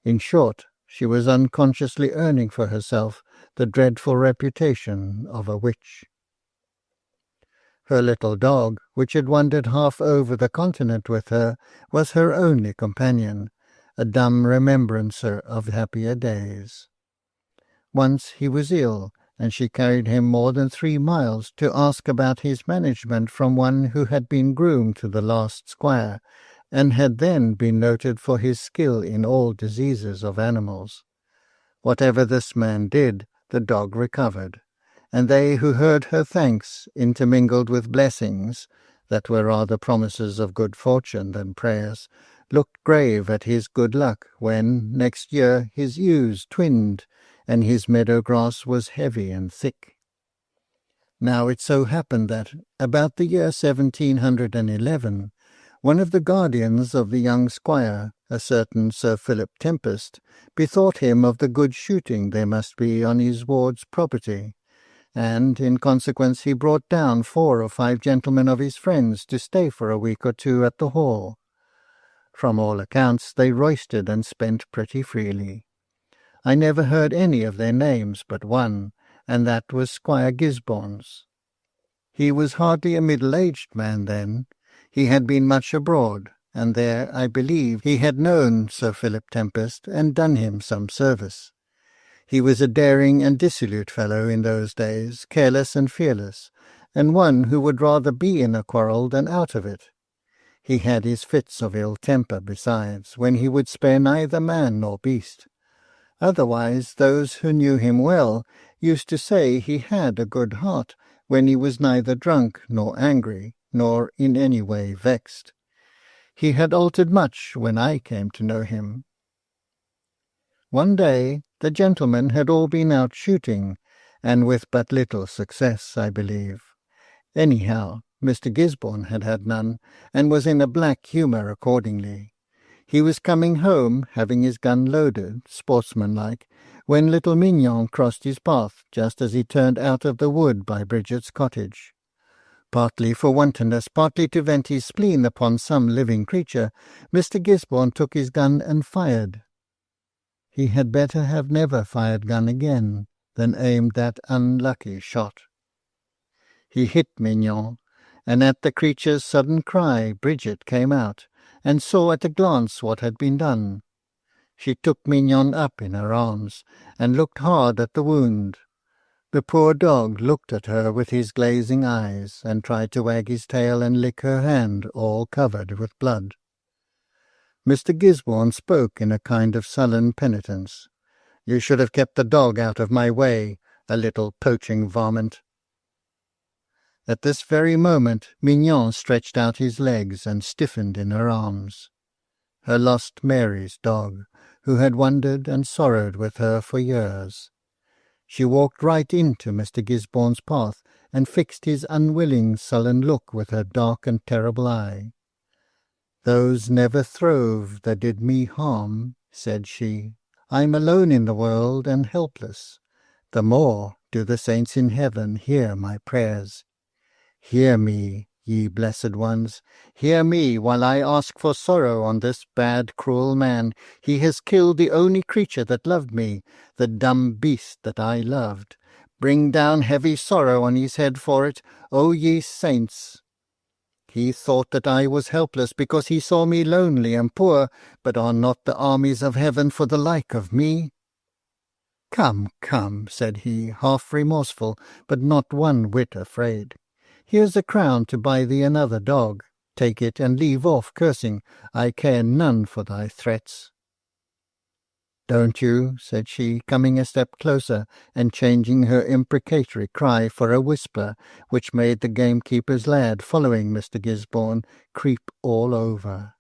In short, she was unconsciously earning for herself the dreadful reputation of a witch. Her little dog, which had wandered half over the continent with her, was her only companion, a dumb remembrancer of happier days. Once he was ill, and she carried him more than 3 miles to ask about his management from one who had been groom to the last squire, and had then been noted for his skill in all diseases of animals. Whatever this man did, the dog recovered, and they who heard her thanks, intermingled with blessings, that were rather promises of good fortune than prayers, looked grave at his good luck when, next year, his ewes twinned, and his meadow grass was heavy and thick. Now it so happened that, about the year 1711, one of the guardians of the young squire, a certain Sir Philip Tempest, bethought him of the good shooting there must be on his ward's property, and in consequence he brought down 4 or 5 gentlemen of his friends to stay for a week or 2 at the hall. From all accounts they roistered and spent pretty freely. I never heard any of their names but one, and that was Squire Gisborne's. He was hardly a middle-aged man then. He had been much abroad, and there, I believe, he had known Sir Philip Tempest and done him some service. He was a daring and dissolute fellow in those days, careless and fearless, and one who would rather be in a quarrel than out of it. He had his fits of ill temper besides, when he would spare neither man nor beast. Otherwise, those who knew him well used to say he had a good heart, when he was neither drunk nor angry, nor in any way vexed. He had altered much when I came to know him. One day the gentlemen had all been out shooting, and with but little success, I believe. Anyhow, Mr. Gisborne had had none, and was in a black humour accordingly. He was coming home, having his gun loaded, sportsmanlike, when little Mignon crossed his path just as he turned out of the wood by Bridget's cottage. Partly for wantonness, partly to vent his spleen upon some living creature, Mr. Gisborne took his gun and fired. He had better have never fired gun again than aimed that unlucky shot. He hit Mignon, and at the creature's sudden cry Bridget came out, and saw at a glance what had been done. She took Mignon up in her arms, and looked hard at the wound. The poor dog looked at her with his glazing eyes, and tried to wag his tail and lick her hand, all covered with blood. Mr. Gisborne spoke in a kind of sullen penitence. "You should have kept the dog out of my way, a little poaching varmint." At this very moment Mignon stretched out his legs and stiffened in her arms. Her lost Mary's dog, who had wondered and sorrowed with her for years. She walked right into Mr. Gisborne's path, and fixed his unwilling, sullen look with her dark and terrible eye. "Those never throve that did me harm," said she. "I'm alone in the world and helpless. The more do the saints in heaven hear my prayers. Hear me, ye blessed ones, hear me while I ask for sorrow on this bad, cruel man. He has killed the only creature that loved me, the dumb beast that I loved. Bring down heavy sorrow on his head for it, O ye saints. He thought that I was helpless because he saw me lonely and poor, but are not the armies of heaven for the like of me?" "Come, come," said he, half remorseful, but not one whit afraid. "Here's a crown to buy thee another dog. Take it and leave off cursing. I care none for thy threats." "Don't you?" said she, coming a step closer, and changing her imprecatory cry for a whisper, which made the gamekeeper's lad, following Mr. Gisborne, creep all over.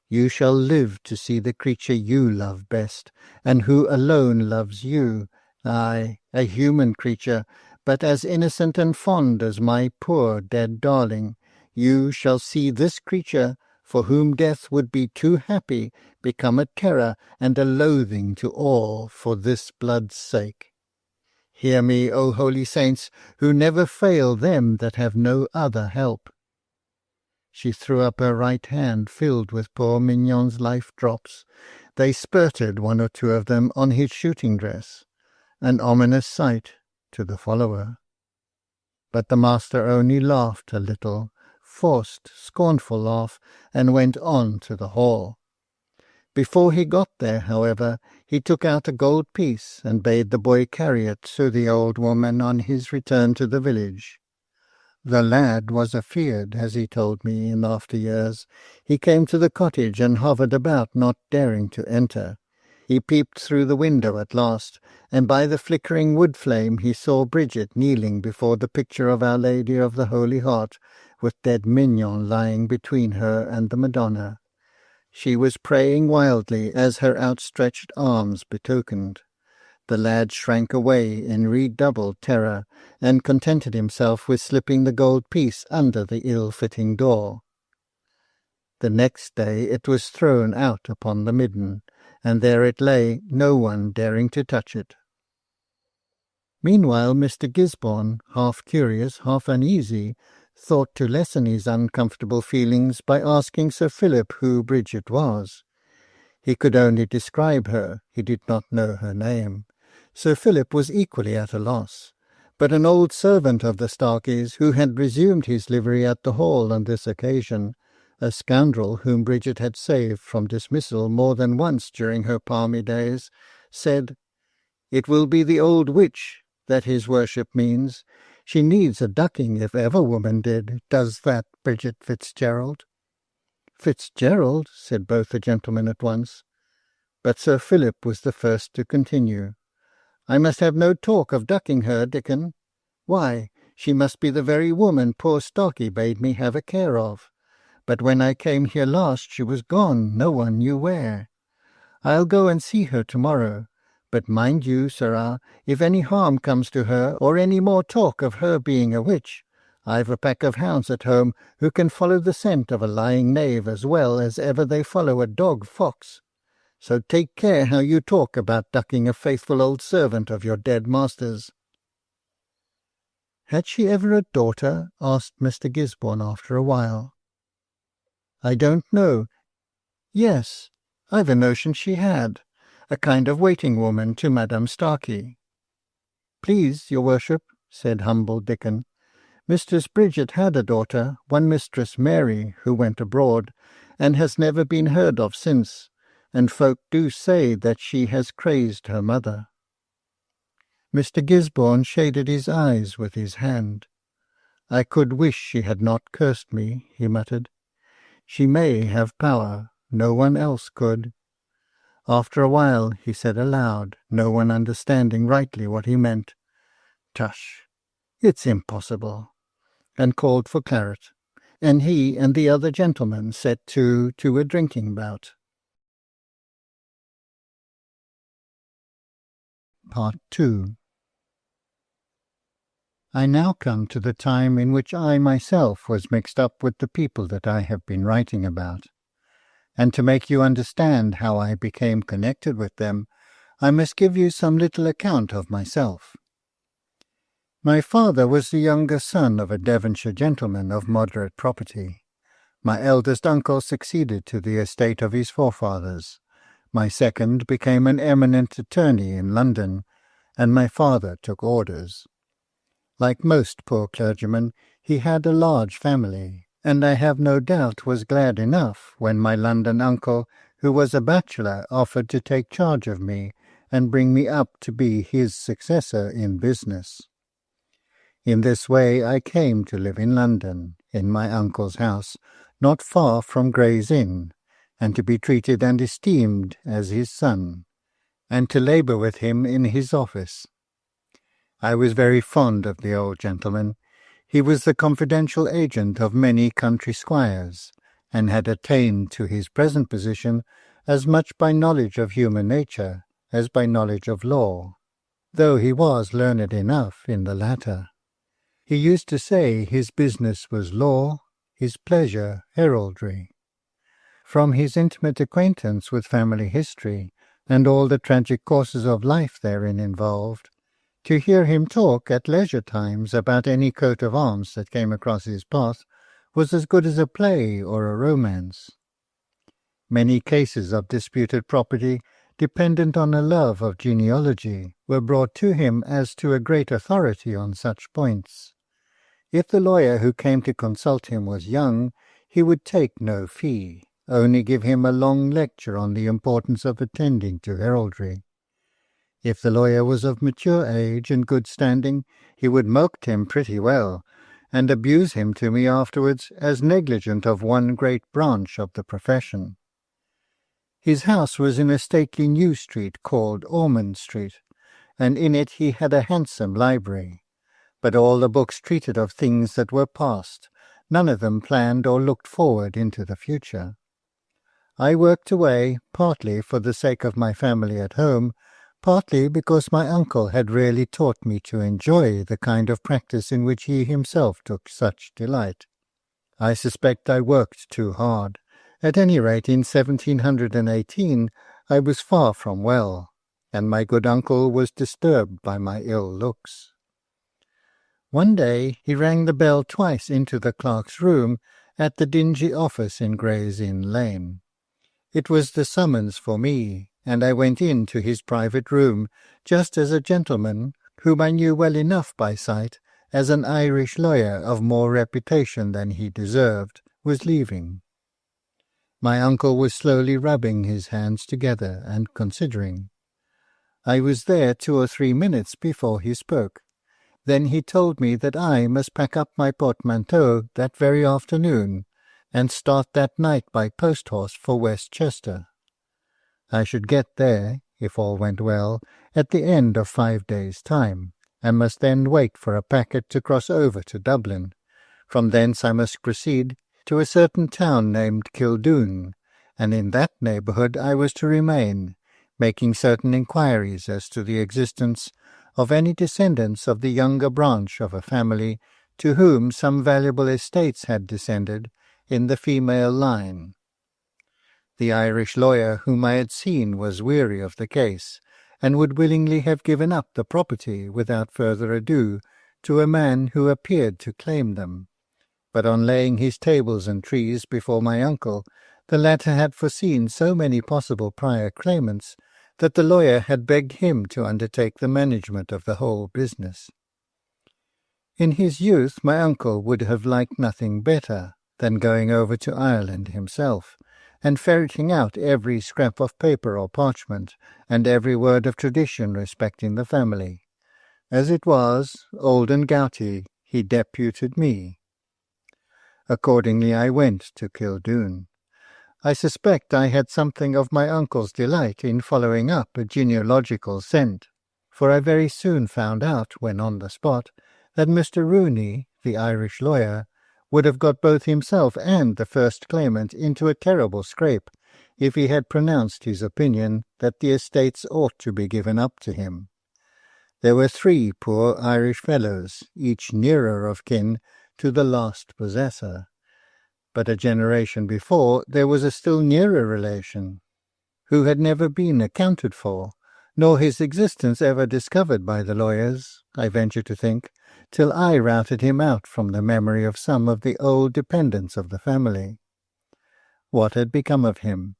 "You shall live to see the creature you love best, and who alone loves you, ay, a human creature, but as innocent and fond as my poor dead darling. You shall see this creature, for whom death would be too happy, become a terror and a loathing to all for this blood's sake. Hear me, O holy saints, who never fail them that have no other help." She threw up her right hand, filled with poor Mignon's life-drops. They spurted, 1 or 2 of them, on his shooting-dress, an ominous sight to the follower. But the master only laughed a little, forced, scornful laugh, and went on to the hall. Before he got there, however, he took out a gold piece, and bade the boy carry it to the old woman on his return to the village. The lad was afeard, as he told me in after years. He came to the cottage and hovered about, not daring to enter. He peeped through the window at last, and by the flickering wood flame he saw Bridget kneeling before the picture of Our Lady of the Holy Heart, with dead Mignon lying between her and the Madonna. She was praying wildly, as her outstretched arms betokened. The lad shrank away in redoubled terror, and contented himself with slipping the gold piece under the ill-fitting door. The next day it was thrown out upon the midden, and there it lay, no one daring to touch it. Meanwhile Mr. Gisborne, half curious, half uneasy, thought to lessen his uncomfortable feelings by asking Sir Philip who Bridget was. He could only describe her, he did not know her name. Sir Philip was equally at a loss, but an old servant of the Starkeys, who had resumed his livery at the hall on this occasion, a scoundrel whom Bridget had saved from dismissal more than once during her palmy days, said, "It will be the old witch that his worship means. She needs a ducking if ever woman did, does that Bridget Fitzgerald." "Fitzgerald," said both the gentlemen at once. But Sir Philip was the first to continue. "I must have no talk of ducking her, Dickon. Why, she must be the very woman poor Starkey bade me have a care of. But when I came here last she was gone, no one knew where. I'll go and see her to-morrow. But mind you, sirrah, if any harm comes to her, or any more talk of her being a witch, I've a pack of hounds at home who can follow the scent of a lying knave as well as ever they follow a dog fox. So take care how you talk about ducking a faithful old servant of your dead master's." "Had she ever a daughter?" asked Mr. Gisborne after a while. "I don't know. Yes, I've a notion she had. A kind of waiting woman to Madame Starkey." "Please, your worship," said humble Dickon, "Mistress Bridget had a daughter, one Mistress Mary, who went abroad, and has never been heard of since, and folk do say that she has crazed her mother." Mr. Gisborne shaded his eyes with his hand. "I could wish she had not cursed me," he muttered. "She may have power, no one else could." After a while he said aloud, no one understanding rightly what he meant, "Tush, it's impossible," and called for claret, and he and the other gentlemen set to a drinking bout. Part 2. I now come to the time in which I myself was mixed up with the people that I have been writing about, and to make you understand how I became connected with them, I must give you some little account of myself. My father was the younger son of a Devonshire gentleman of moderate property. My eldest uncle succeeded to the estate of his forefathers. My second became an eminent attorney in London, and my father took orders. Like most poor clergymen, he had a large family, and I have no doubt was glad enough when my London uncle, who was a bachelor, offered to take charge of me and bring me up to be his successor in business. In this way I came to live in London, in my uncle's house, not far from Gray's Inn, and to be treated and esteemed as his son, and to labour with him in his office. I was very fond of the old gentleman. He was the confidential agent of many country squires, and had attained to his present position as much by knowledge of human nature as by knowledge of law, though he was learned enough in the latter. He used to say his business was law, his pleasure heraldry. From his intimate acquaintance with family history, and all the tragic courses of life therein involved, to hear him talk at leisure times about any coat of arms that came across his path was as good as a play or a romance. Many cases of disputed property, dependent on a love of genealogy, were brought to him as to a great authority on such points. If the lawyer who came to consult him was young, he would take no fee, only give him a long lecture on the importance of attending to heraldry. If the lawyer was of mature age and good standing, he would mulct him pretty well, and abuse him to me afterwards as negligent of one great branch of the profession. His house was in a stately new street called Ormond Street, and in it he had a handsome library, but all the books treated of things that were past, none of them planned or looked forward into the future. I worked away, partly for the sake of my family at home, partly because my uncle had really taught me to enjoy the kind of practice in which he himself took such delight. I suspect I worked too hard. At any rate, in 1718 I was far from well, and my good uncle was disturbed by my ill looks. One day he rang the bell twice into the clerk's room at the dingy office in Gray's Inn Lane. It was the summons for me, and I went in to his private room just as a gentleman, whom I knew well enough by sight as an Irish lawyer of more reputation than he deserved, was leaving. My uncle was slowly rubbing his hands together and considering. I was there 2 or 3 minutes before he spoke. Then he told me that I must pack up my portmanteau that very afternoon, and start that night by post-horse for Westchester. I should get there, if all went well, at the end of 5 days' time, and must then wait for a packet to cross over to Dublin. From thence I must proceed to a certain town named Kildoon, and in that neighbourhood I was to remain, making certain inquiries as to the existence of any descendants of the younger branch of a family to whom some valuable estates had descended in the female line. The Irish lawyer whom I had seen was weary of the case, and would willingly have given up the property without further ado to a man who appeared to claim them. But on laying his tables and trees before my uncle, the latter had foreseen so many possible prior claimants that the lawyer had begged him to undertake the management of the whole business. In his youth my uncle would have liked nothing better than going over to Ireland himself, and ferreting out every scrap of paper or parchment, and every word of tradition respecting the family. As it was, old and gouty, he deputed me. Accordingly I went to Kildoon. I suspect I had something of my uncle's delight in following up a genealogical scent, for I very soon found out, when on the spot, that Mr. Rooney, the Irish lawyer, would have got both himself and the first claimant into a terrible scrape if he had pronounced his opinion that the estates ought to be given up to him. There were 3 poor Irish fellows, each nearer of kin to the last possessor. But a generation before there was a still nearer relation, who had never been accounted for, nor his existence ever discovered by the lawyers, I venture to think, till I routed him out from the memory of some of the old dependents of the family. What had become of him?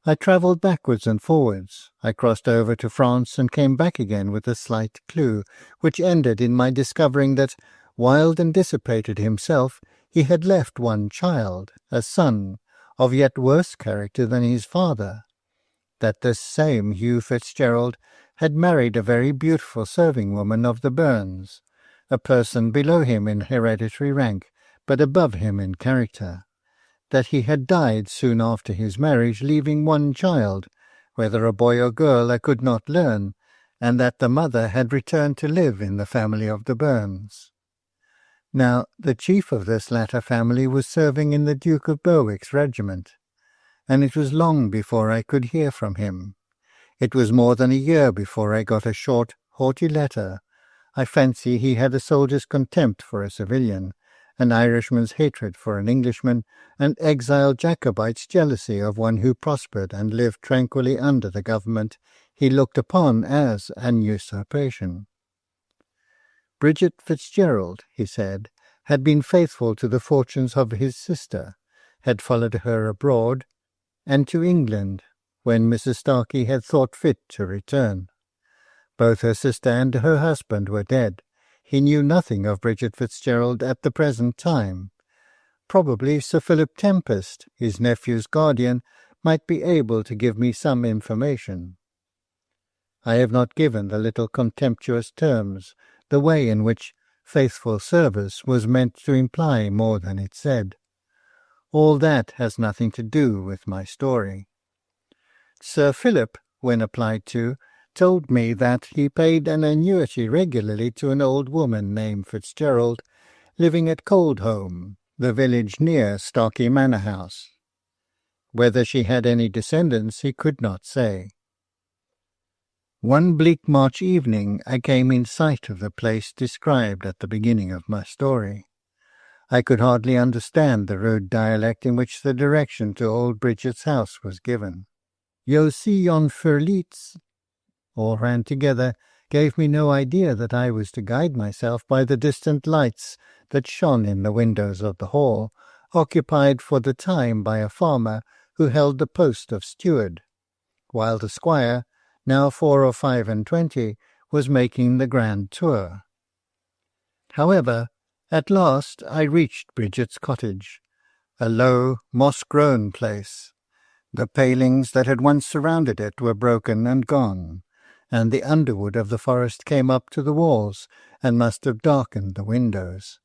I travelled backwards and forwards. I crossed over to France and came back again with a slight clue, which ended in my discovering that, wild and dissipated himself, he had left one child, a son, of yet worse character than his father, that this same Hugh Fitzgerald had married a very beautiful serving-woman of the Burns, a person below him in hereditary rank, but above him in character, that he had died soon after his marriage, leaving one child, whether a boy or girl I could not learn, and that the mother had returned to live in the family of the Burns. Now, the chief of this latter family was serving in the Duke of Berwick's regiment, and it was long before I could hear from him. It was more than a year before I got a short, haughty letter. I fancy he had a soldier's contempt for a civilian, an Irishman's hatred for an Englishman, and exiled Jacobite's jealousy of one who prospered and lived tranquilly under the government he looked upon as an usurpation. Bridget Fitzgerald, he said, had been faithful to the fortunes of his sister, had followed her abroad, and to England, when Mrs. Starkey had thought fit to return. Both her sister and her husband were dead. He knew nothing of Bridget Fitzgerald at the present time. Probably Sir Philip Tempest, his nephew's guardian, might be able to give me some information. I have not given the little contemptuous terms, the way in which faithful service was meant to imply more than it said. All that has nothing to do with my story. Sir Philip, when applied to, told me that he paid an annuity regularly to an old woman named Fitzgerald, living at Coldholm, the village near Starkey Manor House. Whether she had any descendants he could not say. One bleak March evening I came in sight of the place described at the beginning of my story. I could hardly understand the rude dialect in which the direction to old Bridget's house was given. "You'll see yon ferliets," all ran together, gave me no idea that I was to guide myself by the distant lights that shone in the windows of the hall, occupied for the time by a farmer who held the post of steward, while the squire, now 4 or 25, was making the grand tour. However, at last I reached Bridget's cottage, a low, moss-grown place. The palings that had once surrounded it were broken and gone, and the underwood of the forest came up to the walls and must have darkened the windows.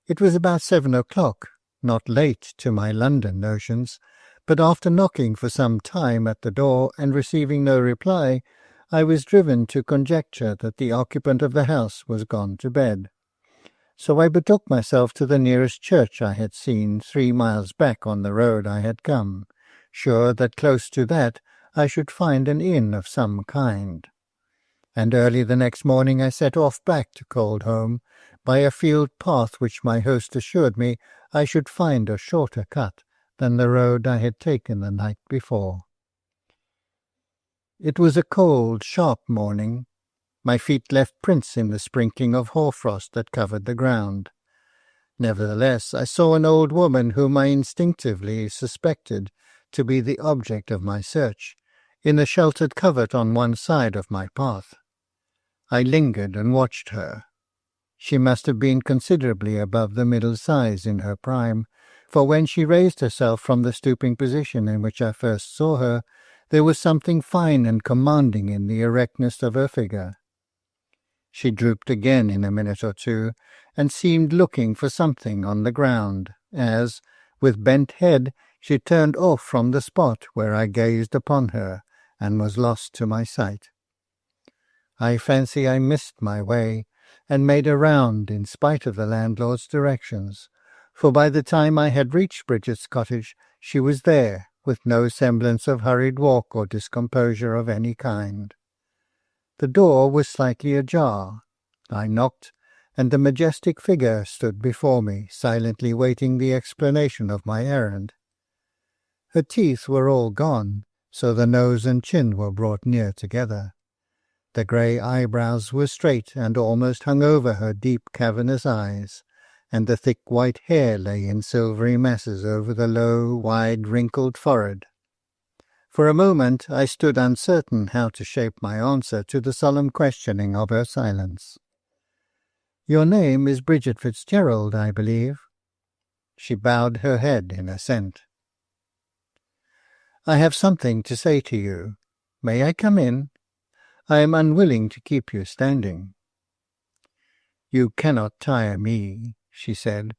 It was about 7 o'clock, not late to my London notions, but after knocking for some time at the door and receiving no reply, I was driven to conjecture that the occupant of the house was gone to bed. So I betook myself to the nearest church I had seen 3 miles back on the road I had come, sure that close to that I should find an inn of some kind. And early the next morning I set off back to Coldholm by a field path which my host assured me I should find a shorter cut than the road I had taken the night before. It was a cold, sharp morning. My feet left prints in the sprinkling of hoarfrost that covered the ground. Nevertheless, I saw an old woman whom I instinctively suspected to be the object of my search, in a sheltered covert on one side of my path. I lingered and watched her. She must have been considerably above the middle size in her prime, for when she raised herself from the stooping position in which I first saw her, there was something fine and commanding in the erectness of her figure. She drooped again in a minute or two, and seemed looking for something on the ground, as, with bent head, she turned off from the spot where I gazed upon her, and was lost to my sight. I fancy I missed my way, and made a round in spite of the landlord's directions, for by the time I had reached Bridget's cottage she was there, with no semblance of hurried walk or discomposure of any kind. The door was slightly ajar. I knocked, and the majestic figure stood before me, silently waiting the explanation of my errand. Her teeth were all gone, so the nose and chin were brought near together. The grey eyebrows were straight and almost hung over her deep cavernous eyes, and the thick white hair lay in silvery masses over the low, wide, wrinkled forehead. For a moment I stood uncertain how to shape my answer to the solemn questioning of her silence. "Your name is Bridget Fitzgerald, I believe?" She bowed her head in assent. "I have something to say to you. May I come in? I am unwilling to keep you standing." "You cannot tire me," she said,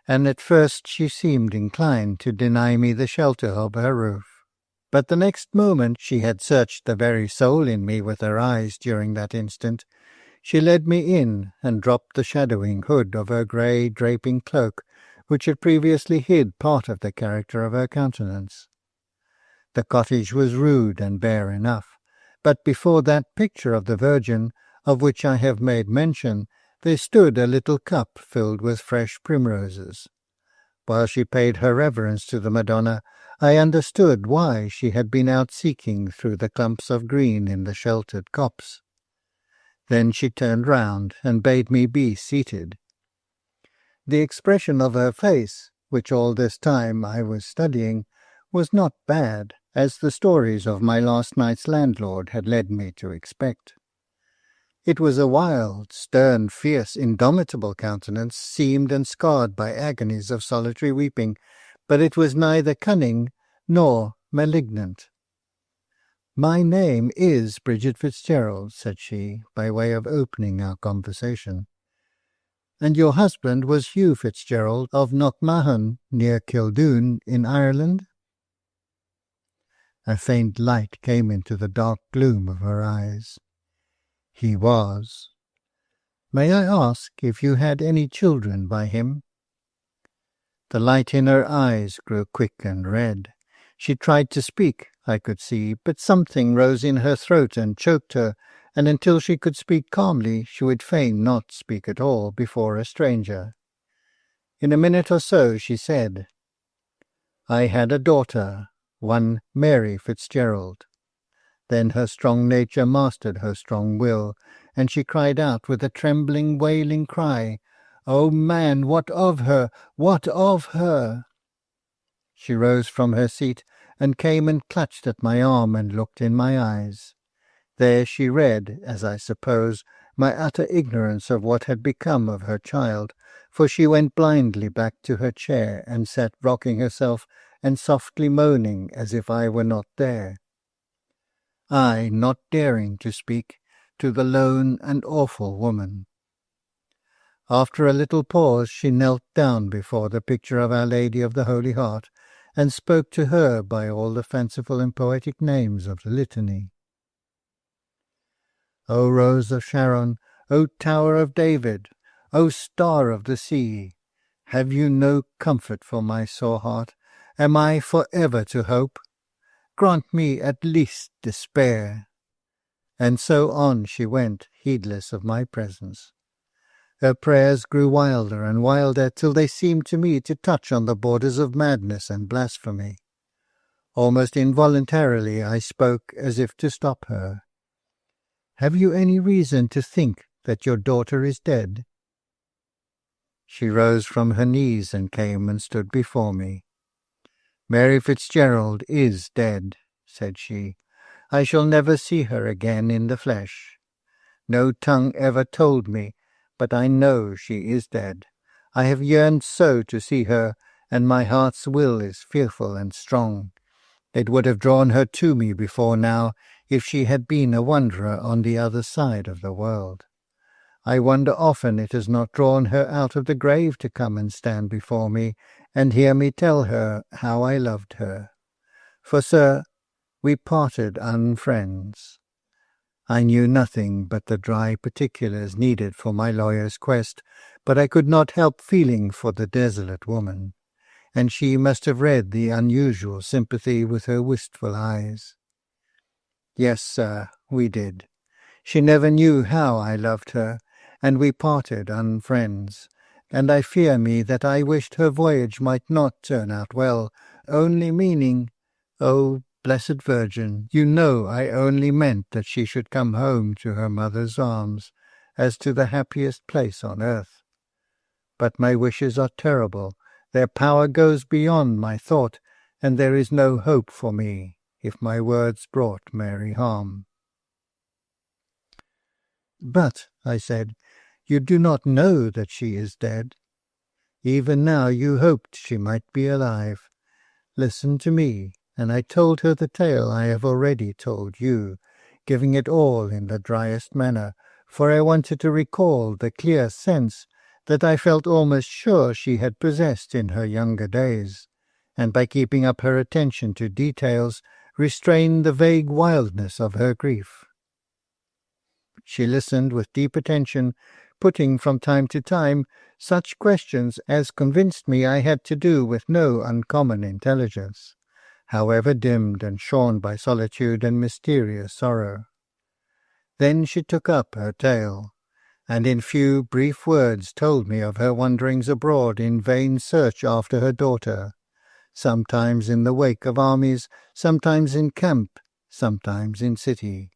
and at first she seemed inclined to deny me the shelter of her roof. But the next moment she had searched the very soul in me with her eyes. During that instant she led me in and dropped the shadowing hood of her grey draping cloak, which had previously hid part of the character of her countenance. The cottage was rude and bare enough, but before that picture of the Virgin, of which I have made mention, there stood a little cup filled with fresh primroses. While she paid her reverence to the Madonna, I understood why she had been out seeking through the clumps of green in the sheltered copse. Then she turned round and bade me be seated. The expression of her face, which all this time I was studying, was not bad, as the stories of my last night's landlord had led me to expect. It was a wild, stern, fierce, indomitable countenance, seamed and scarred by agonies of solitary weeping, but it was neither cunning nor malignant. "My name is Bridget Fitzgerald," said she, by way of opening our conversation. "And your husband was Hugh Fitzgerald of Knockmahon, near Kildoon, in Ireland?" A faint light came into the dark gloom of her eyes. "He was." "May I ask if you had any children by him?" The light in her eyes grew quick and red. She tried to speak. I could see, but something rose in her throat and choked her, and until she could speak calmly she would fain not speak at all before a stranger. In a minute or so she said, "I had a daughter, one Mary Fitzgerald." Then her strong nature mastered her strong will, and she cried out with a trembling, wailing cry, "Oh man, what of her? What of her?" She rose from her seat and came and clutched at my arm and looked in my eyes. There she read, as I suppose, my utter ignorance of what had become of her child, for she went blindly back to her chair and sat rocking herself and softly moaning as if I were not there. I not daring to speak to the lone and awful woman. After a little pause she knelt down before the picture of Our Lady of the Holy Heart, and spoke to her by all the fanciful and poetic names of the litany. O Rose of Sharon, O Tower of David, O Star of the Sea, have you no comfort for my sore heart? Am I for ever to hope? Grant me at least despair. And so on she went, heedless of my presence. Her prayers grew wilder and wilder till they seemed to me to touch on the borders of madness and blasphemy. Almost involuntarily I spoke as if to stop her. "Have you any reason to think that your daughter is dead?" She rose from her knees and came and stood before me. "Mary Fitzgerald is dead," said she. "I shall never see her again in the flesh. No tongue ever told me, but I know she is dead. I have yearned so to see her, and my heart's will is fearful and strong. It would have drawn her to me before now, if she had been a wanderer on the other side of the world. I wonder often it has not drawn her out of the grave to come and stand before me, and hear me tell her how I loved her. For, sir, we parted unfriends. I knew nothing but the dry particulars needed for my lawyer's quest, but I could not help feeling for the desolate woman, and she must have read the unusual sympathy with her wistful eyes. Yes, sir, we did. She never knew how I loved her, and we parted unfriends, and I fear me that I wished her voyage might not turn out well, only meaning, oh, Blessed Virgin, you know I only meant that she should come home to her mother's arms, as to the happiest place on earth. But my wishes are terrible, their power goes beyond my thought, and there is no hope for me, if my words brought Mary harm. "But," I said, "you do not know that she is dead. Even now you hoped she might be alive. Listen to me." And I told her the tale I have already told you, giving it all in the driest manner, for I wanted to recall the clear sense that I felt almost sure she had possessed in her younger days, and by keeping up her attention to details, restrain the vague wildness of her grief. She listened with deep attention, putting from time to time such questions as convinced me I had to do with no uncommon intelligence, however dimmed and shorn by solitude and mysterious sorrow. Then she took up her tale, and in few brief words told me of her wanderings abroad in vain search after her daughter, sometimes in the wake of armies, sometimes in camp, sometimes in city.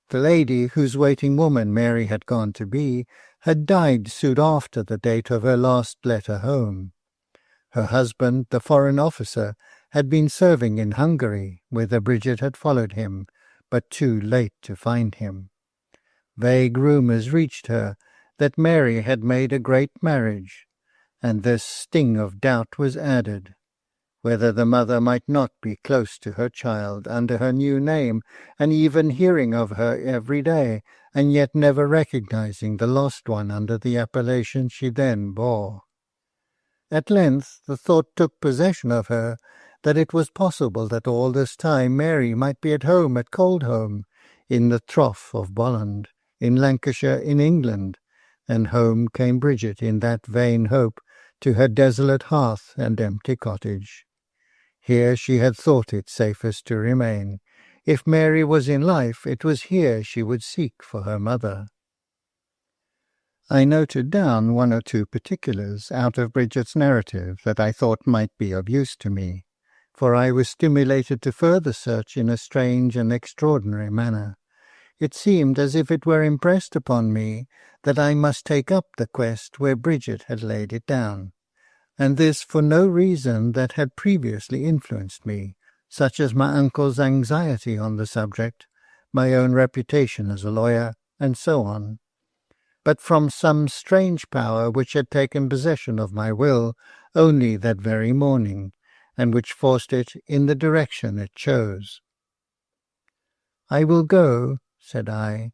The lady whose waiting woman Mary had gone to be had died soon after the date of her last letter home. Her husband, the foreign officer, had been serving in Hungary, whither Bridget had followed him, but too late to find him. Vague rumours reached her that Mary had made a great marriage, and this sting of doubt was added, whether the mother might not be close to her child under her new name, and even hearing of her every day, and yet never recognizing the lost one under the appellation she then bore. At length the thought took possession of her that it was possible that all this time Mary might be at home at Coldholm, in the trough of Bolland, in Lancashire, in England, and home came Bridget in that vain hope to her desolate hearth and empty cottage. Here she had thought it safest to remain. If Mary was in life, it was here she would seek for her mother. I noted down 1 or 2 particulars out of Bridget's narrative that I thought might be of use to me, for I was stimulated to further search in a strange and extraordinary manner. It seemed as if it were impressed upon me that I must take up the quest where Bridget had laid it down, and this for no reason that had previously influenced me, such as my uncle's anxiety on the subject, my own reputation as a lawyer, and so on, but from some strange power which had taken possession of my will only that very morning, and which forced it in the direction it chose. "I will go," said I.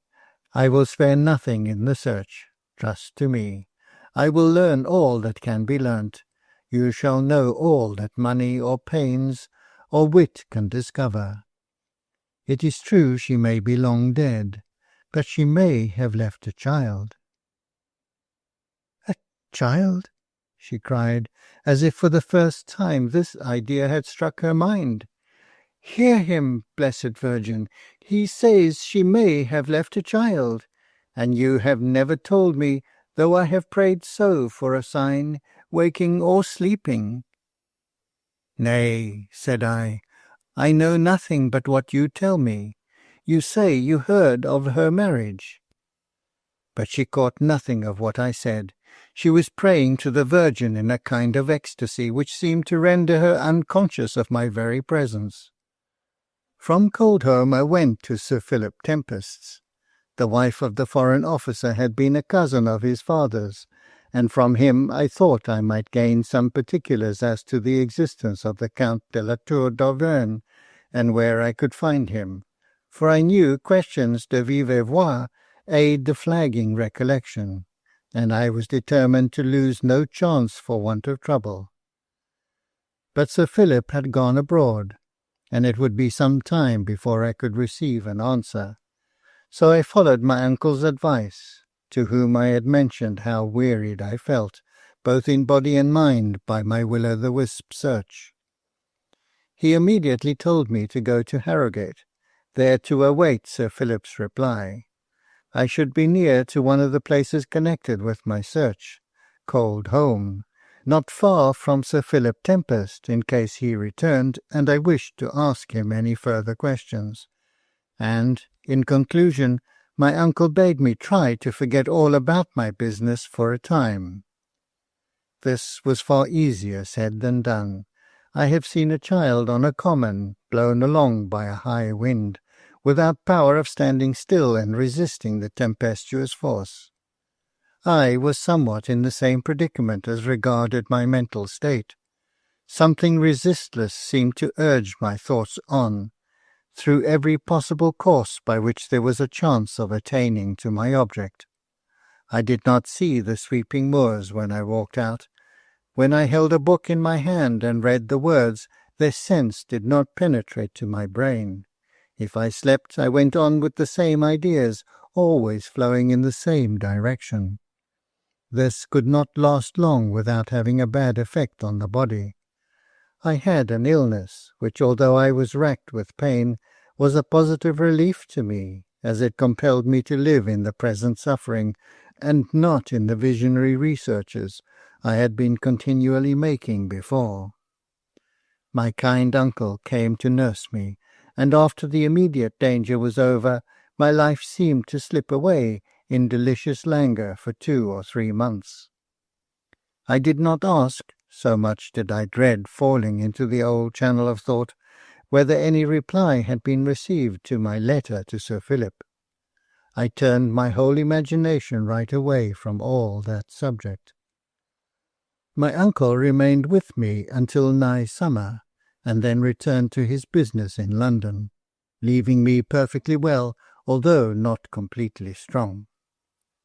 "I will spare nothing in the search. Trust to me. I will learn all that can be learnt. You shall know all that money or pains or wit can discover. It is true she may be long dead, but she may have left a child." "A child?" she cried, as if for the first time this idea had struck her mind. "Hear him, blessed Virgin! He says she may have left a child, and you have never told me, though I have prayed so for a sign, waking or sleeping." "Nay," said I know nothing but what you tell me. You say you heard of her marriage." But she caught nothing of what I said. She was praying to the Virgin in a kind of ecstasy which seemed to render her unconscious of my very presence. From Coldholm I went to Sir Philip Tempest's. The wife of the foreign officer had been a cousin of his father's, and from him I thought I might gain some particulars as to the existence of the Count de la Tour d'Auvergne, and where I could find him, for I knew questions de vive voix aid the flagging recollection, and I was determined to lose no chance for want of trouble. But Sir Philip had gone abroad, and it would be some time before I could receive an answer. So I followed my uncle's advice, to whom I had mentioned how wearied I felt, both in body and mind, by my will-o'-the-wisp search. He immediately told me to go to Harrogate, there to await Sir Philip's reply. I should be near to one of the places connected with my search, Coldholm, not far from Sir Philip Tempest, in case he returned, and I wished to ask him any further questions. And, in conclusion, my uncle bade me try to forget all about my business for a time. This was far easier said than done. I have seen a child on a common, blown along by a high wind, without power of standing still and resisting the tempestuous force. I was somewhat in the same predicament as regarded my mental state. Something resistless seemed to urge my thoughts on, through every possible course by which there was a chance of attaining to my object. I did not see the sweeping moors when I walked out. When I held a book in my hand and read the words, their sense did not penetrate to my brain. If I slept, I went on with the same ideas, always flowing in the same direction. This could not last long without having a bad effect on the body. I had an illness, which, although I was racked with pain, was a positive relief to me, as it compelled me to live in the present suffering, and not in the visionary researches I had been continually making before. My kind uncle came to nurse me, and after the immediate danger was over, my life seemed to slip away in delicious languor for 2 or 3 months. I did not ask, so much did I dread falling into the old channel of thought, whether any reply had been received to my letter to Sir Philip. I turned my whole imagination right away from all that subject. My uncle remained with me until nigh summer, and then returned to his business in London, leaving me perfectly well, although not completely strong.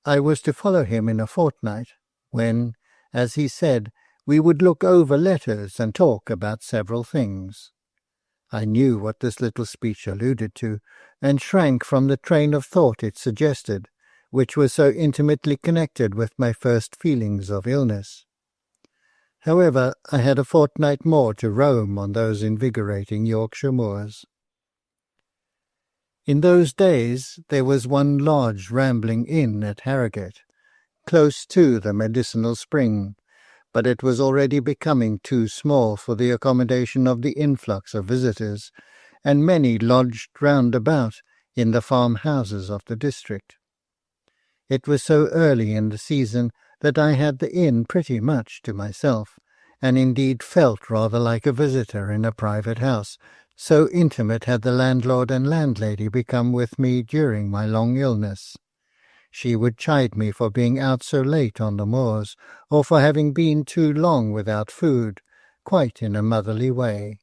I was to follow him in a fortnight, when, as he said, we would look over letters and talk about several things. I knew what this little speech alluded to, and shrank from the train of thought it suggested, which was so intimately connected with my first feelings of illness. However, I had a fortnight more to roam on those invigorating Yorkshire moors. In those days there was one large rambling inn at Harrogate, close to the medicinal spring, but it was already becoming too small for the accommodation of the influx of visitors, and many lodged round about in the farmhouses of the district. It was so early in the season that I had the inn pretty much to myself, and indeed felt rather like a visitor in a private house, so intimate had the landlord and landlady become with me during my long illness. She would chide me for being out so late on the moors, or for having been too long without food, quite in a motherly way,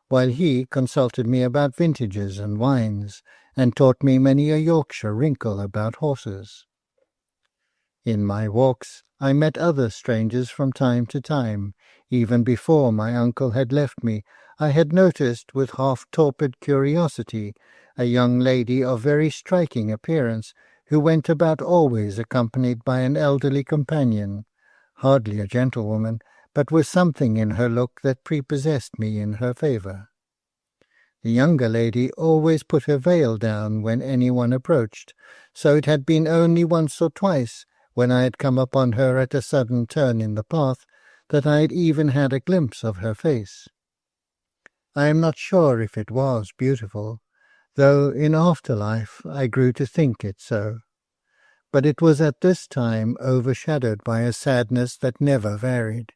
while he consulted me about vintages and wines, and taught me many a Yorkshire wrinkle about horses. In my walks I met other strangers from time to time. Even before my uncle had left me, I had noticed with half-torpid curiosity a young lady of very striking appearance, who went about always accompanied by an elderly companion, hardly a gentlewoman, but with something in her look that prepossessed me in her favour. The younger lady always put her veil down when any one approached, so it had been only once or twice, when I had come upon her at a sudden turn in the path, that I had even had a glimpse of her face. I am not sure if it was beautiful, though in after life I grew to think it so, but it was at this time overshadowed by a sadness that never varied,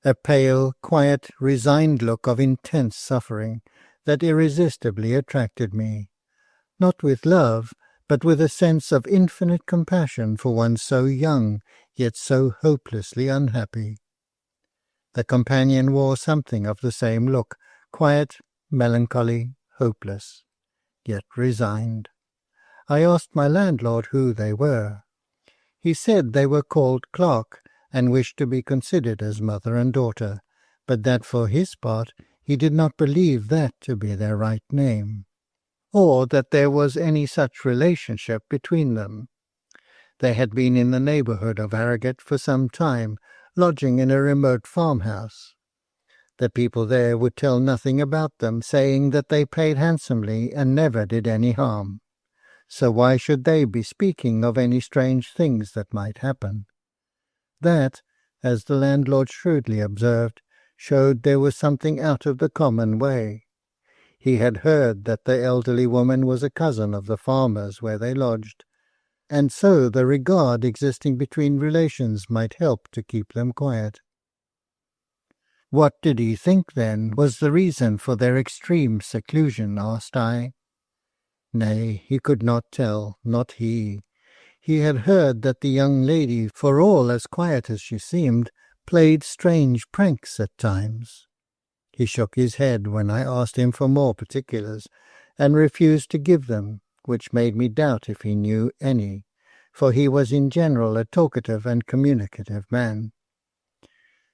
a pale, quiet, resigned look of intense suffering that irresistibly attracted me, not with love, but with a sense of infinite compassion for one so young, yet so hopelessly unhappy. The companion wore something of the same look, quiet, melancholy, hopeless, yet resigned. I asked my landlord who they were. He said they were called Clark, and wished to be considered as mother and daughter, but that for his part he did not believe that to be their right name, or that there was any such relationship between them. They had been in the neighbourhood of Harrogate for some time, lodging in a remote farmhouse. The people there would tell nothing about them, saying that they paid handsomely and never did any harm. So why should they be speaking of any strange things that might happen? That, as the landlord shrewdly observed, showed there was something out of the common way. He had heard that the elderly woman was a cousin of the farmers where they lodged, and so the regard existing between relations might help to keep them quiet. What did he think, then, was the reason for their extreme seclusion? Asked I. Nay, he could not tell, not he. He had heard that the young lady, for all as quiet as she seemed, played strange pranks at times. He shook his head when I asked him for more particulars, and refused to give them, which made me doubt if he knew any, for he was in general a talkative and communicative man.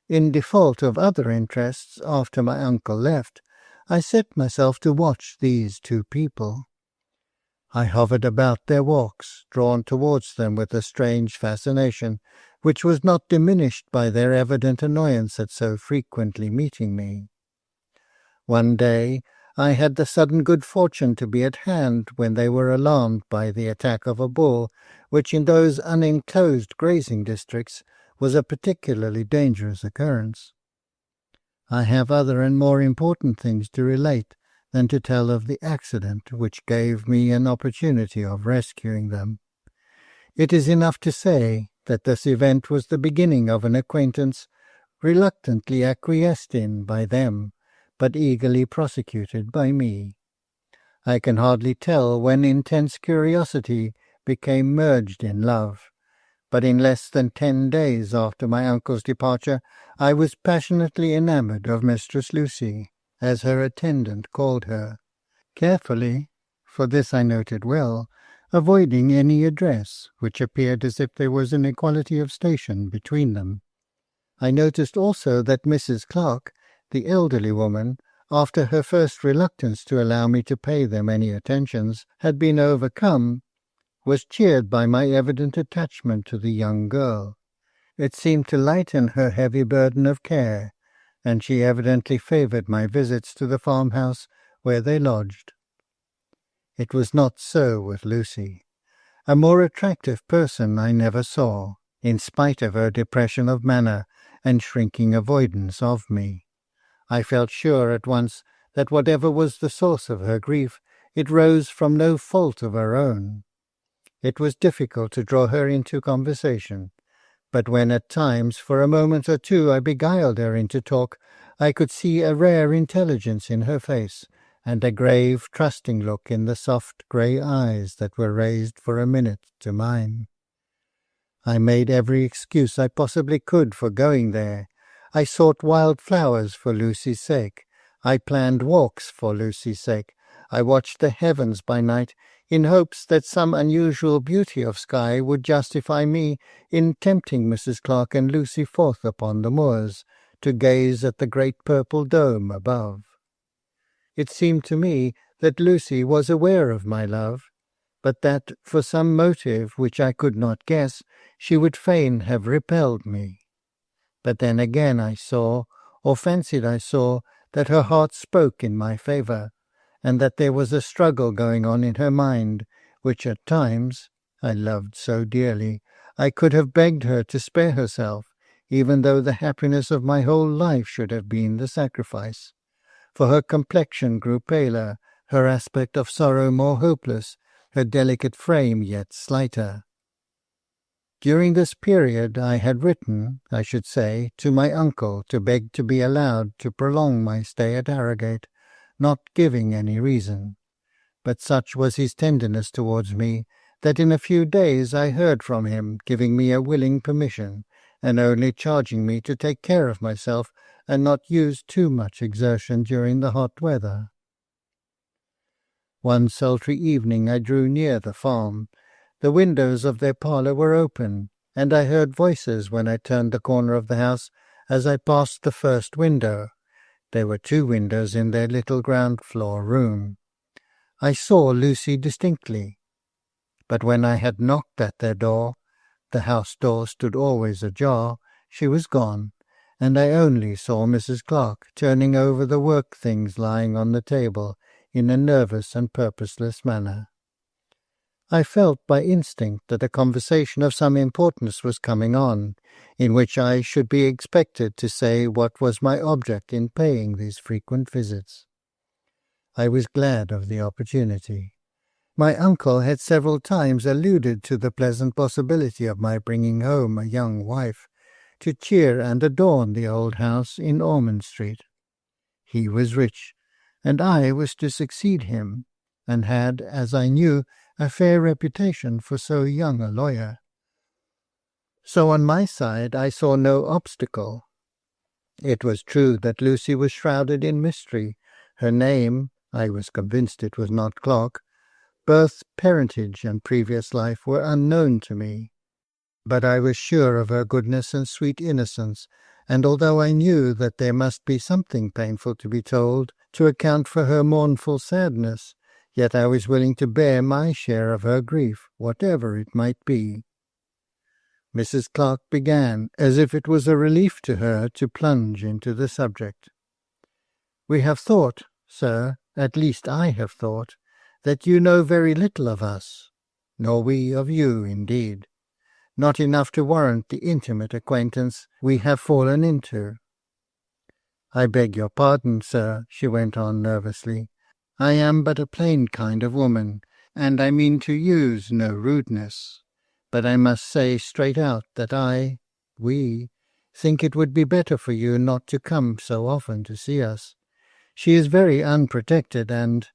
In default of other interests, after my uncle left, I set myself to watch these two people. I hovered about their walks, drawn towards them with a strange fascination, which was not diminished by their evident annoyance at so frequently meeting me. One day I had the sudden good fortune to be at hand when they were alarmed by the attack of a bull, which in those unenclosed grazing districts was a particularly dangerous occurrence. I have other and more important things to relate than to tell of the accident which gave me an opportunity of rescuing them. It is enough to say that this event was the beginning of an acquaintance reluctantly acquiesced in by them, but eagerly prosecuted by me. I can hardly tell when intense curiosity became merged in love, but in less than 10 days after my uncle's departure I was passionately enamoured of Mistress Lucy, as her attendant called her, carefully, for this I noted well, avoiding any address which appeared as if there was an equality of station between them. I noticed also that Mrs. Clark, the elderly woman, after her first reluctance to allow me to pay them any attentions, had been overcome, was cheered by my evident attachment to the young girl, It seemed to lighten her heavy burden of care, and she evidently favoured my visits to the farmhouse where they lodged. It was not so with Lucy. A more attractive person I never saw, in spite of her depression of manner and shrinking avoidance of me. I felt sure at once that whatever was the source of her grief, it rose from no fault of her own. It was difficult to draw her into conversation, but when at times for a moment or two I beguiled her into talk, I could see a rare intelligence in her face, and a grave, trusting look in the soft grey eyes that were raised for a minute to mine. I made every excuse I possibly could for going there. I sought wild flowers for Lucy's sake. I planned walks for Lucy's sake. I watched the heavens by night, in hopes that some unusual beauty of sky would justify me in tempting Mrs. Clark and Lucy forth upon the moors, to gaze at the great purple dome above. It seemed to me that Lucy was aware of my love, but that, for some motive which I could not guess, she would fain have repelled me. But then again I saw, or fancied I saw, that her heart spoke in my favour, and that there was a struggle going on in her mind, which at times, I loved so dearly, I could have begged her to spare herself, even though the happiness of my whole life should have been the sacrifice. For her complexion grew paler, her aspect of sorrow more hopeless, her delicate frame yet slighter. During this period I had written, I should say, to my uncle to beg to be allowed to prolong my stay at Harrogate, not giving any reason. But such was his tenderness towards me, that in a few days I heard from him, giving me a willing permission, and only charging me to take care of myself and not use too much exertion during the hot weather. One sultry evening I drew near the farm. The windows of their parlour were open, and I heard voices when I turned the corner of the house as I passed the first window. There were 2 windows in their little ground-floor room. I saw Lucy distinctly, but when I had knocked at their door, the house door stood always ajar, she was gone, and I only saw Mrs. Clark turning over the work things lying on the table in a nervous and purposeless manner. I felt by instinct that a conversation of some importance was coming on, in which I should be expected to say what was my object in paying these frequent visits. I was glad of the opportunity. My uncle had several times alluded to the pleasant possibility of my bringing home a young wife, to cheer and adorn the old house in Ormond Street. He was rich, and I was to succeed him, and had, as I knew, a fair reputation for so young a lawyer. So on my side I saw no obstacle. It was true that Lucy was shrouded in mystery. Her name, I was convinced it was not Clark, birth, parentage, and previous life were unknown to me. But I was sure of her goodness and sweet innocence, and although I knew that there must be something painful to be told to account for her mournful sadness, yet I was willing to bear my share of her grief, whatever it might be. Mrs. Clark began, as if it was a relief to her to plunge into the subject. "We have thought, sir, at least I have thought, that you know very little of us, nor we of you, indeed. Not enough to warrant the intimate acquaintance we have fallen into. I beg your pardon, sir," she went on nervously. "I am but a plain kind of woman, and I mean to use no rudeness. But I must say straight out that we, think it would be better for you not to come so often to see us. She is very unprotected, and—"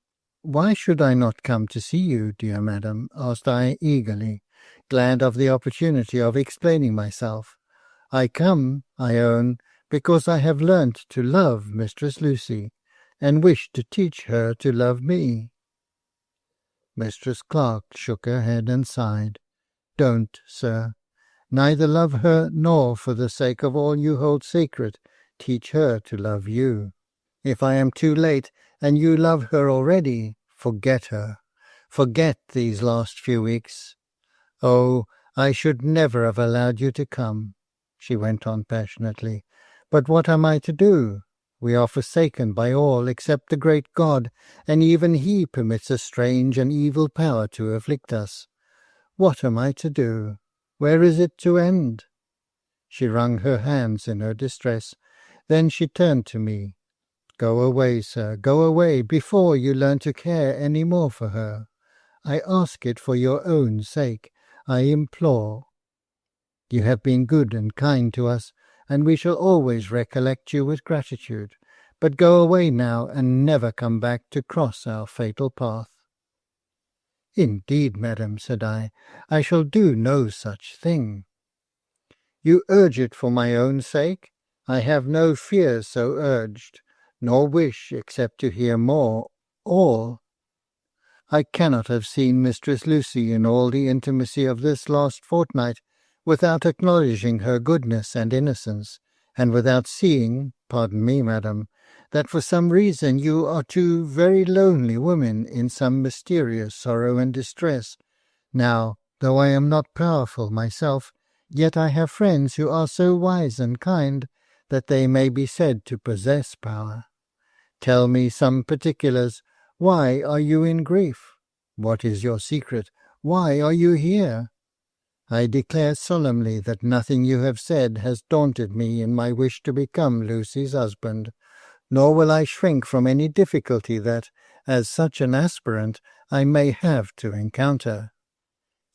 "Why should I not come to see you, dear madam?" asked I eagerly, glad of the opportunity of explaining myself. "I come, I own, because I have learnt to love Mistress Lucy, and wish to teach her to love me." Mistress Clark shook her head and sighed. "Don't, sir. Neither love her, nor, for the sake of all you hold sacred, teach her to love you. If I am too late, and you love her already, forget her. Forget these last few weeks. Oh, I should never have allowed you to come. she went on passionately. But what am I to do? We are forsaken by all except the great God, and even he permits a strange and evil power to afflict us. What am I to do? Where is it to end? She wrung her hands in her distress. Then she turned to me. Go away, sir, go away, before you learn to care any more for her. I ask it for your own sake. I implore. You have been good and kind to us, and we shall always recollect you with gratitude. But go away now, and never come back to cross our fatal path. Indeed, madam, said I shall do no such thing. You urge it for my own sake? I have no fear so urged, nor wish except to hear more, all. I cannot have seen Mistress Lucy in all the intimacy of this last fortnight without acknowledging her goodness and innocence, and without seeing, pardon me, madam, that for some reason you are two very lonely women in some mysterious sorrow and distress. Now, though I am not powerful myself, yet I have friends who are so wise and kind that they may be said to possess power. Tell me some particulars. Why are you in grief? What is your secret? Why are you here? I declare solemnly that nothing you have said has daunted me in my wish to become Lucy's husband, nor will I shrink from any difficulty that, as such an aspirant, I may have to encounter.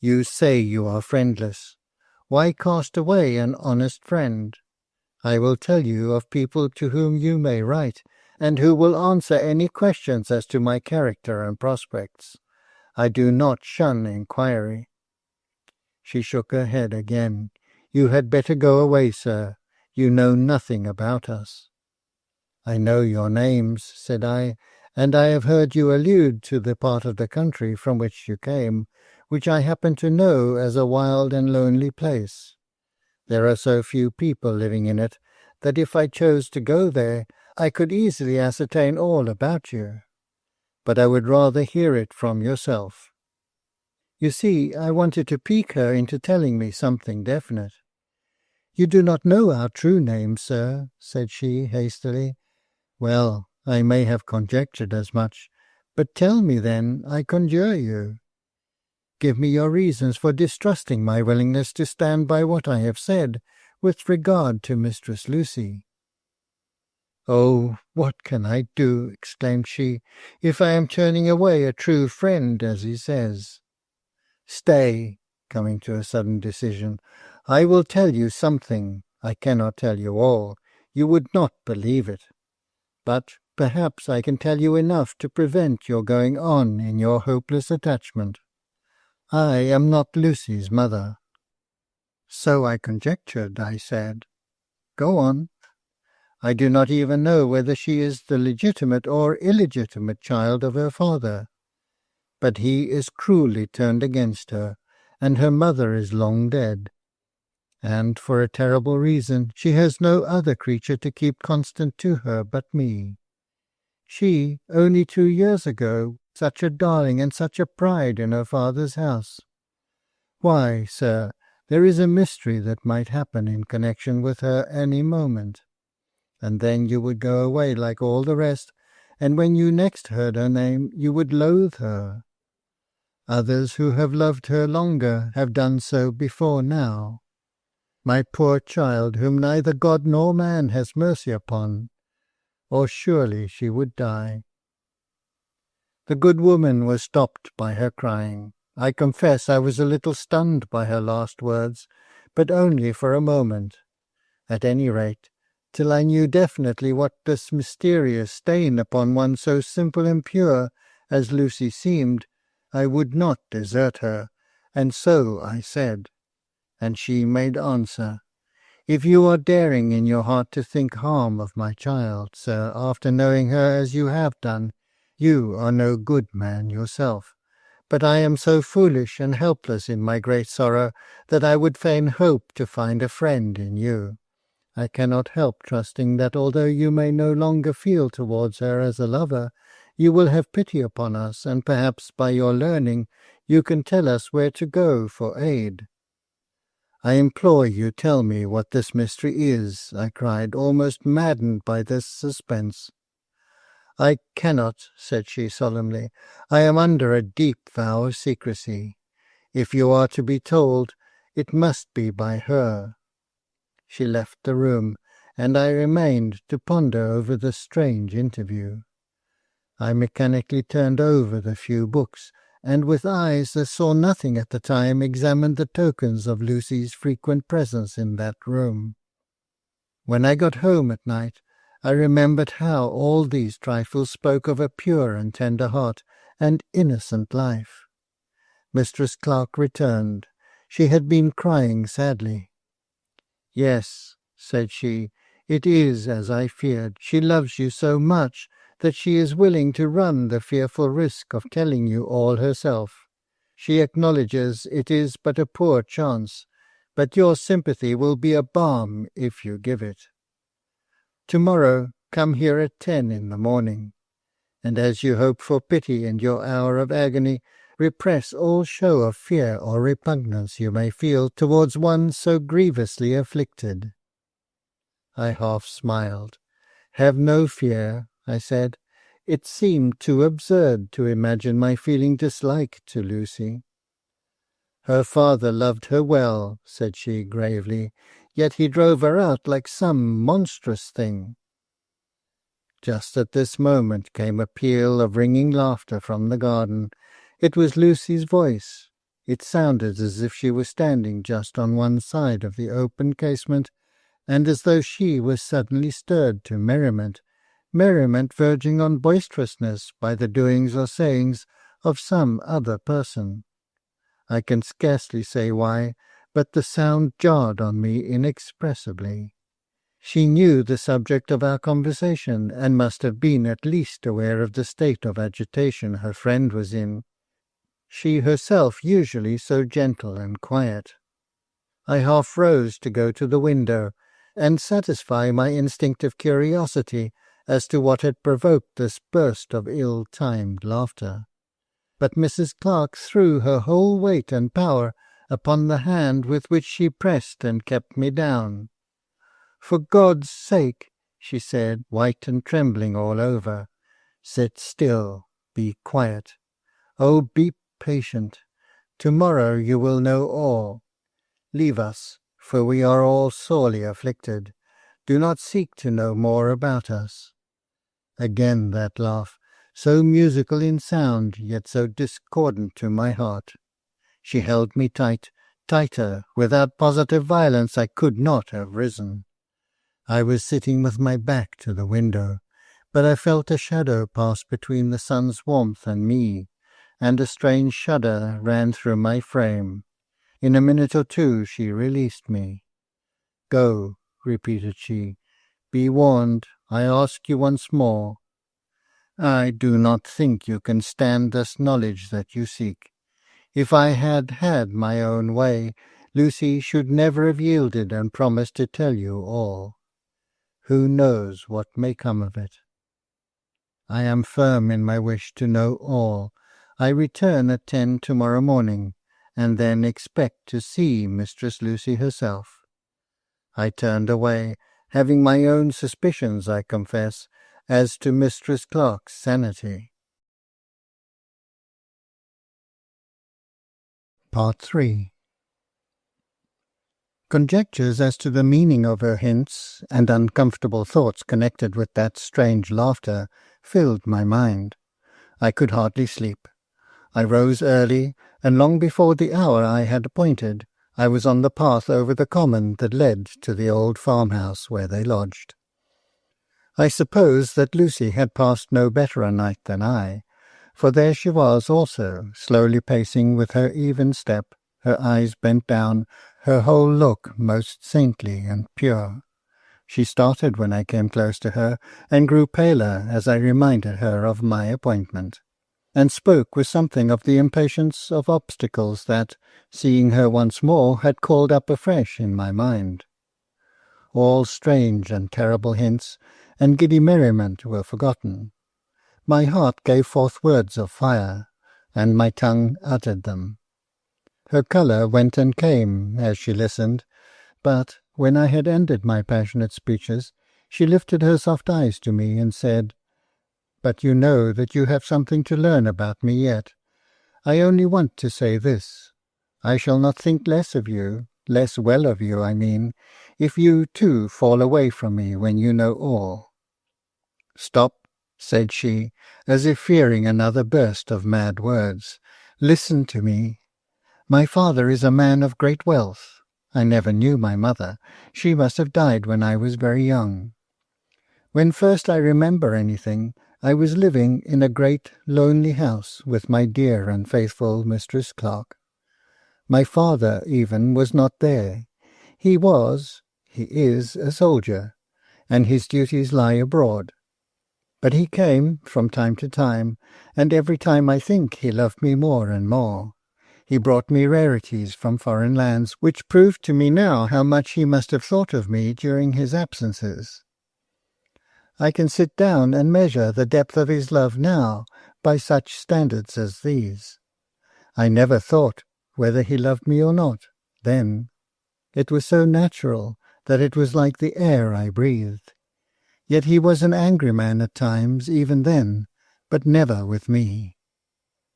You say you are friendless. Why cast away an honest friend? I will tell you of people to whom you may write, and who will answer any questions as to my character and prospects. I do not shun inquiry. She shook her head again. You had better go away, sir. You know nothing about us. I know your names, said I, and I have heard you allude to the part of the country from which you came, which I happen to know as a wild and lonely place. There are so few people living in it that if I chose to go there, I could easily ascertain all about you. But I would rather hear it from yourself. You see, I wanted to pique her into telling me something definite. You do not know our true names, sir, said she hastily. Well, I may have conjectured as much, but tell me then, I conjure you. Give me your reasons for distrusting my willingness to stand by what I have said with regard to Mistress Lucy. Oh, what can I do, exclaimed she, if I am turning away a true friend, as he says? Stay, coming to a sudden decision, I will tell you something. I cannot tell you all. You would not believe it. But perhaps I can tell you enough to prevent your going on in your hopeless attachment. I am not Lucy's mother. So I conjectured, I said. Go on. I do not even know whether she is the legitimate or illegitimate child of her father. But he is cruelly turned against her, and her mother is long dead. And for a terrible reason she has no other creature to keep constant to her but me. She, only 2 years ago, such a darling and such a pride in her father's house. Why, sir, there is a mystery that might happen in connection with her any moment. And then you would go away like all the rest, and when you next heard her name you would loathe her. Others who have loved her longer have done so before now. My poor child, whom neither God nor man has mercy upon, or surely she would die. The good woman was stopped by her crying. I confess I was a little stunned by her last words, but only for a moment. At any rate, till I knew definitely what this mysterious stain upon one so simple and pure as Lucy seemed, I would not desert her, and so I said. And she made answer, If you are daring in your heart to think harm of my child, sir, after knowing her as you have done, you are no good man yourself. But I am so foolish and helpless in my great sorrow that I would fain hope to find a friend in you. I cannot help trusting that although you may no longer feel towards her as a lover, you will have pity upon us, and perhaps by your learning you can tell us where to go for aid. I implore you tell me what this mystery is, I cried, almost maddened by this suspense. I cannot, said she solemnly. I am under a deep vow of secrecy. If you are to be told, it must be by her. She left the room, and I remained to ponder over the strange interview. I mechanically turned over the few books, and with eyes that saw nothing at the time examined the tokens of Lucy's frequent presence in that room. When I got home at night, I remembered how all these trifles spoke of a pure and tender heart and innocent life. Mistress Clark returned. She had been crying sadly. "Yes," said she, "it is as I feared. She loves you so much that she is willing to run the fearful risk of telling you all herself. She acknowledges it is but a poor chance, but your sympathy will be a balm if you give it. Tomorrow come here at 10 in the morning, and as you hope for pity in your hour of agony, repress all show of fear or repugnance you may feel towards one so grievously afflicted." I half smiled. "Have no fear," I said. It seemed too absurd to imagine my feeling dislike to Lucy. "Her father loved her well," said she gravely, "yet he drove her out like some monstrous thing." Just at this moment came a peal of ringing laughter from the garden. It was Lucy's voice. It sounded as if she was standing just on one side of the open casement, and as though she was suddenly stirred to merriment, merriment verging on boisterousness by the doings or sayings of some other person. I can scarcely say why, but the sound jarred on me inexpressibly. She knew the subject of our conversation, and must have been at least aware of the state of agitation her friend was in, she herself usually so gentle and quiet. I half rose to go to the window, and satisfy my instinctive curiosity as to what had provoked this burst of ill-timed laughter. But Mrs. Clark threw her whole weight and power upon the hand with which she pressed and kept me down. "For God's sake," she said, white and trembling all over, "sit still, be quiet. Oh, be patient. Tomorrow you will know all. Leave us, for we are all sorely afflicted. Do not seek to know more about us." Again that laugh, so musical in sound, yet so discordant to my heart. She held me tight, tighter. Without positive violence I could not have risen. I was sitting with my back to the window, but I felt a shadow pass between the sun's warmth and me, and a strange shudder ran through my frame. In a minute or two she released me. "Go," repeated she. "Be warned, I ask you once more. I do not think you can stand this knowledge that you seek. If I had had my own way, Lucy should never have yielded and promised to tell you all. Who knows what may come of it? I am firm in my wish to know all. I return at 10 tomorrow morning, and then expect to see Mistress Lucy herself." I turned away, having my own suspicions, I confess, as to Mistress Clark's sanity. Part 3. Conjectures as to the meaning of her hints, and uncomfortable thoughts connected with that strange laughter, filled my mind. I could hardly sleep. I rose early, and long before the hour I had appointed, I was on the path over the common that led to the old farmhouse where they lodged. I suppose that Lucy had passed no better a night than I, for there she was also, slowly pacing with her even step, her eyes bent down, her whole look most saintly and pure. She started when I came close to her, and grew paler as I reminded her of my appointment, and spoke with something of the impatience of obstacles that, seeing her once more, had called up afresh in my mind. All strange and terrible hints and giddy merriment were forgotten. My heart gave forth words of fire, and my tongue uttered them. Her colour went and came as she listened, but when I had ended my passionate speeches, she lifted her soft eyes to me and said, "But you know that you have something to learn about me yet. I only want to say this. I shall not think less of you, less well of you, I mean, if you too fall away from me when you know all." "Stop," said she, as if fearing another burst of mad words. "Listen to me. My father is a man of great wealth. I never knew my mother. She must have died when I was very young. When first I remember anything, I was living in a great lonely house with my dear and faithful Mistress Clark. My father even was not there. He is a soldier, and his duties lie abroad. But he came from time to time, and every time I think he loved me more and more. He brought me rarities from foreign lands, which proved to me now how much he must have thought of me during his absences. I can sit down and measure the depth of his love now by such standards as these. I never thought whether he loved me or not, then. It was so natural that it was like the air I breathed. Yet he was an angry man at times, even then, but never with me.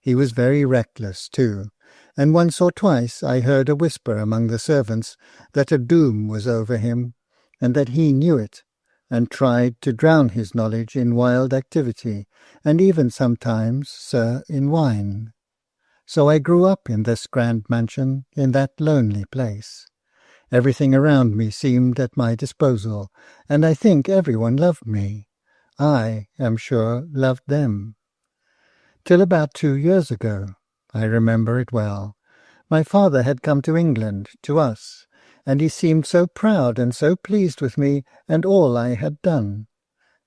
He was very reckless, too, and once or twice I heard a whisper among the servants that a doom was over him, and that he knew it, and tried to drown his knowledge in wild activity, and even sometimes, sir, in wine. So I grew up in this grand mansion, in that lonely place. Everything around me seemed at my disposal, and I think everyone loved me. I am sure loved them. Till about 2 years ago, I remember it well, my father had come to England, to us, and he seemed so proud and so pleased with me and all I had done.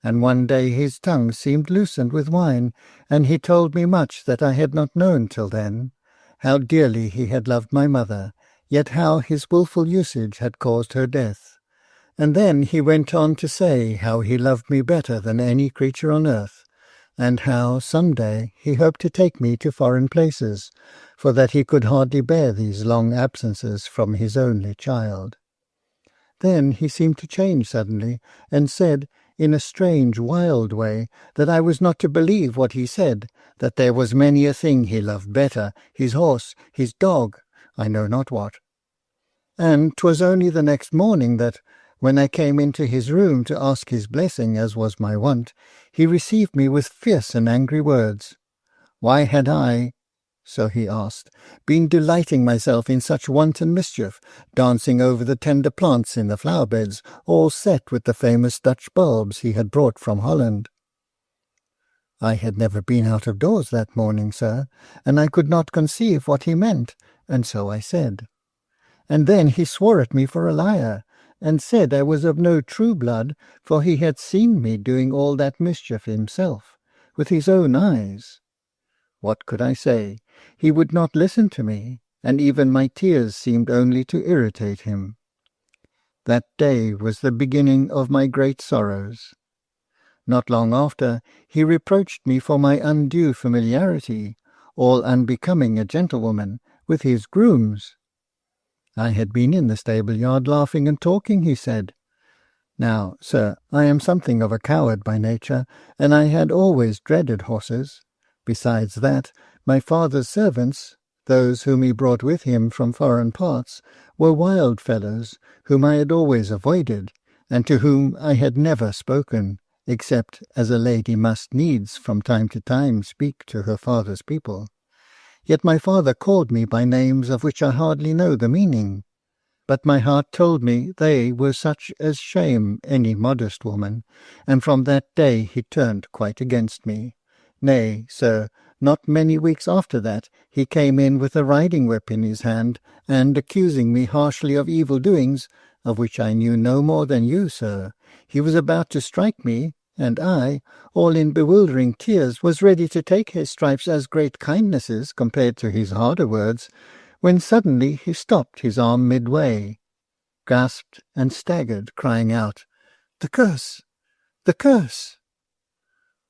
And one day his tongue seemed loosened with wine, and he told me much that I had not known till then, how dearly he had loved my mother, yet how his wilful usage had caused her death. And then he went on to say how he loved me better than any creature on earth, and how some day he hoped to take me to foreign places, for that he could hardly bear these long absences from his only child. Then he seemed to change suddenly, and said, in a strange, wild way, that I was not to believe what he said, that there was many a thing he loved better, his horse, his dog, I know not what. And 'twas only the next morning that, when I came into his room to ask his blessing, as was my wont, he received me with fierce and angry words. Why had I, so he asked, been delighting myself in such wanton mischief, dancing over the tender plants in the flower-beds, all set with the famous Dutch bulbs he had brought from Holland? I had never been out of doors that morning, sir, and I could not conceive what he meant, and so I said. And then he swore at me for a liar, and said I was of no true blood, for he had seen me doing all that mischief himself, with his own eyes. What could I say? He would not listen to me, and even my tears seemed only to irritate him. That day was the beginning of my great sorrows. Not long after, he reproached me for my undue familiarity, all unbecoming a gentlewoman, with his grooms. I had been in the stable-yard laughing and talking, he said. Now, sir, I am something of a coward by nature, and I had always dreaded horses. Besides that, my father's servants, those whom he brought with him from foreign parts, were wild fellows, whom I had always avoided, and to whom I had never spoken, except as a lady must needs from time to time speak to her father's people. Yet my father called me by names of which I hardly know the meaning, but my heart told me they were such as shame any modest woman, and from that day he turned quite against me. Nay, sir, not many weeks after that, he came in with a riding-whip in his hand, and accusing me harshly of evil doings, of which I knew no more than you, sir, he was about to strike me, and I, all in bewildering tears, was ready to take his stripes as great kindnesses compared to his harder words, when suddenly he stopped his arm midway, gasped and staggered, crying out, "The curse! The curse!"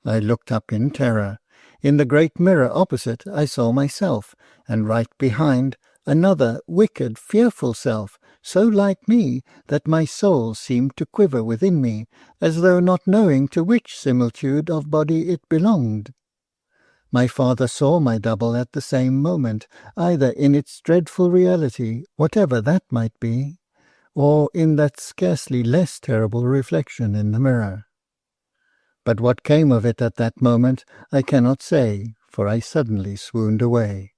I looked up in terror. In the great mirror opposite I saw myself, and right behind another wicked, fearful self, so like me that my soul seemed to quiver within me, as though not knowing to which similitude of body it belonged. My father saw my double at the same moment, either in its dreadful reality, whatever that might be, or in that scarcely less terrible reflection in the mirror. But what came of it at that moment I cannot say, for I suddenly swooned away.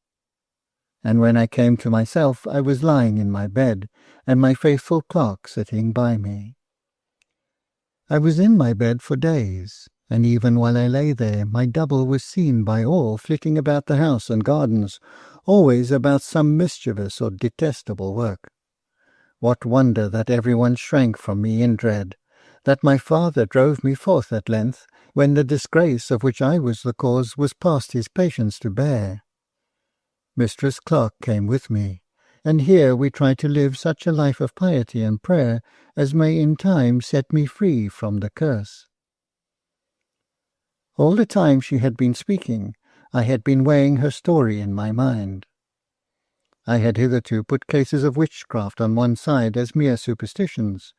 And when I came to myself, I was lying in my bed, and my faithful clerk sitting by me. I was in my bed for days, and even while I lay there, my double was seen by all flitting about the house and gardens, always about some mischievous or detestable work. What wonder that everyone shrank from me in dread, that my father drove me forth at length, when the disgrace of which I was the cause was past his patience to bear. Mistress Clark came with me, and here we try to live such a life of piety and prayer as may in time set me free from the curse." All the time she had been speaking, I had been weighing her story in my mind. I had hitherto put cases of witchcraft on one side as mere superstitions,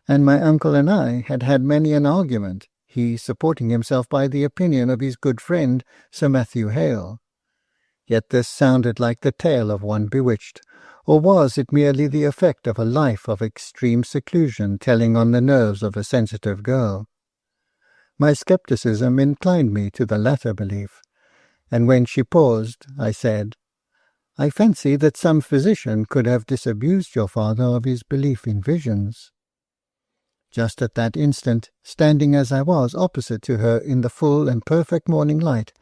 and my uncle and I had had many an argument, he supporting himself by the opinion of his good friend Sir Matthew Hale. Yet this sounded like the tale of one bewitched, or was it merely the effect of a life of extreme seclusion telling on the nerves of a sensitive girl? My scepticism inclined me to the latter belief, and when she paused, I said, "I fancy that some physician could have disabused your father of his belief in visions." Just at that instant, standing as I was opposite to her in the full and perfect morning light,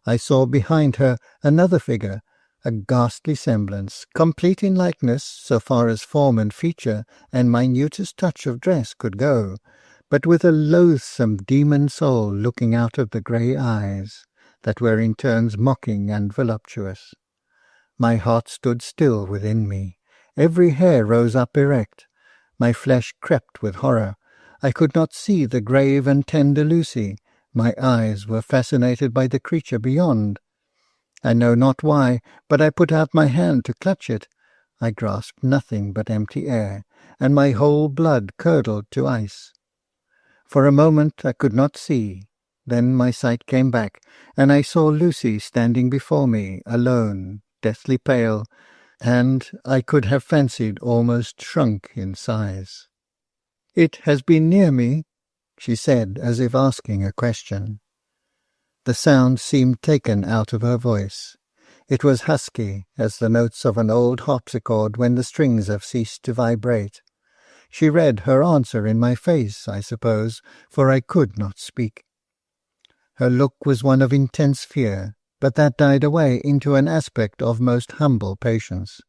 I saw behind her another figure, a ghastly semblance, complete in likeness so far as form and feature and minutest touch of dress could go, but with a loathsome demon soul looking out of the grey eyes, that were in turns mocking and voluptuous. My heart stood still within me. Every hair rose up erect. My flesh crept with horror. I could not see the grave and tender Lucy. My eyes were fascinated by the creature beyond. I know not why, but I put out my hand to clutch it. I grasped nothing but empty air, and my whole blood curdled to ice. For a moment I could not see. Then my sight came back, and I saw Lucy standing before me, alone, deathly pale, and I could have fancied almost shrunk in size. "It has been near me," she said, as if asking a question. The sound seemed taken out of her voice. It was husky, as the notes of an old harpsichord when the strings have ceased to vibrate. She read her answer in my face, I suppose, for I could not speak. Her look was one of intense fear, but that died away into an aspect of most humble patience.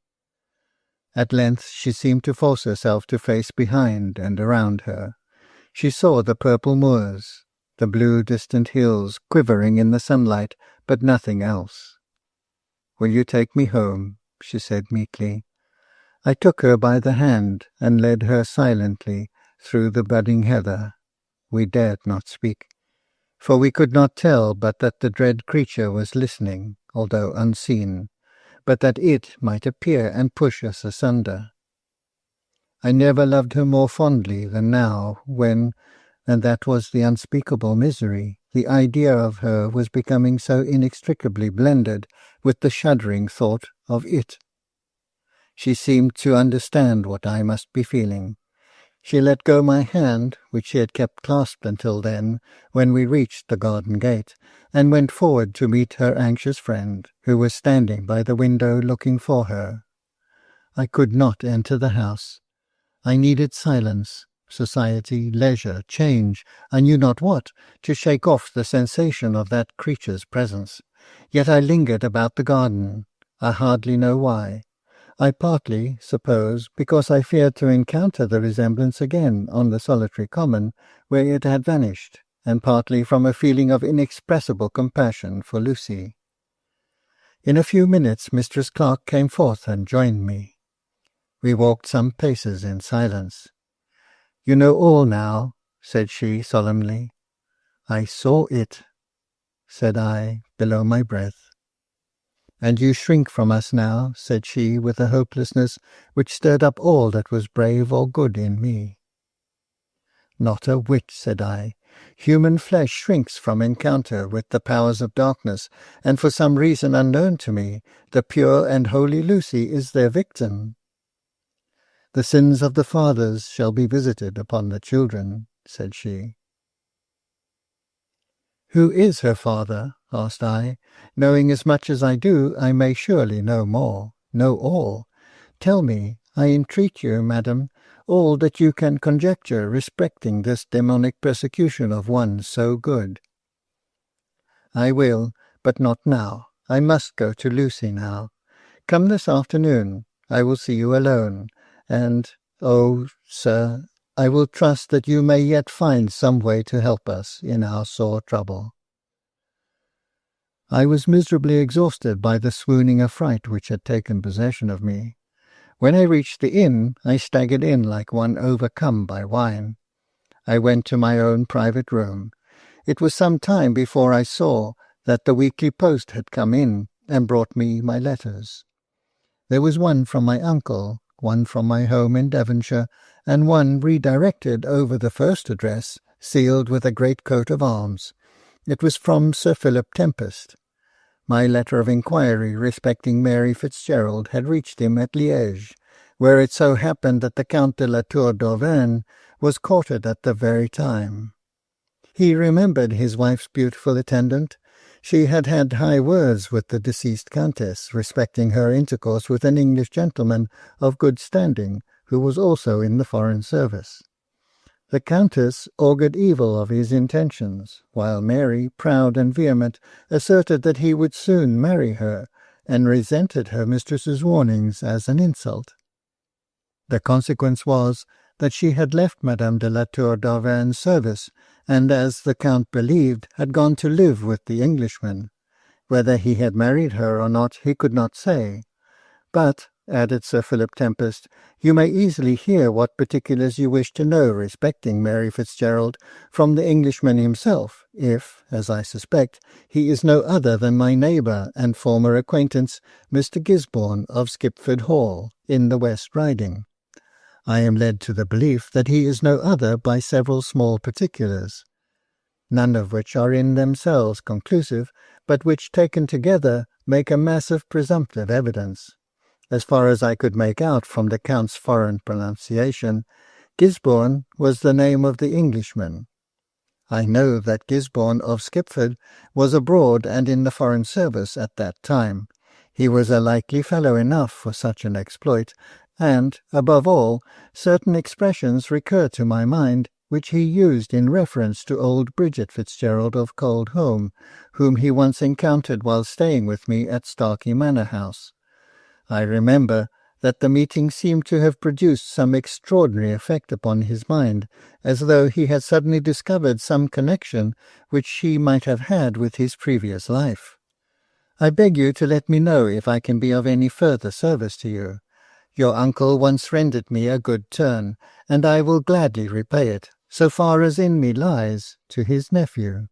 At length she seemed to force herself to face behind and around her. She saw the purple moors, the blue distant hills quivering in the sunlight, but nothing else. "Will you take me home?" she said meekly. I took her by the hand and led her silently through the budding heather. We dared not speak, for we could not tell but that the dread creature was listening, although unseen, but that it might appear and push us asunder. I never loved her more fondly than now, when, and that was the unspeakable misery, the idea of her was becoming so inextricably blended with the shuddering thought of it. She seemed to understand what I must be feeling. She let go my hand, which she had kept clasped until then, when we reached the garden gate, and went forward to meet her anxious friend, who was standing by the window looking for her. I could not enter the house. I needed silence, society, leisure, change, I knew not what, to shake off the sensation of that creature's presence. Yet I lingered about the garden. I hardly know why. I partly suppose because I feared to encounter the resemblance again on the solitary common where it had vanished, and partly from a feeling of inexpressible compassion for Lucy. In a few minutes Mistress Clark came forth and joined me. We walked some paces in silence. "You know all now," said she solemnly. "I saw it," said I, below my breath. "And you shrink from us now," said she, with a hopelessness which stirred up all that was brave or good in me. "Not a whit," said I. "Human flesh shrinks from encounter with the powers of darkness, and for some reason unknown to me, the pure and holy Lucy is their victim." "The sins of the fathers shall be visited upon the children," said she. "Who is her father?" asked I. "Knowing as much as I do, I may surely know more, know all. Tell me, I entreat you, madam, all that you can conjecture respecting this demonic persecution of one so good." "I will, but not now. I must go to Lucy now. Come this afternoon. I will see you alone, and, oh, sir, I will trust that you may yet find some way to help us in our sore trouble." I was miserably exhausted by the swooning affright which had taken possession of me. When I reached the inn, I staggered in like one overcome by wine. I went to my own private room. It was some time before I saw that the weekly post had come in and brought me my letters. There was one from my uncle, one from my home in Devonshire, and one redirected over the first address, sealed with a great coat of arms. It was from Sir Philip Tempest. My letter of inquiry respecting Mary Fitzgerald had reached him at Liège, where it so happened that the Count de la Tour d'Auvergne was courted at the very time. He remembered his wife's beautiful attendant. She had had high words with the deceased countess respecting her intercourse with an English gentleman of good standing, who was also in the foreign service. The countess augured evil of his intentions, while Mary, proud and vehement, asserted that he would soon marry her, and resented her mistress's warnings as an insult. The consequence was that she had left Madame de la Tour d'Auvergne's service, and, as the Count believed, had gone to live with the Englishman. Whether he had married her or not he could not say. "But," added Sir Philip Tempest, "you may easily hear what particulars you wish to know respecting Mary Fitzgerald from the Englishman himself, if, as I suspect, he is no other than my neighbour and former acquaintance, Mr. Gisborne of Skipford Hall, in the West Riding. I am led to the belief that he is no other by several small particulars, none of which are in themselves conclusive, but which taken together make a mass of presumptive evidence. As far as I could make out from the Count's foreign pronunciation, Gisborne was the name of the Englishman. I know that Gisborne of Skipford was abroad and in the foreign service at that time. He was a likely fellow enough for such an exploit, and, above all, certain expressions recur to my mind which he used in reference to old Bridget Fitzgerald of Cold Home, whom he once encountered while staying with me at Starkey Manor House. I remember that the meeting seemed to have produced some extraordinary effect upon his mind, as though he had suddenly discovered some connection which she might have had with his previous life. I beg you to let me know if I can be of any further service to you. Your uncle once rendered me a good turn, and I will gladly repay it, so far as in me lies, to his nephew."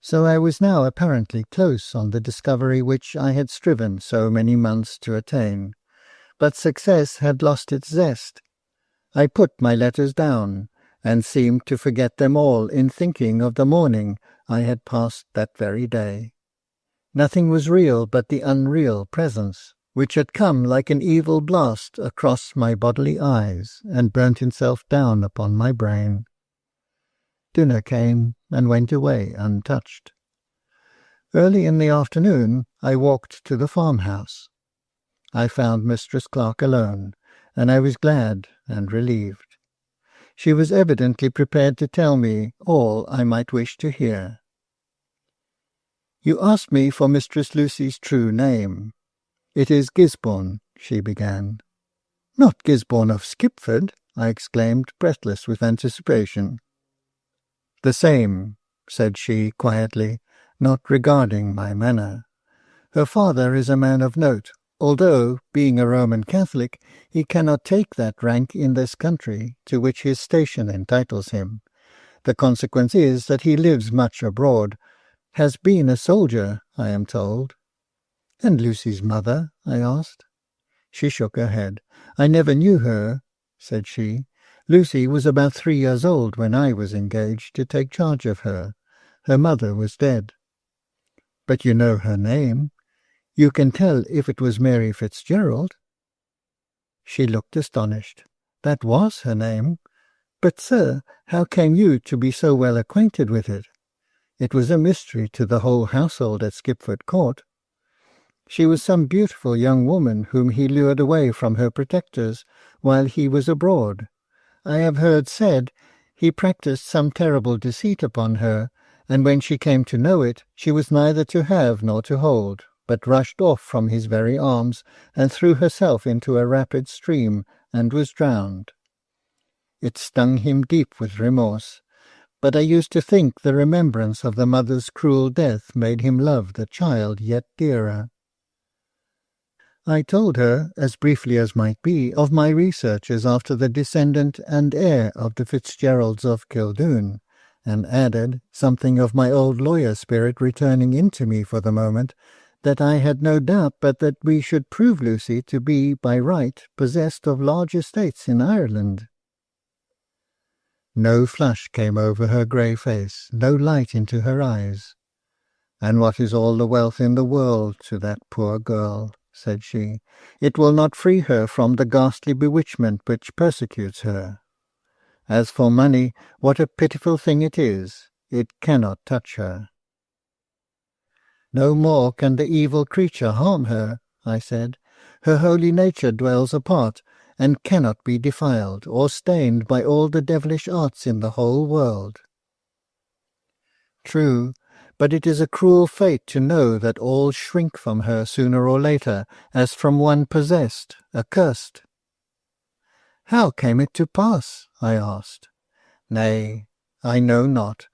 So I was now apparently close on the discovery which I had striven so many months to attain, but success had lost its zest. I put my letters down, and seemed to forget them all in thinking of the morning I had passed that very day. Nothing was real but the unreal presence, which had come like an evil blast across my bodily eyes, and burnt itself down upon my brain. Dinner came and went away untouched. Early in the afternoon I walked to the farmhouse. I found Mistress Clark alone, and I was glad and relieved. She was evidently prepared to tell me all I might wish to hear. "You asked me for Mistress Lucy's true name. It is Gisborne," she began. "Not Gisborne of Skipford?" I exclaimed, breathless with anticipation. "The same," said she quietly, not regarding my manner. "Her father is a man of note, although, being a Roman Catholic, he cannot take that rank in this country to which his station entitles him. The consequence is that he lives much abroad, has been a soldier, I am told." "And Lucy's mother?" I asked. She shook her head. "I never knew her," said she. "Lucy was about 3 years old when I was engaged to take charge of her. Her mother was dead." "But you know her name? You can tell if it was Mary Fitzgerald?" She looked astonished. "That was her name? But, sir, how came you to be so well acquainted with it? It was a mystery to the whole household at Skipford Court. She was some beautiful young woman whom he lured away from her protectors while he was abroad. I have heard said he practised some terrible deceit upon her, and when she came to know it, she was neither to have nor to hold, but rushed off from his very arms, and threw herself into a rapid stream, and was drowned. It stung him deep with remorse, but I used to think the remembrance of the mother's cruel death made him love the child yet dearer. I told her, as briefly as might be, of my researches after the descendant and heir of the Fitzgeralds of Kildoon, and added, something of my old lawyer spirit returning into me for the moment, that I had no doubt but that we should prove Lucy to be by right possessed of large estates in Ireland. No flush came over her grey face, no light into her eyes. "And what is all the wealth in the world to that poor girl?" said she. "It will not free her from the ghastly bewitchment which persecutes her. As for money, what a pitiful thing it is! It cannot touch her." "No more can the evil creature harm her," I said. "Her holy nature dwells apart, and cannot be defiled or stained by all the devilish arts in the whole world." "True, but it is a cruel fate to know that all shrink from her sooner or later, as from one possessed, accursed." "How came it to pass?" I asked. "Nay, I know not.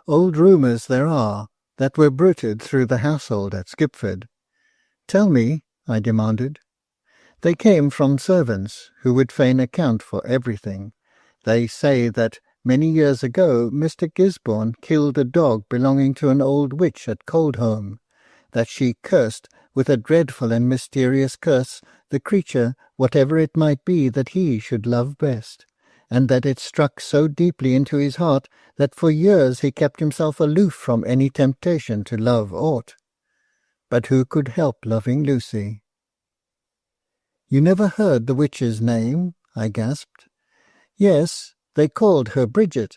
Old rumours there are, that were bruited through the household at Skipford." "Tell me," I demanded. "They came from servants, who would fain account for everything. They say that many years ago Mr. Gisborne killed a dog belonging to an old witch at Coldholm, that she cursed with a dreadful and mysterious curse the creature, whatever it might be that he should love best, and that it struck so deeply into his heart that for years he kept himself aloof from any temptation to love aught. But who could help loving Lucy?" "You never heard the witch's name?" I gasped. "Yes, they called her Bridget.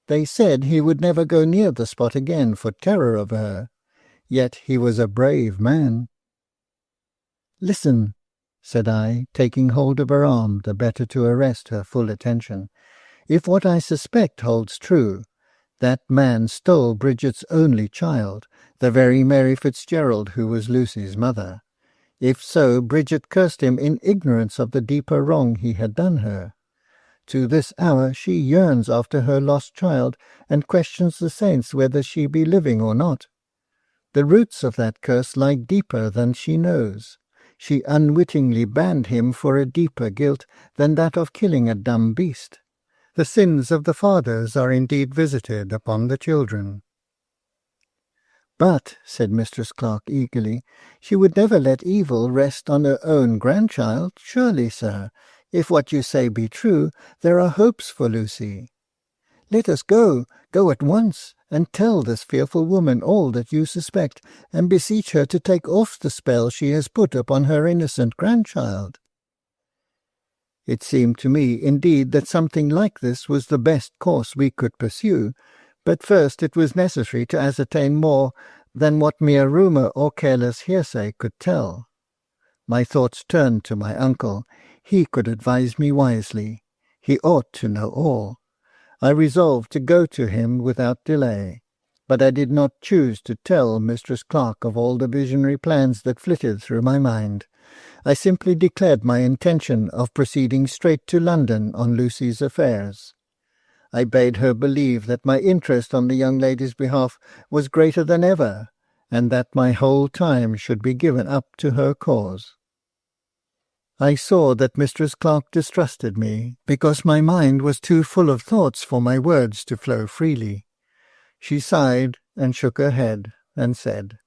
They said he would never go near the spot again for terror of her. Yet he was a brave man." "Listen," said I, taking hold of her arm the better to arrest her full attention. "If what I suspect holds true, that man stole Bridget's only child, the very Mary Fitzgerald who was Lucy's mother. If so, Bridget cursed him in ignorance of the deeper wrong he had done her. To this hour she yearns after her lost child, and questions the saints whether she be living or not. The roots of that curse lie deeper than she knows. She unwittingly banned him for a deeper guilt than that of killing a dumb beast. The sins of the fathers are indeed visited upon the children." "But," said Mistress Clark eagerly, "she would never let evil rest on her own grandchild. Surely, sir, if what you say be true, there are hopes for Lucy. Let us go at once, and tell this fearful woman all that you suspect, and beseech her to take off the spell she has put upon her innocent grandchild." It seemed to me, indeed, that something like this was the best course we could pursue, but first it was necessary to ascertain more than what mere rumour or careless hearsay could tell. My thoughts turned to my uncle. He could advise me wisely. He ought to know all. I resolved to go to him without delay, but I did not choose to tell Mistress Clark of all the visionary plans that flitted through my mind. I simply declared my intention of proceeding straight to London on Lucy's affairs. I bade her believe that my interest on the young lady's behalf was greater than ever, and that my whole time should be given up to her cause. I saw that Mistress Clark distrusted me, because my mind was too full of thoughts for my words to flow freely. She sighed and shook her head, and said,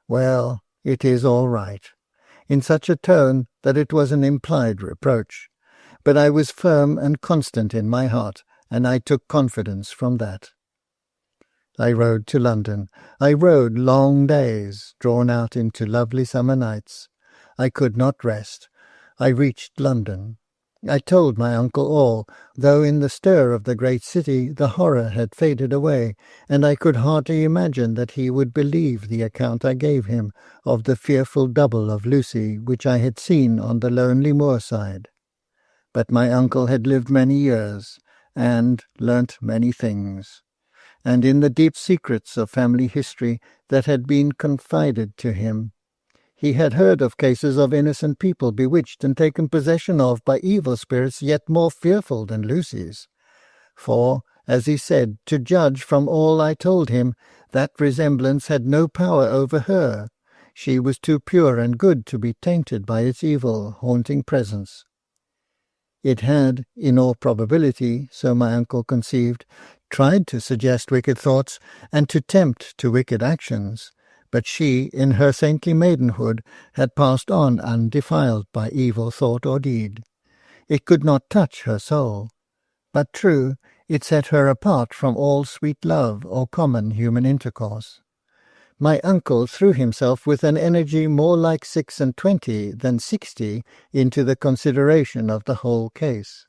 "Well, "It is all right," in such a tone that it was an implied reproach. But I was firm and constant in my heart, and I took confidence from that. I rode to London. I rode long days, drawn out into lovely summer nights. I could not rest. I reached London. I told my uncle all, though in the stir of the great city the horror had faded away, and I could hardly imagine that he would believe the account I gave him of the fearful double of Lucy which I had seen on the lonely moorside. But my uncle had lived many years, and learnt many things, and in the deep secrets of family history that had been confided to him, he had heard of cases of innocent people bewitched and taken possession of by evil spirits yet more fearful than Lucy's. For, as he said, to judge from all I told him, that resemblance had no power over her. She was too pure and good to be tainted by its evil, haunting presence. It had, in all probability, so my uncle conceived, tried to suggest wicked thoughts and to tempt to wicked actions, but she, in her saintly maidenhood, had passed on undefiled by evil thought or deed. It could not touch her soul, but true, it set her apart from all sweet love or common human intercourse. My uncle threw himself with an energy more like 26 than 60 into the consideration of the whole case.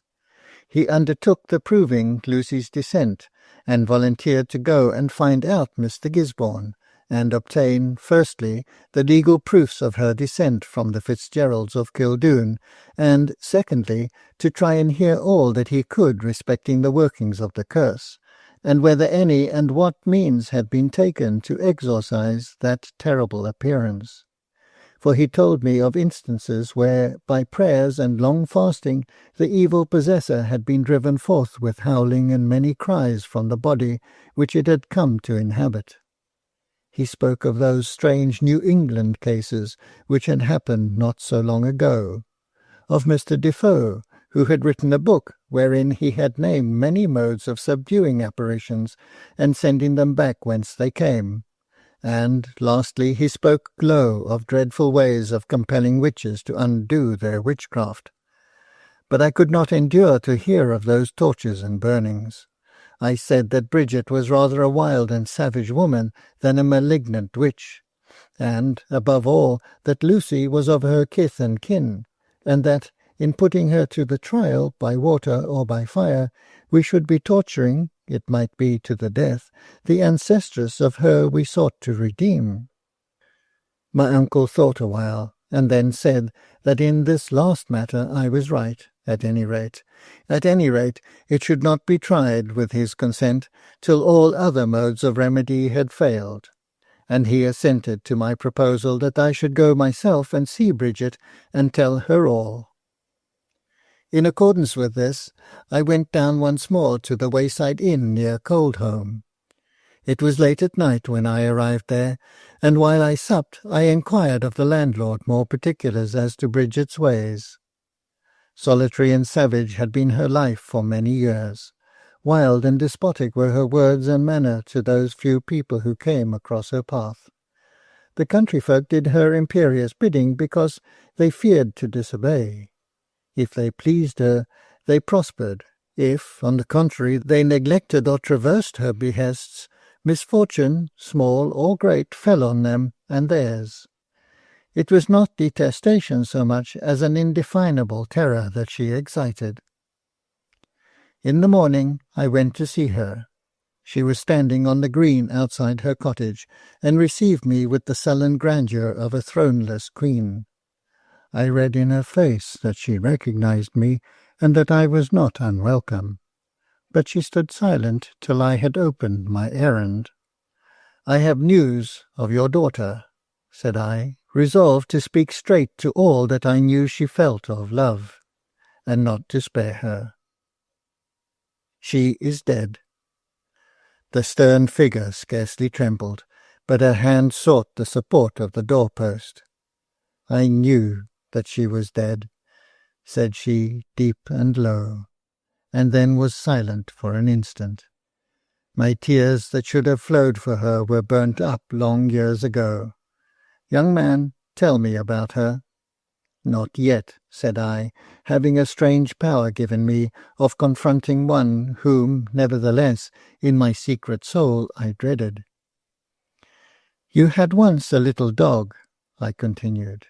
He undertook the proving Lucy's descent, and volunteered to go and find out Mr. Gisborne, and obtain, firstly, the legal proofs of her descent from the Fitzgeralds of Kildoon, and, secondly, to try and hear all that he could respecting the workings of the curse, and whether any and what means had been taken to exorcise that terrible appearance. For he told me of instances where, by prayers and long fasting, the evil possessor had been driven forth with howling and many cries from the body which it had come to inhabit. He spoke of those strange New England cases which had happened not so long ago, of Mr. Defoe, who had written a book wherein he had named many modes of subduing apparitions and sending them back whence they came, and, lastly, he spoke low of dreadful ways of compelling witches to undo their witchcraft. But I could not endure to hear of those tortures and burnings. I said that Bridget was rather a wild and savage woman than a malignant witch, and, above all, that Lucy was of her kith and kin, and that, in putting her to the trial, by water or by fire, we should be torturing, it might be to the death, the ancestress of her we sought to redeem. My uncle thought a while, and then said that in this last matter I was right, at any rate. At any rate, it should not be tried, with his consent, till all other modes of remedy had failed, and he assented to my proposal that I should go myself and see Bridget and tell her all. In accordance with this, I went down once more to the wayside inn near Coldholm. It was late at night when I arrived there, and while I supped I inquired of the landlord more particulars as to Bridget's ways. Solitary and savage had been her life for many years. Wild and despotic were her words and manner to those few people who came across her path. The country folk did her imperious bidding because they feared to disobey. If they pleased her, they prospered. If, on the contrary, they neglected or traversed her behests, misfortune, small or great, fell on them and theirs. It was not detestation so much as an indefinable terror that she excited. In the morning I went to see her. She was standing on the green outside her cottage, and received me with the sullen grandeur of a throneless queen. I read in her face that she recognized me, and that I was not unwelcome. But she stood silent till I had opened my errand. "I have news of your daughter," said I, resolved to speak straight to all that I knew she felt of love, and not to spare her. "She is dead." The stern figure scarcely trembled, but her hand sought the support of the door-post. "I knew that she was dead," said she, deep and low, and then was silent for an instant. My tears that should have flowed for her were burnt up long years ago. Young man, tell me about her. Not yet, said I, having a strange power given me of confronting one whom, nevertheless, in my secret soul I dreaded. You had once a little dog, I continued.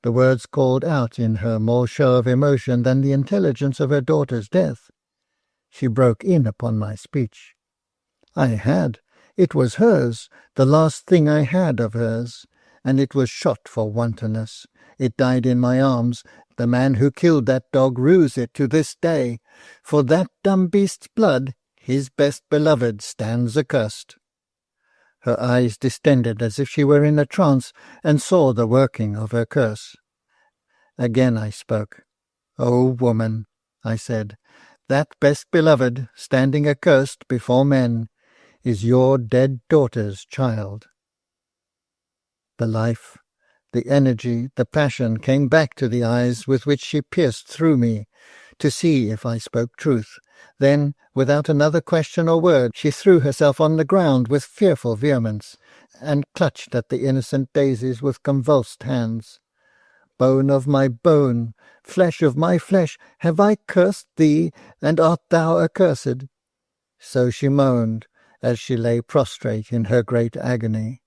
The words called out in her more show of emotion than the intelligence of her daughter's death. She broke in upon my speech. I had. It was hers, the last thing I had of hers, and it was shot for wantonness. It died in my arms. The man who killed that dog rues it to this day. For that dumb beast's blood, his best beloved stands accursed. Her eyes distended as if she were in a trance and saw the working of her curse. Again I spoke. O woman, I said, that best beloved, standing accursed before men, is your dead daughter's child. The life, the energy, the passion came back to the eyes with which she pierced through me, to see if I spoke truth. Then, without another question or word, she threw herself on the ground with fearful vehemence, and clutched at the innocent daisies with convulsed hands. Bone of my bone, flesh of my flesh, have I cursed thee, and art thou accursed? So she moaned, as she lay prostrate in her great agony.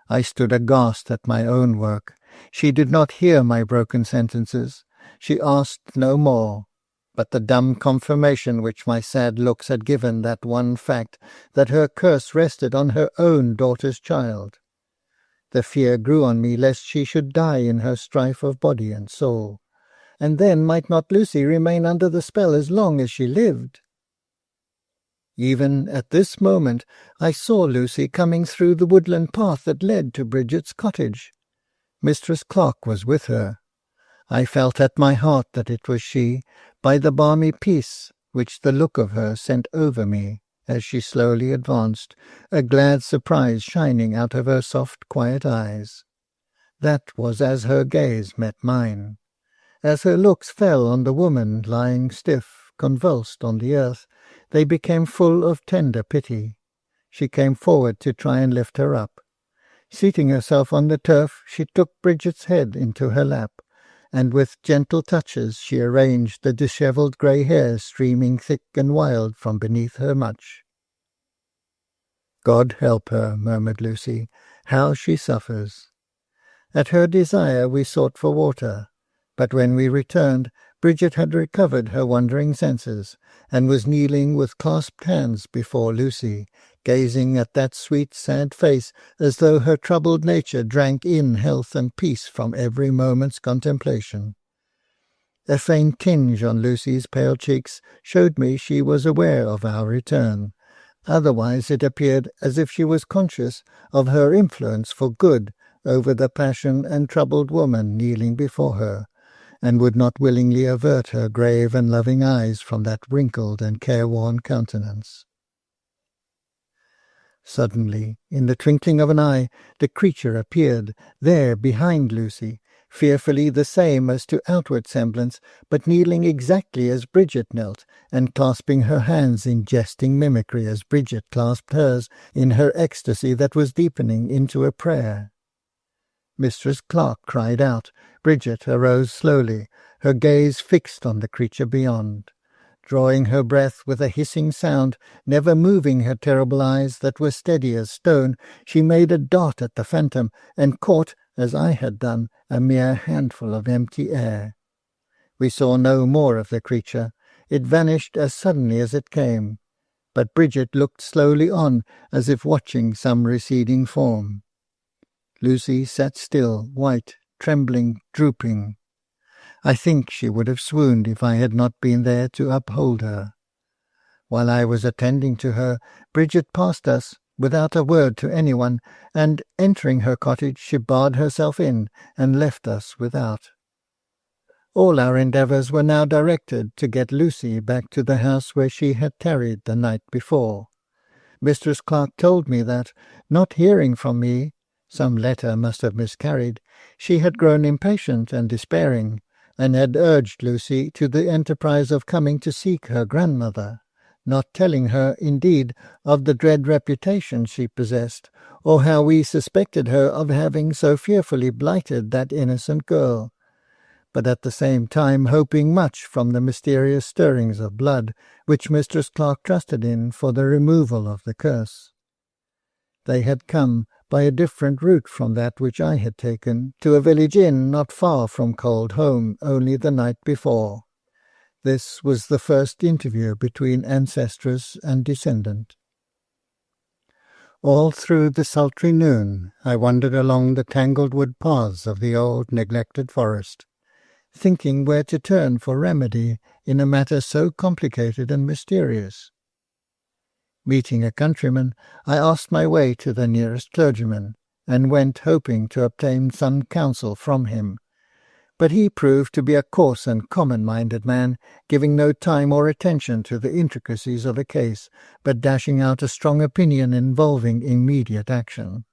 I stood aghast at my own work. She did not hear my broken sentences. She asked no more, but the dumb confirmation which my sad looks had given that one fact, that her curse rested on her own daughter's child. The fear grew on me lest she should die in her strife of body and soul, and then might not Lucy remain under the spell as long as she lived? Even at this moment I saw Lucy coming through the woodland path that led to Bridget's cottage. Mistress Clark was with her. I felt at my heart that it was she, by the balmy peace which the look of her sent over me as she slowly advanced, a glad surprise shining out of her soft quiet eyes. That was as her gaze met mine. As her looks fell on the woman lying stiff, convulsed on the earth, they became full of tender pity. She came forward to try and lift her up. Seating herself on the turf, she took Bridget's head into her lap, and with gentle touches she arranged the dishevelled grey hair streaming thick and wild from beneath her mutch. God help her, murmured Lucy, how she suffers. At her desire we sought for water, but when we returned, Bridget had recovered her wandering senses, and was kneeling with clasped hands before Lucy, gazing at that sweet sad face as though her troubled nature drank in health and peace from every moment's contemplation. A faint tinge on Lucy's pale cheeks showed me she was aware of our return. Otherwise it appeared as if she was conscious of her influence for good over the passion and troubled woman kneeling before her, and would not willingly avert her grave and loving eyes from that wrinkled and careworn countenance. Suddenly, in the twinkling of an eye, the creature appeared, there behind Lucy, fearfully the same as to outward semblance, but kneeling exactly as Bridget knelt, and clasping her hands in jesting mimicry as Bridget clasped hers in her ecstasy that was deepening into a prayer. Mistress Clark cried out. Bridget arose slowly, her gaze fixed on the creature beyond. Drawing her breath with a hissing sound, never moving her terrible eyes that were steady as stone, she made a dart at the phantom, and caught, as I had done, a mere handful of empty air. We saw no more of the creature. It vanished as suddenly as it came, but Bridget looked slowly on, as if watching some receding form. Lucy sat still, white, trembling, drooping. I think she would have swooned if I had not been there to uphold her. While I was attending to her, Bridget passed us, without a word to anyone, and, entering her cottage, she barred herself in, and left us without. All our endeavours were now directed to get Lucy back to the house where she had tarried the night before. Mistress Clark told me that, not hearing from me, some letter must have miscarried, she had grown impatient and despairing, and had urged Lucy to the enterprise of coming to seek her grandmother, not telling her, indeed, of the dread reputation she possessed, or how we suspected her of having so fearfully blighted that innocent girl, but at the same time hoping much from the mysterious stirrings of blood which Mistress Clark trusted in for the removal of the curse. They had come by a different route from that which I had taken, to a village inn not far from Coldholm only the night before. This was the first interview between ancestress and descendant. All through the sultry noon I wandered along the tangled wood paths of the old neglected forest, thinking where to turn for remedy in a matter so complicated and mysterious. Meeting a countryman, I asked my way to the nearest clergyman, and went hoping to obtain some counsel from him. But he proved to be a coarse and common-minded man, giving no time or attention to the intricacies of a case, but dashing out a strong opinion involving immediate action.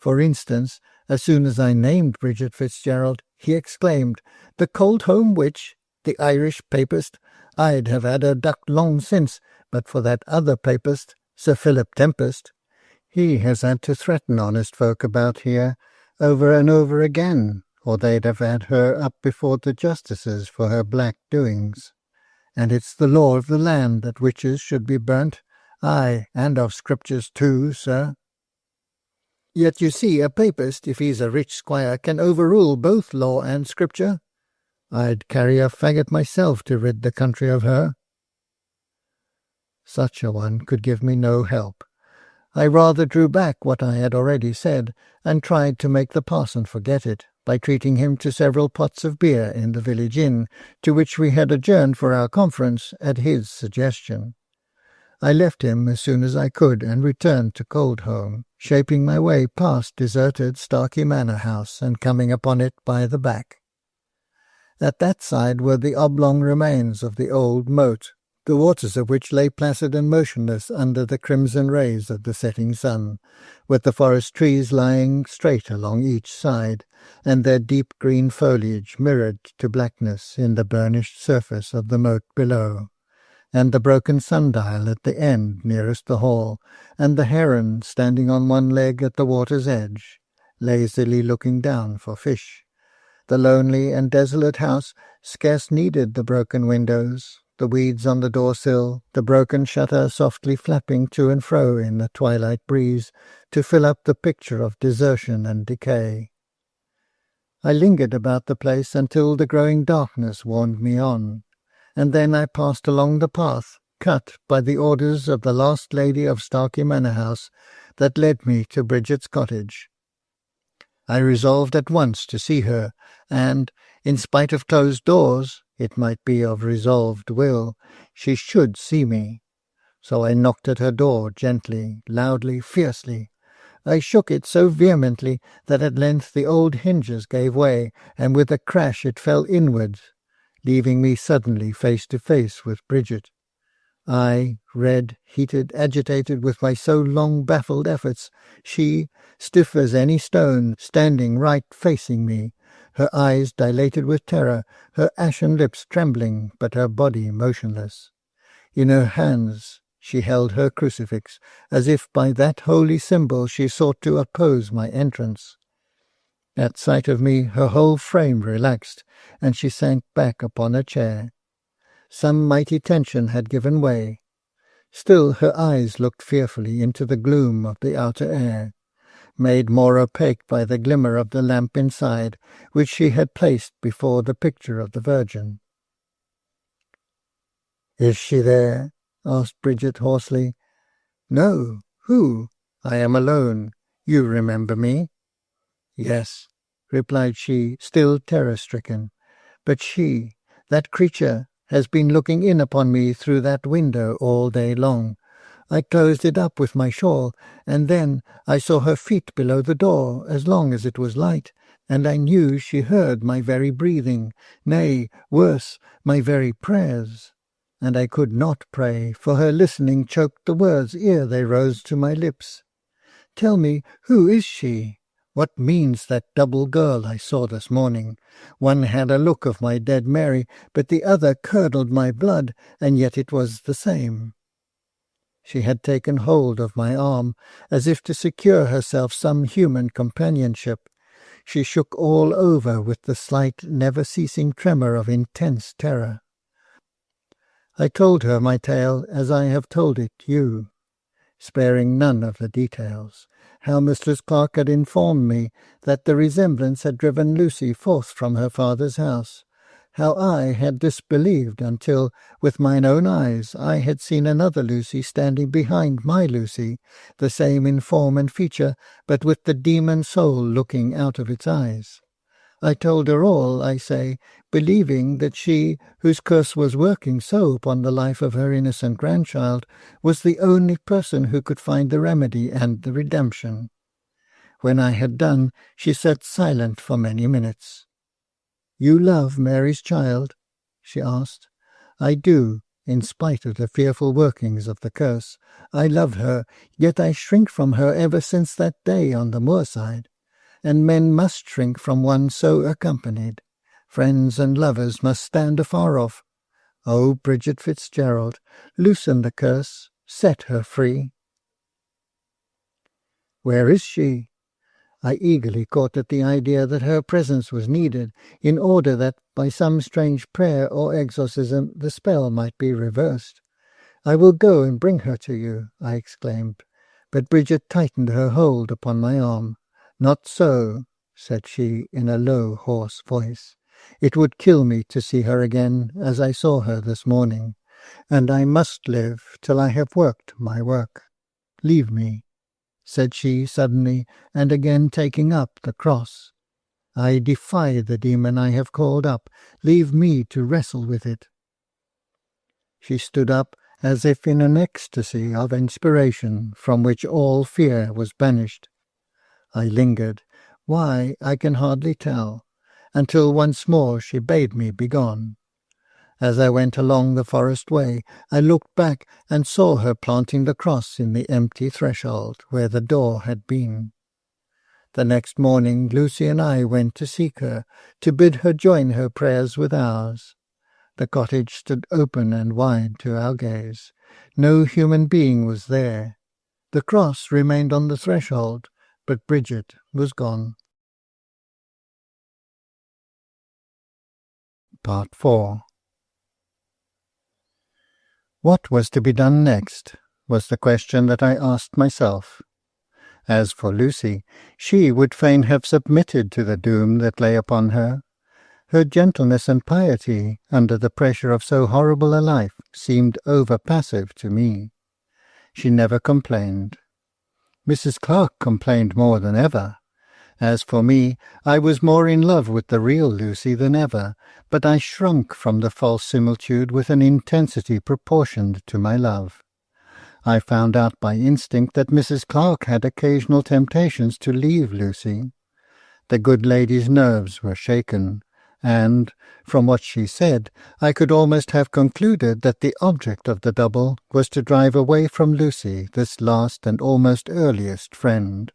For instance, as soon as I named Bridget Fitzgerald, he exclaimed, "The Coldholm witch, the Irish papist! I'd have had her ducked long since, but for that other papist, Sir Philip Tempest. He has had to threaten honest folk about here over and over again, or they'd have had her up before the justices for her black doings. And it's the law of the land that witches should be burnt, aye, and of scriptures too, sir. Yet you see a papist, if he's a rich squire, can overrule both law and scripture. I'd carry a faggot myself to rid the country of her." Such a one could give me no help. I rather drew back what I had already said, and tried to make the parson forget it, by treating him to several pots of beer in the village inn, to which we had adjourned for our conference at his suggestion. I left him as soon as I could, and returned to Coldholm, shaping my way past deserted Starkey Manor House, and coming upon it by the back. At that side were the oblong remains of the old moat, the waters of which lay placid and motionless under the crimson rays of the setting sun, with the forest trees lying straight along each side, and their deep green foliage mirrored to blackness in the burnished surface of the moat below, and the broken sundial at the end nearest the hall, and the heron standing on one leg at the water's edge, lazily looking down for fish. The lonely and desolate house scarce needed the broken windows, the weeds on the door-sill, the broken shutter softly flapping to and fro in the twilight breeze, to fill up the picture of desertion and decay. I lingered about the place until the growing darkness warned me on, and then I passed along the path, cut by the orders of the last lady of Starkey Manor House, that led me to Bridget's cottage. I resolved at once to see her, and, in spite of closed doors, it might be of resolved will, she should see me. So I knocked at her door gently, loudly, fiercely. I shook it so vehemently that at length the old hinges gave way, and with a crash it fell inwards, leaving me suddenly face to face with Bridget. I, red, heated, agitated with my so long baffled efforts, she, stiff as any stone, standing right facing me, her eyes dilated with terror, her ashen lips trembling, but her body motionless. In her hands she held her crucifix, as if by that holy symbol she sought to oppose my entrance. At sight of me her whole frame relaxed, and she sank back upon a chair. Some mighty tension had given way. Still her eyes looked fearfully into the gloom of the outer air, made more opaque by the glimmer of the lamp inside, which she had placed before the picture of the Virgin. "Is she there?" asked Bridget hoarsely. "No. Who? I am alone. You remember me?" "Yes," replied she, still terror-stricken. "But she, that creature, has been looking in upon me through that window all day long. I closed it up with my shawl, and then I saw her feet below the door as long as it was light, and I knew she heard my very breathing, nay, worse, my very prayers. And I could not pray, for her listening choked the words ere they rose to my lips. Tell me, who is she? What means that double girl I saw this morning? One had a look of my dead Mary, but the other curdled my blood, and yet it was the same." She had taken hold of my arm, as if to secure herself some human companionship. She shook all over with the slight, never-ceasing tremor of intense terror. I told her my tale as I have told it you, sparing none of the details. How Mistress Clark had informed me that the resemblance had driven Lucy forth from her father's house. How I had disbelieved until, with mine own eyes, I had seen another Lucy standing behind my Lucy, the same in form and feature, but with the demon soul looking out of its eyes. I told her all, I say, believing that she, whose curse was working so upon the life of her innocent grandchild, was the only person who could find the remedy and the redemption. When I had done, she sat silent for many minutes. "You love Mary's child?" she asked. "I do, in spite of the fearful workings of the curse. I love her, yet I shrink from her ever since that day on the moorside. And men must shrink from one so accompanied. Friends and lovers must stand afar off. Oh, Bridget Fitzgerald, loosen the curse, set her free." "Where is she?" I eagerly caught at the idea that her presence was needed, in order that by some strange prayer or exorcism the spell might be reversed. "I will go and bring her to you," I exclaimed, but Bridget tightened her hold upon my arm. "Not so," said she in a low, hoarse voice. "It would kill me to see her again as I saw her this morning, and I must live till I have worked my work. Leave me," said she suddenly, and again taking up the cross. "I defy the demon I have called up. Leave me to wrestle with it." She stood up as if in an ecstasy of inspiration from which all fear was banished. I lingered, why I can hardly tell, until once more she bade me begone. As I went along the forest way, I looked back and saw her planting the cross in the empty threshold where the door had been. The next morning Lucy and I went to seek her, to bid her join her prayers with ours. The cottage stood open and wide to our gaze. No human being was there. The cross remained on the threshold, but Bridget was gone. Part 4. What was to be done next was the question that I asked myself. As for Lucy, she would fain have submitted to the doom that lay upon her. Her gentleness and piety under the pressure of so horrible a life seemed over-passive to me. She never complained. Mrs. Clark complained more than ever. As for me, I was more in love with the real Lucy than ever, but I shrunk from the false similitude with an intensity proportioned to my love. I found out by instinct that Mrs. Clark had occasional temptations to leave Lucy. The good lady's nerves were shaken, and, from what she said, I could almost have concluded that the object of the double was to drive away from Lucy this last and almost earliest friend.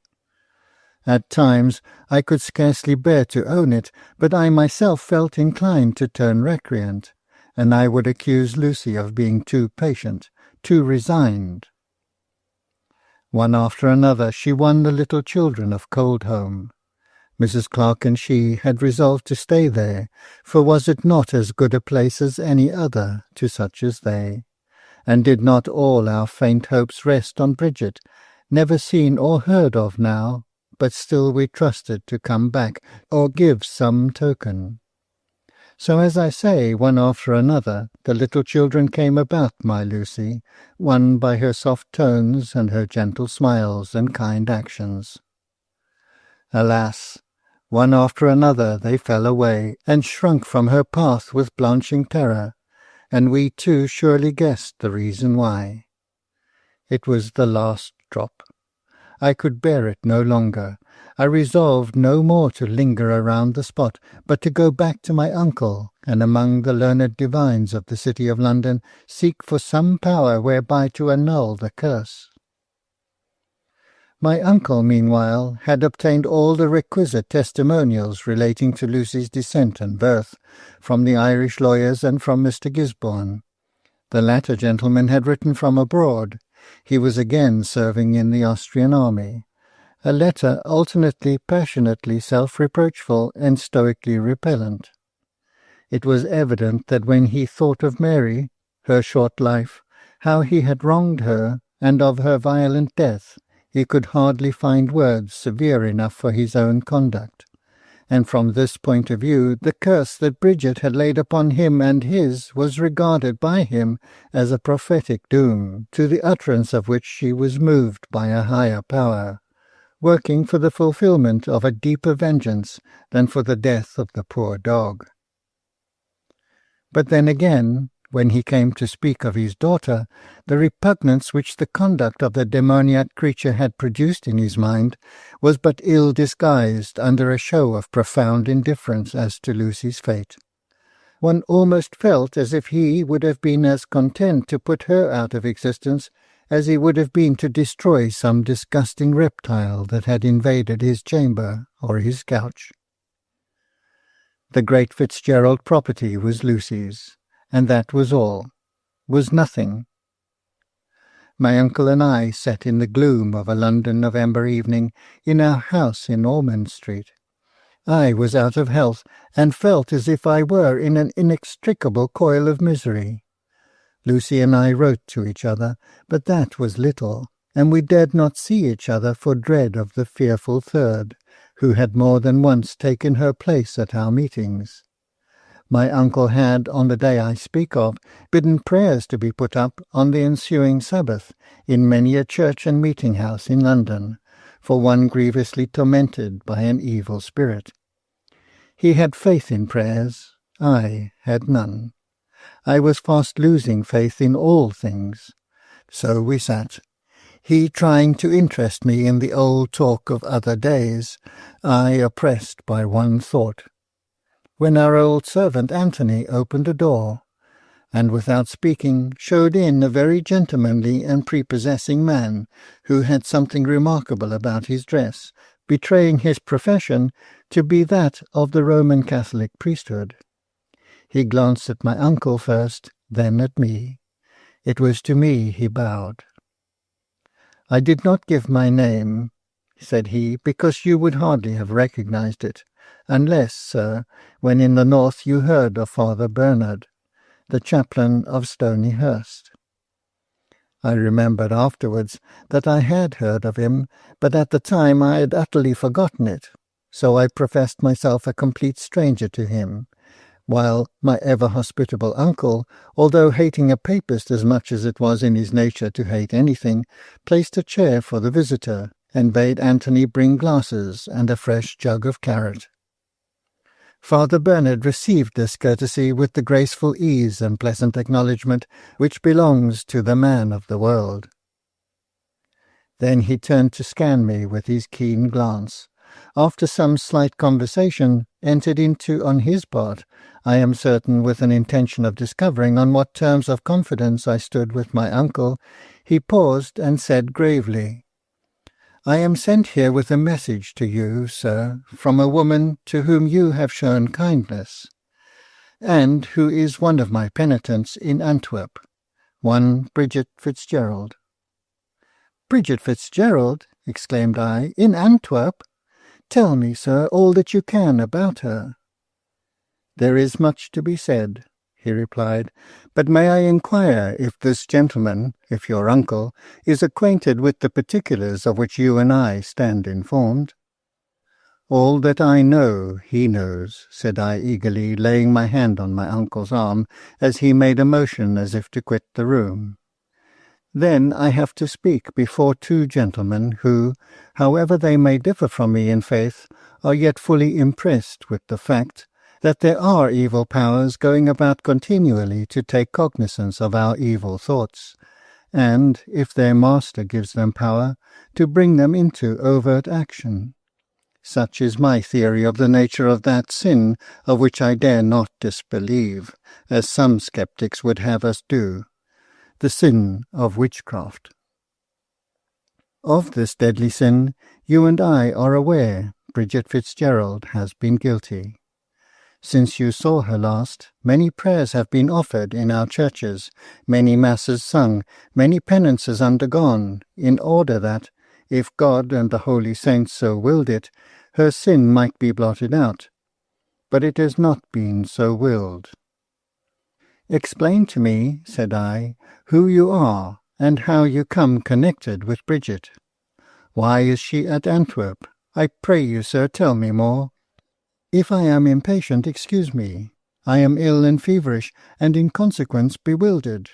At times I could scarcely bear to own it, but I myself felt inclined to turn recreant, and I would accuse Lucy of being too patient, too resigned. One after another she won the little children of Coldholm. Mrs. Clark and she had resolved to stay there, for was it not as good a place as any other to such as they? And did not all our faint hopes rest on Bridget, never seen or heard of now, but still we trusted to come back, or give some token? So, as I say, one after another, the little children came about my Lucy, won by her soft tones and her gentle smiles and kind actions. Alas! One after another they fell away, and shrunk from her path with blanching terror, and we too surely guessed the reason why. It was the last drop. I could bear it no longer. I resolved no more to linger around the spot, but to go back to my uncle, and among the learned divines of the city of London seek for some power whereby to annul the curse. My uncle, meanwhile, had obtained all the requisite testimonials relating to Lucy's descent and birth, from the Irish lawyers and from Mr. Gisborne. The latter gentleman had written from abroad. He was again serving in the Austrian army, a letter alternately passionately self-reproachful and stoically repellent. It was evident that when he thought of Mary, her short life, how he had wronged her, and of her violent death, he could hardly find words severe enough for his own conduct. And from this point of view, the curse that Bridget had laid upon him and his was regarded by him as a prophetic doom, to the utterance of which she was moved by a higher power, working for the fulfilment of a deeper vengeance than for the death of the poor dog. But then again, when he came to speak of his daughter, the repugnance which the conduct of the demoniac creature had produced in his mind was but ill disguised under a show of profound indifference as to Lucy's fate. One almost felt as if he would have been as content to put her out of existence as he would have been to destroy some disgusting reptile that had invaded his chamber or his couch. The great Fitzgerald property was Lucy's, and that was all, was nothing. My uncle and I sat in the gloom of a London November evening in our house in Ormond Street. I was out of health, and felt as if I were in an inextricable coil of misery. Lucy and I wrote to each other, but that was little, and we dared not see each other for dread of the fearful third, who had more than once taken her place at our meetings. My uncle had, on the day I speak of, bidden prayers to be put up on the ensuing Sabbath in many a church and meeting-house in London, for one grievously tormented by an evil spirit. He had faith in prayers, I had none. I was fast losing faith in all things. So we sat, he trying to interest me in the old talk of other days, I oppressed by one thought, when our old servant Anthony opened a door, and without speaking showed in a very gentlemanly and prepossessing man, who had something remarkable about his dress, betraying his profession to be that of the Roman Catholic priesthood. He glanced at my uncle first, then at me. It was to me he bowed. "I did not give my name," said he, "because you would hardly have recognized it, unless, sir, when in the north you heard of Father Bernard, the chaplain of Stonyhurst." I remembered afterwards that I had heard of him, but at the time I had utterly forgotten it, so I professed myself a complete stranger to him, while my ever-hospitable uncle, although hating a papist as much as it was in his nature to hate anything, placed a chair for the visitor, and bade Anthony bring glasses and a fresh jug of claret. Father Bernard received this courtesy with the graceful ease and pleasant acknowledgment which belongs to the man of the world. Then he turned to scan me with his keen glance. After some slight conversation, entered into on his part, I am certain with an intention of discovering on what terms of confidence I stood with my uncle, he paused and said gravely, "I am sent here with a message to you, sir, from a woman to whom you have shown kindness, and who is one of my penitents in Antwerp, one Bridget Fitzgerald." "Bridget Fitzgerald!" exclaimed I, "in Antwerp? Tell me, sir, all that you can about her." "There is much to be said," he replied, "but may I inquire if this gentleman, if your uncle, is acquainted with the particulars of which you and I stand informed?" "All that I know he knows," said I eagerly, laying my hand on my uncle's arm, as he made a motion as if to quit the room. "Then I have to speak before two gentlemen who, however they may differ from me in faith, are yet fully impressed with the fact that there are evil powers going about continually to take cognizance of our evil thoughts, and, if their master gives them power, to bring them into overt action. Such is my theory of the nature of that sin of which I dare not disbelieve, as some sceptics would have us do, the sin of witchcraft. Of this deadly sin you and I are aware Bridget Fitzgerald has been guilty. Since you saw her last, many prayers have been offered in our churches, many masses sung, many penances undergone, in order that, if God and the holy saints so willed it, her sin might be blotted out. But it has not been so willed. Explain to me, said I, who you are, and how you come connected with Bridget. Why is she at Antwerp? I pray you, sir, tell me more. If I am impatient, excuse me. I am ill and feverish, and in consequence bewildered.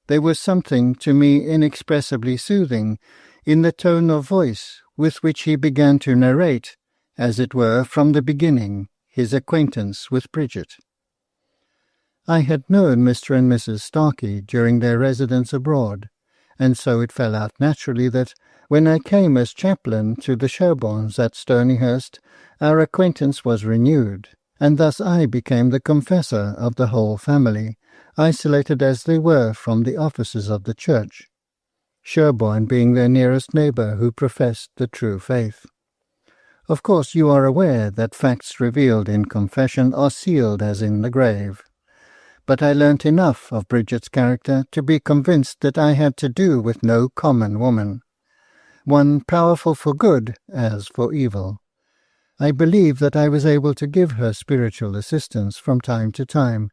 There was something to me inexpressibly soothing in the tone of voice with which he began to narrate, as it were from the beginning, his acquaintance with Bridget. I had known Mr. and Mrs. Starkey during their residence abroad, and so it fell out naturally that, when I came as chaplain to the Sherbornes at Stonyhurst, our acquaintance was renewed, and thus I became the confessor of the whole family, isolated as they were from the offices of the church, Sherborne being their nearest neighbour who professed the true faith. Of course you are aware that facts revealed in confession are sealed as in the grave. But I learnt enough of Bridget's character to be convinced that I had to do with no common woman, one powerful for good as for evil. I believe that I was able to give her spiritual assistance from time to time,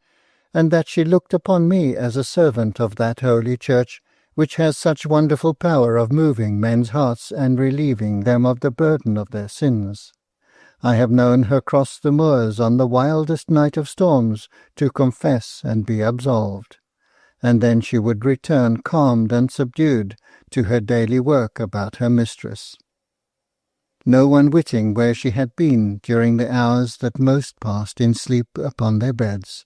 and that she looked upon me as a servant of that holy church which has such wonderful power of moving men's hearts and relieving them of the burden of their sins. I have known her cross the moors on the wildest night of storms to confess and be absolved, and then she would return calmed and subdued to her daily work about her mistress, no one witting where she had been during the hours that most passed in sleep upon their beds.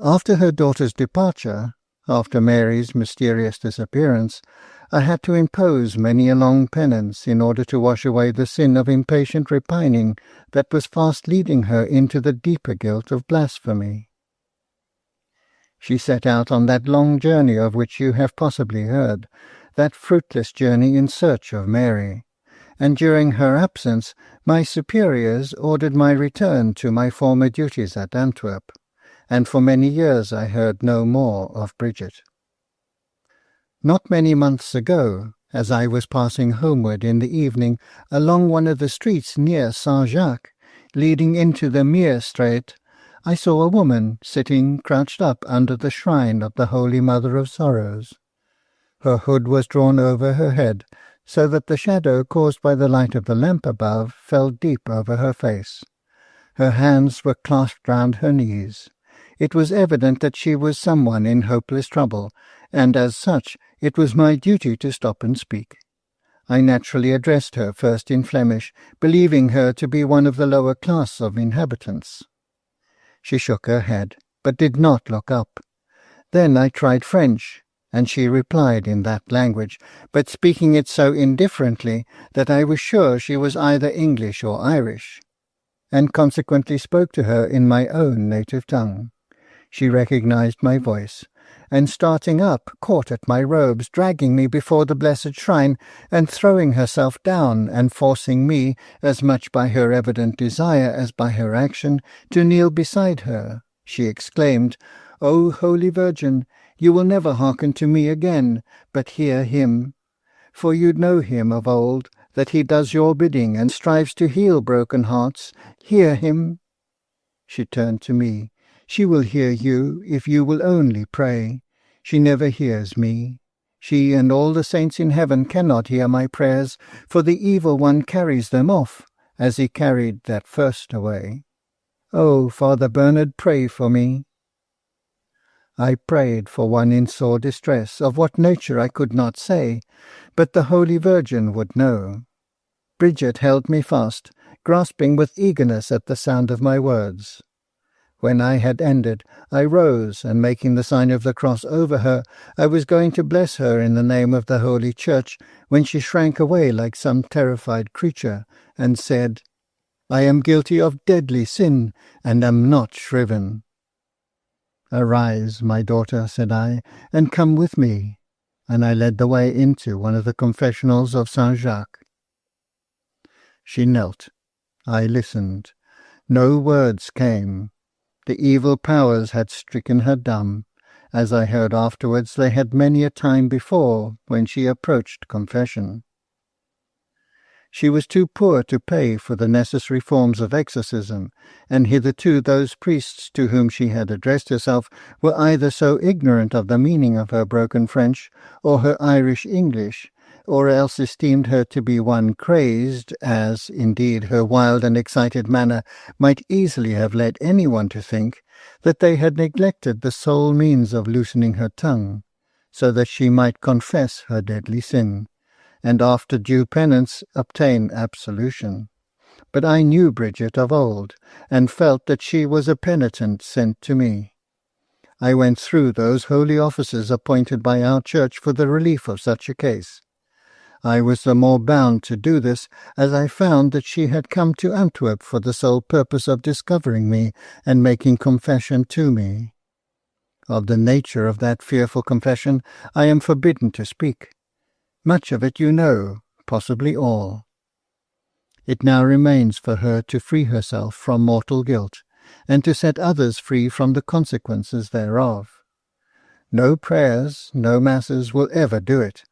After her daughter's departure, after Mary's mysterious disappearance, I had to impose many a long penance in order to wash away the sin of impatient repining that was fast leading her into the deeper guilt of blasphemy. She set out on that long journey of which you have possibly heard, that fruitless journey in search of Mary, and during her absence my superiors ordered my return to my former duties at Antwerp, and for many years I heard no more of Bridget. Not many months ago, as I was passing homeward in the evening along one of the streets near Saint-Jacques, leading into the Mere Strait, I saw a woman sitting crouched up under the shrine of the Holy Mother of Sorrows. Her hood was drawn over her head, so that the shadow caused by the light of the lamp above fell deep over her face. Her hands were clasped round her knees. It was evident that she was someone in hopeless trouble, and as such it was my duty to stop and speak. I naturally addressed her first in Flemish, believing her to be one of the lower class of inhabitants. She shook her head, but did not look up. Then I tried French, and she replied in that language, but speaking it so indifferently that I was sure she was either English or Irish, and consequently spoke to her in my own native tongue. She recognized my voice, and starting up, caught at my robes, dragging me before the blessed shrine, and throwing herself down, and forcing me, as much by her evident desire as by her action, to kneel beside her, she exclaimed, "O Holy Virgin, you will never hearken to me again, but hear him. For you know him of old, that he does your bidding, and strives to heal broken hearts. Hear him." She turned to me. "She will hear you, if you will only pray. She never hears me. She and all the saints in heaven cannot hear my prayers, for the evil one carries them off, as he carried that first away. Oh, Father Bernard, pray for me." I prayed for one in sore distress, of what nature I could not say, but the Holy Virgin would know. Bridget held me fast, grasping with eagerness at the sound of my words. When I had ended, I rose, and making the sign of the cross over her, I was going to bless her in the name of the Holy Church, when she shrank away like some terrified creature, and said, "I am guilty of deadly sin, and am not shriven." "Arise, my daughter," said I, "and come with me," and I led the way into one of the confessionals of Saint-Jacques. She knelt, I listened. No words came. The evil powers had stricken her dumb. As I heard afterwards, they had many a time before when she approached confession. She was too poor to pay for the necessary forms of exorcism, and hitherto those priests to whom she had addressed herself were either so ignorant of the meaning of her broken French or her Irish English, or else esteemed her to be one crazed, as, indeed, her wild and excited manner might easily have led anyone to think, that they had neglected the sole means of loosening her tongue, so that she might confess her deadly sin, and after due penance obtain absolution. But I knew Bridget of old, and felt that she was a penitent sent to me. I went through those holy offices appointed by our church for the relief of such a case. I was the more bound to do this, as I found that she had come to Antwerp for the sole purpose of discovering me and making confession to me. Of the nature of that fearful confession I am forbidden to speak. Much of it you know, possibly all. It now remains for her to free herself from mortal guilt, and to set others free from the consequences thereof. No prayers, no masses will ever do it,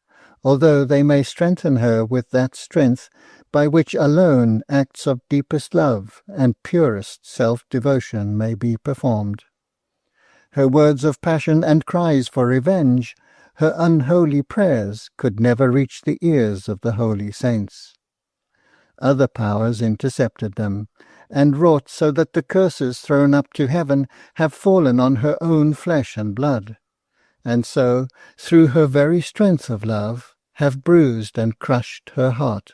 although they may strengthen her with that strength by which alone acts of deepest love and purest self-devotion may be performed. Her words of passion and cries for revenge, her unholy prayers, could never reach the ears of the holy saints. Other powers intercepted them, and wrought so that the curses thrown up to heaven have fallen on her own flesh and blood, and so, through her very strength of love, have bruised and crushed her heart.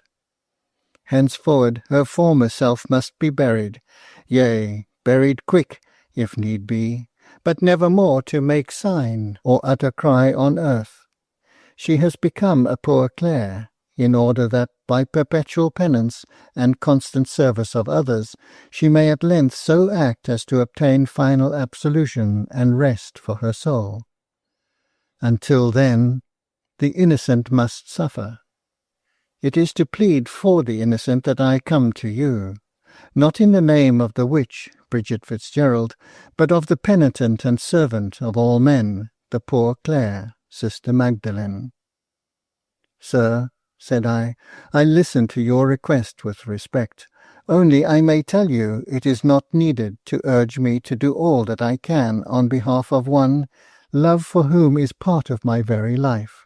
Henceforward her former self must be buried, yea, buried quick, if need be, but never more to make sign or utter cry on earth. She has become a poor Clare, in order that, by perpetual penance and constant service of others, she may at length so act as to obtain final absolution and rest for her soul. Until then, the innocent must suffer. It is to plead for the innocent that I come to you, not in the name of the witch, Bridget Fitzgerald, but of the penitent and servant of all men, the poor Clare, Sister Magdalene. Sir, said I listen to your request with respect. Only I may tell you it is not needed to urge me to do all that I can on behalf of one, love for whom is part of my very life.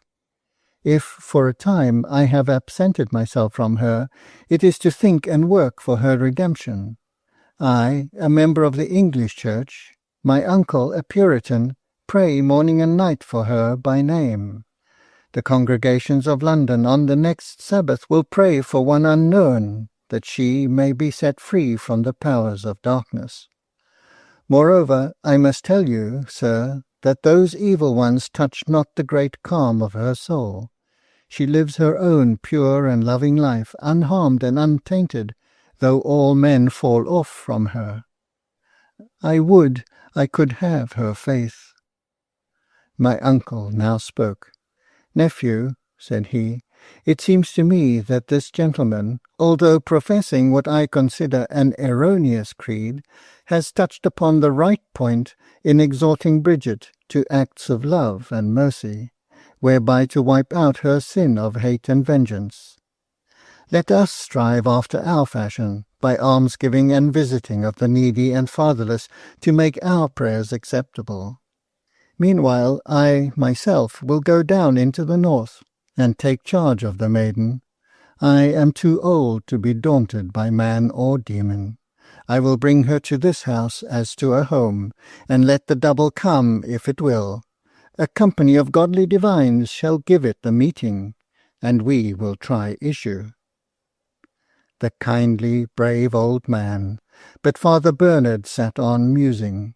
If for a time I have absented myself from her, it is to think and work for her redemption. I, a member of the English Church, my uncle, a Puritan, pray morning and night for her by name. The congregations of London on the next Sabbath will pray for one unknown, that she may be set free from the powers of darkness. Moreover, I must tell you, sir, that those evil ones touch not the great calm of her soul. She lives her own pure and loving life, unharmed and untainted, though all men fall off from her. I would I could have her faith. My uncle now spoke. Nephew, said he, it seems to me that this gentleman, although professing what I consider an erroneous creed, has touched upon the right point in exhorting Bridget to acts of love and mercy, whereby to wipe out her sin of hate and vengeance. Let us strive after our fashion, by almsgiving and visiting of the needy and fatherless, to make our prayers acceptable. Meanwhile, I myself will go down into the north, and take charge of the maiden. I am too old to be daunted by man or demon. I will bring her to this house as to a home, and let the double come if it will. A company of godly divines shall give it the meeting, and we will try issue. The kindly, brave old man, but Father Bernard sat on musing.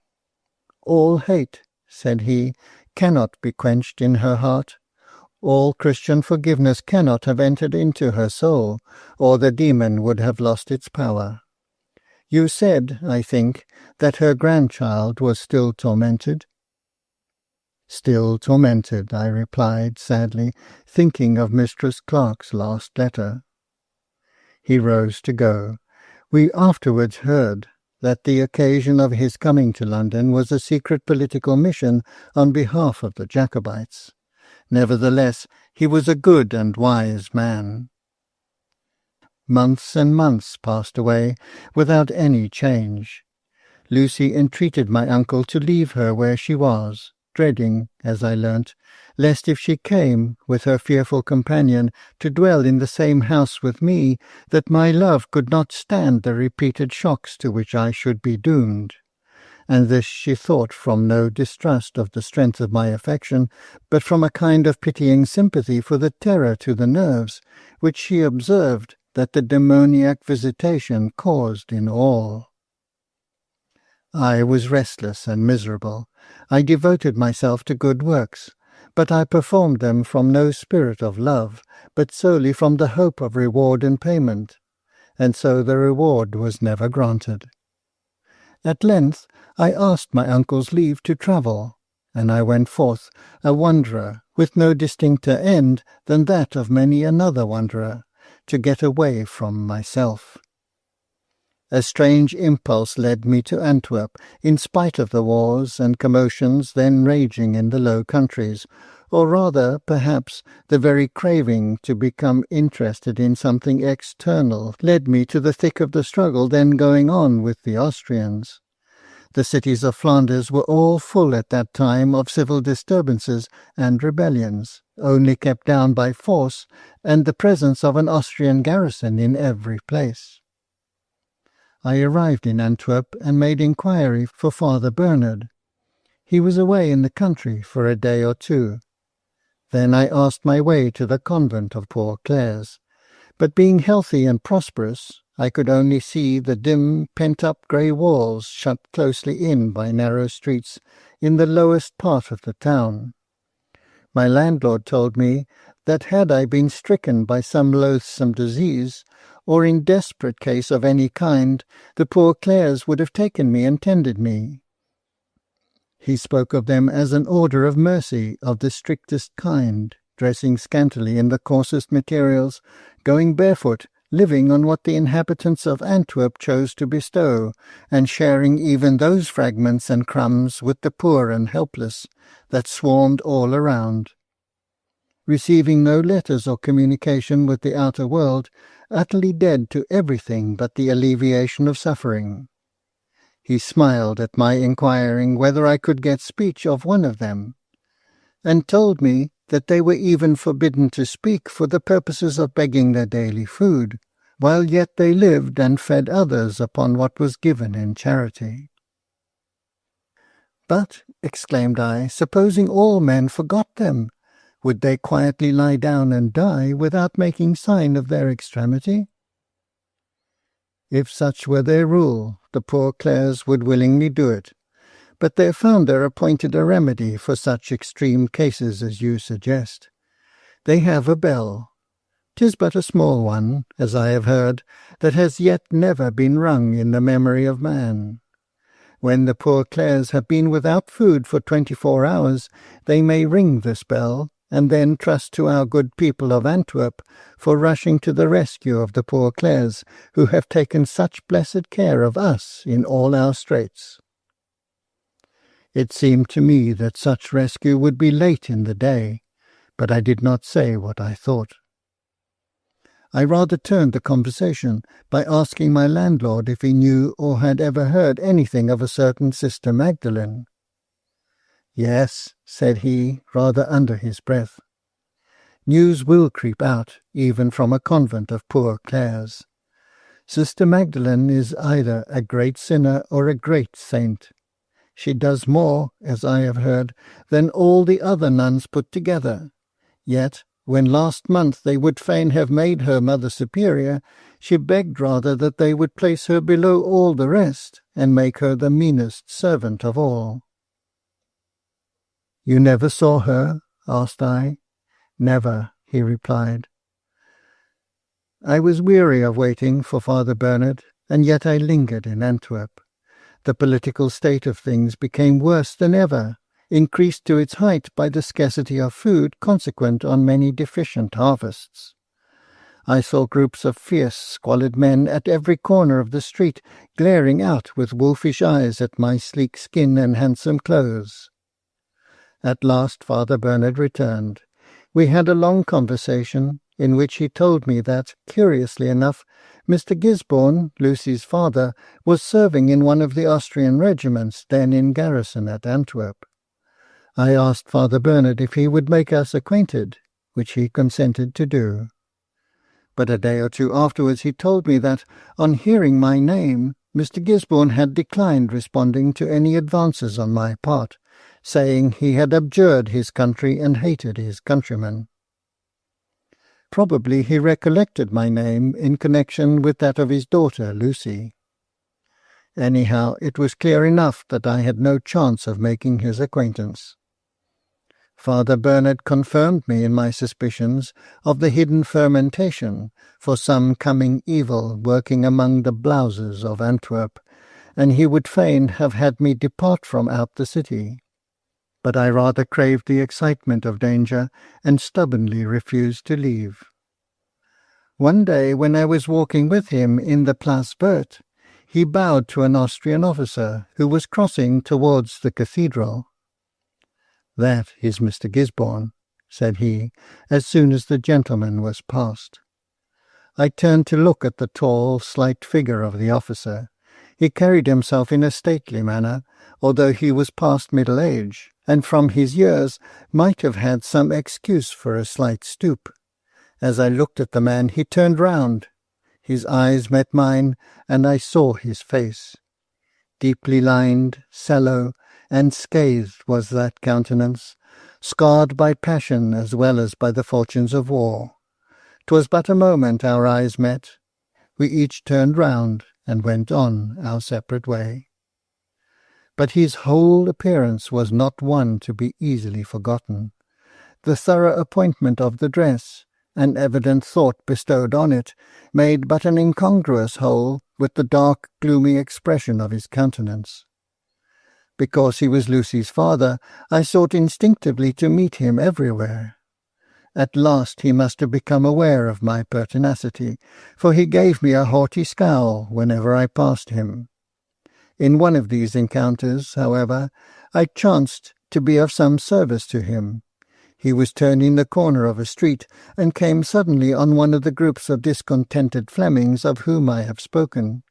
All hate, said he, cannot be quenched in her heart. All Christian forgiveness cannot have entered into her soul, or the demon would have lost its power. You said, I think, that her grandchild was still tormented? Still tormented, I replied sadly, thinking of Mistress Clark's last letter. He rose to go. We afterwards heard that the occasion of his coming to London was a secret political mission on behalf of the Jacobites. Nevertheless, he was a good and wise man. Months and months passed away without any change. Lucy entreated my uncle to leave her where she was, dreading, as I learnt, lest if she came, with her fearful companion, to dwell in the same house with me, that my love could not stand the repeated shocks to which I should be doomed. And this she thought from no distrust of the strength of my affection, but from a kind of pitying sympathy for the terror to the nerves, which she observed that the demoniac visitation caused in all. I was restless and miserable. I devoted myself to good works, but I performed them from no spirit of love, but solely from the hope of reward and payment, and so the reward was never granted. At length I asked my uncle's leave to travel, and I went forth, a wanderer, with no distincter end than that of many another wanderer, to get away from myself. A strange impulse led me to Antwerp, in spite of the wars and commotions then raging in the Low Countries, or rather, perhaps, the very craving to become interested in something external led me to the thick of the struggle then going on with the Austrians. The cities of Flanders were all full at that time of civil disturbances and rebellions, only kept down by force and the presence of an Austrian garrison in every place. I arrived in Antwerp and made inquiry for Father Bernard. He was away in the country for a day or two. Then I asked my way to the convent of Poor Clares, but being healthy and prosperous, I could only see the dim, pent-up grey walls shut closely in by narrow streets in the lowest part of the town. My landlord told me that had I been stricken by some loathsome disease, or in desperate case of any kind, the Poor Clares would have taken me and tended me. He spoke of them as an order of mercy of the strictest kind, dressing scantily in the coarsest materials, going barefoot, living on what the inhabitants of Antwerp chose to bestow, and sharing even those fragments and crumbs with the poor and helpless that swarmed all around. Receiving no letters or communication with the outer world, utterly dead to everything but the alleviation of suffering. He smiled at my inquiring whether I could get speech of one of them, and told me that they were even forbidden to speak for the purposes of begging their daily food, while yet they lived and fed others upon what was given in charity. "But," exclaimed I, "supposing all men forgot them, would they quietly lie down and die without making sign of their extremity?" If such were their rule, the Poor Clares would willingly do it, but their founder appointed a remedy for such extreme cases as you suggest. They have a bell. 'Tis but a small one, as I have heard, that has yet never been rung in the memory of man. When the Poor Clares have been without food for 24 hours, they may ring this bell, and then trust to our good people of Antwerp for rushing to the rescue of the Poor Clares, who have taken such blessed care of us in all our straits. It seemed to me that such rescue would be late in the day, but I did not say what I thought. I rather turned the conversation by asking my landlord if he knew or had ever heard anything of a certain Sister Magdalene. "Yes," said he, rather under his breath. "News will creep out, even from a convent of Poor Clares. Sister Magdalene is either a great sinner or a great saint. She does more, as I have heard, than all the other nuns put together. Yet, when last month they would fain have made her Mother Superior, she begged rather that they would place her below all the rest, and make her the meanest servant of all." "You never saw her?" asked I. "Never," he replied. I was weary of waiting for Father Bernard, and yet I lingered in Antwerp. The political state of things became worse than ever, increased to its height by the scarcity of food consequent on many deficient harvests. I saw groups of fierce, squalid men at every corner of the street, glaring out with wolfish eyes at my sleek skin and handsome clothes. At last Father Bernard returned. We had a long conversation, in which he told me that, curiously enough, Mr. Gisborne, Lucy's father, was serving in one of the Austrian regiments then in garrison at Antwerp. I asked Father Bernard if he would make us acquainted, which he consented to do. But a day or two afterwards he told me that, on hearing my name, Mr. Gisborne had declined responding to any advances on my part, saying he had abjured his country and hated his countrymen. Probably he recollected my name in connection with that of his daughter Lucy. Anyhow, it was clear enough that I had no chance of making his acquaintance. Father Bernard confirmed me in my suspicions of the hidden fermentation for some coming evil working among the blouses of Antwerp, and he would fain have had me depart from out the city. But I rather craved the excitement of danger, and stubbornly refused to leave. One day, when I was walking with him in the Place Verte, he bowed to an Austrian officer who was crossing towards the cathedral. "That is Mr. Gisborne," said he, as soon as the gentleman was past. I turned to look at the tall, slight figure of the officer. He carried himself in a stately manner, although he was past middle age, and from his years might have had some excuse for a slight stoop. As I looked at the man, he turned round. His eyes met mine, and I saw his face. Deeply lined, sallow, and scathed was that countenance, scarred by passion as well as by the fortunes of war. 'Twas but a moment our eyes met. We each turned round and went on our separate way. But his whole appearance was not one to be easily forgotten. The thorough appointment of the dress, and evident thought bestowed on it, made but an incongruous whole with the dark, gloomy expression of his countenance. Because he was Lucy's father, I sought instinctively to meet him everywhere. At last he must have become aware of my pertinacity, for he gave me a haughty scowl whenever I passed him. In one of these encounters, however, I chanced to be of some service to him. He was turning the corner of a street, and came suddenly on one of the groups of discontented Flemings of whom I have spoken.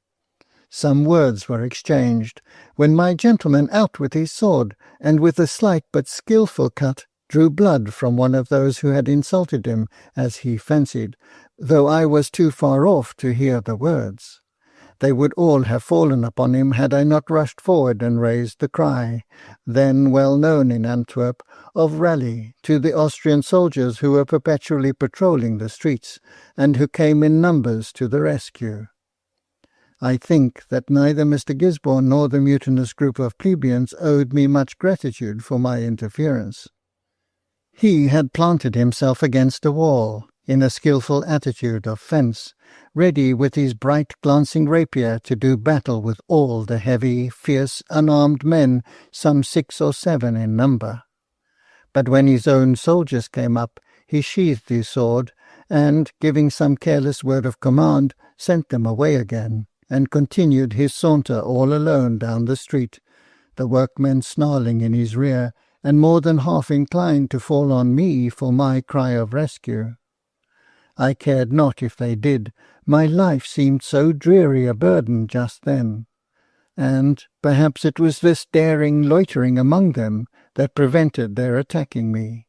Some words were exchanged, when my gentleman out with his sword, and with a slight but skilful cut drew blood from one of those who had insulted him, as he fancied, though I was too far off to hear the words. They would all have fallen upon him had I not rushed forward and raised the cry, then well known in Antwerp, of rally to the Austrian soldiers who were perpetually patrolling the streets, and who came in numbers to the rescue. I think that neither Mr. Gisborne nor the mutinous group of plebeians owed me much gratitude for my interference. He had planted himself against a wall, in a skilful attitude of fence, ready with his bright glancing rapier to do battle with all the heavy, fierce, unarmed men, some 6 or 7 in number. But when his own soldiers came up, he sheathed his sword, and, giving some careless word of command, sent them away again, and continued his saunter all alone down the street, the workmen snarling in his rear, and more than half inclined to fall on me for my cry of rescue. I cared not if they did, my life seemed so dreary a burden just then, and perhaps it was this daring loitering among them that prevented their attacking me.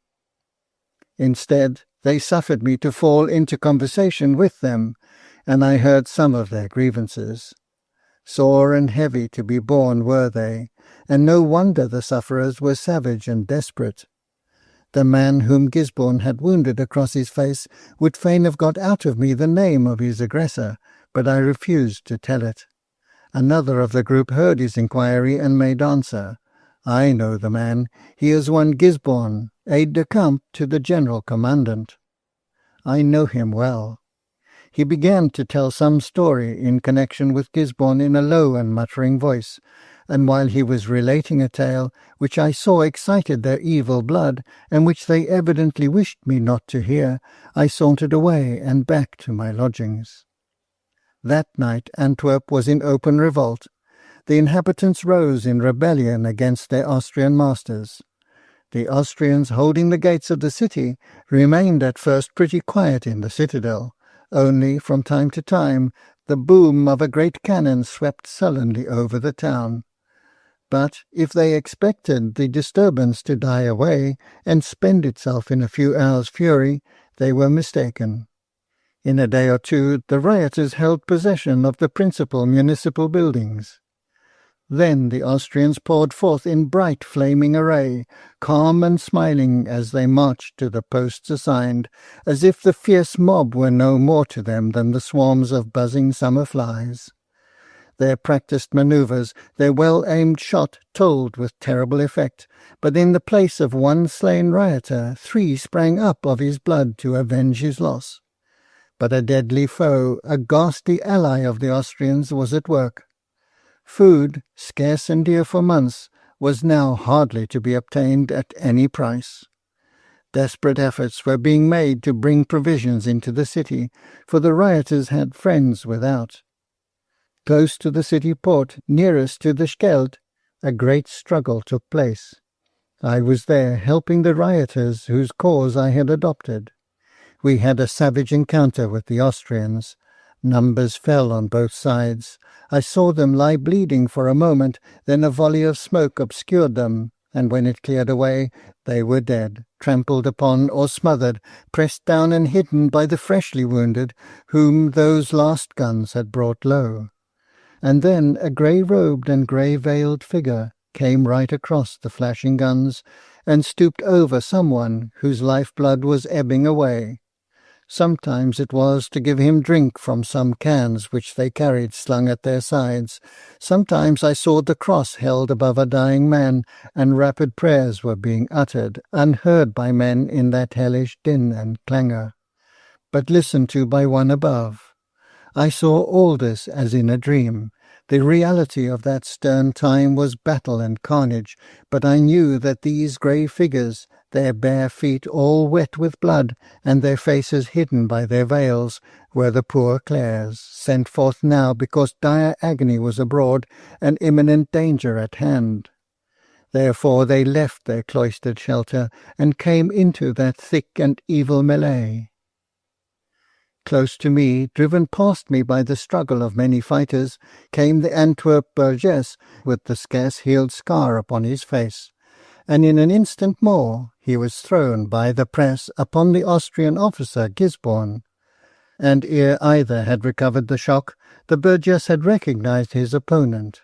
Instead, they suffered me to fall into conversation with them, and I heard some of their grievances. Sore and heavy to be borne were they, and no wonder the sufferers were savage and desperate. The man whom Gisborne had wounded across his face would fain have got out of me the name of his aggressor, but I refused to tell it. Another of the group heard his inquiry and made answer, "I know the man. He is one Gisborne, aide-de-camp to the general commandant. I know him well." He began to tell some story in connection with Gisborne in a low and muttering voice, and while he was relating a tale which I saw excited their evil blood, and which they evidently wished me not to hear, I sauntered away and back to my lodgings. That night Antwerp was in open revolt. The inhabitants rose in rebellion against their Austrian masters. The Austrians, holding the gates of the city, remained at first pretty quiet in the citadel. Only from time to time the boom of a great cannon swept sullenly over the town. But if they expected the disturbance to die away and spend itself in a few hours' fury, they were mistaken. In a day or two the rioters held possession of the principal municipal buildings. Then the Austrians poured forth in bright flaming array, calm and smiling as they marched to the posts assigned, as if the fierce mob were no more to them than the swarms of buzzing summer flies. Their practised manoeuvres, their well-aimed shot, told with terrible effect, but in the place of one slain rioter 3 sprang up of his blood to avenge his loss. But a deadly foe, a ghastly ally of the Austrians, was at work. Food, scarce and dear for months, was now hardly to be obtained at any price. Desperate efforts were being made to bring provisions into the city, for the rioters had friends without. Close to the city port, nearest to the Scheldt, a great struggle took place. I was there, helping the rioters whose cause I had adopted. We had a savage encounter with the Austrians. Numbers fell on both sides. I saw them lie bleeding for a moment, then a volley of smoke obscured them, and when it cleared away, they were dead, trampled upon or smothered, pressed down and hidden by the freshly wounded, whom those last guns had brought low. And then a grey-robed and grey-veiled figure came right across the flashing guns, and stooped over someone whose life-blood was ebbing away. Sometimes it was to give him drink from some cans which they carried slung at their sides. Sometimes I saw the cross held above a dying man, and rapid prayers were being uttered, unheard by men in that hellish din and clangour, but listened to by one above. I saw all this as in a dream. The reality of that stern time was battle and carnage, but I knew that these grey figures, their bare feet all wet with blood, and their faces hidden by their veils, were the poor Clares, sent forth now because dire agony was abroad and imminent danger at hand. Therefore they left their cloistered shelter, and came into that thick and evil melee. Close to me, driven past me by the struggle of many fighters, came the Antwerp burgess with the scarce-healed scar upon his face, and in an instant more he was thrown by the press upon the Austrian officer Gisborne, and ere either had recovered the shock, the burgess had recognized his opponent.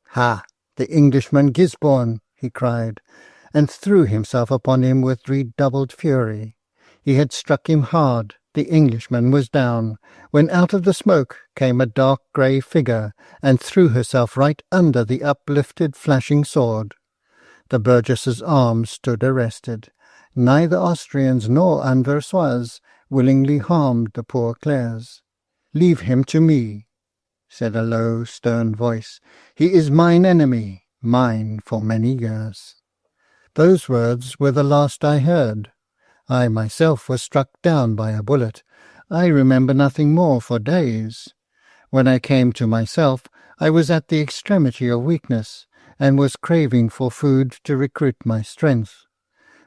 "Ha! The Englishman Gisborne!" he cried, and threw himself upon him with redoubled fury. He had struck him hard. The Englishman was down, when out of the smoke came a dark grey figure, and threw herself right under the uplifted flashing sword. The burgess's arms stood arrested. Neither Austrians nor Anversois willingly harmed the poor Clares. "Leave him to me," said a low, stern voice. "He is mine enemy, mine for many years." Those words were the last I heard. I myself was struck down by a bullet. I remember nothing more for days. When I came to myself, I was at the extremity of weakness, and was craving for food to recruit my strength.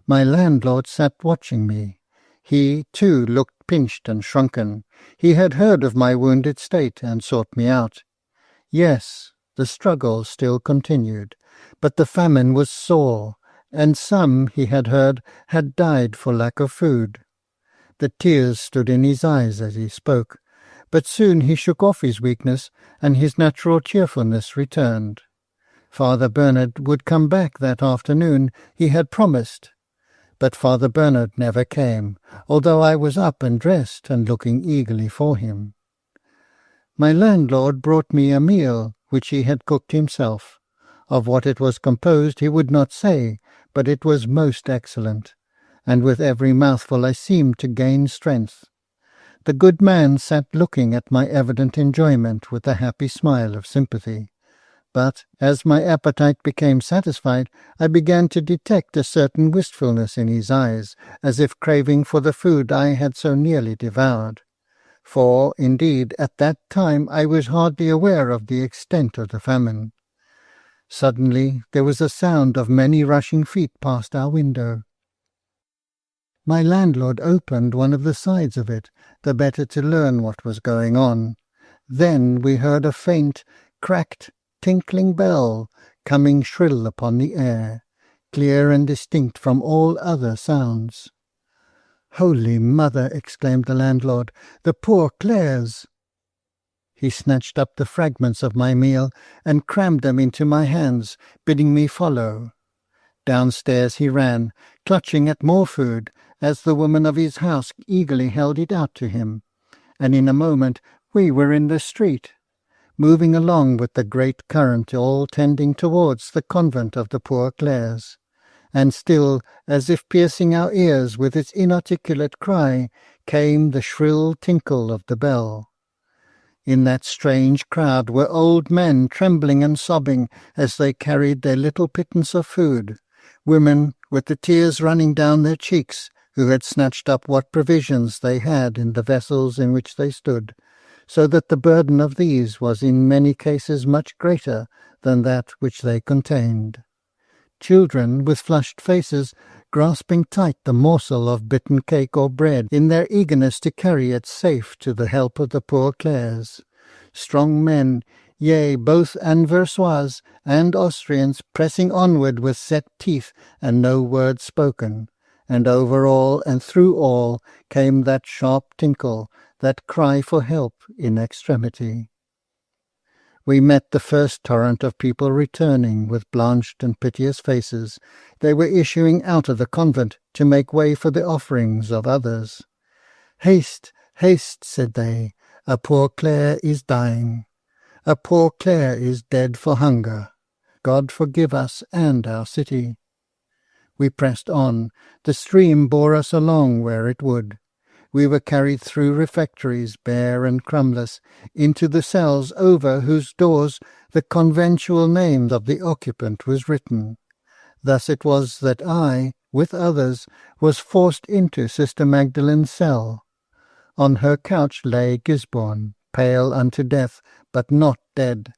My landlord sat watching me. He, too, looked pinched and shrunken. He had heard of my wounded state, and sought me out. Yes, the struggle still continued, but the famine was sore, and some, he had heard, had died for lack of food. The tears stood in his eyes as he spoke, but soon he shook off his weakness, and his natural cheerfulness returned. Father Bernard would come back that afternoon, he had promised, but Father Bernard never came, although I was up and dressed and looking eagerly for him. My landlord brought me a meal which he had cooked himself. Of what it was composed he would not say, but it was most excellent, and with every mouthful I seemed to gain strength. The good man sat looking at my evident enjoyment with a happy smile of sympathy. But as my appetite became satisfied, I began to detect a certain wistfulness in his eyes, as if craving for the food I had so nearly devoured. For, indeed, at that time I was hardly aware of the extent of the famine. Suddenly there was a sound of many rushing feet past our window. My landlord opened one of the sides of it, the better to learn what was going on. Then we heard a faint, cracked, tinkling bell coming shrill upon the air, clear and distinct from all other sounds. "Holy Mother!" exclaimed the landlord, "the poor Clares!" He snatched up the fragments of my meal and crammed them into my hands, bidding me follow. Downstairs he ran, clutching at more food, as the woman of his house eagerly held it out to him, and in a moment we were in the street, moving along with the great current, all tending towards the convent of the poor Clares. And still, as if piercing our ears with its inarticulate cry, came the shrill tinkle of the bell. In that strange crowd were old men trembling and sobbing as they carried their little pittance of food, women with the tears running down their cheeks, who had snatched up what provisions they had in the vessels in which they stood, so that the burden of these was in many cases much greater than that which they contained. Children with flushed faces, grasping tight the morsel of bitten cake or bread in their eagerness to carry it safe to the help of the poor Clares. Strong men, yea, both Anversois and Austrians, pressing onward with set teeth and no word spoken, and over all and through all came that sharp tinkle, that cry for help in extremity. We met the first torrent of people returning with blanched and piteous faces. They were issuing out of the convent to make way for the offerings of others. "Haste, haste," said they, "a poor Clare is dying. A poor Clare is dead for hunger. God forgive us and our city." We pressed on. The stream bore us along where it would. We were carried through refectories, bare and crumbless, into the cells over whose doors the conventual name of the occupant was written. Thus it was that I, with others, was forced into Sister Magdalen's cell. On her couch lay Gisborne, pale unto death, but not dead.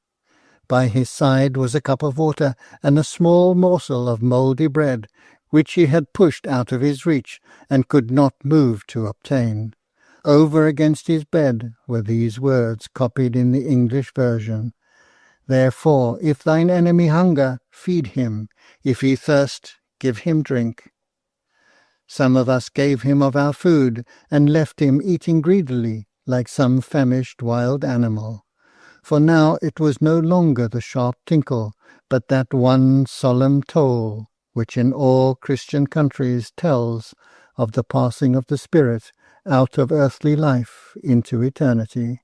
By his side was a cup of water and a small morsel of mouldy bread, which he had pushed out of his reach, and could not move to obtain. Over against his bed were these words, copied in the English version: "Therefore, if thine enemy hunger, feed him; if he thirst, give him drink." Some of us gave him of our food, and left him eating greedily, like some famished wild animal. For now it was no longer the sharp tinkle, but that one solemn toll, which in all Christian countries tells of the passing of the spirit out of earthly life into eternity.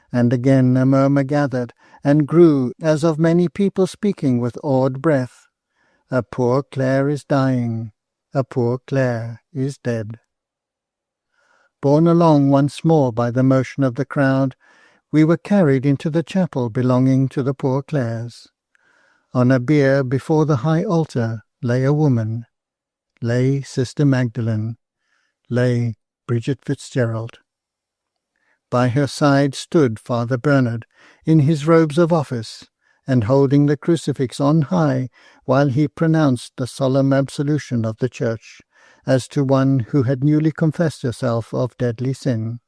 And again a murmur gathered, and grew as of many people speaking with awed breath. "A poor Clare is dying, a poor Clare is dead." Borne along once more by the motion of the crowd, we were carried into the chapel belonging to the poor Clares. On a bier before the high altar lay a woman, lay Sister Magdalen, lay Bridget Fitzgerald. By her side stood Father Bernard, in his robes of office, and holding the crucifix on high, while he pronounced the solemn absolution of the Church, as to one who had newly confessed herself of deadly sin.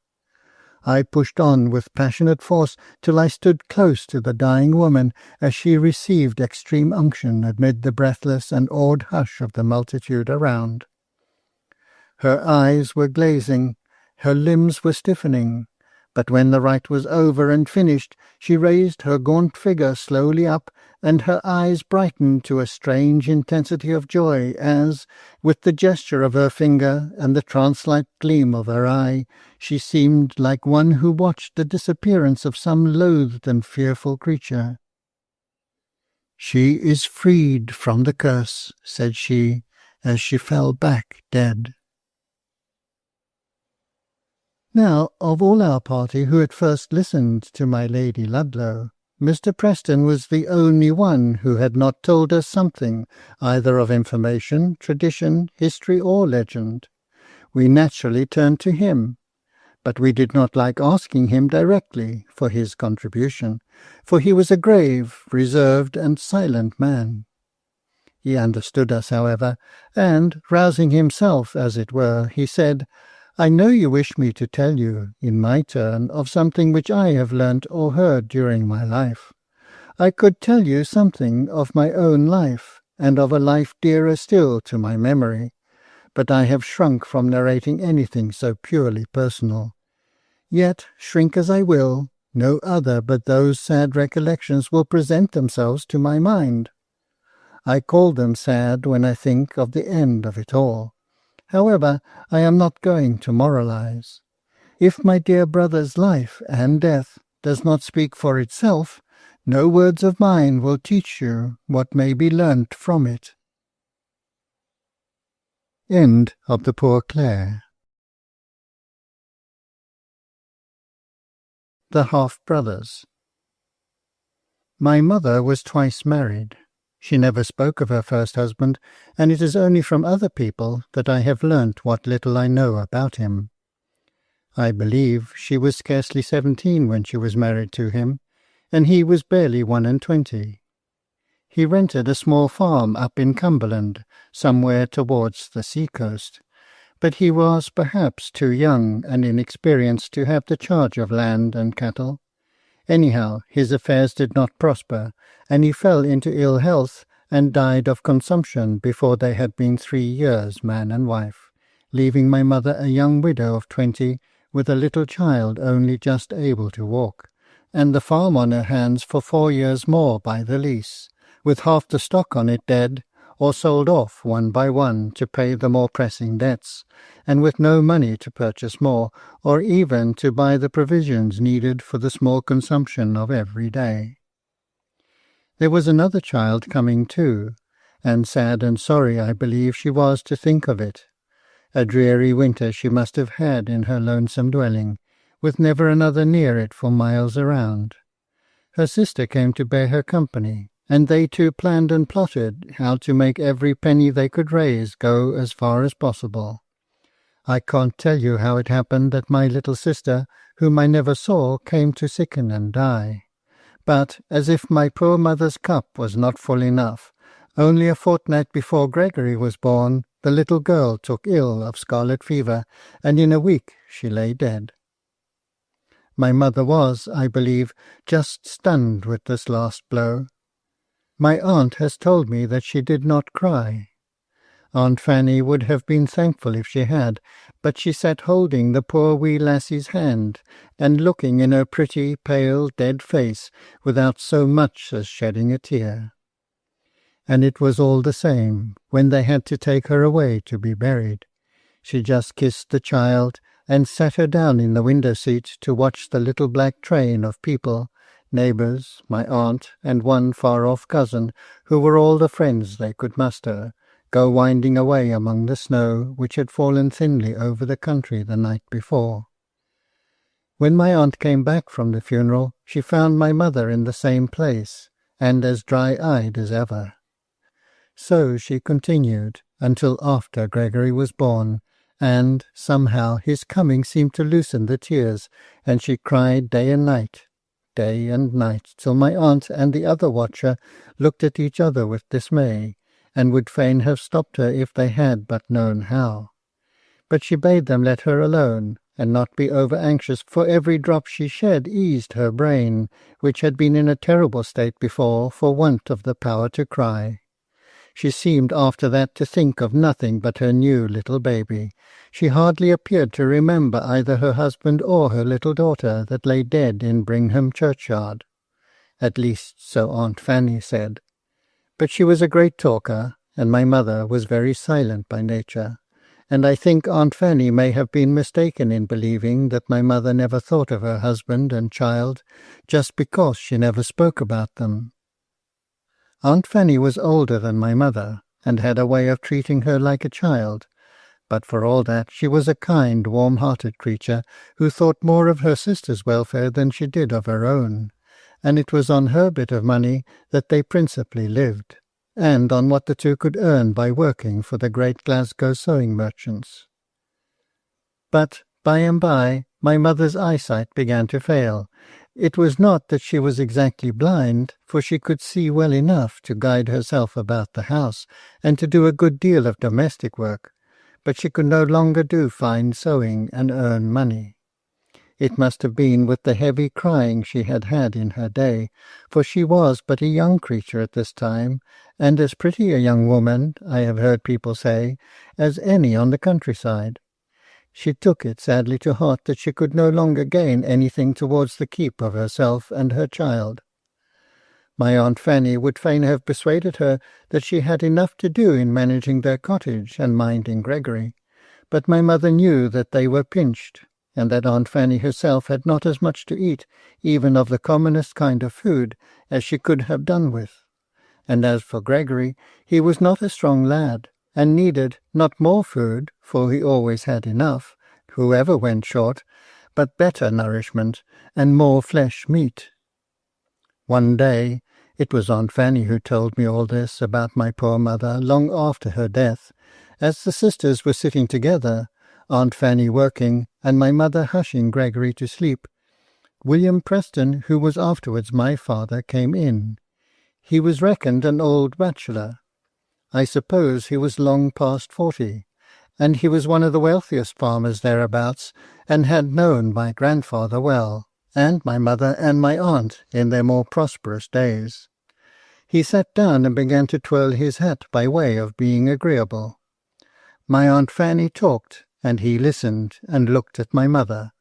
I pushed on with passionate force till I stood close to the dying woman as she received extreme unction amid the breathless and awed hush of the multitude around. Her eyes were glazing, her limbs were stiffening, but when the rite was over and finished, she raised her gaunt figure slowly up, and her eyes brightened to a strange intensity of joy as, with the gesture of her finger and the trance-like gleam of her eye, she seemed like one who watched the disappearance of some loathed and fearful creature. "She is freed from the curse," said she, as she fell back dead. Now, of all our party who had first listened to my Lady Ludlow, Mr. Preston was the only one who had not told us something, either of information, tradition, history, or legend. We naturally turned to him, but we did not like asking him directly for his contribution, for he was a grave, reserved, and silent man. He understood us, however, and, rousing himself, as it were, he said, "I know you wish me to tell you, in my turn, of something which I have learnt or heard during my life. I could tell you something of my own life, and of a life dearer still to my memory, but I have shrunk from narrating anything so purely personal. Yet, shrink as I will, no other but those sad recollections will present themselves to my mind. I call them sad when I think of the end of it all. However, I am not going to moralize. If my dear brother's life and death does not speak for itself, no words of mine will teach you what may be learnt from it." End of The Poor Clare. The Half-Brothers. My mother was twice married. She never spoke of her first husband, and it is only from other people that I have learnt what little I know about him. I believe she was scarcely 17 when she was married to him, and he was barely 21. He rented a small farm up in Cumberland, somewhere towards the sea-coast, but he was perhaps too young and inexperienced to have the charge of land and cattle. Anyhow, his affairs did not prosper, and he fell into ill health and died of consumption before they had been 3 years man and wife, leaving my mother a young widow of 20, with a little child only just able to walk, and the farm on her hands for 4 years more by the lease, with half the stock on it dead, or sold off one by one to pay the more pressing debts, and with no money to purchase more, or even to buy the provisions needed for the small consumption of every day. There was another child coming too, and sad and sorry I believe she was to think of it. A dreary winter she must have had in her lonesome dwelling, with never another near it for miles around. Her sister came to bear her company, and they two planned and plotted how to make every penny they could raise go as far as possible. I can't tell you how it happened that my little sister, whom I never saw, came to sicken and die. But, as if my poor mother's cup was not full enough, only a fortnight before Gregory was born, the little girl took ill of scarlet fever, and in a week she lay dead. My mother was, I believe, just stunned with this last blow. My aunt has told me that she did not cry. Aunt Fanny would have been thankful if she had, but she sat holding the poor wee lassie's hand, and looking in her pretty, pale, dead face, without so much as shedding a tear. And it was all the same when they had to take her away to be buried. She just kissed the child, and sat her down in the window-seat to watch the little black train of people, neighbours, my aunt, and one far-off cousin, who were all the friends they could muster, go winding away among the snow which had fallen thinly over the country the night before. When my aunt came back from the funeral, she found my mother in the same place, and as dry-eyed as ever. So she continued until after Gregory was born, and, somehow, his coming seemed to loosen the tears, and she cried day and night, till my aunt and the other watcher looked at each other with dismay, and would fain have stopped her if they had but known how. But she bade them let her alone, and not be over-anxious, for every drop she shed eased her brain, which had been in a terrible state before for want of the power to cry. She seemed after that to think of nothing but her new little baby. She hardly appeared to remember either her husband or her little daughter that lay dead in Bringham churchyard. At least so Aunt Fanny said. But she was a great talker, and my mother was very silent by nature, and I think Aunt Fanny may have been mistaken in believing that my mother never thought of her husband and child, just because she never spoke about them. Aunt Fanny was older than my mother, and had a way of treating her like a child, but for all that she was a kind, warm-hearted creature, who thought more of her sister's welfare than she did of her own, and it was on her bit of money that they principally lived, and on what the two could earn by working for the great Glasgow sewing merchants. But by and by my mother's eyesight began to fail. It was not that she was exactly blind, for she could see well enough to guide herself about the house and to do a good deal of domestic work, but she could no longer do fine sewing and earn money. It must have been with the heavy crying she had had in her day, for she was but a young creature at this time, and as pretty a young woman, I have heard people say, as any on the countryside. She took it sadly to heart that she could no longer gain anything towards the keep of herself and her child. My Aunt Fanny would fain have persuaded her that she had enough to do in managing their cottage and minding Gregory, but my mother knew that they were pinched, and that Aunt Fanny herself had not as much to eat, even of the commonest kind of food, as she could have done with. And as for Gregory, he was not a strong lad, and needed not more food, for he always had enough, whoever went short, but better nourishment, and more flesh meat. One day, it was Aunt Fanny who told me all this about my poor mother long after her death, as the sisters were sitting together, Aunt Fanny working, and my mother hushing Gregory to sleep. William Preston, who was afterwards my father, came in. He was reckoned an old bachelor. I suppose he was long past 40, and he was one of the wealthiest farmers thereabouts, and had known my grandfather well, and my mother and my aunt in their more prosperous days. He sat down and began to twirl his hat by way of being agreeable. My Aunt Fanny talked, and he listened and looked at my mother,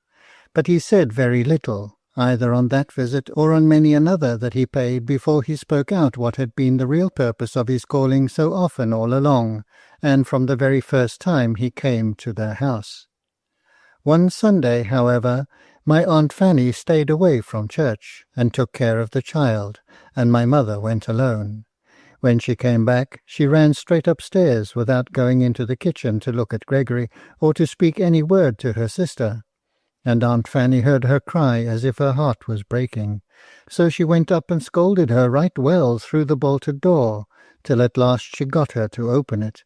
but he said very little, either on that visit or on many another that he paid before he spoke out what had been the real purpose of his calling so often all along, and from the very first time he came to their house. One Sunday, however, my Aunt Fanny stayed away from church, and took care of the child, and my mother went alone. When she came back, she ran straight upstairs without going into the kitchen to look at Gregory, or to speak any word to her sister, and Aunt Fanny heard her cry as if her heart was breaking, so she went up and scolded her right well through the bolted door, till at last she got her to open it.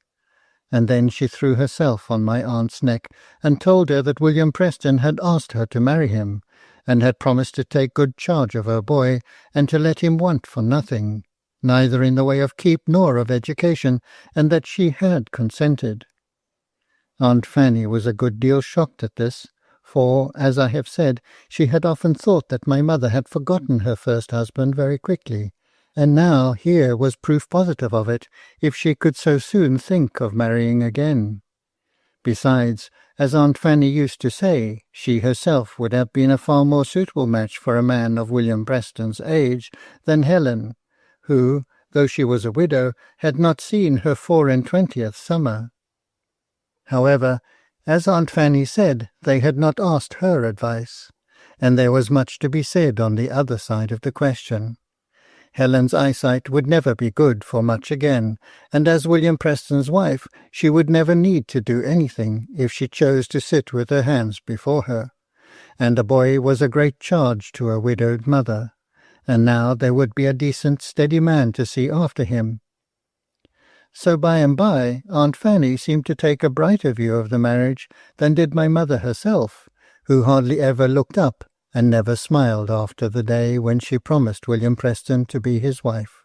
And then she threw herself on my aunt's neck, and told her that William Preston had asked her to marry him, and had promised to take good charge of her boy, and to let him want for nothing, neither in the way of keep nor of education, and that she had consented. Aunt Fanny was a good deal shocked at this, for, as I have said, she had often thought that my mother had forgotten her first husband very quickly, and now here was proof positive of it, if she could so soon think of marrying again. Besides, as Aunt Fanny used to say, she herself would have been a far more suitable match for a man of William Preston's age than Helen, who, though she was a widow, had not seen her 24th summer. However, as Aunt Fanny said, they had not asked her advice, and there was much to be said on the other side of the question. Helen's eyesight would never be good for much again, and as William Preston's wife, she would never need to do anything if she chose to sit with her hands before her, and a boy was a great charge to a widowed mother, and now there would be a decent, steady man to see after him. So by and by Aunt Fanny seemed to take a brighter view of the marriage than did my mother herself, who hardly ever looked up and never smiled after the day when she promised William Preston to be his wife.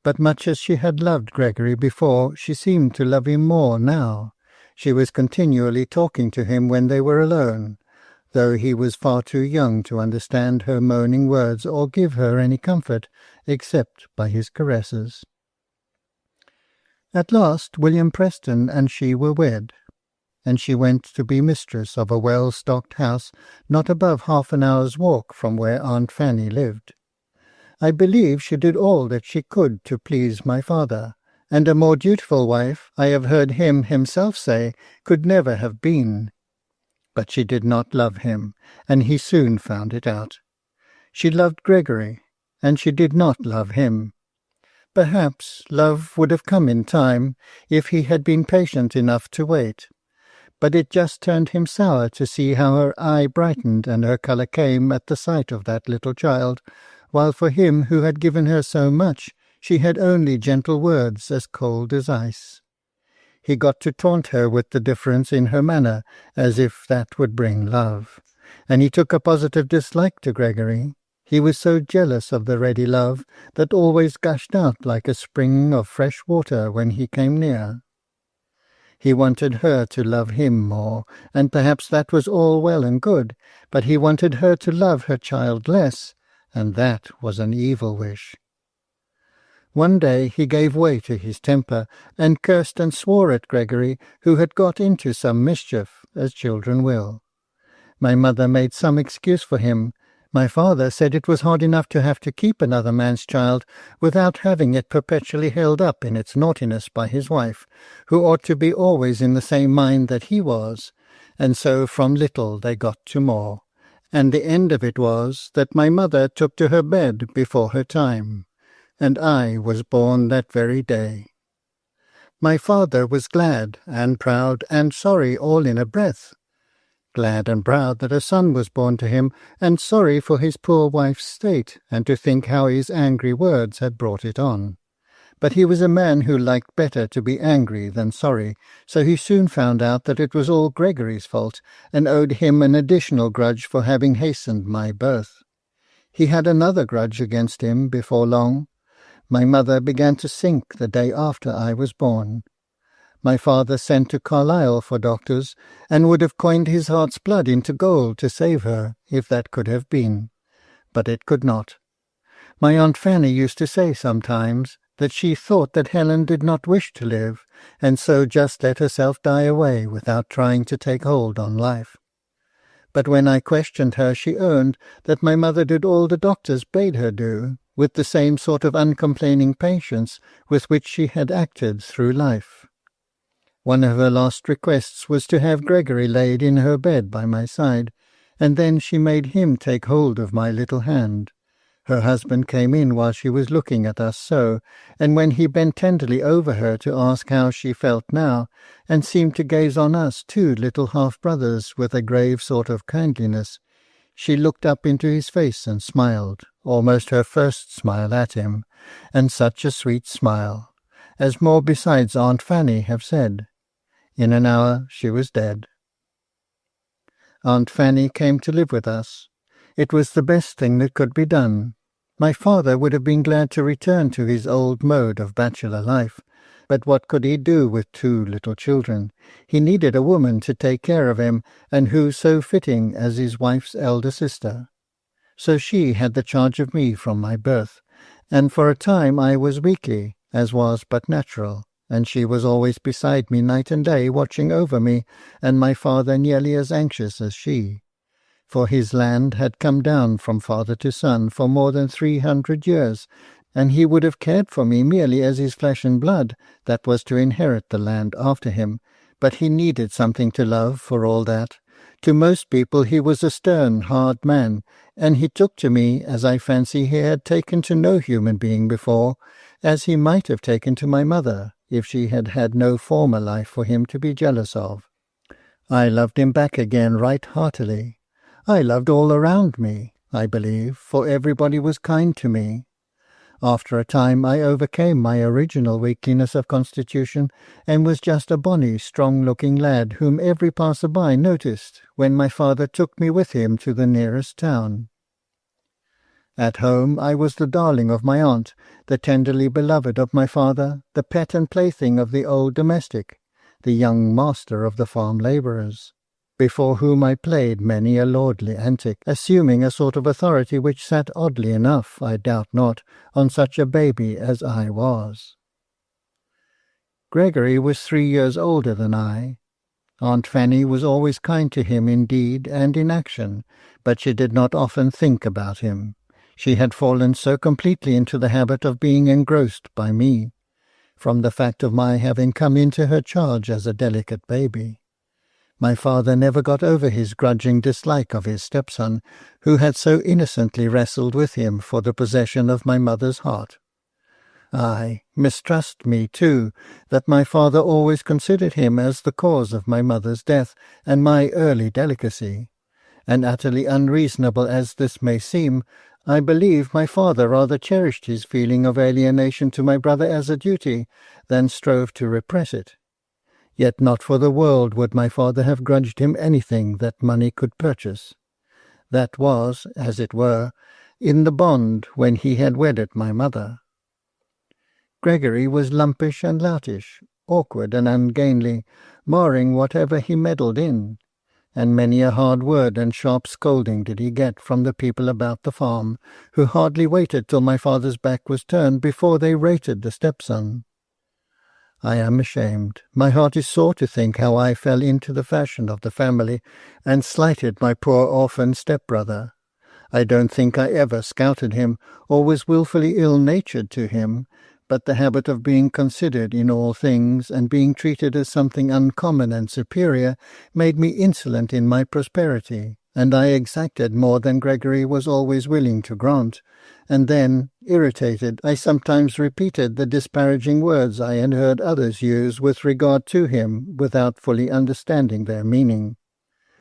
But much as she had loved Gregory before, she seemed to love him more now. She was continually talking to him when they were alone, though he was far too young to understand her moaning words or give her any comfort, except by his caresses. At last William Preston and she were wed, and she went to be mistress of a well-stocked house not above half an hour's walk from where Aunt Fanny lived. I believe she did all that she could to please my father, and a more dutiful wife, I have heard him himself say, could never have been. But she did not love him, and he soon found it out. She loved Gregory, and she did not love him. Perhaps love would have come in time, if he had been patient enough to wait. but it just turned him sour to see how her eye brightened and her colour came at the sight of that little child, while for him who had given her so much she had only gentle words as cold as ice. He got to taunt her with the difference in her manner, as if that would bring love, and he took a positive dislike to Gregory. He was so jealous of the ready love that always gushed out like a spring of fresh water when he came near. He wanted her to love him more, and perhaps that was all well and good, but he wanted her to love her child less, and that was an evil wish. One day he gave way to his temper, and cursed and swore at Gregory, who had got into some mischief, as children will. My mother made some excuse for him. My father said it was hard enough to have to keep another man's child without having it perpetually held up in its naughtiness by his wife, who ought to be always in the same mind that he was, and so from little they got to more, and the end of it was that my mother took to her bed before her time, and I was born that very day. My father was glad and proud and sorry all in a breath, glad and proud that a son was born to him, and sorry for his poor wife's state, and to think how his angry words had brought it on. But he was a man who liked better to be angry than sorry, so he soon found out that it was all Gregory's fault, and owed him an additional grudge for having hastened my birth. He had another grudge against him before long. My mother began to sink the day after I was born. My father sent to Carlisle for doctors, and would have coined his heart's blood into gold to save her, if that could have been. But it could not. My Aunt Fanny used to say sometimes that she thought that Helen did not wish to live, and so just let herself die away without trying to take hold on life. But when I questioned her, she owned that my mother did all the doctors bade her do, with the same sort of uncomplaining patience with which she had acted through life. One of her last requests was to have Gregory laid in her bed by my side, and then she made him take hold of my little hand. Her husband came in while she was looking at us so, and when he bent tenderly over her to ask how she felt now, and seemed to gaze on us two little half-brothers with a grave sort of kindliness, she looked up into his face and smiled, almost her first smile at him, and such a sweet smile, as more besides Aunt Fanny have said. In an hour she was dead. Aunt Fanny came to live with us. It was the best thing that could be done. My father would have been glad to return to his old mode of bachelor life, but what could he do with two little children? He needed a woman to take care of him, and who so fitting as his wife's elder sister. So she had the charge of me from my birth, and for a time I was weakly, as was but natural, and she was always beside me night and day, watching over me, and my father nearly as anxious as she. For his land had come down from father to son for more than 300 years, and he would have cared for me merely as his flesh and blood that was to inherit the land after him, but he needed something to love for all that. To most people he was a stern, hard man, and he took to me as I fancy he had taken to no human being before, as he might have taken to my mother, if she had had no former life for him to be jealous of. I loved him back again right heartily. I loved all around me, I believe, for everybody was kind to me. After a time I overcame my original weakliness of constitution, and was just a bonny, strong-looking lad whom every passer-by noticed when my father took me with him to the nearest town. At home I was the darling of my aunt, the tenderly beloved of my father, the pet and plaything of the old domestic, the young master of the farm labourers, before whom I played many a lordly antic, assuming a sort of authority which sat oddly enough, I doubt not, on such a baby as I was. Gregory was 3 years older than I. Aunt Fanny was always kind to him in deed and in action, but she did not often think about him. She had fallen so completely into the habit of being engrossed by me, from the fact of my having come into her charge as a delicate baby. My father never got over his grudging dislike of his stepson, who had so innocently wrestled with him for the possession of my mother's heart. Ay, mistrust me too, that my father always considered him as the cause of my mother's death and my early delicacy. And utterly unreasonable as this may seem, I believe my father rather cherished his feeling of alienation to my brother as a duty than strove to repress it. Yet not for the world would my father have grudged him anything that money could purchase. That was, as it were, in the bond when he had wedded my mother. Gregory was lumpish and loutish, awkward and ungainly, marring whatever he meddled in, and many a hard word and sharp scolding did he get from the people about the farm, who hardly waited till my father's back was turned before they rated the stepson. I am ashamed. My heart is sore to think how I fell into the fashion of the family, and slighted my poor orphan step-brother. I don't think I ever scouted him, or was wilfully ill-natured to him, but the habit of being considered in all things, and being treated as something uncommon and superior, made me insolent in my prosperity, and I exacted more than Gregory was always willing to grant, and then, irritated, I sometimes repeated the disparaging words I had heard others use with regard to him, without fully understanding their meaning.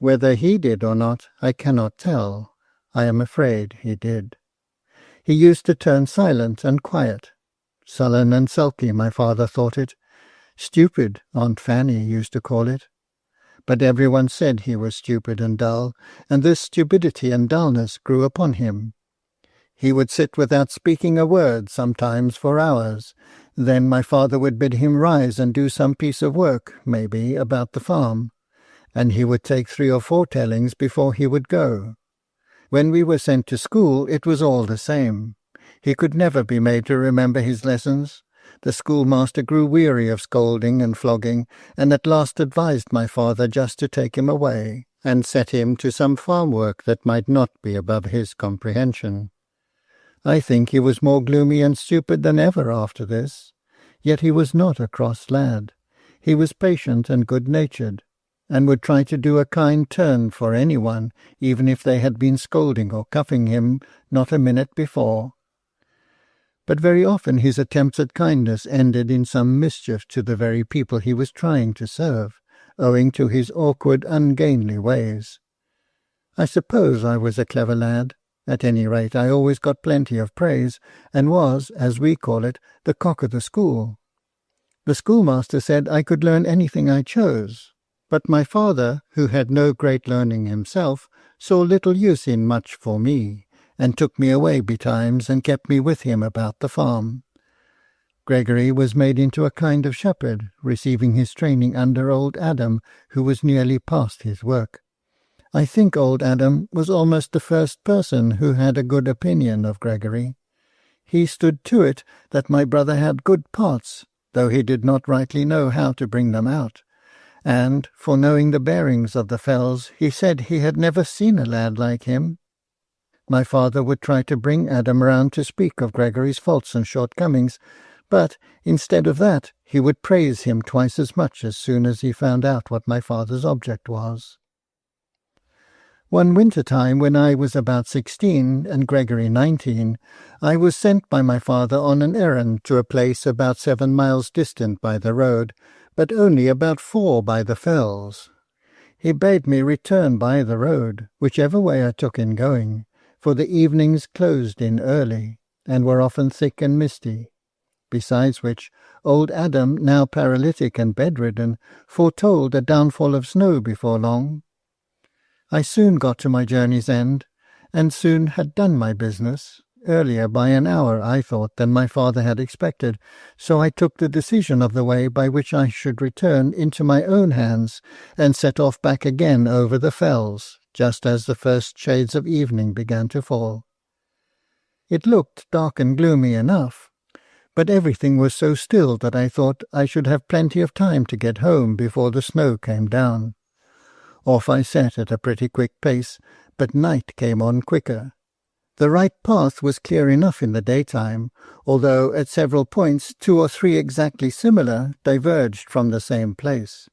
Whether he did or not, I cannot tell. I am afraid he did. He used to turn silent and quiet. Sullen and sulky, my father thought it. Stupid, Aunt Fanny used to call it. But everyone said he was stupid and dull, and this stupidity and dullness grew upon him. He would sit without speaking a word, sometimes for hours. Then my father would bid him rise and do some piece of work, maybe, about the farm, and he would take 3 or 4 tellings before he would go. When we were sent to school, it was all the same. He could never be made to remember his lessons. The schoolmaster grew weary of scolding and flogging, and at last advised my father just to take him away, and set him to some farm work that might not be above his comprehension. I think he was more gloomy and stupid than ever after this. Yet he was not a cross lad. He was patient and good-natured, and would try to do a kind turn for anyone, even if they had been scolding or cuffing him not a minute before. But very often his attempts at kindness ended in some mischief to the very people he was trying to serve, owing to his awkward, ungainly ways. I suppose I was a clever lad. At any rate, I always got plenty of praise, and was, as we call it, the cock of the school. The schoolmaster said I could learn anything I chose, but my father, who had no great learning himself, saw little use in much for me, and took me away betimes and kept me with him about the farm. Gregory was made into a kind of shepherd, receiving his training under old Adam, who was nearly past his work. I think old Adam was almost the first person who had a good opinion of Gregory. He stood to it that my brother had good parts, though he did not rightly know how to bring them out, and, for knowing the bearings of the fells, he said he had never seen a lad like him. My father would try to bring Adam round to speak of Gregory's faults and shortcomings, but, instead of that, he would praise him twice as much as soon as he found out what my father's object was. One winter-time, when I was about 16 and Gregory 19, I was sent by my father on an errand to a place about 7 miles distant by the road, but only about 4 by the fells. He bade me return by the road, whichever way I took in going, for the evenings closed in early, and were often thick and misty. Besides which, old Adam, now paralytic and bedridden, foretold a downfall of snow before long. I soon got to my journey's end, and soon had done my business, earlier by an hour, I thought, than my father had expected, so I took the decision of the way by which I should return into my own hands, and set off back again over the fells, just as the first shades of evening began to fall. It looked dark and gloomy enough, but everything was so still that I thought I should have plenty of time to get home before the snow came down. Off I set at a pretty quick pace, but night came on quicker. The right path was clear enough in the daytime, although at several points 2 or 3 exactly similar diverged from the same place.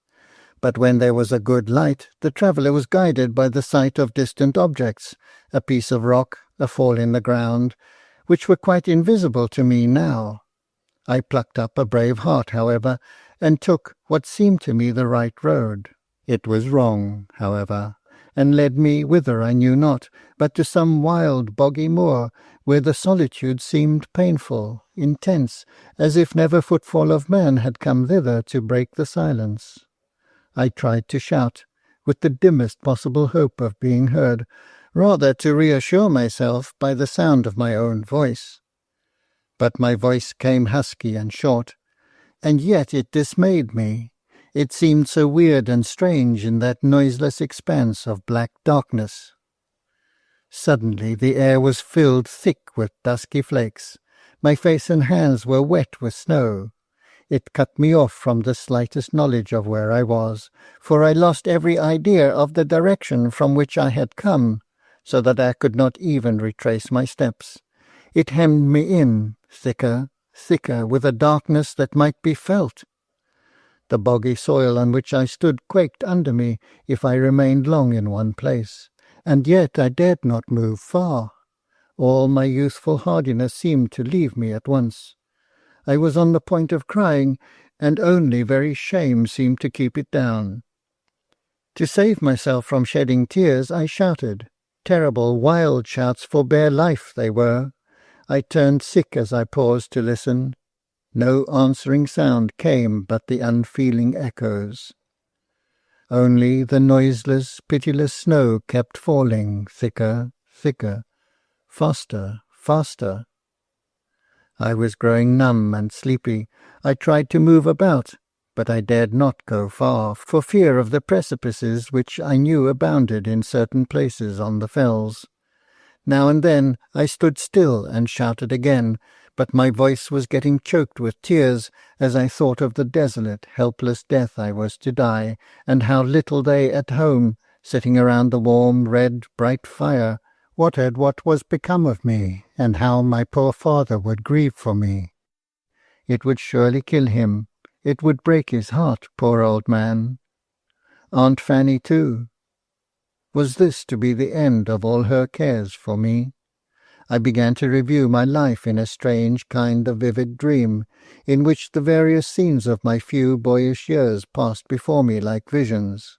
But when there was a good light, the traveller was guided by the sight of distant objects, a piece of rock, a fall in the ground, which were quite invisible to me now. I plucked up a brave heart, however, and took what seemed to me the right road. It was wrong, however, and led me whither I knew not, but to some wild boggy moor, where the solitude seemed painful, intense, as if never footfall of man had come thither to break the silence. I tried to shout, with the dimmest possible hope of being heard, rather to reassure myself by the sound of my own voice. But my voice came husky and short, and yet it dismayed me. It seemed so weird and strange in that noiseless expanse of black darkness. Suddenly the air was filled thick with dusky flakes. My face and hands were wet with snow. It cut me off from the slightest knowledge of where I was, for I lost every idea of the direction from which I had come, so that I could not even retrace my steps. It hemmed me in, thicker, thicker, with a darkness that might be felt. The boggy soil on which I stood quaked under me if I remained long in one place, and yet I dared not move far. All my youthful hardiness seemed to leave me at once. I was on the point of crying, and only very shame seemed to keep it down. To save myself from shedding tears, I shouted. Terrible, wild shouts for bare life they were. I turned sick as I paused to listen. No answering sound came but the unfeeling echoes. Only the noiseless, pitiless snow kept falling, thicker, thicker, faster, faster. I was growing numb and sleepy. I tried to move about, but I dared not go far, for fear of the precipices which I knew abounded in certain places on the fells. Now and then I stood still and shouted again, but my voice was getting choked with tears as I thought of the desolate, helpless death I was to die, and how little they at home, sitting around the warm, red, bright fire, wondered what was become of me, and how my poor father would grieve for me. It would surely kill him. It would break his heart, poor old man. Aunt Fanny, too. Was this to be the end of all her cares for me? I began to review my life in a strange kind of vivid dream, in which the various scenes of my few boyish years passed before me like visions.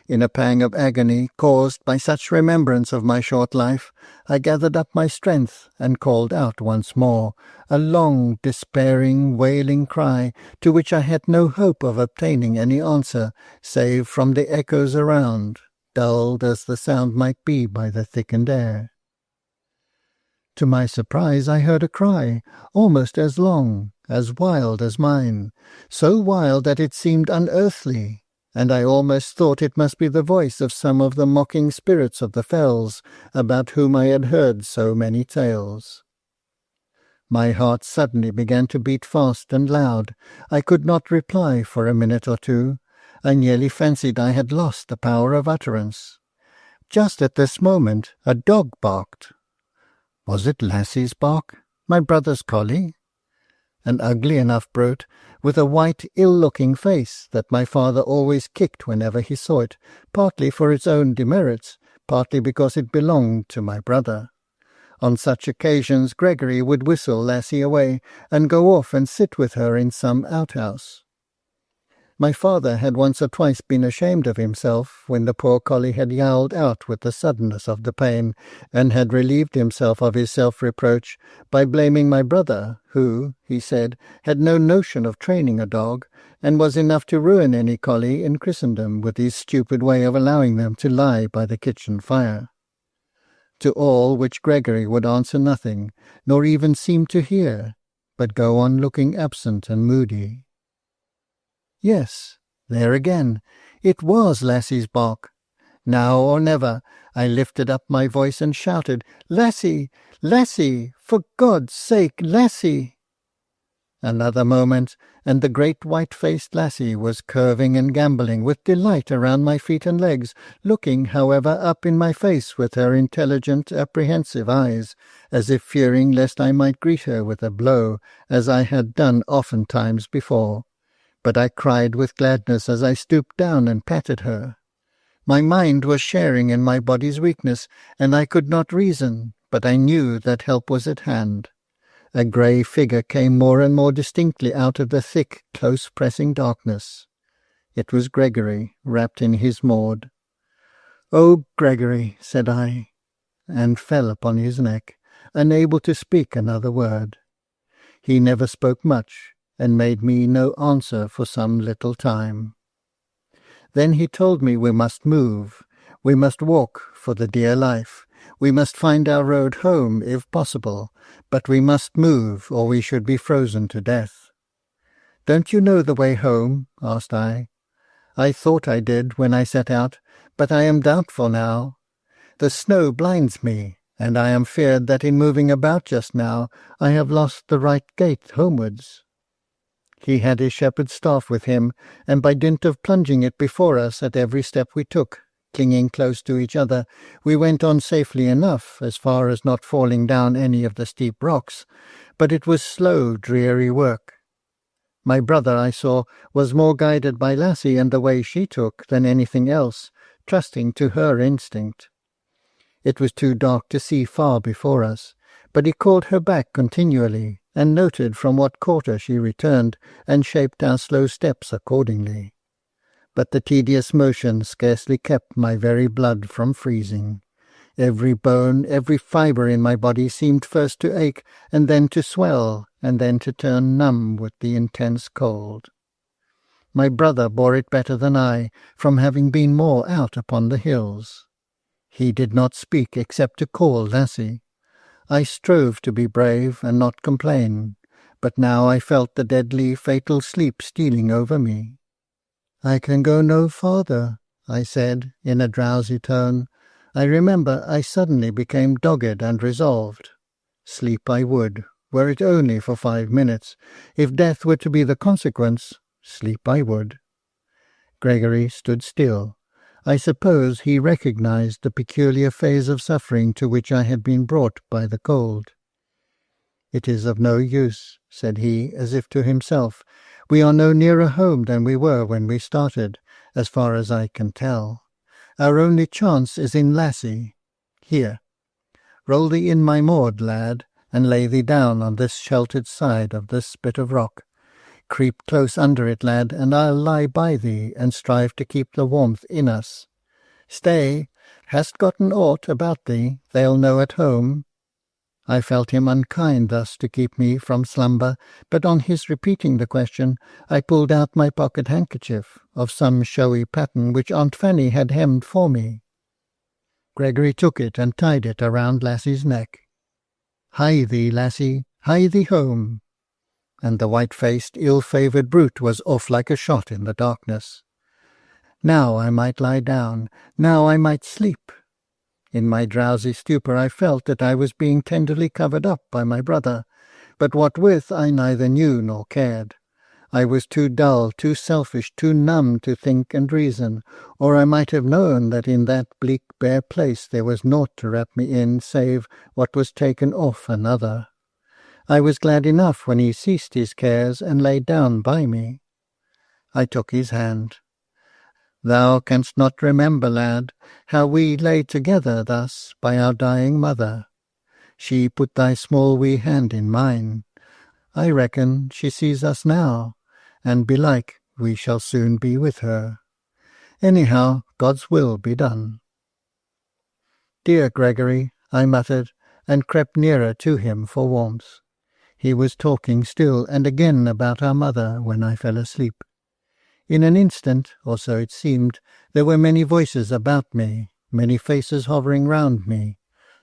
In a pang of agony caused by such remembrance of my short life, I gathered up my strength and called out once more, a long, despairing, wailing cry, to which I had no hope of obtaining any answer, save from the echoes around, dulled as the sound might be by the thickened air. To my surprise I heard a cry, almost as long, as wild as mine, so wild that it seemed unearthly, and I almost thought it must be the voice of some of the mocking spirits of the fells, about whom I had heard so many tales. My heart suddenly began to beat fast and loud. I could not reply for a minute or two. I nearly fancied I had lost the power of utterance. Just at this moment a dog barked. Was it Lassie's bark, my brother's collie? An ugly enough brute, with a white, ill-looking face that my father always kicked whenever he saw it, partly for its own demerits, partly because it belonged to my brother. On such occasions Gregory would whistle Lassie away, and go off and sit with her in some outhouse. My father had once or twice been ashamed of himself when the poor collie had yowled out with the suddenness of the pain, and had relieved himself of his self-reproach by blaming my brother, who, he said, had no notion of training a dog, and was enough to ruin any collie in Christendom with his stupid way of allowing them to lie by the kitchen fire. To all which Gregory would answer nothing, nor even seem to hear, but go on looking absent and moody. Yes, there again, it was Lassie's bark. Now or never, I lifted up my voice and shouted, "Lassie! Lassie! For God's sake, Lassie!" Another moment, and the great white-faced Lassie was curving and gambolling with delight around my feet and legs, looking, however, up in my face with her intelligent, apprehensive eyes, as if fearing lest I might greet her with a blow, as I had done oftentimes before. But I cried with gladness as I stooped down and patted her. My mind was sharing in my body's weakness, and I could not reason, but I knew that help was at hand. A grey figure came more and more distinctly out of the thick, close-pressing darkness. It was Gregory, wrapped in his Maud. "Oh, Gregory," said I, and fell upon his neck, unable to speak another word. He never spoke much, and made me no answer for some little time. Then he told me we must move. We must walk for the dear life. We must find our road home, if possible, but we must move, or we should be frozen to death. "Don't you know the way home?" asked I. "I thought I did when I set out, but I am doubtful now. The snow blinds me, and I am feared that in moving about just now I have lost the right gait homewards." He had his shepherd's staff with him, and by dint of plunging it before us at every step we took, clinging close to each other, we went on safely enough, as far as not falling down any of the steep rocks, but it was slow, dreary work. My brother, I saw, was more guided by Lassie and the way she took than anything else, trusting to her instinct. It was too dark to see far before us, but he called her back continually, and noted from what quarter she returned, and shaped our slow steps accordingly. But the tedious motion scarcely kept my very blood from freezing. Every bone, every fibre in my body seemed first to ache, and then to swell, and then to turn numb with the intense cold. My brother bore it better than I, from having been more out upon the hills. He did not speak except to call Lassie. I strove to be brave and not complain, but now I felt the deadly, fatal sleep stealing over me. "I can go no farther," I said, in a drowsy tone. I remember I suddenly became dogged and resolved. Sleep I would, were it only for 5 minutes. If death were to be the consequence, sleep I would. Gregory stood still. I suppose he recognized the peculiar phase of suffering to which I had been brought by the cold. "It is of no use," said he, as if to himself. "We are no nearer home than we were when we started, as far as I can tell. Our only chance is in Lassie. Here, roll thee in my Maud, lad, and lay thee down on this sheltered side of this bit of rock. Creep close under it, lad, and I'll lie by thee, and strive to keep the warmth in us. Stay, hast gotten aught about thee they'll know at home?" I felt him unkind thus to keep me from slumber, but on his repeating the question, I pulled out my pocket-handkerchief, of some showy pattern which Aunt Fanny had hemmed for me. Gregory took it and tied it around Lassie's neck. "Hie thee, Lassie, hie thee home." And the white-faced, ill-favoured brute was off like a shot in the darkness. Now I might lie down, now I might sleep. In my drowsy stupor I felt that I was being tenderly covered up by my brother, but what with I neither knew nor cared. I was too dull, too selfish, too numb to think and reason, or I might have known that in that bleak bare place there was naught to wrap me in save what was taken off another. I was glad enough when he ceased his cares and lay down by me. I took his hand. "Thou canst not remember, lad, how we lay together thus by our dying mother. She put thy small wee hand in mine. I reckon she sees us now, and belike we shall soon be with her. Anyhow, God's will be done." "Dear Gregory," I muttered, and crept nearer to him for warmth. He was talking still and again about our mother when I fell asleep. In an instant, or so it seemed, there were many voices about me, many faces hovering round me.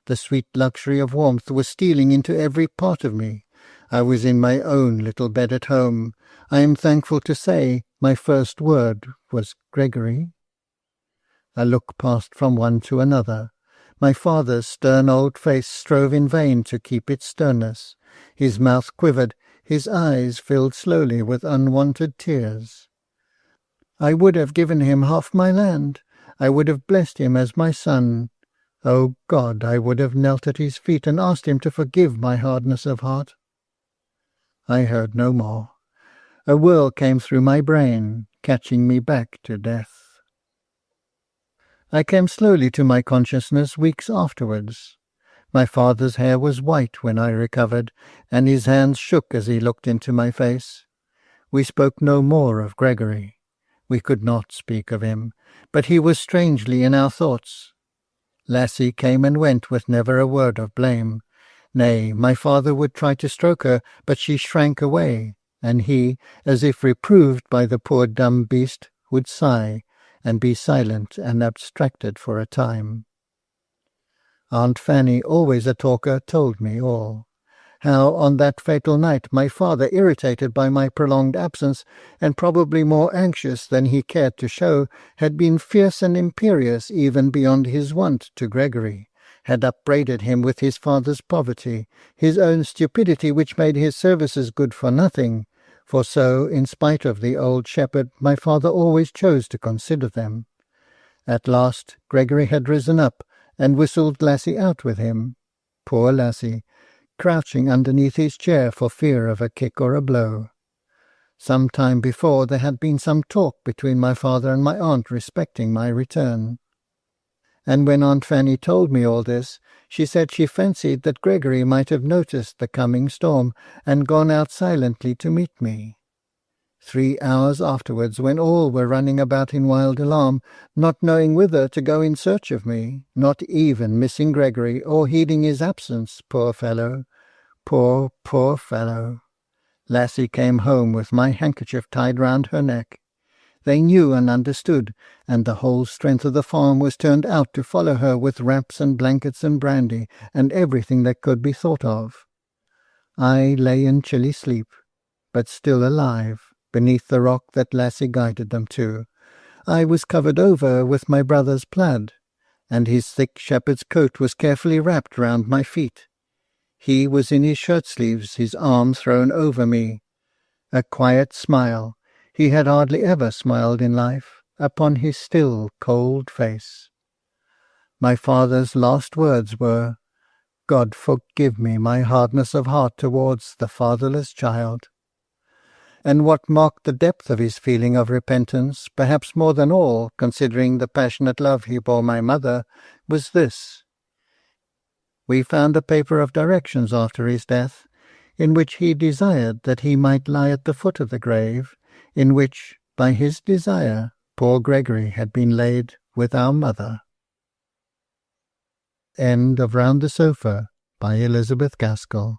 The sweet luxury of warmth was stealing into every part of me. I was in my own little bed at home. I am thankful to say my first word was Gregory. A look passed from one to another. My father's stern old face strove in vain to keep its sternness. His mouth quivered, his eyes filled slowly with unwonted tears. I would have given him half my land. I would have blessed him as my son. O God, I would have knelt at his feet and asked him to forgive my hardness of heart. I heard no more. A whirl came through my brain, catching me back to death. I came slowly to my consciousness weeks afterwards. My father's hair was white when I recovered, and his hands shook as he looked into my face. We spoke no more of Gregory. We could not speak of him, but he was strangely in our thoughts. Lassie came and went with never a word of blame. Nay, my father would try to stroke her, but she shrank away, and he, as if reproved by the poor dumb beast, would sigh, and be silent and abstracted for a time. Aunt Fanny, always a talker, told me all. How on that fatal night my father, irritated by my prolonged absence, and probably more anxious than he cared to show, had been fierce and imperious even beyond his wont to Gregory, had upbraided him with his father's poverty, his own stupidity which made his services good for nothing, for so, in spite of the old shepherd, my father always chose to consider them. At last Gregory had risen up, and whistled Lassie out with him. Poor Lassie, crouching underneath his chair for fear of a kick or a blow. Some time before there had been some talk between my father and my aunt respecting my return. And when Aunt Fanny told me all this, she said she fancied that Gregory might have noticed the coming storm and gone out silently to meet me. 3 hours afterwards, when all were running about in wild alarm, not knowing whither to go in search of me, not even missing Gregory, or heeding his absence, poor fellow, poor, poor fellow, Lassie came home with my handkerchief tied round her neck. They knew and understood, and the whole strength of the farm was turned out to follow her with wraps and blankets and brandy, and everything that could be thought of. I lay in chilly sleep, but still alive, beneath the rock that Lassie guided them to. I was covered over with my brother's plaid, and his thick shepherd's coat was carefully wrapped round my feet. He was in his shirt-sleeves, his arm thrown over me. A quiet smile, he had hardly ever smiled in life, upon his still, cold face. My father's last words were, "God forgive me my hardness of heart towards the fatherless child." And what marked the depth of his feeling of repentance, perhaps more than all, considering the passionate love he bore my mother, was this. We found a paper of directions after his death, in which he desired that he might lie at the foot of the grave, in which, by his desire, poor Gregory had been laid with our mother. End of Round the Sofa by Elizabeth Gaskell.